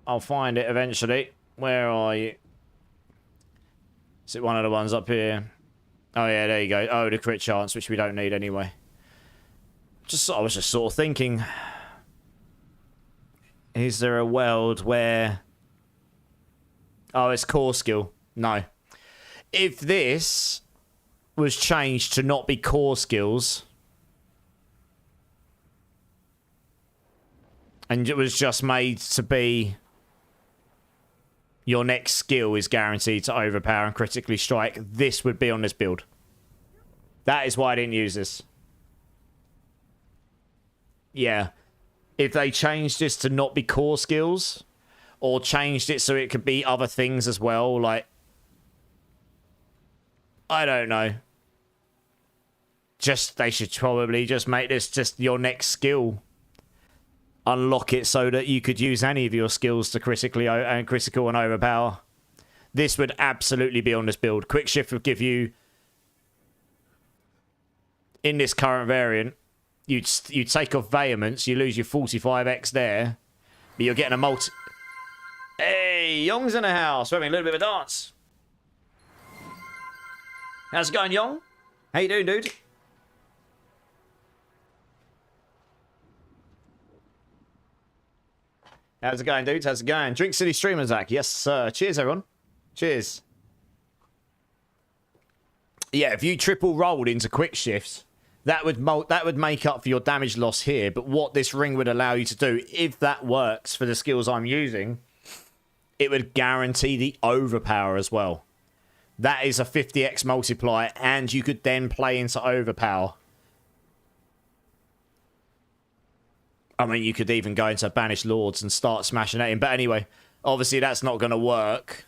I'll find it eventually. Where are you? Is it one of the ones up here? Oh yeah, there you go. Oh, the crit chance, which we don't need anyway. I was just sort of thinking, is there a world where... Oh, it's core skill. No. If this was changed to not be core skills, and it was just made to be your next skill is guaranteed to overpower and critically strike, this would be on this build. That is why I didn't use this. Yeah. If they changed this to not be core skills... Or changed it so it could be other things as well, like... I don't know. They should probably just make this just your next skill. Unlock it so that you could use any of your skills to critical and overpower. This would absolutely be on this build. Quick Shift would give you... In this current variant, you'd take off Vehemence, you lose your 45x there, but you're getting a multi... Hey, Young's in the house. We're having a little bit of a dance. How's it going, Young? How you doing, dude? How's it going, dude? How's it going? Drink City Streamer, Zach. Yes, sir. Cheers, everyone. Cheers. Yeah, if you triple rolled into quick shifts, that would make up for your damage loss here. But what this ring would allow you to do, if that works for the skills I'm using... It would guarantee the overpower as well. That is a 50x multiplier, and you could then play into overpower. I mean, you could even go into Banished Lords and start smashing at him. But anyway, obviously that's not going to work.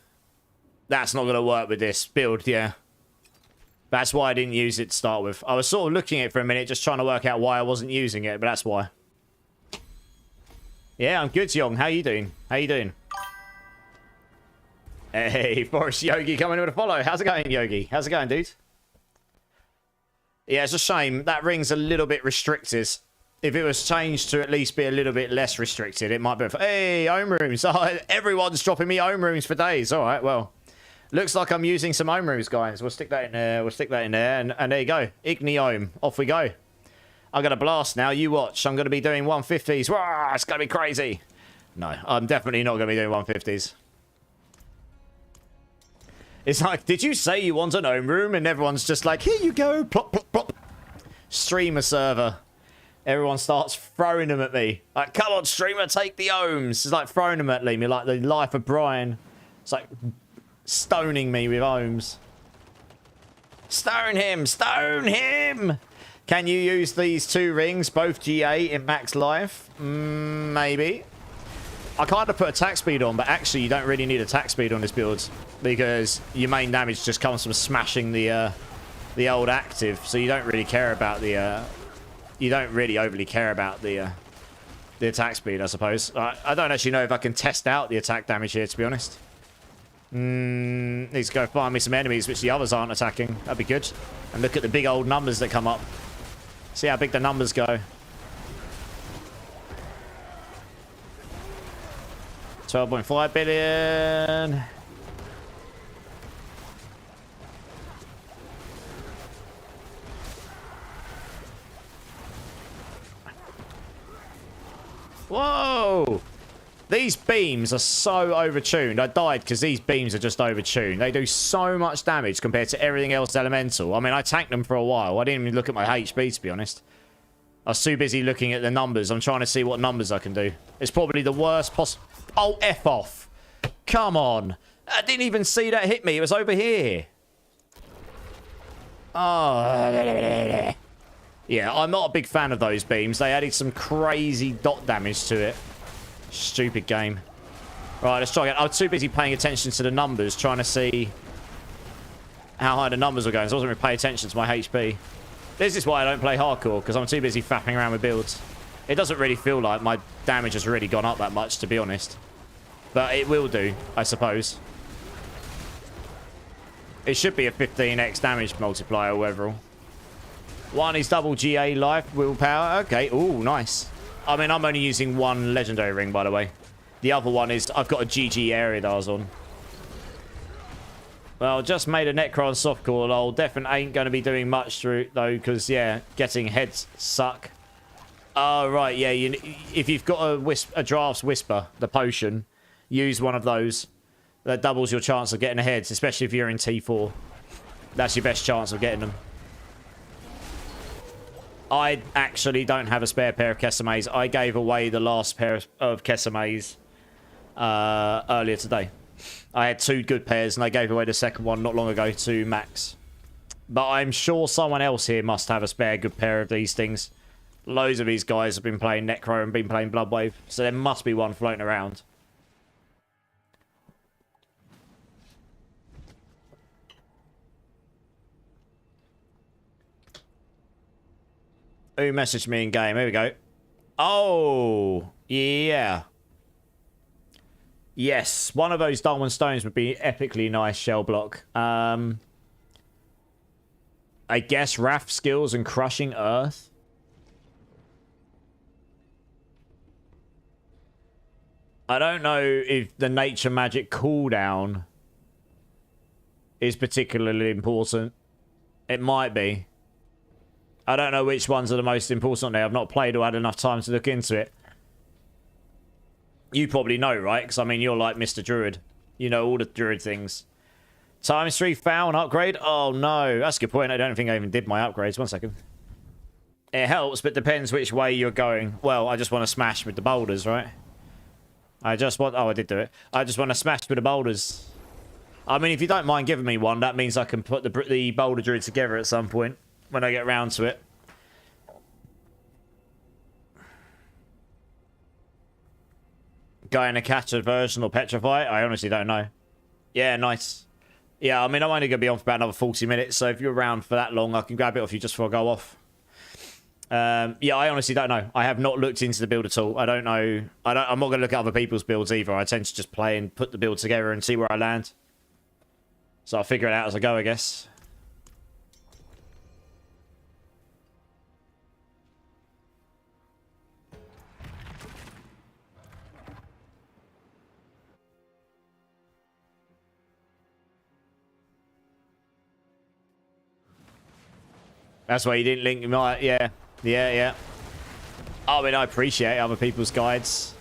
That's not going to work with this build, yeah. That's why I didn't use it to start with. I was sort of looking at it for a minute, just trying to work out why I wasn't using it, but that's why. Yeah, I'm good, Young. How you doing? How you doing? Hey, Forest Yogi coming in with a follow. How's it going, Yogi? How's it going, dude? Yeah, it's a shame. That ring's a little bit restricted. If it was changed to at least be a little bit less restricted, it might be... Hey, home rooms. Oh, everyone's dropping me home rooms for days. All right, well... Looks like I'm using some home rooms, guys. We'll stick that in there. We'll stick that in there. And there you go. Igniome. Off we go. I'm going to blast now. You watch. I'm going to be doing 150s. Wah, it's going to be crazy. No, I'm definitely not going to be doing 150s. It's like, did you say you want an home room? And everyone's just like, here you go. Plop, plop, plop. Streamer server. Everyone starts throwing them at me. Like, come on, streamer, take the ohms. It's like throwing them at me, like the life of Brian. It's like stoning me with ohms. Stone him! Stone him! Can you use these two rings, both GA in max life? Maybe. I kind of put attack speed on, but actually you don't really need attack speed on this build because your main damage just comes from smashing the old active, so you don't really care about the you don't really overly care about the attack speed, I suppose. I don't actually know if I can test out the attack damage here, to be honest. Needs to go find me some enemies which the others aren't attacking. That'd be good. And look at the big old numbers that come up. See how big the numbers go. 12.5 billion. Whoa! These beams are so overtuned. I died because these beams are just overtuned. They do so much damage compared to everything else elemental. I mean, I tanked them for a while. I didn't even look at my HP, to be honest. I was too busy looking at the numbers. I'm trying to see what numbers I can do. It's probably the worst possible... Oh, F off. Come on. I didn't even see that hit me. It was over here. Oh. Yeah, I'm not a big fan of those beams. They added some crazy dot damage to it. Stupid game. Right, let's try again. I was too busy paying attention to the numbers, trying to see how high the numbers were going. So I wasn't really paying attention to my HP. This is why I don't play hardcore, because I'm too busy faffing around with builds. It doesn't really feel like my damage has really gone up that much, to be honest. But it will do, I suppose. It should be a 15x damage multiplier overall. One is double GA life, willpower. Okay, ooh, nice. I mean, I'm only using one legendary ring, by the way. The other one is, I've got a GG area that I was on. Well, just made a Necron softcore, lol. Definitely ain't going to be doing much through, though, because, yeah, getting heads suck. Oh, right, yeah, if you've got a Draft's Whisper, the potion, use one of those. That doubles your chance of getting heads, especially if you're in T4. That's your best chance of getting them. I actually don't have a spare pair of Kesames. I gave away the last pair of Kesames earlier today. I had two good pairs, and I gave away the second one not long ago to Max. But I'm sure someone else here must have a spare good pair of these things. Loads of these guys have been playing Necro and been playing Bloodwave, so there must be one floating around. Who messaged me in game? Here we go. Oh, yeah. Yes, one of those Darwin Stones would be epically nice shell block. I guess Wrath skills and Crushing Earth. I don't know if the Nature Magic cooldown is particularly important. It might be. I don't know which ones are the most important there. I've not played or had enough time to look into it. You probably know, right? Because, I mean, you're like Mr. Druid. You know all the Druid things. Times 3 foul and upgrade? Oh, no. That's a good point. I don't think I even did my upgrades. 1 second. It helps, but depends which way you're going. Well, I just want to smash with the boulders, right? I just want... Oh, I did do it. I just want to smash with the boulders. I mean, if you don't mind giving me one, that means I can put the boulder Druid together at some point. When I get round to it. Going to catch a version or petrify? I honestly don't know. Yeah, nice. Yeah, I mean, I'm only going to be on for about another 40 minutes, so if you're around for that long, I can grab it off you just before I go off. Yeah, I honestly don't know. I have not looked into the build at all. I don't know. I'm not going to look at other people's builds either. I tend to just play and put the build together and see where I land. So I'll figure it out as I go, I guess. That's why you didn't link my... Yeah. I mean, I appreciate other people's guides.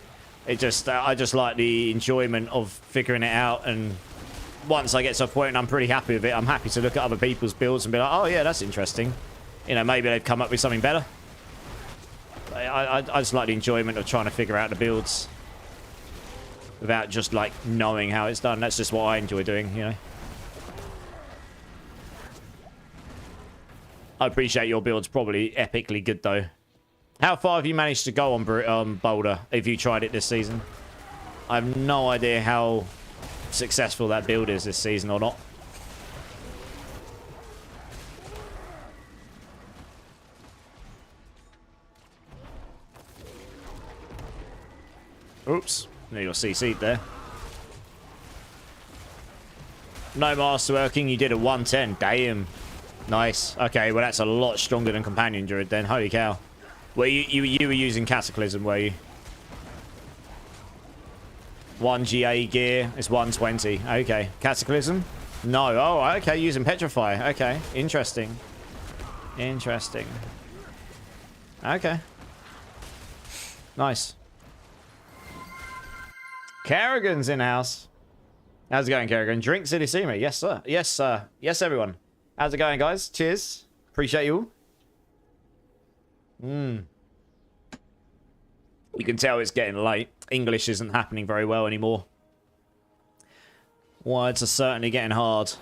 It just... I just like the enjoyment of figuring it out, and once I get to a point and I'm pretty happy with it, I'm happy to look at other people's builds and be like, oh yeah, that's interesting. You know, maybe they've come up with something better. I just like the enjoyment of trying to figure out the builds without just, like, knowing how it's done. That's just what I enjoy doing, you know. I appreciate your build's probably epically good, though. How far have you managed to go on Boulder, if you tried it this season? I have no idea how successful that build is this season or not. Oops. No, you're CC'd there. No masterworking, you did a 110. Damn. Nice. Okay, well that's a lot stronger than Companion Druid then. Holy cow. Well, you were using Cataclysm, were you? 1 GA gear is 120. Okay. Cataclysm? No. Oh, okay. Using Petrify. Okay. Interesting. Interesting. Okay. Nice. Kerrigan's in house. How's it going, Kerrigan? Drink City See Me. Yes, sir. Yes, sir. Yes, everyone. How's it going, guys? Cheers. Appreciate you. You can tell it's getting late. English isn't happening very well anymore. Words are certainly getting hard.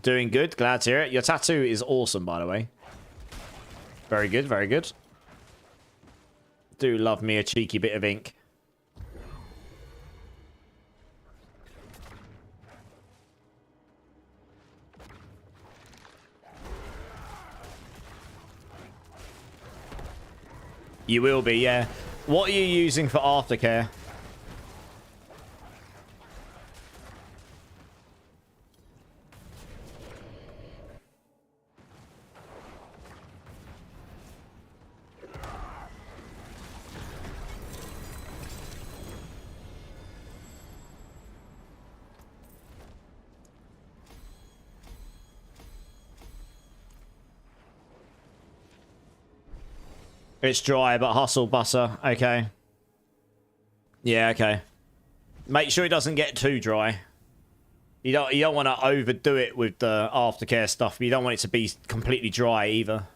Doing good. Glad to hear it. Your tattoo is awesome, by the way. Very good. Very good. Do love me a cheeky bit of ink. You will be, yeah. What are you using for aftercare? It's dry, but hustle butter. Okay. Yeah, okay. Make sure it doesn't get too dry. You don't want to overdo it with the aftercare stuff, but you don't want it to be completely dry either.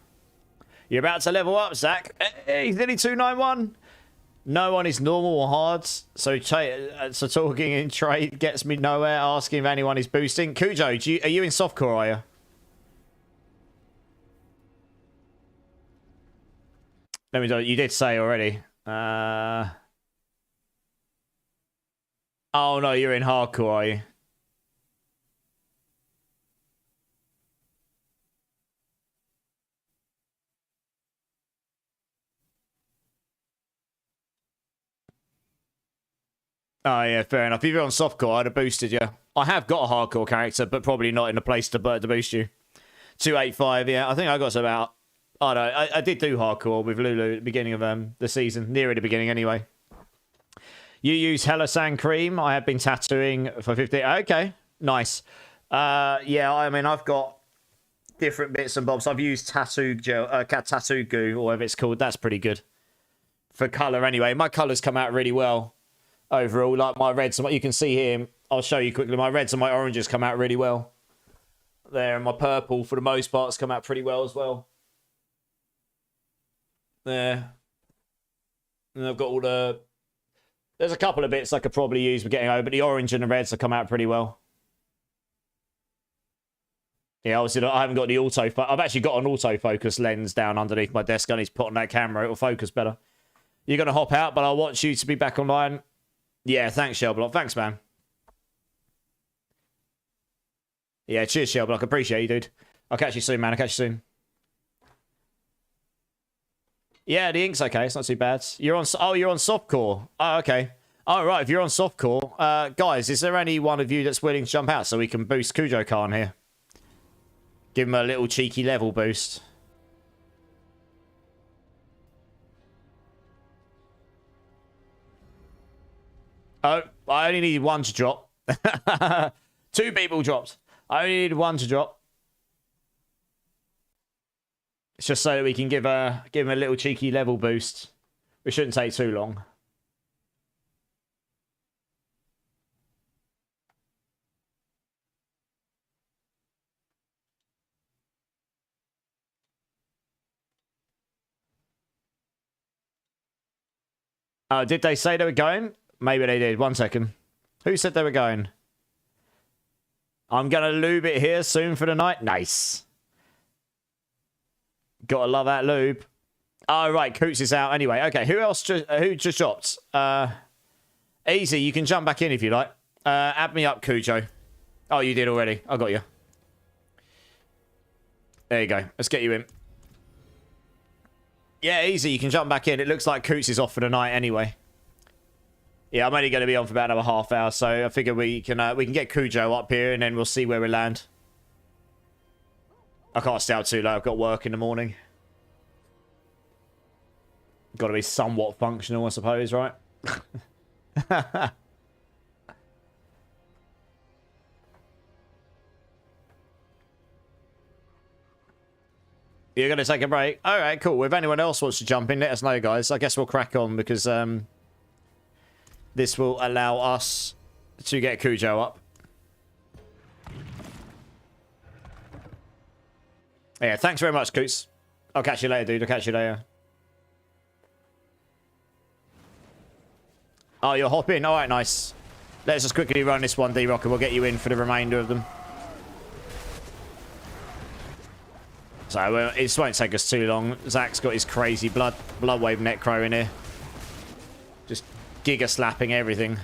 You're about to level up, Zach. Hey, he's nearly 291. No one is normal or hard, so talking in trade gets me nowhere. Asking if anyone is boosting. Cujo, are you in softcore, are you? Let me know. You did say already. Oh no, you're in hardcore, are you? Oh yeah, fair enough. If you're on softcore, I'd have boosted you. I have got a hardcore character, but probably not in a place to boost you. 285, yeah. I think I got to about... Oh no, I did do hardcore with Lulu at the beginning of the season. Near the beginning anyway. You use Hella Sand Cream. I have been tattooing for 50. Okay, nice. Yeah, I mean, I've got different bits and bobs. I've used tattoo gel, tattoo goo, or whatever it's called. That's pretty good. For colour anyway. My colours come out really well overall. Like my reds, and what you can see here, I'll show you quickly. My reds and my oranges come out really well. There, and my purple, for the most part, has come out pretty well as well. There. And I've got all the... There's a couple of bits I could probably use for getting over, but the orange and the reds have come out pretty well. Yeah, obviously I haven't got the I've actually got an autofocus lens down underneath my desk. I need to put on that camera. It'll focus better. You're going to hop out, but I'll watch you to be back online. Yeah, thanks, Shellblock. Thanks, man. Yeah, cheers, Shelblock. Appreciate you, dude. I'll catch you soon, man. I'll catch you soon. Yeah, the ink's okay. It's not too bad. You're on... Oh, you're on softcore. Oh, okay. Oh, right. If you're on softcore, guys, is there any one of you that's willing to jump out so we can boost Kujo Khan here? Give him a little cheeky level boost. Oh, I only need one to drop. 2 people dropped. I only need 1 to drop. It's just so that we can give him a little cheeky level boost. It shouldn't take too long. Did they say they were going? Maybe they did. 1 second. Who said they were going? I'm going to lube it here soon for the night. Nice. Gotta love that lube. Oh, right. Coots is out anyway. Okay, who else who just dropped? Easy, you can jump back in if you like. Add me up, Cujo. Oh, you did already. I got you. There you go. Let's get you in. Yeah, easy. You can jump back in. It looks like Coots is off for the night anyway. Yeah, I'm only going to be on for about another half hour, so I figure we can get Cujo up here and then we'll see where we land. I can't stay out too late. I've got work in the morning. Got to be somewhat functional, I suppose, right? You're going to take a break? All right, cool. If anyone else wants to jump in, let us know, guys. I guess we'll crack on because this will allow us to get Cujo up. Yeah, thanks very much, Coots. I'll catch you later, dude. I'll catch you later. Oh, you'll hop in? All right, nice. Let's just quickly run this one, D-Rock, and we'll get you in for the remainder of them. So, it won't take us too long. Zach's got his crazy Bloodwave Necro in here. Just giga slapping everything.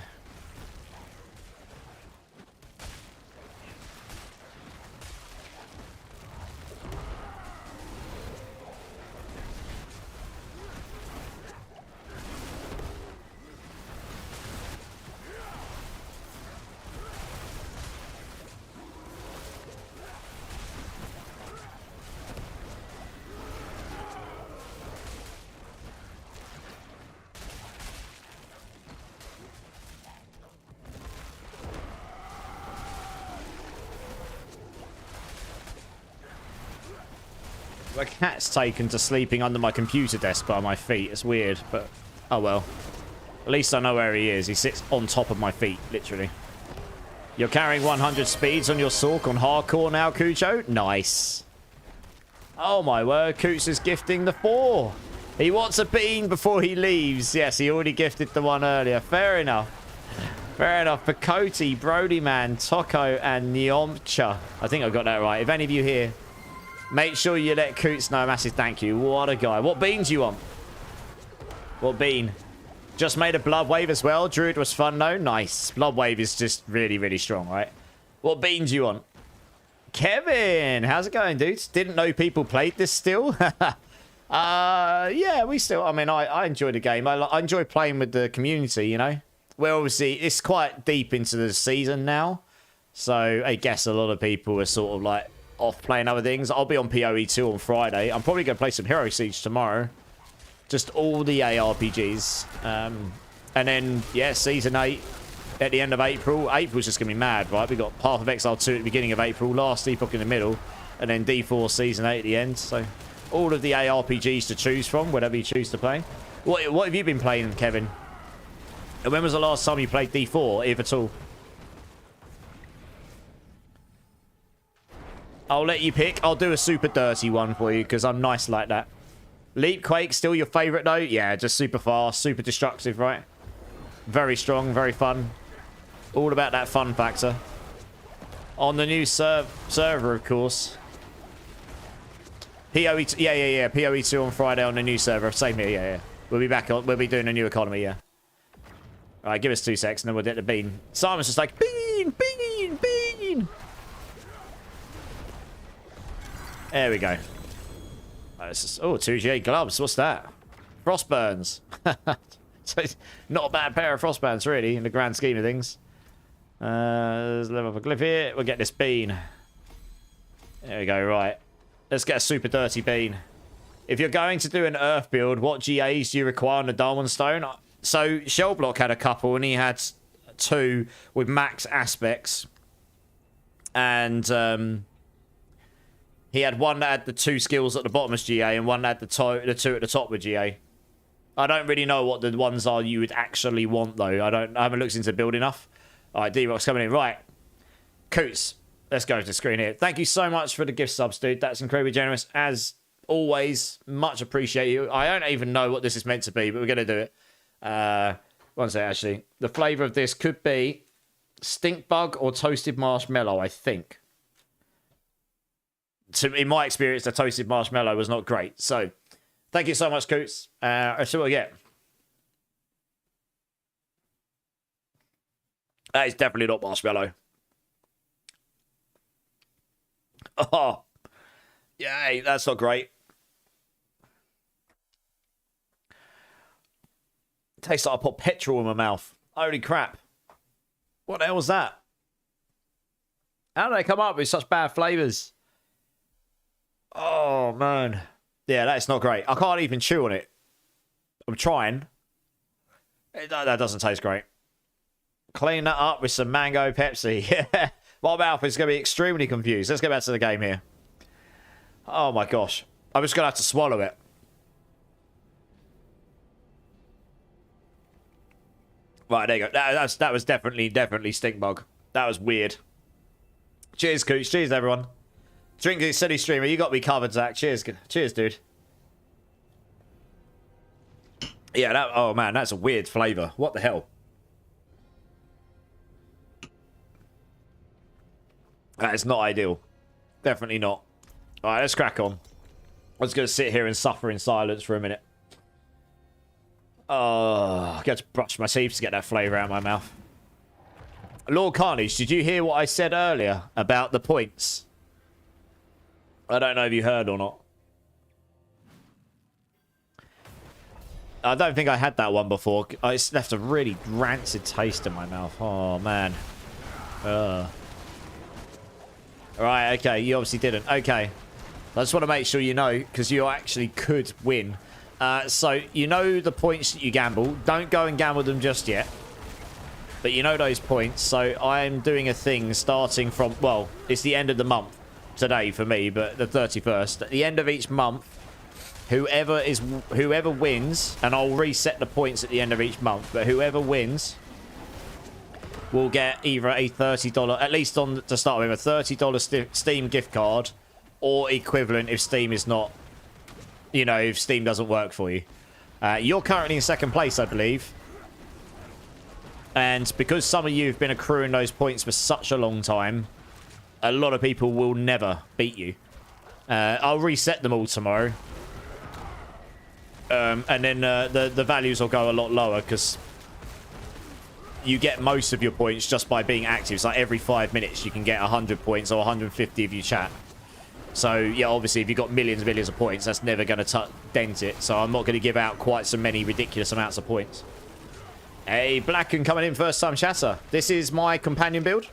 My cat's taken to sleeping under my computer desk by my feet. It's weird, but oh well. At least I know where he is. He sits on top of my feet, literally. You're carrying 100 speeds on your Sork on hardcore now, Cujo? Nice. Oh my word, Coots is gifting the 4. He wants a bean before he leaves. Yes, he already gifted the one earlier. Fair enough. Fair enough. For Cody, Brody Man, Toko, and Nyomcha. I think I got that right. If any of you here, make sure you let Coots know a massive thank you. What a guy. What bean do you want? What bean? Just made a Bloodwave as well. Druid was fun though. Nice. Bloodwave is just really, really strong, right? What bean do you want? Kevin, how's it going, dudes? Didn't know people played this still. Yeah, we still, I mean, I enjoy the game. I enjoy playing with the community, you know? Well, obviously, it's quite deep into the season now. So I guess a lot of people are sort of like off playing other things. I'll be on PoE 2 on Friday. I'm probably going to play some Hero Siege tomorrow. Just all the ARPGs. And then, yeah, Season 8 at the end of April. April's just going to be mad, right? We got Path of Exile 2 at the beginning of April, Last Epoch in the middle, and then D4 Season 8 at the end. So all of the ARPGs to choose from, whatever you choose to play. What have you been playing, Kevin? And when was the last time you played D4, if at all? I'll let you pick. I'll do a super dirty one for you, because I'm nice like that. Leap Quake, still your favourite though? Yeah, just super fast, super destructive, right? Very strong, very fun. All about that fun factor. On the new server, of course. PoE, yeah. PoE 2 on Friday on the new server. Same here, yeah. We'll be back on. We'll be doing a new economy, yeah. All right, give us 2 secs and then we'll get the bean. Simon's just like, bean, bean, bean. There we go. Oh, 2GA gloves. What's that? Frostburns. So it's not a bad pair of frostburns, really, in the grand scheme of things. Let's level up a glyph here. We'll get this bean. There we go, right. Let's get a super dirty bean. If you're going to do an earth build, what GAs do you require on the Diamond Stone? So Shellblock had a couple, and he had 2 with max aspects. And he had one that had the 2 skills at the bottom as GA, and one that had the 2 at the top with GA. I don't really know what the ones are you would actually want, though. I haven't looked into build enough. All right, D-Rock's coming in. Right. Coots. Let's go to the screen here. Thank you so much for the gift subs, dude. That's incredibly generous. As always, much appreciated. I don't even know what this is meant to be, but we're going to do it. One sec, actually. The flavour of this could be stink bug or toasted marshmallow, I think. In my experience, the toasted marshmallow was not great. So, thank you so much, Coots. Let's see what we get. That is definitely not marshmallow. Oh. Yay, that's not great. It tastes like I put petrol in my mouth. Holy crap. What the hell was that? How do they come up with such bad flavours? Oh, man. Yeah, that's not great. I can't even chew on it. I'm trying. That doesn't taste great. Clean that up with some mango Pepsi. Yeah. My mouth is going to be extremely confused. Let's get back to the game here. Oh, my gosh. I'm just going to have to swallow it. Right, there you go. That was definitely stink bug. That was weird. Cheers, Cooch. Cheers, everyone. Drinking City Streamer. You got me covered, Zach. Cheers. Cheers, dude. Yeah, oh, man. That's a weird flavour. What the hell? That is not ideal. Definitely not. All right, let's crack on. I was going to sit here and suffer in silence for a minute. Oh, I got to brush my teeth to get that flavour out of my mouth. Lord Carnage, did you hear what I said earlier about the points? I don't know if you heard or not. I don't think I had that one before. It's left a really rancid taste in my mouth. Oh, man. Right, okay. You obviously didn't. Okay. I just want to make sure you know, because you actually could win. So, you know the points that you gamble. Don't go and gamble them just yet. But you know those points. So, I'm doing a thing starting from... Well, it's the end of the month today for me, but the 31st. At the end of each month, whoever wins, and I'll reset the points at the end of each month, but whoever wins will get either a $30, at least to start with, a $30 Steam gift card, or equivalent if Steam is not, you know, if Steam doesn't work for you. You're currently in second place, I believe. And because some of you have been accruing those points for such a long time, a lot of people will never beat you. I'll reset them all tomorrow. And then the values will go a lot lower because you get most of your points just by being active. It's like every 5 minutes you can get 100 points or 150 if you chat. So, yeah, obviously, if you've got millions of points, that's never going to dent it. So I'm not going to give out quite so many ridiculous amounts of points. Hey, Blacken coming in first time chatter. This is my companion build.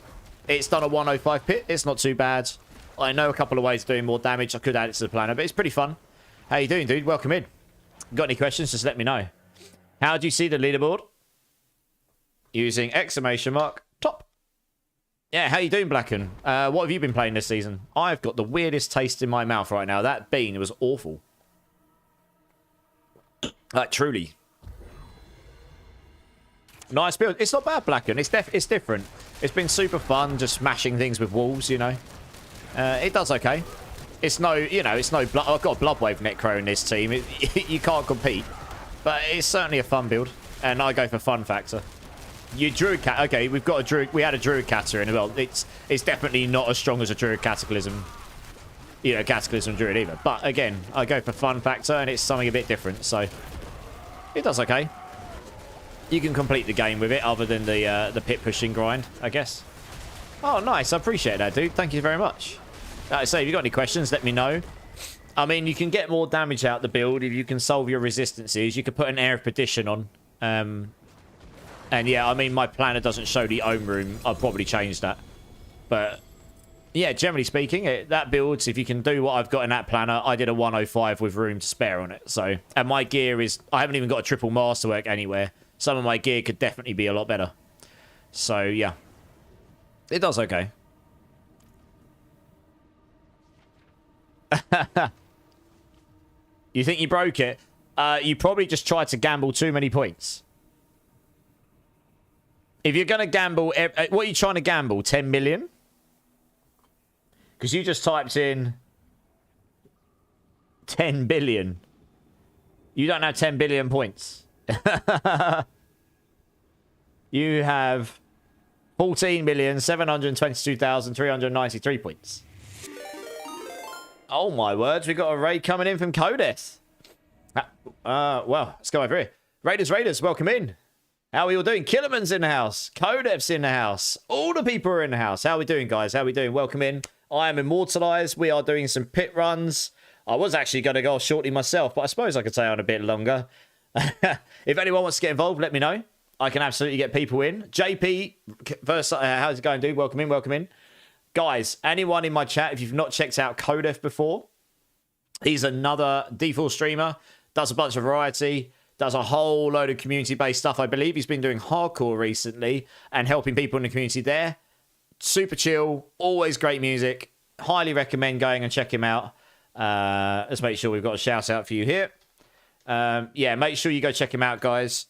It's done a 105 pit. It's not too bad. I know a couple of ways of doing more damage. I could add it to the planner, but it's pretty fun. How you doing, dude? Welcome in. Got any questions? Just let me know. How do you see the leaderboard? Using exclamation mark top. Yeah, how you doing, Blacken? What have you been playing this season? I've got the weirdest taste in my mouth right now. That bean was awful. Like, truly. Nice build. It's not bad, Blacken. It's different. It's been super fun just smashing things with wolves, you know. It does okay. It's no, you know, it's no... I've got a Bloodwave Necro in this team. You can't compete. But it's certainly a fun build. And I go for fun factor. You Druid cat. Okay, we've got a Druid. We had a Druid Catter in as well. It's definitely not as strong as a Druid Cataclysm. You know, Cataclysm Druid either. But again, I go for fun factor, and it's something a bit different. So it does okay. You can complete the game with it, other than the pit pushing grind, I guess. Oh, nice. I appreciate that, dude. Thank you very much. Like I say, if you've got any questions, let me know. I mean, you can get more damage out the build if you can solve your resistances. You could put an Air of Perdition on. And yeah, I mean, my planner doesn't show the Ohm Room. I'll probably change that. But yeah, generally speaking, that builds, if you can do what I've got in that planner, I did a 105 with room to spare on it. So, and my gear is, I haven't even got a triple masterwork anywhere. Some of my gear could definitely be a lot better. So yeah, it does okay. You think you broke it? You probably just tried to gamble too many points. If you're going to gamble... What are you trying to gamble? 10 million? Because you just typed in 10 billion. You don't have 10 billion points. You have 14,722,393 points. Oh my words, we got a raid coming in from Codeth. Well, let's go over here. Raiders, welcome in. How are we all doing? Killerman's in the house. Codef's in the house. All the people are in the house. How are we doing, guys? How are we doing? Welcome in. I am immortalized. We are doing some pit runs. I was actually going to go shortly myself, but I suppose I could stay on a bit longer. If anyone wants to get involved, let me know. I can absolutely get people in. JP, first, how's it going, dude? Welcome in, welcome in. Guys, anyone in my chat, if you've not checked out Codef before, he's another default streamer, does a bunch of variety, does a whole load of community-based stuff. I believe he's been doing hardcore recently and helping people in the community there. Super chill, always great music. Highly recommend going and check him out. Let's make sure we've got a shout-out for you here. Yeah, make sure you go check him out, guys.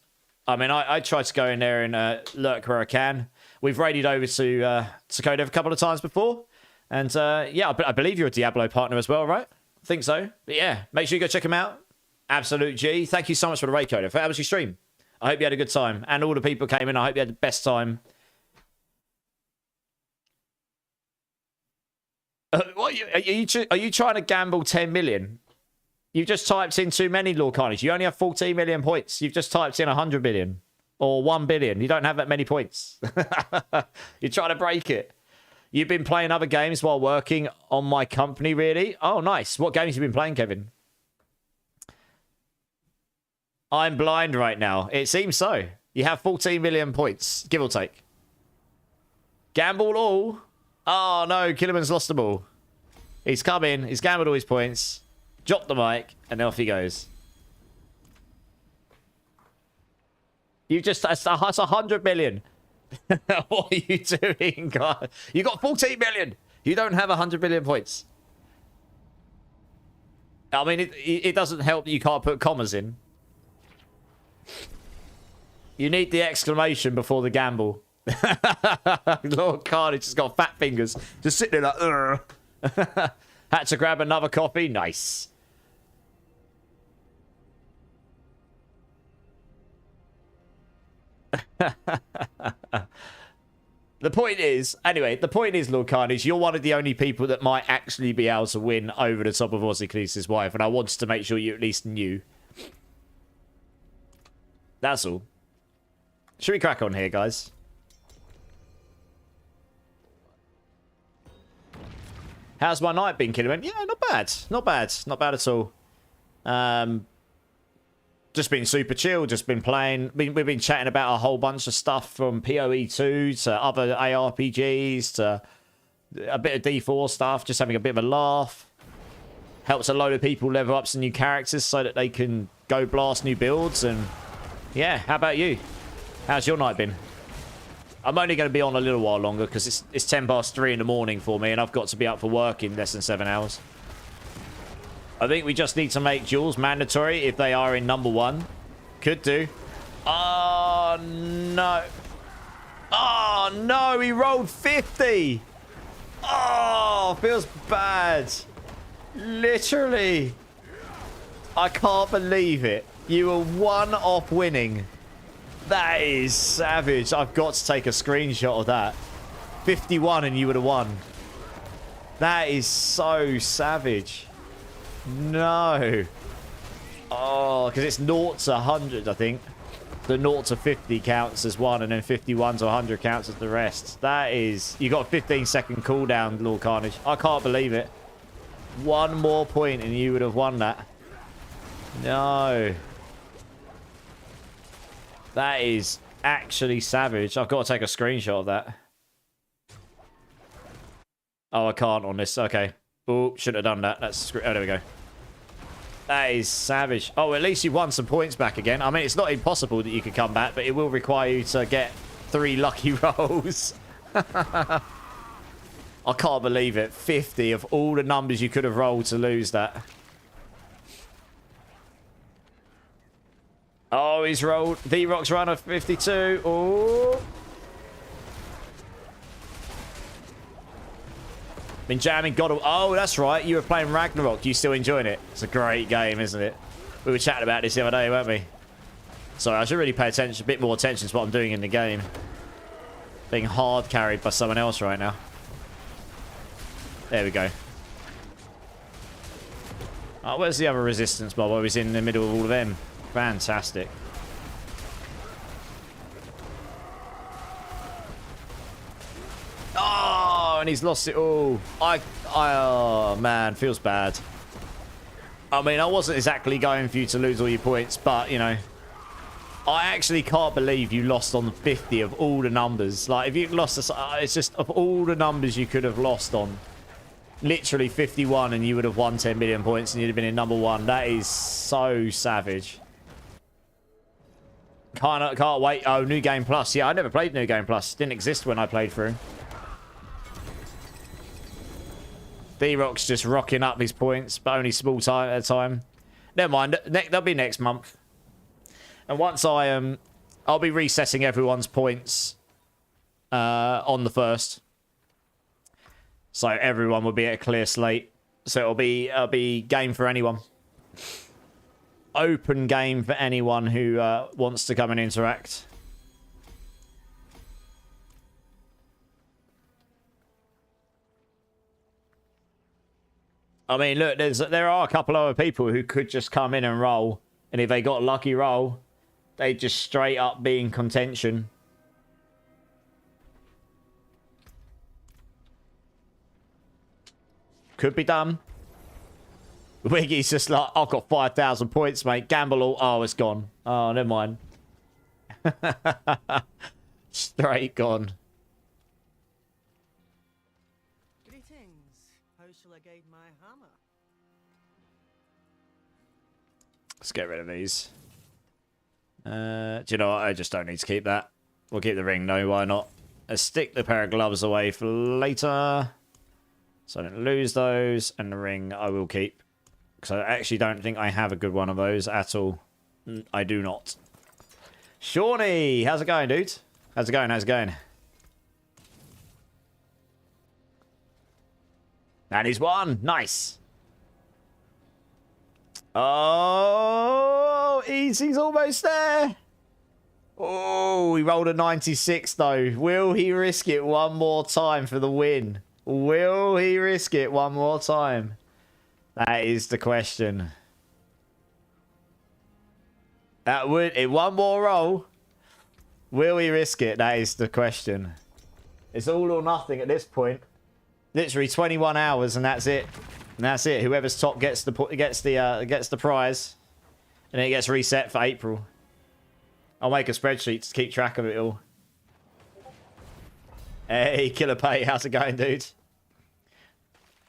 I mean, I try to go in there and lurk where I can. We've raided over to Codef a couple of times before. And yeah, I believe you're a Diablo partner as well, right? I think so. But yeah, make sure you go check him out. Absolute G. Thank you so much for the raid, Codef. How was your stream? I hope you had a good time. And all the people came in, I hope you had the best time. What are you trying to gamble 10 million? You've just typed in too many, Lord Carnage. You only have 14 million points. You've just typed in 100 million. Or 1 billion. You don't have that many points. You're trying to break it. You've been playing other games while working on my company, really? Oh, nice. What games have you been playing, Kevin? I'm blind right now. It seems so. You have 14 million points, give or take. Gambled all. Oh, no. Killerman's lost them all. He's come in. He's gambled all his points. Dropped the mic. And off he goes. You just... That's 100 million. What are you doing, God? You got 14 million. You don't have 100 million points. I mean, it doesn't help that you can't put commas in. You need the exclamation before the gamble. Lord Carnage just got fat fingers. Just sitting there like, ugh. Had to grab another coffee. Nice. The point is, anyway, the point is, Lord Carnage, you're one of the only people that might actually be able to win over the top of Ozzy Khaleesi's wife, and I wanted to make sure you at least knew. That's all. Should we crack on here, guys? How's my night been, Killerman? Yeah, not bad. Not bad. Not bad at all. Just been super chill. Just been playing. We've been chatting about a whole bunch of stuff from PoE 2 to other ARPGs to a bit of D4 stuff. Just having a bit of a laugh. Helps a load of people level up some new characters so that they can go blast new builds. And yeah, how about you? How's your night been? I'm only going to be on a little while longer because it's 10 past 3 in the morning for me and I've got to be up for work in less than 7 hours. I think we just need to make duels mandatory if they are in number 1. Could do. Oh, no. Oh, no. He rolled 50. Oh, feels bad. Literally. I can't believe it. You were 1 off winning. That is savage. I've got to take a screenshot of that. 51 and you would have won. That is so savage. No. Oh, because it's 0 to 100, I think. The 0 to 50 counts as one, and then 51 to 100 counts as the rest. That is... You got a 15-second cooldown, Lord Carnage. I can't believe it. One more point and you would have won that. No. That is actually savage. I've got to take a screenshot of that. Oh, I can't on this. Okay. Oh, should have done that. That's... Oh, there we go. That is savage. Oh, at least you've won some points back again. I mean, it's not impossible that you could come back, but it will require you to get 3 lucky rolls. I can't believe it. 50 of all the numbers you could have rolled to lose that. Oh, he's rolled. D-Rock's run of 52. Oh. Been jamming God of... Oh, that's right. You were playing Ragnarok. You still enjoying it? It's a great game, isn't it? We were chatting about this the other day, weren't we? Sorry, I should really pay attention, a bit more attention to what I'm doing in the game. Being hard carried by someone else right now. There we go. Oh, where's the other resistance mob? I was in the middle of all of them. Fantastic. Oh, and he's lost it all. Oh, man, feels bad. I mean, I wasn't exactly going for you to lose all your points, but, you know, I actually can't believe you lost on 50 of all the numbers. Like, if you lost, it's just, of all the numbers you could have lost on, literally 51, and you would have won 10 million points, and you'd have been in number 1. That is so savage. Can't wait. Oh, New Game Plus. Yeah, I never played New Game Plus. Didn't exist when I played through. D-Rock's just rocking up his points, but only small time at a time. Never mind. That'll be next month. And once I'll be resetting everyone's points on the 1st. So everyone will be at a clear slate. So it'll be game for anyone. Open game for anyone who wants to come and interact. I mean, look, there are a couple other people who could just come in and roll. And if they got a lucky roll, they'd just straight up be in contention. Could be done. Wiggy's just like, I've got 5,000 points, mate. Gamble all. Oh, it's gone. Oh, never mind. Straight gone. Let's get rid of these. Do you know what? I just don't need to keep that. We'll keep the ring. No, why not? Let's stick the pair of gloves away for later. So I don't lose those. And the ring I will keep. Because I actually don't think I have a good one of those at all. I do not. Shawnee! How's it going, dude? How's it going? How's it going? And he's won. Nice. Oh, Easy's almost there. Oh, he rolled a 96 though. Will he risk it one more time for the win? Will he risk it one more time? That is the question. That would, in one more roll, will he risk it? That is the question. It's all or nothing at this point. Literally 21 hours and that's it. And that's it. Whoever's top gets the prize, and then it gets reset for April. I'll make a spreadsheet to keep track of it all. Hey, Killer Pay, how's it going, dude?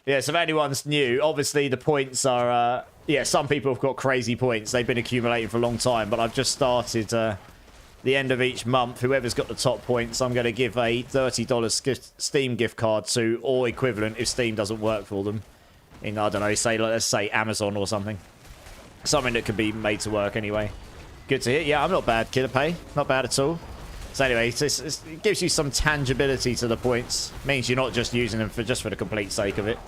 Yeah, so if anyone's new, obviously the points are... yeah, some people have got crazy points. They've been accumulating for a long time, but I've just started the end of each month. Whoever's got the top points, I'm going to give a $30 Steam gift card to, or equivalent if Steam doesn't work for them. In, I don't know, say, let's say Amazon or something. Something that can be made to work anyway. Good to hear. Yeah, I'm not bad, Killer Pay. Not bad at all. So anyway, it gives you some tangibility to the points. Means you're not just using them for the complete sake of it.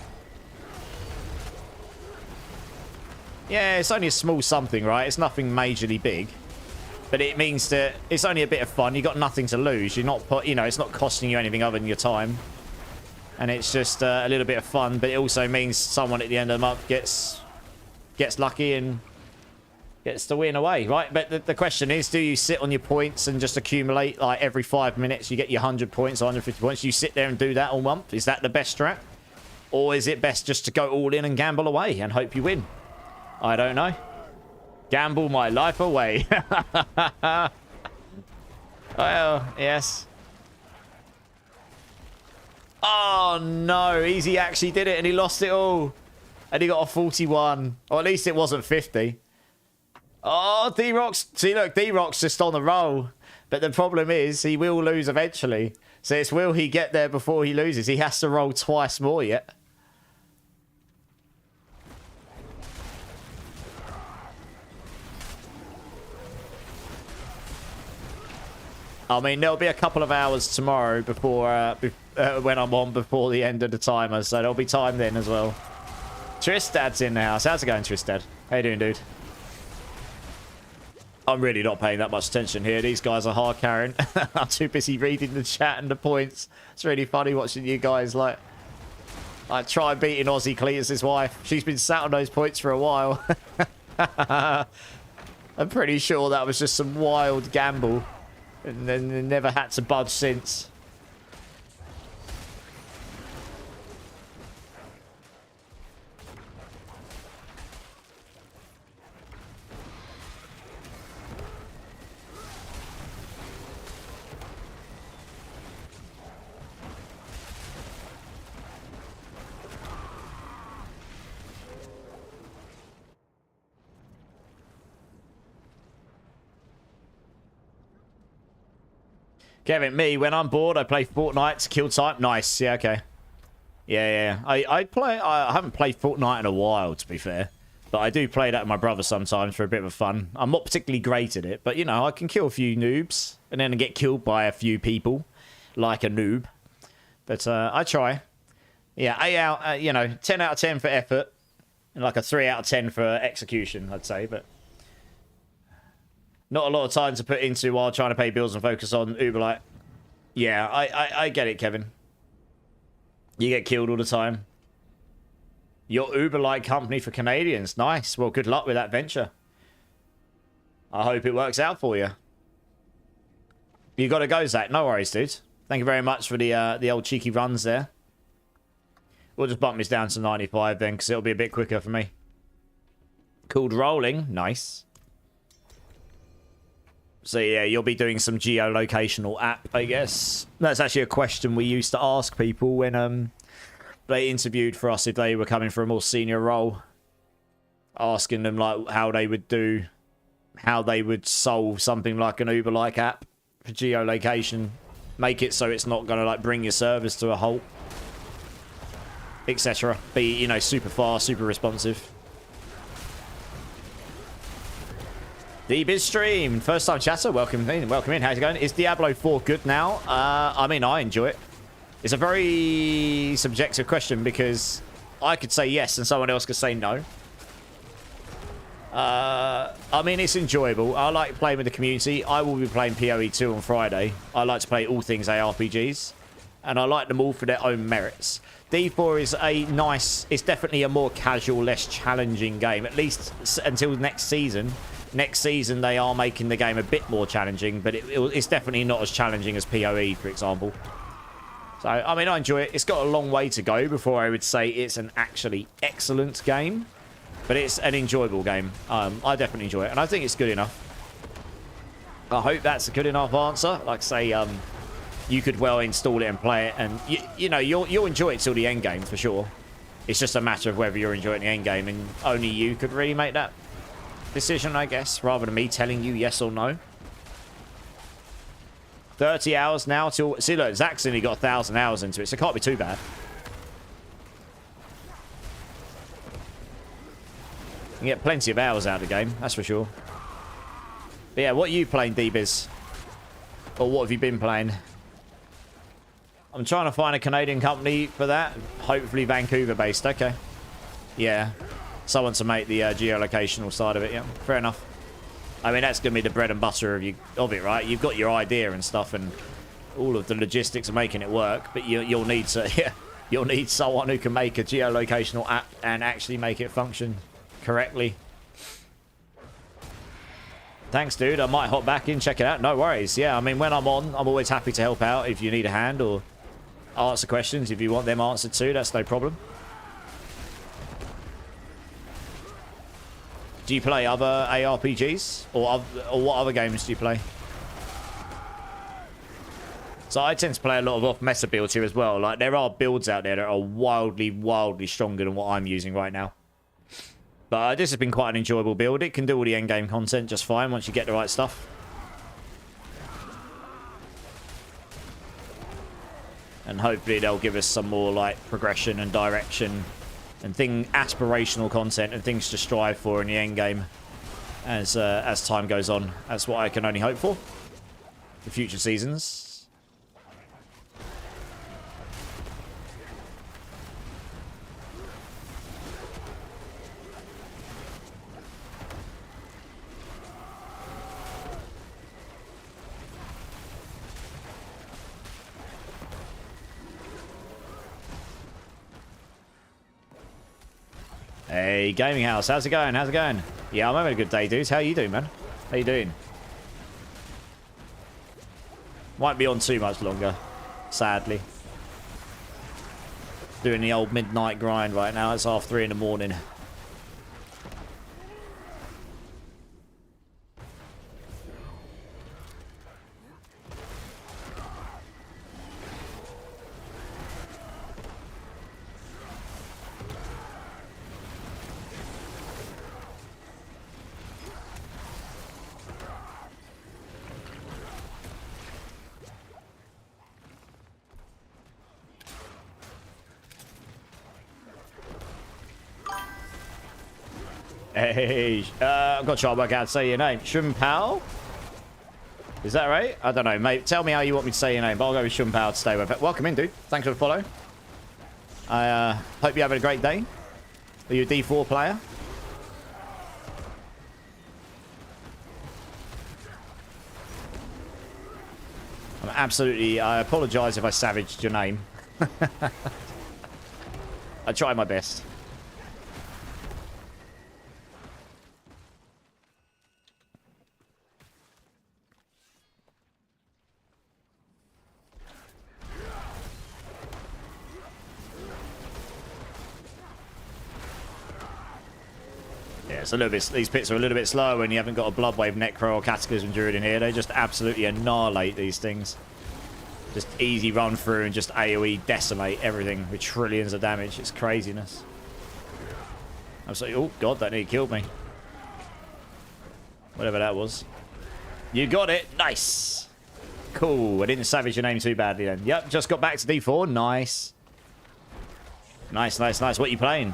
Yeah, it's only a small something, right? It's nothing majorly big. But it means that it's only a bit of fun. You've got nothing to lose. You're not, you know, it's not costing you anything other than your time. And it's just a little bit of fun, but it also means someone at the end of the month gets lucky and gets the win away, right? But the question is, do you sit on your points and just accumulate, like, every 5 minutes you get your 100 points or 150 points? You sit there and do that all month? Is that the best strat? Or is it best just to go all in and gamble away and hope you win? I don't know. Gamble my life away. Well, yes. Oh, no. Easy actually did it and he lost it all. And he got a 41. Or at least it wasn't 50. Oh, D-Rock's... See, look, D-Rock's just on the roll. But the problem is he will lose eventually. So it's will he get there before he loses? He has to roll twice more yet. I mean, there'll be a couple of hours tomorrow before when I'm on before the end of the timer, so there'll be time then as well. Tristad's in the house. How's it going, Tristad? How you doing, dude? I'm really not paying that much attention here. These guys are hard carrying. I'm too busy reading the chat and the points. It's really funny watching you guys like try beating Aussie Cletus' wife. She's been sat on those points for a while. I'm pretty sure that was just some wild gamble. And then they never had to budge since. Kevin, me, when I'm bored, I play Fortnite to kill time. Nice. Yeah, okay. Yeah. I haven't played Fortnite in a while, to be fair. But I do play that with my brother sometimes for a bit of fun. I'm not particularly great at it, but, you know, I can kill a few noobs and then get killed by a few people, like a noob. But I try. Yeah, 10 out of 10 for effort and like a 3 out of 10 for execution, I'd say, but... Not a lot of time to put into while trying to pay bills and focus on Uberlite. Yeah, I get it, Kevin. You get killed all the time. Your Uberlite company for Canadians. Nice. Well, good luck with that venture. I hope it works out for you. You got to go, Zach. No worries, dude. Thank you very much for the old cheeky runs there. We'll just bump this down to 95 then, because it'll be a bit quicker for me. Called Rolling. Nice. So yeah, you'll be doing some geolocational app, I guess. That's actually a question we used to ask people when they interviewed for us if they were coming for a more senior role. Asking them like how they would solve something like an Uber-like app for geolocation. Make it so it's not going to like bring your service to a halt. Etc. Be, you know, super fast, super responsive. DBiz stream, first time chatter, welcome in. How's it going? Is Diablo 4 good now? I mean, I enjoy it. It's a very subjective question because I could say yes and someone else could say no. I mean, it's enjoyable. I like playing with the community. I will be playing PoE 2 on Friday. I like to play all things ARPGs, and I like them all for their own merits. D4 is a nice, it's definitely a more casual, less challenging game, at least until next season. Next season, they are making the game a bit more challenging, but it's definitely not as challenging as PoE, for example. So, I mean, I enjoy it. It's got a long way to go before I would say it's an actually excellent game, but it's an enjoyable game. I definitely enjoy it, and I think it's good enough. I hope that's a good enough answer. Like, say, you could well install it and play it, and, you know, you'll enjoy it till the end game, for sure. It's just a matter of whether you're enjoying the end game, and only you could really make that decision, I guess, rather than me telling you yes or no. 30 hours now till... See, look, Zach's only got 1,000 hours into it, so it can't be too bad. You can get plenty of hours out of the game, that's for sure. But yeah, what are you playing, D-Biz? Or what have you been playing? I'm trying to find a Canadian company for that. Hopefully Vancouver-based. Okay. Yeah. Someone to make the geolocational side of it, yeah. Fair enough. I mean, that's going to be the bread and butter of it, right? You've got your idea and stuff and all of the logistics of making it work, but you'll need to, yeah, you'll need someone who can make a geolocational app and actually make it function correctly. Thanks, dude. I might hop back in, check it out. No worries. Yeah, I mean, when I'm on, I'm always happy to help out if you need a hand or answer questions. If you want them answered too, that's no problem. Do you play other ARPGs? Or what other games do you play? So I tend to play a lot of off-meta builds here as well. Like, there are builds out there that are wildly, wildly stronger than what I'm using right now. But this has been quite an enjoyable build. It can do all the endgame content just fine once you get the right stuff. And hopefully they'll give us some more, like, progression and direction and aspirational content and things to strive for in the endgame as time goes on. That's what I can only hope for future seasons. Hey, Gaming House, how's it going? How's it going? Yeah, I'm having a good day, dudes. How you doing, man? How you doing? Won't be on too much longer, sadly. Doing the old midnight grind right now. It's 3:30 in the morning. Hey, I've got to try to work out how to say your name. Shumpao? Is that right? I don't know, mate. Tell me how you want me to say your name, but I'll go with Shumpao to stay with it. Welcome in, dude. Thanks for the follow. I hope you're having a great day. Are you a D4 player? I apologise if I savaged your name. I try my best. Yeah, it's a little bit. These pits are a little bit slow when you haven't got a Bloodwave, Necro, or Cataclysm Druid in here. They just absolutely annihilate these things. Just easy run through and just AoE decimate everything with trillions of damage. It's craziness. Absolutely. Oh god, that nearly killed me. Whatever that was. You got it. Nice. Cool. I didn't savage your name too badly then. Yep, just got back to D4. Nice. Nice, nice, nice. What are you playing?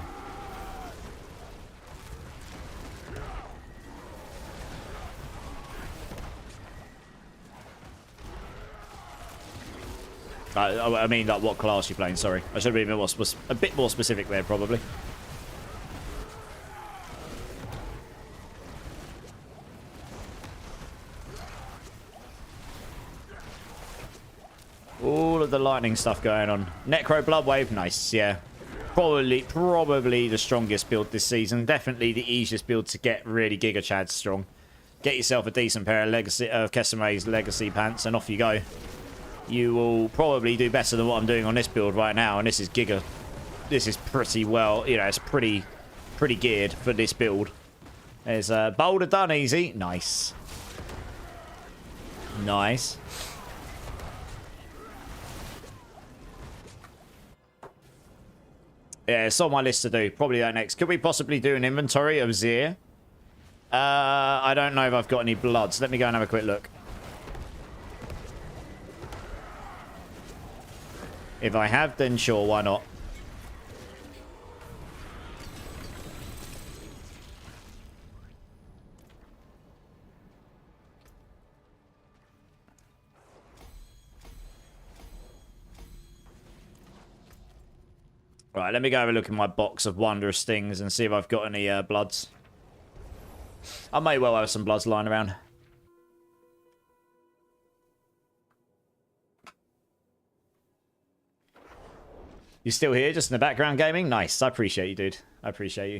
I mean, like, what class you're playing, sorry. I should have been a bit more specific there, probably. All of the lightning stuff going on. Necro Bloodwave, nice, yeah. Probably the strongest build this season. Definitely the easiest build to get really Giga Chad strong. Get yourself a decent pair of Keseme's Legacy pants and off you go. You will probably do better than what I'm doing on this build right now, and this is Giga. This is pretty well, you know, it's pretty geared for this build. There's Boulder done easy. Nice. Nice. Yeah, it's on my list to do. Probably that next. Could we possibly do an inventory of Zir? I don't know if I've got any bloods. Let me go and have a quick look. If I have, then sure, why not? Right, let me go have a look in my box of wondrous things and see if I've got any bloods. I may well have some bloods lying around. You still here, just in the background gaming? Nice, I appreciate you, dude. I appreciate you.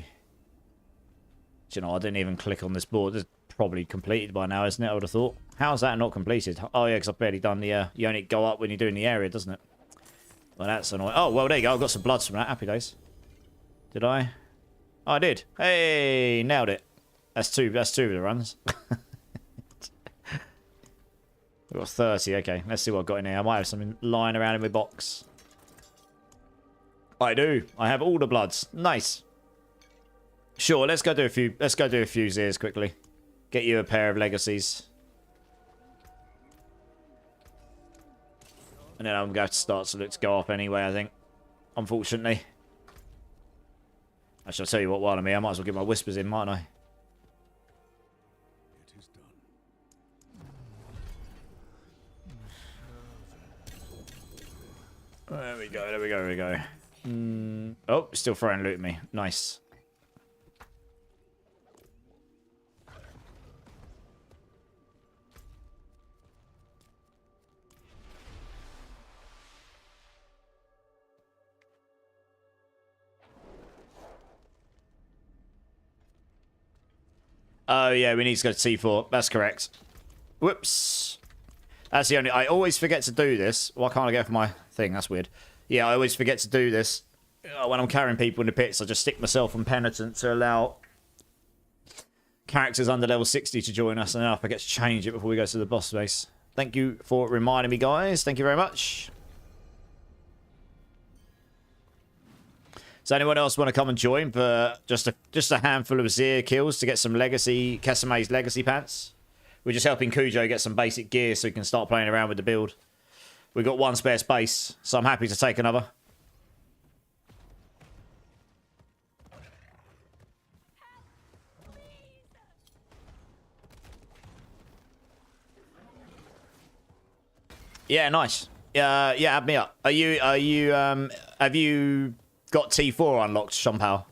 Do you know, I didn't even click on this board. There's probably completed by now, isn't it? I would have thought. How's that not completed? Oh, yeah, because I've barely done the... you only go up when you're doing the area, doesn't it? Well, that's annoying. Oh, well, there you go. I've got some bloods from that. Happy days. Did I? Oh, I did. Hey, nailed it. That's two of the runs. We've got 30. Okay, let's see what I've got in here. I might have something lying around in my box. I do. I have all the bloods. Nice. Sure, let's go do a few. Let's go do a few Zeers quickly. Get you a pair of legacies. And then I'm going to start to look to go up anyway, I think. Unfortunately. Actually, I'll tell you what, while I'm here, I might as well get my whispers in, mightn't I? It is done. There we go, there we go, there we go. Oh, still throwing loot at me. Nice. Oh, yeah, we need to go to T4. That's correct. Whoops. That's the only... I always forget to do this. Why can't I go for my thing? That's weird. Yeah, I always forget to do this. When I'm carrying people in the pits, I just stick myself on Penitent to allow characters under level 60 to join us, and then I forget to change it before we go to the boss space. Thank you for reminding me, guys. Thank you very much. Does anyone else want to come and join for just a handful of Zeer kills to get some legacy, Keseme's legacy pants? We're just helping Cujo get some basic gear so he can start playing around with the build. We've got one spare space, so I'm happy to take another. Yeah, nice. Yeah, add me up. Have you got T4 unlocked, Shumpao?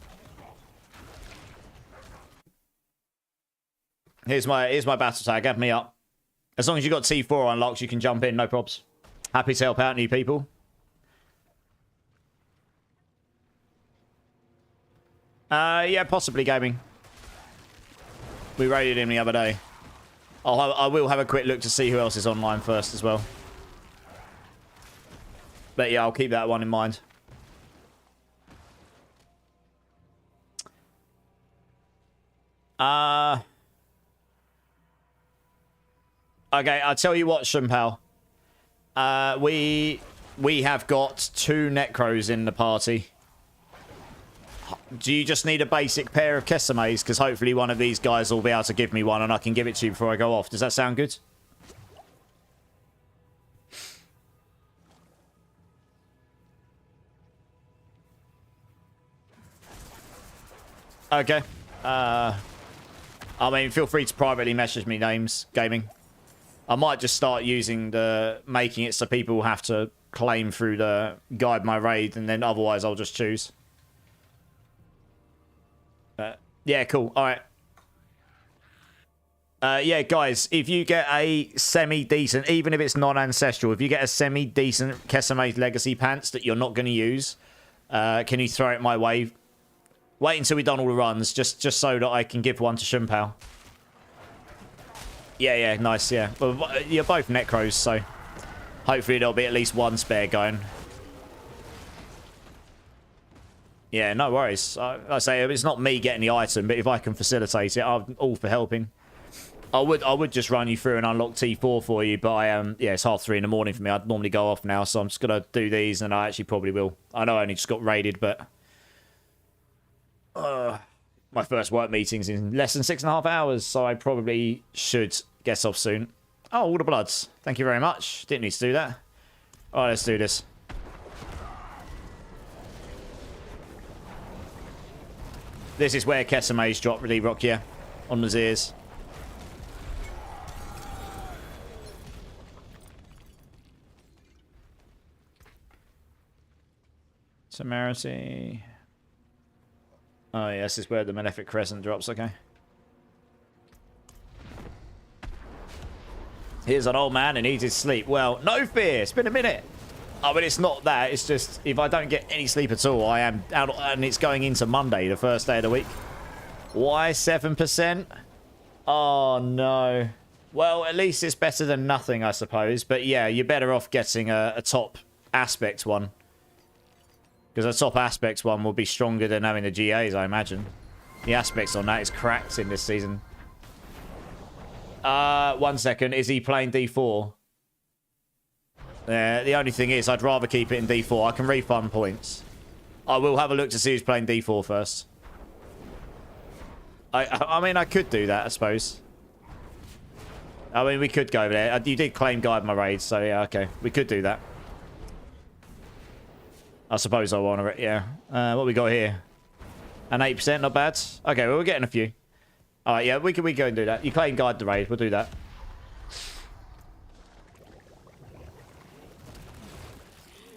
Here's my battle tag. Add me up. As long as you got T4 unlocked, you can jump in, no probs. Happy to help out new people. Yeah, possibly gaming. We raided him the other day. I will have a quick look to see who else is online first as well. But yeah, I'll keep that one in mind. Okay, I'll tell you what, Shumpal. We have got 2 Necros in the party. Do you just need a basic pair of Kesemes? Because hopefully one of these guys will be able to give me one and I can give it to you before I go off. Does that sound good? Okay. I mean, feel free to privately message me names, gaming. I might just start using making it so people have to claim through the guide my raid, and then otherwise I'll just choose. Yeah, cool. All right. Yeah, guys, if you get a semi-decent, even if it's non-ancestral, if you get a semi-decent Keseme's Legacy Pants that you're not going to use, can you throw it my way? Wait until we've done all the runs, just so that I can give one to Shumpao. Yeah, nice, yeah. Well, you're both Necros, so hopefully there'll be at least one spare going. Yeah, no worries. I say it's not me getting the item, but if I can facilitate it, I'm all for helping. I would just run you through and unlock T4 for you, but yeah, it's 3:30 in the morning for me. I'd normally go off now, so I'm just gonna do these, and I actually probably will. I know I only just got raided, but my first work meeting's in less than 6.5 hours, so I probably should get off soon. Oh, all the bloods. Thank you very much. Didn't need to do that. All right, let's do this. This is where Keseme's drop really rock, yeah, on the ears. Temerity. Oh, yeah, this is where the Malefic Crescent drops, okay. Here's an old man who needs his sleep. Well, no fear, it's been a minute. Oh, but it's not that, it's just, if I don't get any sleep at all, I am out, and it's going into Monday, the first day of the week. Why 7%? Oh, no. Well, at least it's better than nothing, I suppose. But yeah, you're better off getting a top aspect one. Because a top aspects one will be stronger than having the GAs, I imagine. The aspects on that is cracked in this season. 1 second. Is he playing D4? The only thing is, I'd rather keep it in D4. I can refund points. I will have a look to see who's playing D4 first. I mean, I could do that, I suppose. I mean, we could go over there. You did claim guide my raid, so yeah, okay. We could do that. I suppose I want to... Yeah. What we got here? An 8%, not bad. Okay, well, we're getting a few. Alright, yeah, we go and do that. You claim guide the raid, we'll do that.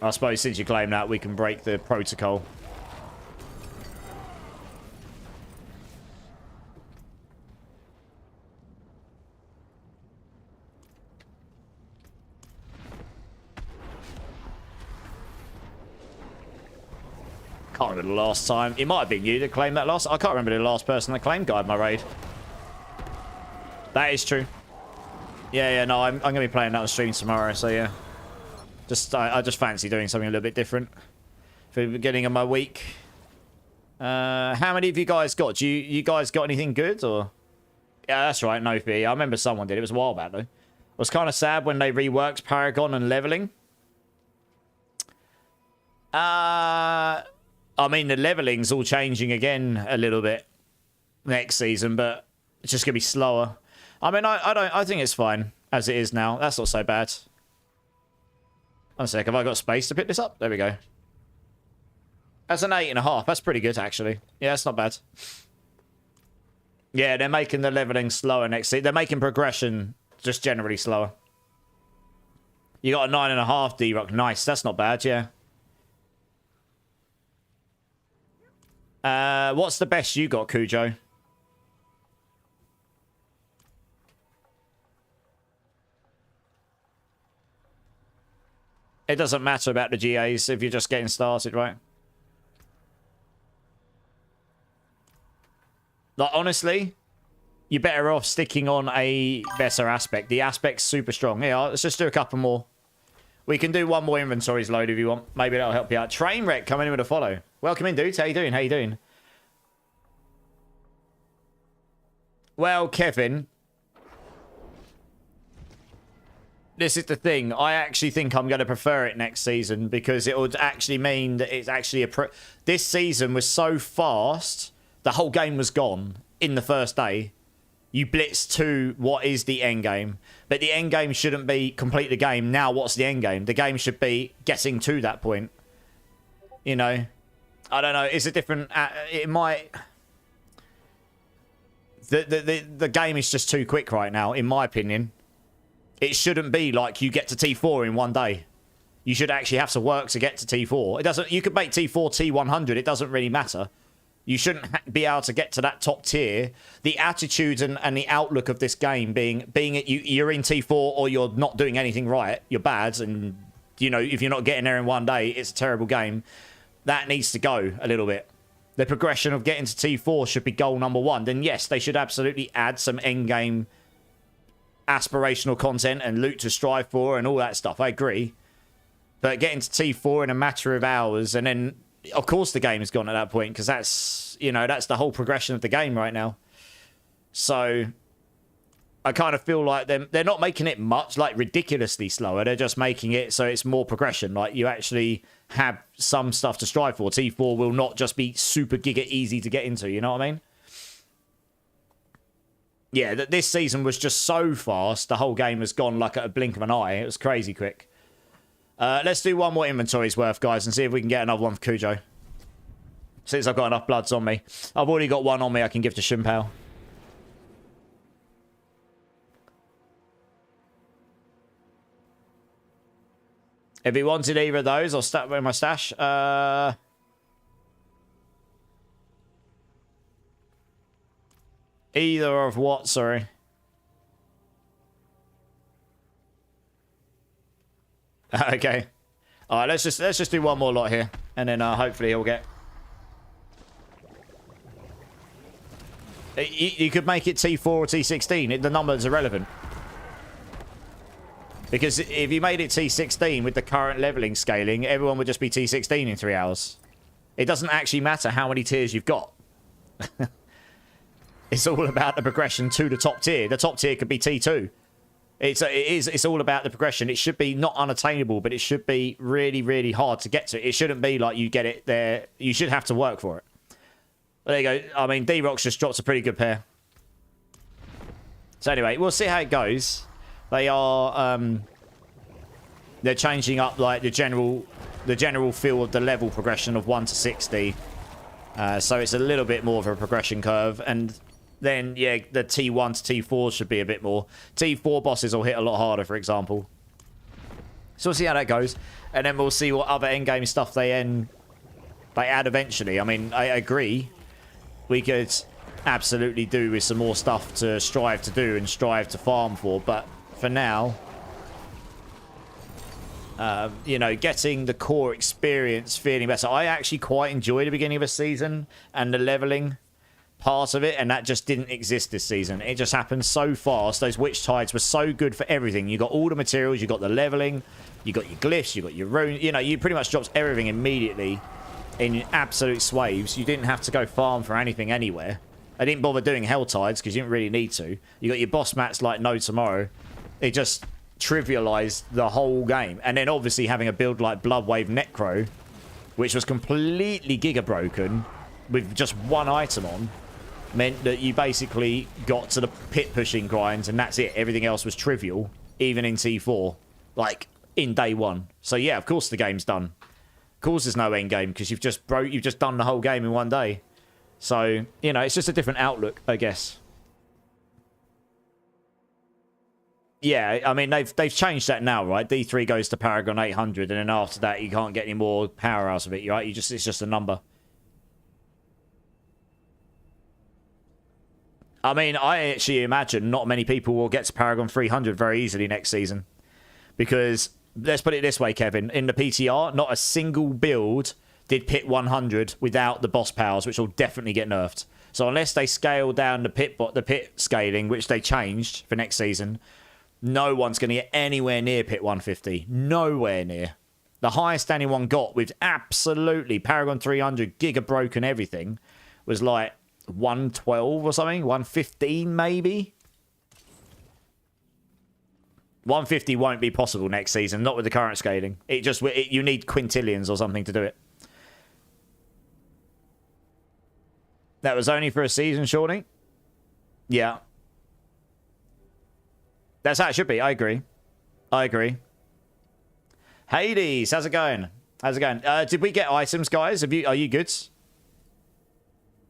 I suppose since you claim that, we can break the protocol. Can't remember the last time. It might have been you that claimed that last. I can't remember the last person that claimed guide my raid. That is true. Yeah, no, I'm going to be playing that on stream tomorrow, so yeah. I just fancy doing something a little bit different for the beginning of my week. How many of you guys got? You guys got anything good, or? Yeah, that's right, no fee. I remember someone did. It was a while back, though. I was kind of sad when they reworked Paragon and leveling. I mean, the leveling's all changing again a little bit next season, but it's just going to be slower. I mean, I think it's fine as it is now. That's not so bad. 1 sec, have I got space to pick this up? There we go. That's an 8.5. That's pretty good, actually. Yeah, that's not bad. Yeah, they're making the leveling slower next season. They're making progression just generally slower. You got a 9.5 D-Rock. Nice. That's not bad, yeah. What's the best you got, Cujo? It doesn't matter about the GAs if you're just getting started, right? Like, honestly, you're better off sticking on a better aspect. The aspect's super strong. Yeah, let's just do a couple more. We can do one more inventories load if you want. Maybe that'll help you out. Trainwreck coming in with a follow. Welcome in, dudes. How you doing? How you doing? Well, Kevin, this is the thing. I actually think I'm going to prefer it next season because it would actually mean that it's actually a... This season was so fast, the whole game was gone in the first day. You blitz to what is the end game. But the end game shouldn't be complete the game. Now, what's the end game? The game should be getting to that point. You know? I don't know. It's a different... it might... The game is just too quick right now, in my opinion. It shouldn't be like you get to T4 in one day. You should actually have to work to get to T4. It doesn't. You could make T4 T100. It doesn't really matter. You shouldn't be able to get to that top tier. The attitude and the outlook of this game being you're in T4 or you're not doing anything right. You're bad, and you know if you're not getting there in one day, it's a terrible game. That needs to go a little bit. The progression of getting to T4 should be goal number one. Then yes, they should absolutely add some end game aspirational content and loot to strive for and all that stuff. I agree. But getting to T4 in a matter of hours, and then of course the game is gone at that point because that's, you know, that's the whole progression of the game right now. So I kind of feel like they're not making it much, like ridiculously slower. They're just making it so it's more progression. Like you actually have some stuff to strive for. T4 will not just be super giga easy to get into, you know what I mean? Yeah, this season was just so fast. The whole game has gone like at a blink of an eye. It was crazy quick. Let's do one more inventory's worth, guys, and see if we can get another one for Cujo. Since I've got enough bloods on me. I've already got one on me I can give to Shimpao. If he wanted either of those, I'll start with my stash. Either of what, sorry? Okay. Alright, let's just do one more lot here. And then hopefully he'll get... You could make it T4 or T16. The numbers are irrelevant. Because if you made it T16 with the current leveling scaling, everyone would just be T16 in 3 hours. It doesn't actually matter how many tiers you've got. It's all about the progression to the top tier. The top tier could be T2. It's all about the progression. It should be not unattainable, but it should be really, really hard to get to. It shouldn't be like you get it there. You should have to work for it. But there you go. I mean, D-Rock's just dropped a pretty good pair. So anyway, we'll see how it goes. They are they're changing up like the general feel of the level progression of 1 to 60. So it's a little bit more of a progression curve, and then yeah, the T1 to T4 should be a bit more. T4 bosses will hit a lot harder, for example. So we'll see how that goes, and then we'll see what other endgame stuff they add eventually. I mean, I agree. We could absolutely do with some more stuff to strive to do and strive to farm for, but for now, you know, getting the core experience feeling better. I actually quite enjoy the beginning of a season and the leveling part of it, and that just didn't exist this season. It just happened so fast. Those witch tides were so good for everything. You got all the materials, you got the leveling, you got your glyphs, you got your rune. You know, you pretty much dropped everything immediately in absolute swaves. You didn't have to go farm for anything anywhere. I didn't bother doing hell tides because you didn't really need to. You got your boss mats like no tomorrow. It just trivialized the whole game. And then obviously having a build like Bloodwave Necro, which was completely giga broken with just one item on, meant that you basically got to the pit pushing grinds and that's it. Everything else was trivial, even in T4, like in day one. So yeah, of course the game's done. Of course there's no end game because you've just done the whole game in one day. So, you know, it's just a different outlook, I guess. Yeah, I mean, they've changed that now, right? D3 goes to Paragon 800, and then after that, you can't get any more power out of it, right? It's just a number. I mean, I actually imagine not many people will get to Paragon 300 very easily next season. Because, let's put it this way, Kevin. In the PTR, not a single build did pit 100 without the boss powers, which will definitely get nerfed. So unless they scale down the pit scaling, which they changed for next season, no one's going to get anywhere near pit 150. Nowhere near. The highest anyone got with absolutely Paragon 300, Giga broken everything, was like 112 or something. 115 maybe. 150 won't be possible next season, not with the current scaling. You need quintillions or something to do it. That was only for a season, Shawnee? Yeah. That's how it should be. I agree. I agree. Hades, how's it going? How's it going? Did we get items, guys? Are you good?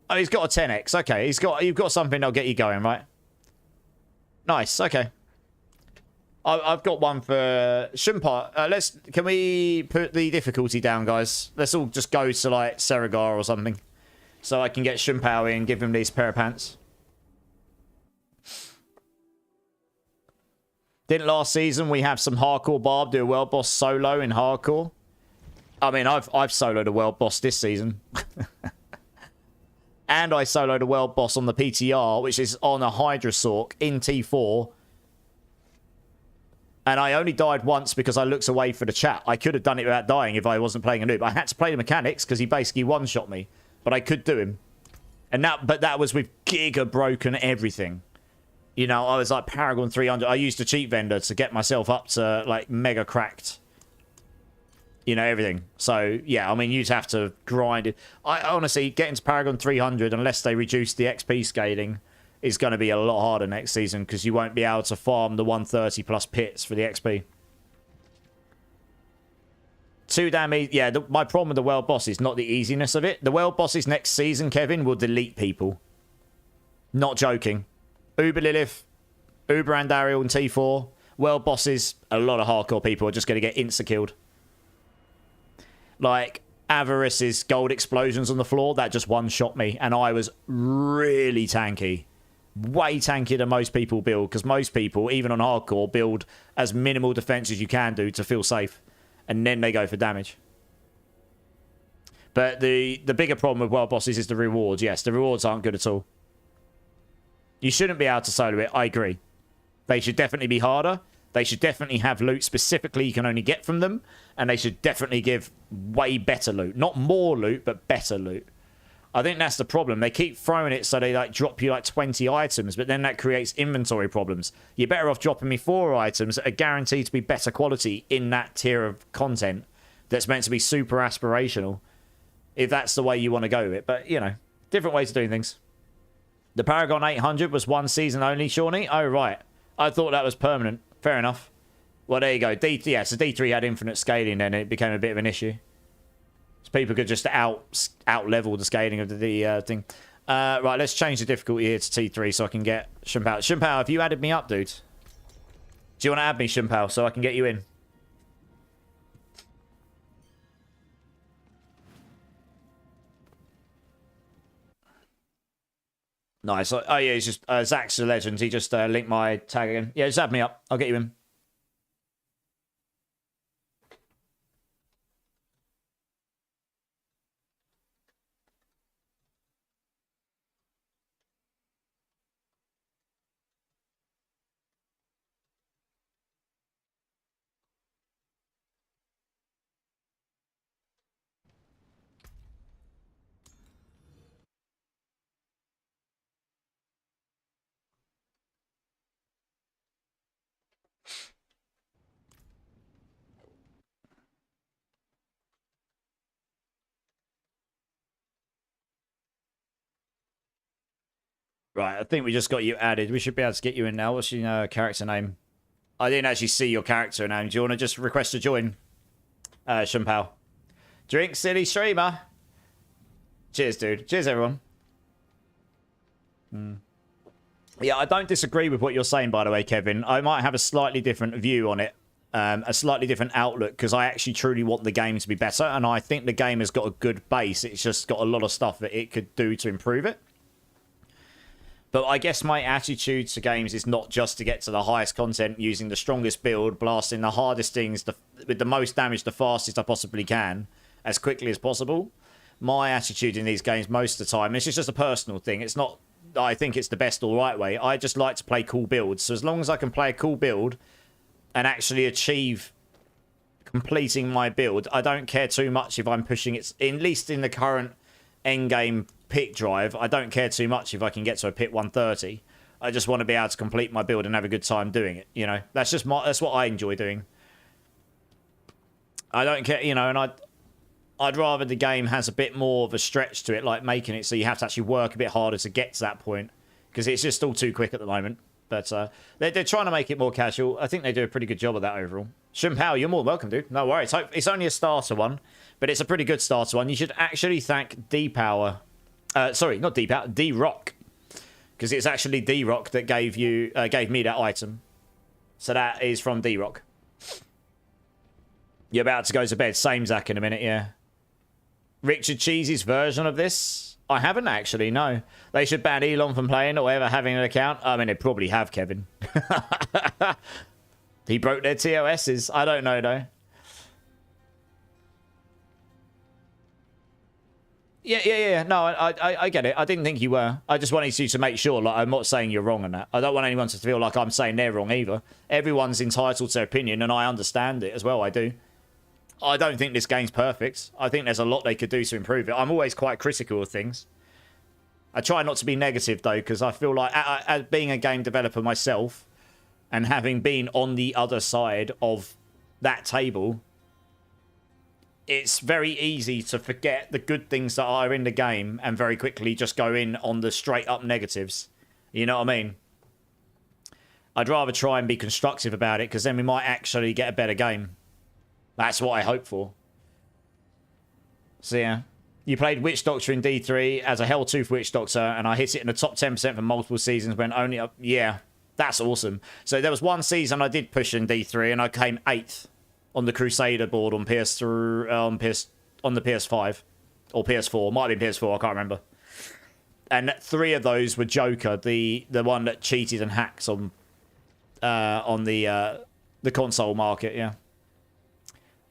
Oh, he's got a 10x. Okay, you've got something that'll get you going, right? Nice. Okay. I've got one for Shumpa. Can we put the difficulty down, guys? Let's all just go to like Seragar or something, so I can get Shumpao in and give him these pair of pants. Didn't last season we have some hardcore Barb do a world boss solo in hardcore? I mean, I've soloed a world boss this season. And I soloed a world boss on the PTR, which is on a Hydra Sork in T4. And I only died once because I looked away for the chat. I could have done it without dying if I wasn't playing a noob. I had to play the mechanics because he basically one-shot me. But I could do him. But that was with giga broken everything. You know, I was like Paragon 300. I used a cheat vendor to get myself up to like mega cracked. You know, everything. So, yeah, I mean, you'd have to grind it. I honestly, getting to Paragon 300, unless they reduce the XP scaling, is going to be a lot harder next season because you won't be able to farm the 130 plus pits for the XP. 2 damage. Yeah, my problem with the world boss is not the easiness of it. The world bosses next season, Kevin, will delete people. Not joking. Uber Lilith, Uber Andariel and T4. World bosses, a lot of hardcore people are just going to get insta-killed. Like, Avarice's gold explosions on the floor, that just one-shot me. And I was really tanky. Way tankier than most people build. Because most people, even on hardcore, build as minimal defense as you can do to feel safe. And then they go for damage. But the bigger problem with world bosses is the rewards. Yes, the rewards aren't good at all. You shouldn't be able to solo it. I agree. They should definitely be harder. They should definitely have loot specifically you can only get from them. And they should definitely give way better loot. Not more loot, but better loot. I think that's the problem. They keep throwing it so they like drop you like 20 items, but then that creates inventory problems. You're better off dropping me 4 items that are guaranteed to be better quality in that tier of content that's meant to be super aspirational, if that's the way you want to go with it. But, you know, different ways of doing things. The Paragon 800 was 1 season only, Shawnee? Oh, right. I thought that was permanent. Fair enough. Well, there you go. Yeah, so D3 had infinite scaling then, and it became a bit of an issue. So people could just out-level the scaling of the thing. Right, let's change the difficulty here to T3 so I can get Shumpao. Shumpao, have you added me up, dude? Do you want to add me, Shumpao, so I can get you in? Nice. Oh, yeah, he's just... Zach's a legend. He just linked my tag again. Yeah, just add me up. I'll get you in. Right, I think we just got you added. We should be able to get you in now. What's your character name? I didn't actually see your character name. Do you want to just request to join, Shumpao? Drink City Streamer. Cheers, dude. Cheers, everyone. Yeah, I don't disagree with what you're saying, by the way, Kevin. I might have a slightly different view on it. A slightly different outlook, because I actually truly want the game to be better, and I think the game has got a good base. It's just got a lot of stuff that it could do to improve it. But I guess my attitude to games is not just to get to the highest content using the strongest build, blasting the hardest things with the most damage the fastest I possibly can, as quickly as possible. My attitude in these games most of the time, this is just a personal thing. It's not, I think it's the best or right way. I just like to play cool builds. So as long as I can play a cool build and actually achieve completing my build, I don't care too much if I'm pushing it, at least in the current endgame pick drive. I don't care too much if I can get to a pit 130. I just want to be able to complete my build and have a good time doing it, you know. That's just that's what I enjoy doing. I don't care, you know, and I'd rather the game has a bit more of a stretch to it, like making it so you have to actually work a bit harder to get to that point, because it's just all too quick at the moment. But they're trying to make it more casual. I think they do a pretty good job of that overall. Shumpao, you're more than welcome, dude. No worries. It's only a starter one, but it's a pretty good starter one. You should actually thank D-Power. Sorry, not D-Power, D-Rock. Because it's actually D-Rock that gave me that item. So that is from D-Rock. You're about to go to bed. Same Zach in a minute, yeah. Richard Cheese's version of this? I haven't actually, no. They should ban Elon from playing or ever having an account. I mean, they probably have, Kevin. He broke their TOSs. I don't know, though. Yeah. No, I get it. I didn't think you were. I just wanted you to make sure. Like, I'm not saying you're wrong on that. I don't want anyone to feel like I'm saying they're wrong either. Everyone's entitled to their opinion, and I understand it as well. I do. I don't think this game's perfect. I think there's a lot they could do to improve it. I'm always quite critical of things. I try not to be negative, though, because I feel like, as being a game developer myself, and having been on the other side of that table, it's very easy to forget the good things that are in the game and very quickly just go in on the straight up negatives. You know what I mean? I'd rather try and be constructive about it, because then we might actually get a better game. That's what I hope for. So yeah. You played Witch Doctor in D3 as a Helltooth Witch Doctor, and I hit it in the top 10% for multiple seasons when only up. Yeah, that's awesome. So there was one season I did push in D3, and I came 8th on the Crusader board on PS3, on the PS5 or PS4. Might have been PS4, I can't remember. And 3 of those were Joker, the one that cheated and hacks on the console market. Yeah,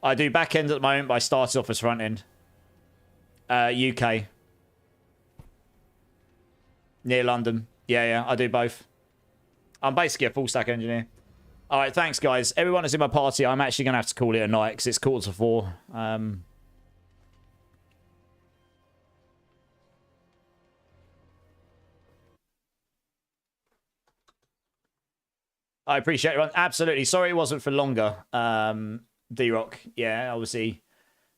I do back end at the moment, but I started off as front end. UK, near London. Yeah, I do both. I'm basically a full stack engineer. All right, thanks, guys. Everyone is in my party. I'm actually going to have to call it a night because it's 3:45. I appreciate everyone. Absolutely. Sorry it wasn't for longer. D-Rock. Yeah, obviously,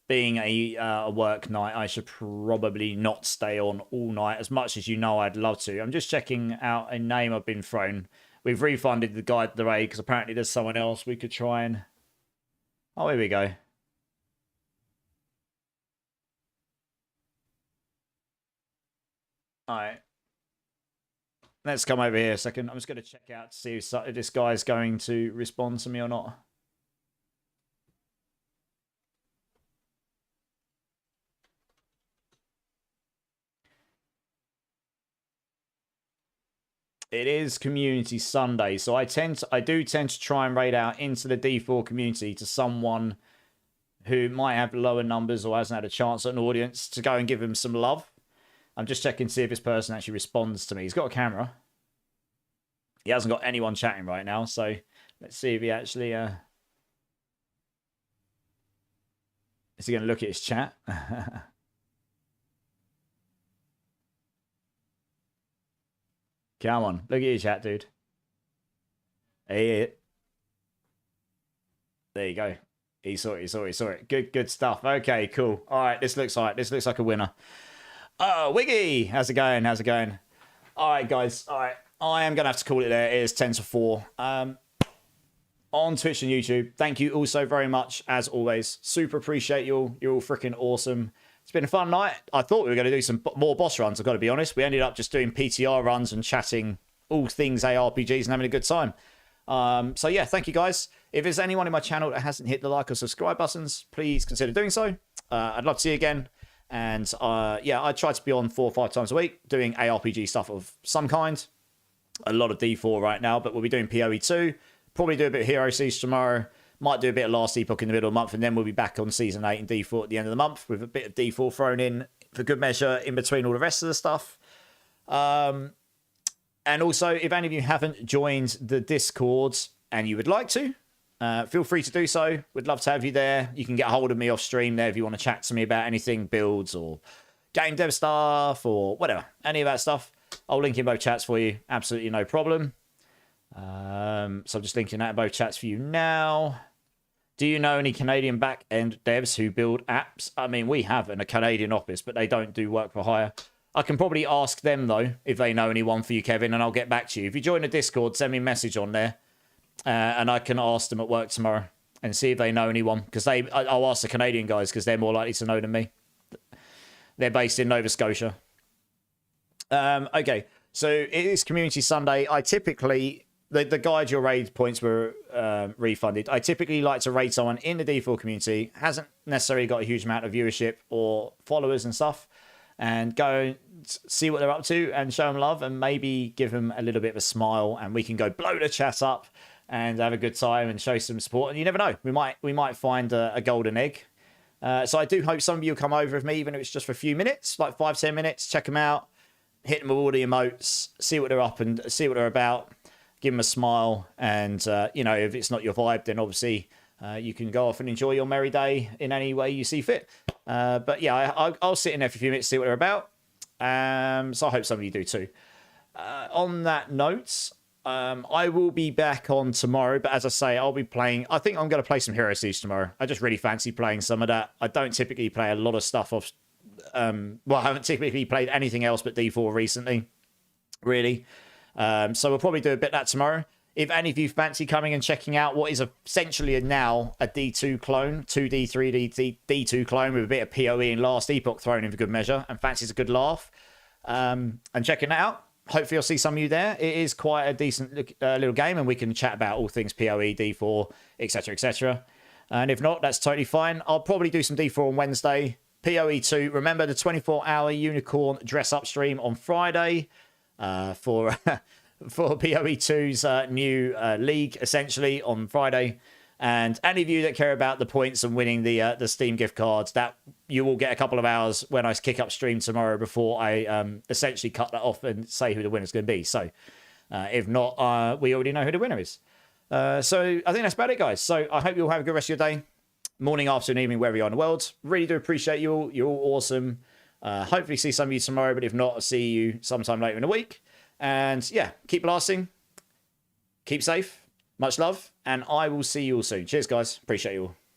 being a work night, I should probably not stay on all night as much as you know I'd love to. I'm just checking out a name I've been thrown. We've refunded the guy the raid because apparently there's someone else we could try and... Oh, here we go. All right. Let's come over here a second. I'm just going to check out to see if this guy's going to respond to me or not. It is Community Sunday, so I do tend to try and raid out into the D4 community to someone who might have lower numbers or hasn't had a chance at an audience to go and give him some love. I'm just checking to see if this person actually responds to me. He's got a camera. He hasn't got anyone chatting right now, so let's see if he actually... Is he going to look at his chat? Come on, look at your chat, dude. Hey, there you go. He saw it. Good stuff. Okay, cool. All right, this looks like a winner. Oh, Wiggy, how's it going? All right, guys. All right, I am gonna have to call it there. It is 3:50. On Twitch and YouTube. Thank you also very much as always. Super appreciate you all. You're all freaking awesome. It's been a fun night. I thought we were going to do some more boss runs, I've got to be honest. We ended up just doing PTR runs and chatting all things ARPGs and having a good time. So yeah, thank you guys. If there's anyone in my channel that hasn't hit the like or subscribe buttons, please consider doing so. I'd love to see you again. And yeah, I try to be on 4 or 5 times a week doing ARPG stuff of some kind. A lot of D4 right now, but we'll be doing PoE 2. Probably do a bit of Hero Siege tomorrow. Might do a bit of Last Epoch in the middle of the month, and then we'll be back on Season 8 and D4 at the end of the month with a bit of D4 thrown in for good measure in between all the rest of the stuff. And also, if any of you haven't joined the Discord and you would like to, feel free to do so. We'd love to have you there. You can get a hold of me off stream there if you want to chat to me about anything, builds or game dev stuff or whatever. Any of that stuff. I'll link in both chats for you. Absolutely no problem. So I'm just linking out both chats for you now. Do you know any Canadian back-end devs who build apps? I mean, we have in a Canadian office, but they don't do work for hire. I can probably ask them, though, if they know anyone for you, Kevin, and I'll get back to you. If you join the Discord, send me a message on there, and I can ask them at work tomorrow and see if they know anyone. Because I'll ask the Canadian guys because they're more likely to know than me. They're based in Nova Scotia. Okay, so it is Community Sunday. I typically... The guide your raid points were refunded. I typically like to raid someone in the D4 community, hasn't necessarily got a huge amount of viewership or followers and stuff, and go and see what they're up to and show them love and maybe give them a little bit of a smile and we can go blow the chat up and have a good time and show some support. And you never know, we might find a golden egg. So I do hope some of you will come over with me, even if it's just for a few minutes, like 5-10 minutes, check them out, hit them with all the emotes, see what they're up and see what they're about. Give them a smile, and you know, if it's not your vibe, then obviously you can go off and enjoy your merry day in any way you see fit. But yeah, I'll sit in there for a few minutes, see what they're about. So I hope some of you do too. On that note, I will be back on tomorrow, but as I say, I'll be playing. I think I'm going to play some Hero Siege tomorrow. I just really fancy playing some of that. I don't typically play a lot of stuff off. Well, I haven't typically played anything else but D4 recently, really. So we'll probably do a bit of that tomorrow. If any of you fancy coming and checking out what is essentially now a D2 clone, 2D, 3D, D2 clone with a bit of PoE and Last Epoch thrown in for good measure, and fancies a good laugh, and checking that out, hopefully I'll see some of you there. It is quite a decent little game, and we can chat about all things PoE, D4, etc., etc. And if not, that's totally fine. I'll probably do some D4 on Wednesday. PoE 2, remember the 24-hour Unicorn dress-up stream on Friday. For PoE 2's new league, essentially, on Friday. And any of you that care about the points and winning the Steam gift cards, that you will get a couple of hours when I kick up stream tomorrow before I essentially cut that off and say who the winner's going to be. So if not, we already know who the winner is. So I think that's about it, guys. So I hope you all have a good rest of your day, morning, afternoon, evening, wherever you are in the world. Really do appreciate you all. You're all awesome. Hopefully see some of you tomorrow, but if not, I'll see you sometime later in the week. And yeah, keep blasting. Keep safe. Much love. And I will see you all soon. Cheers, guys. Appreciate you all.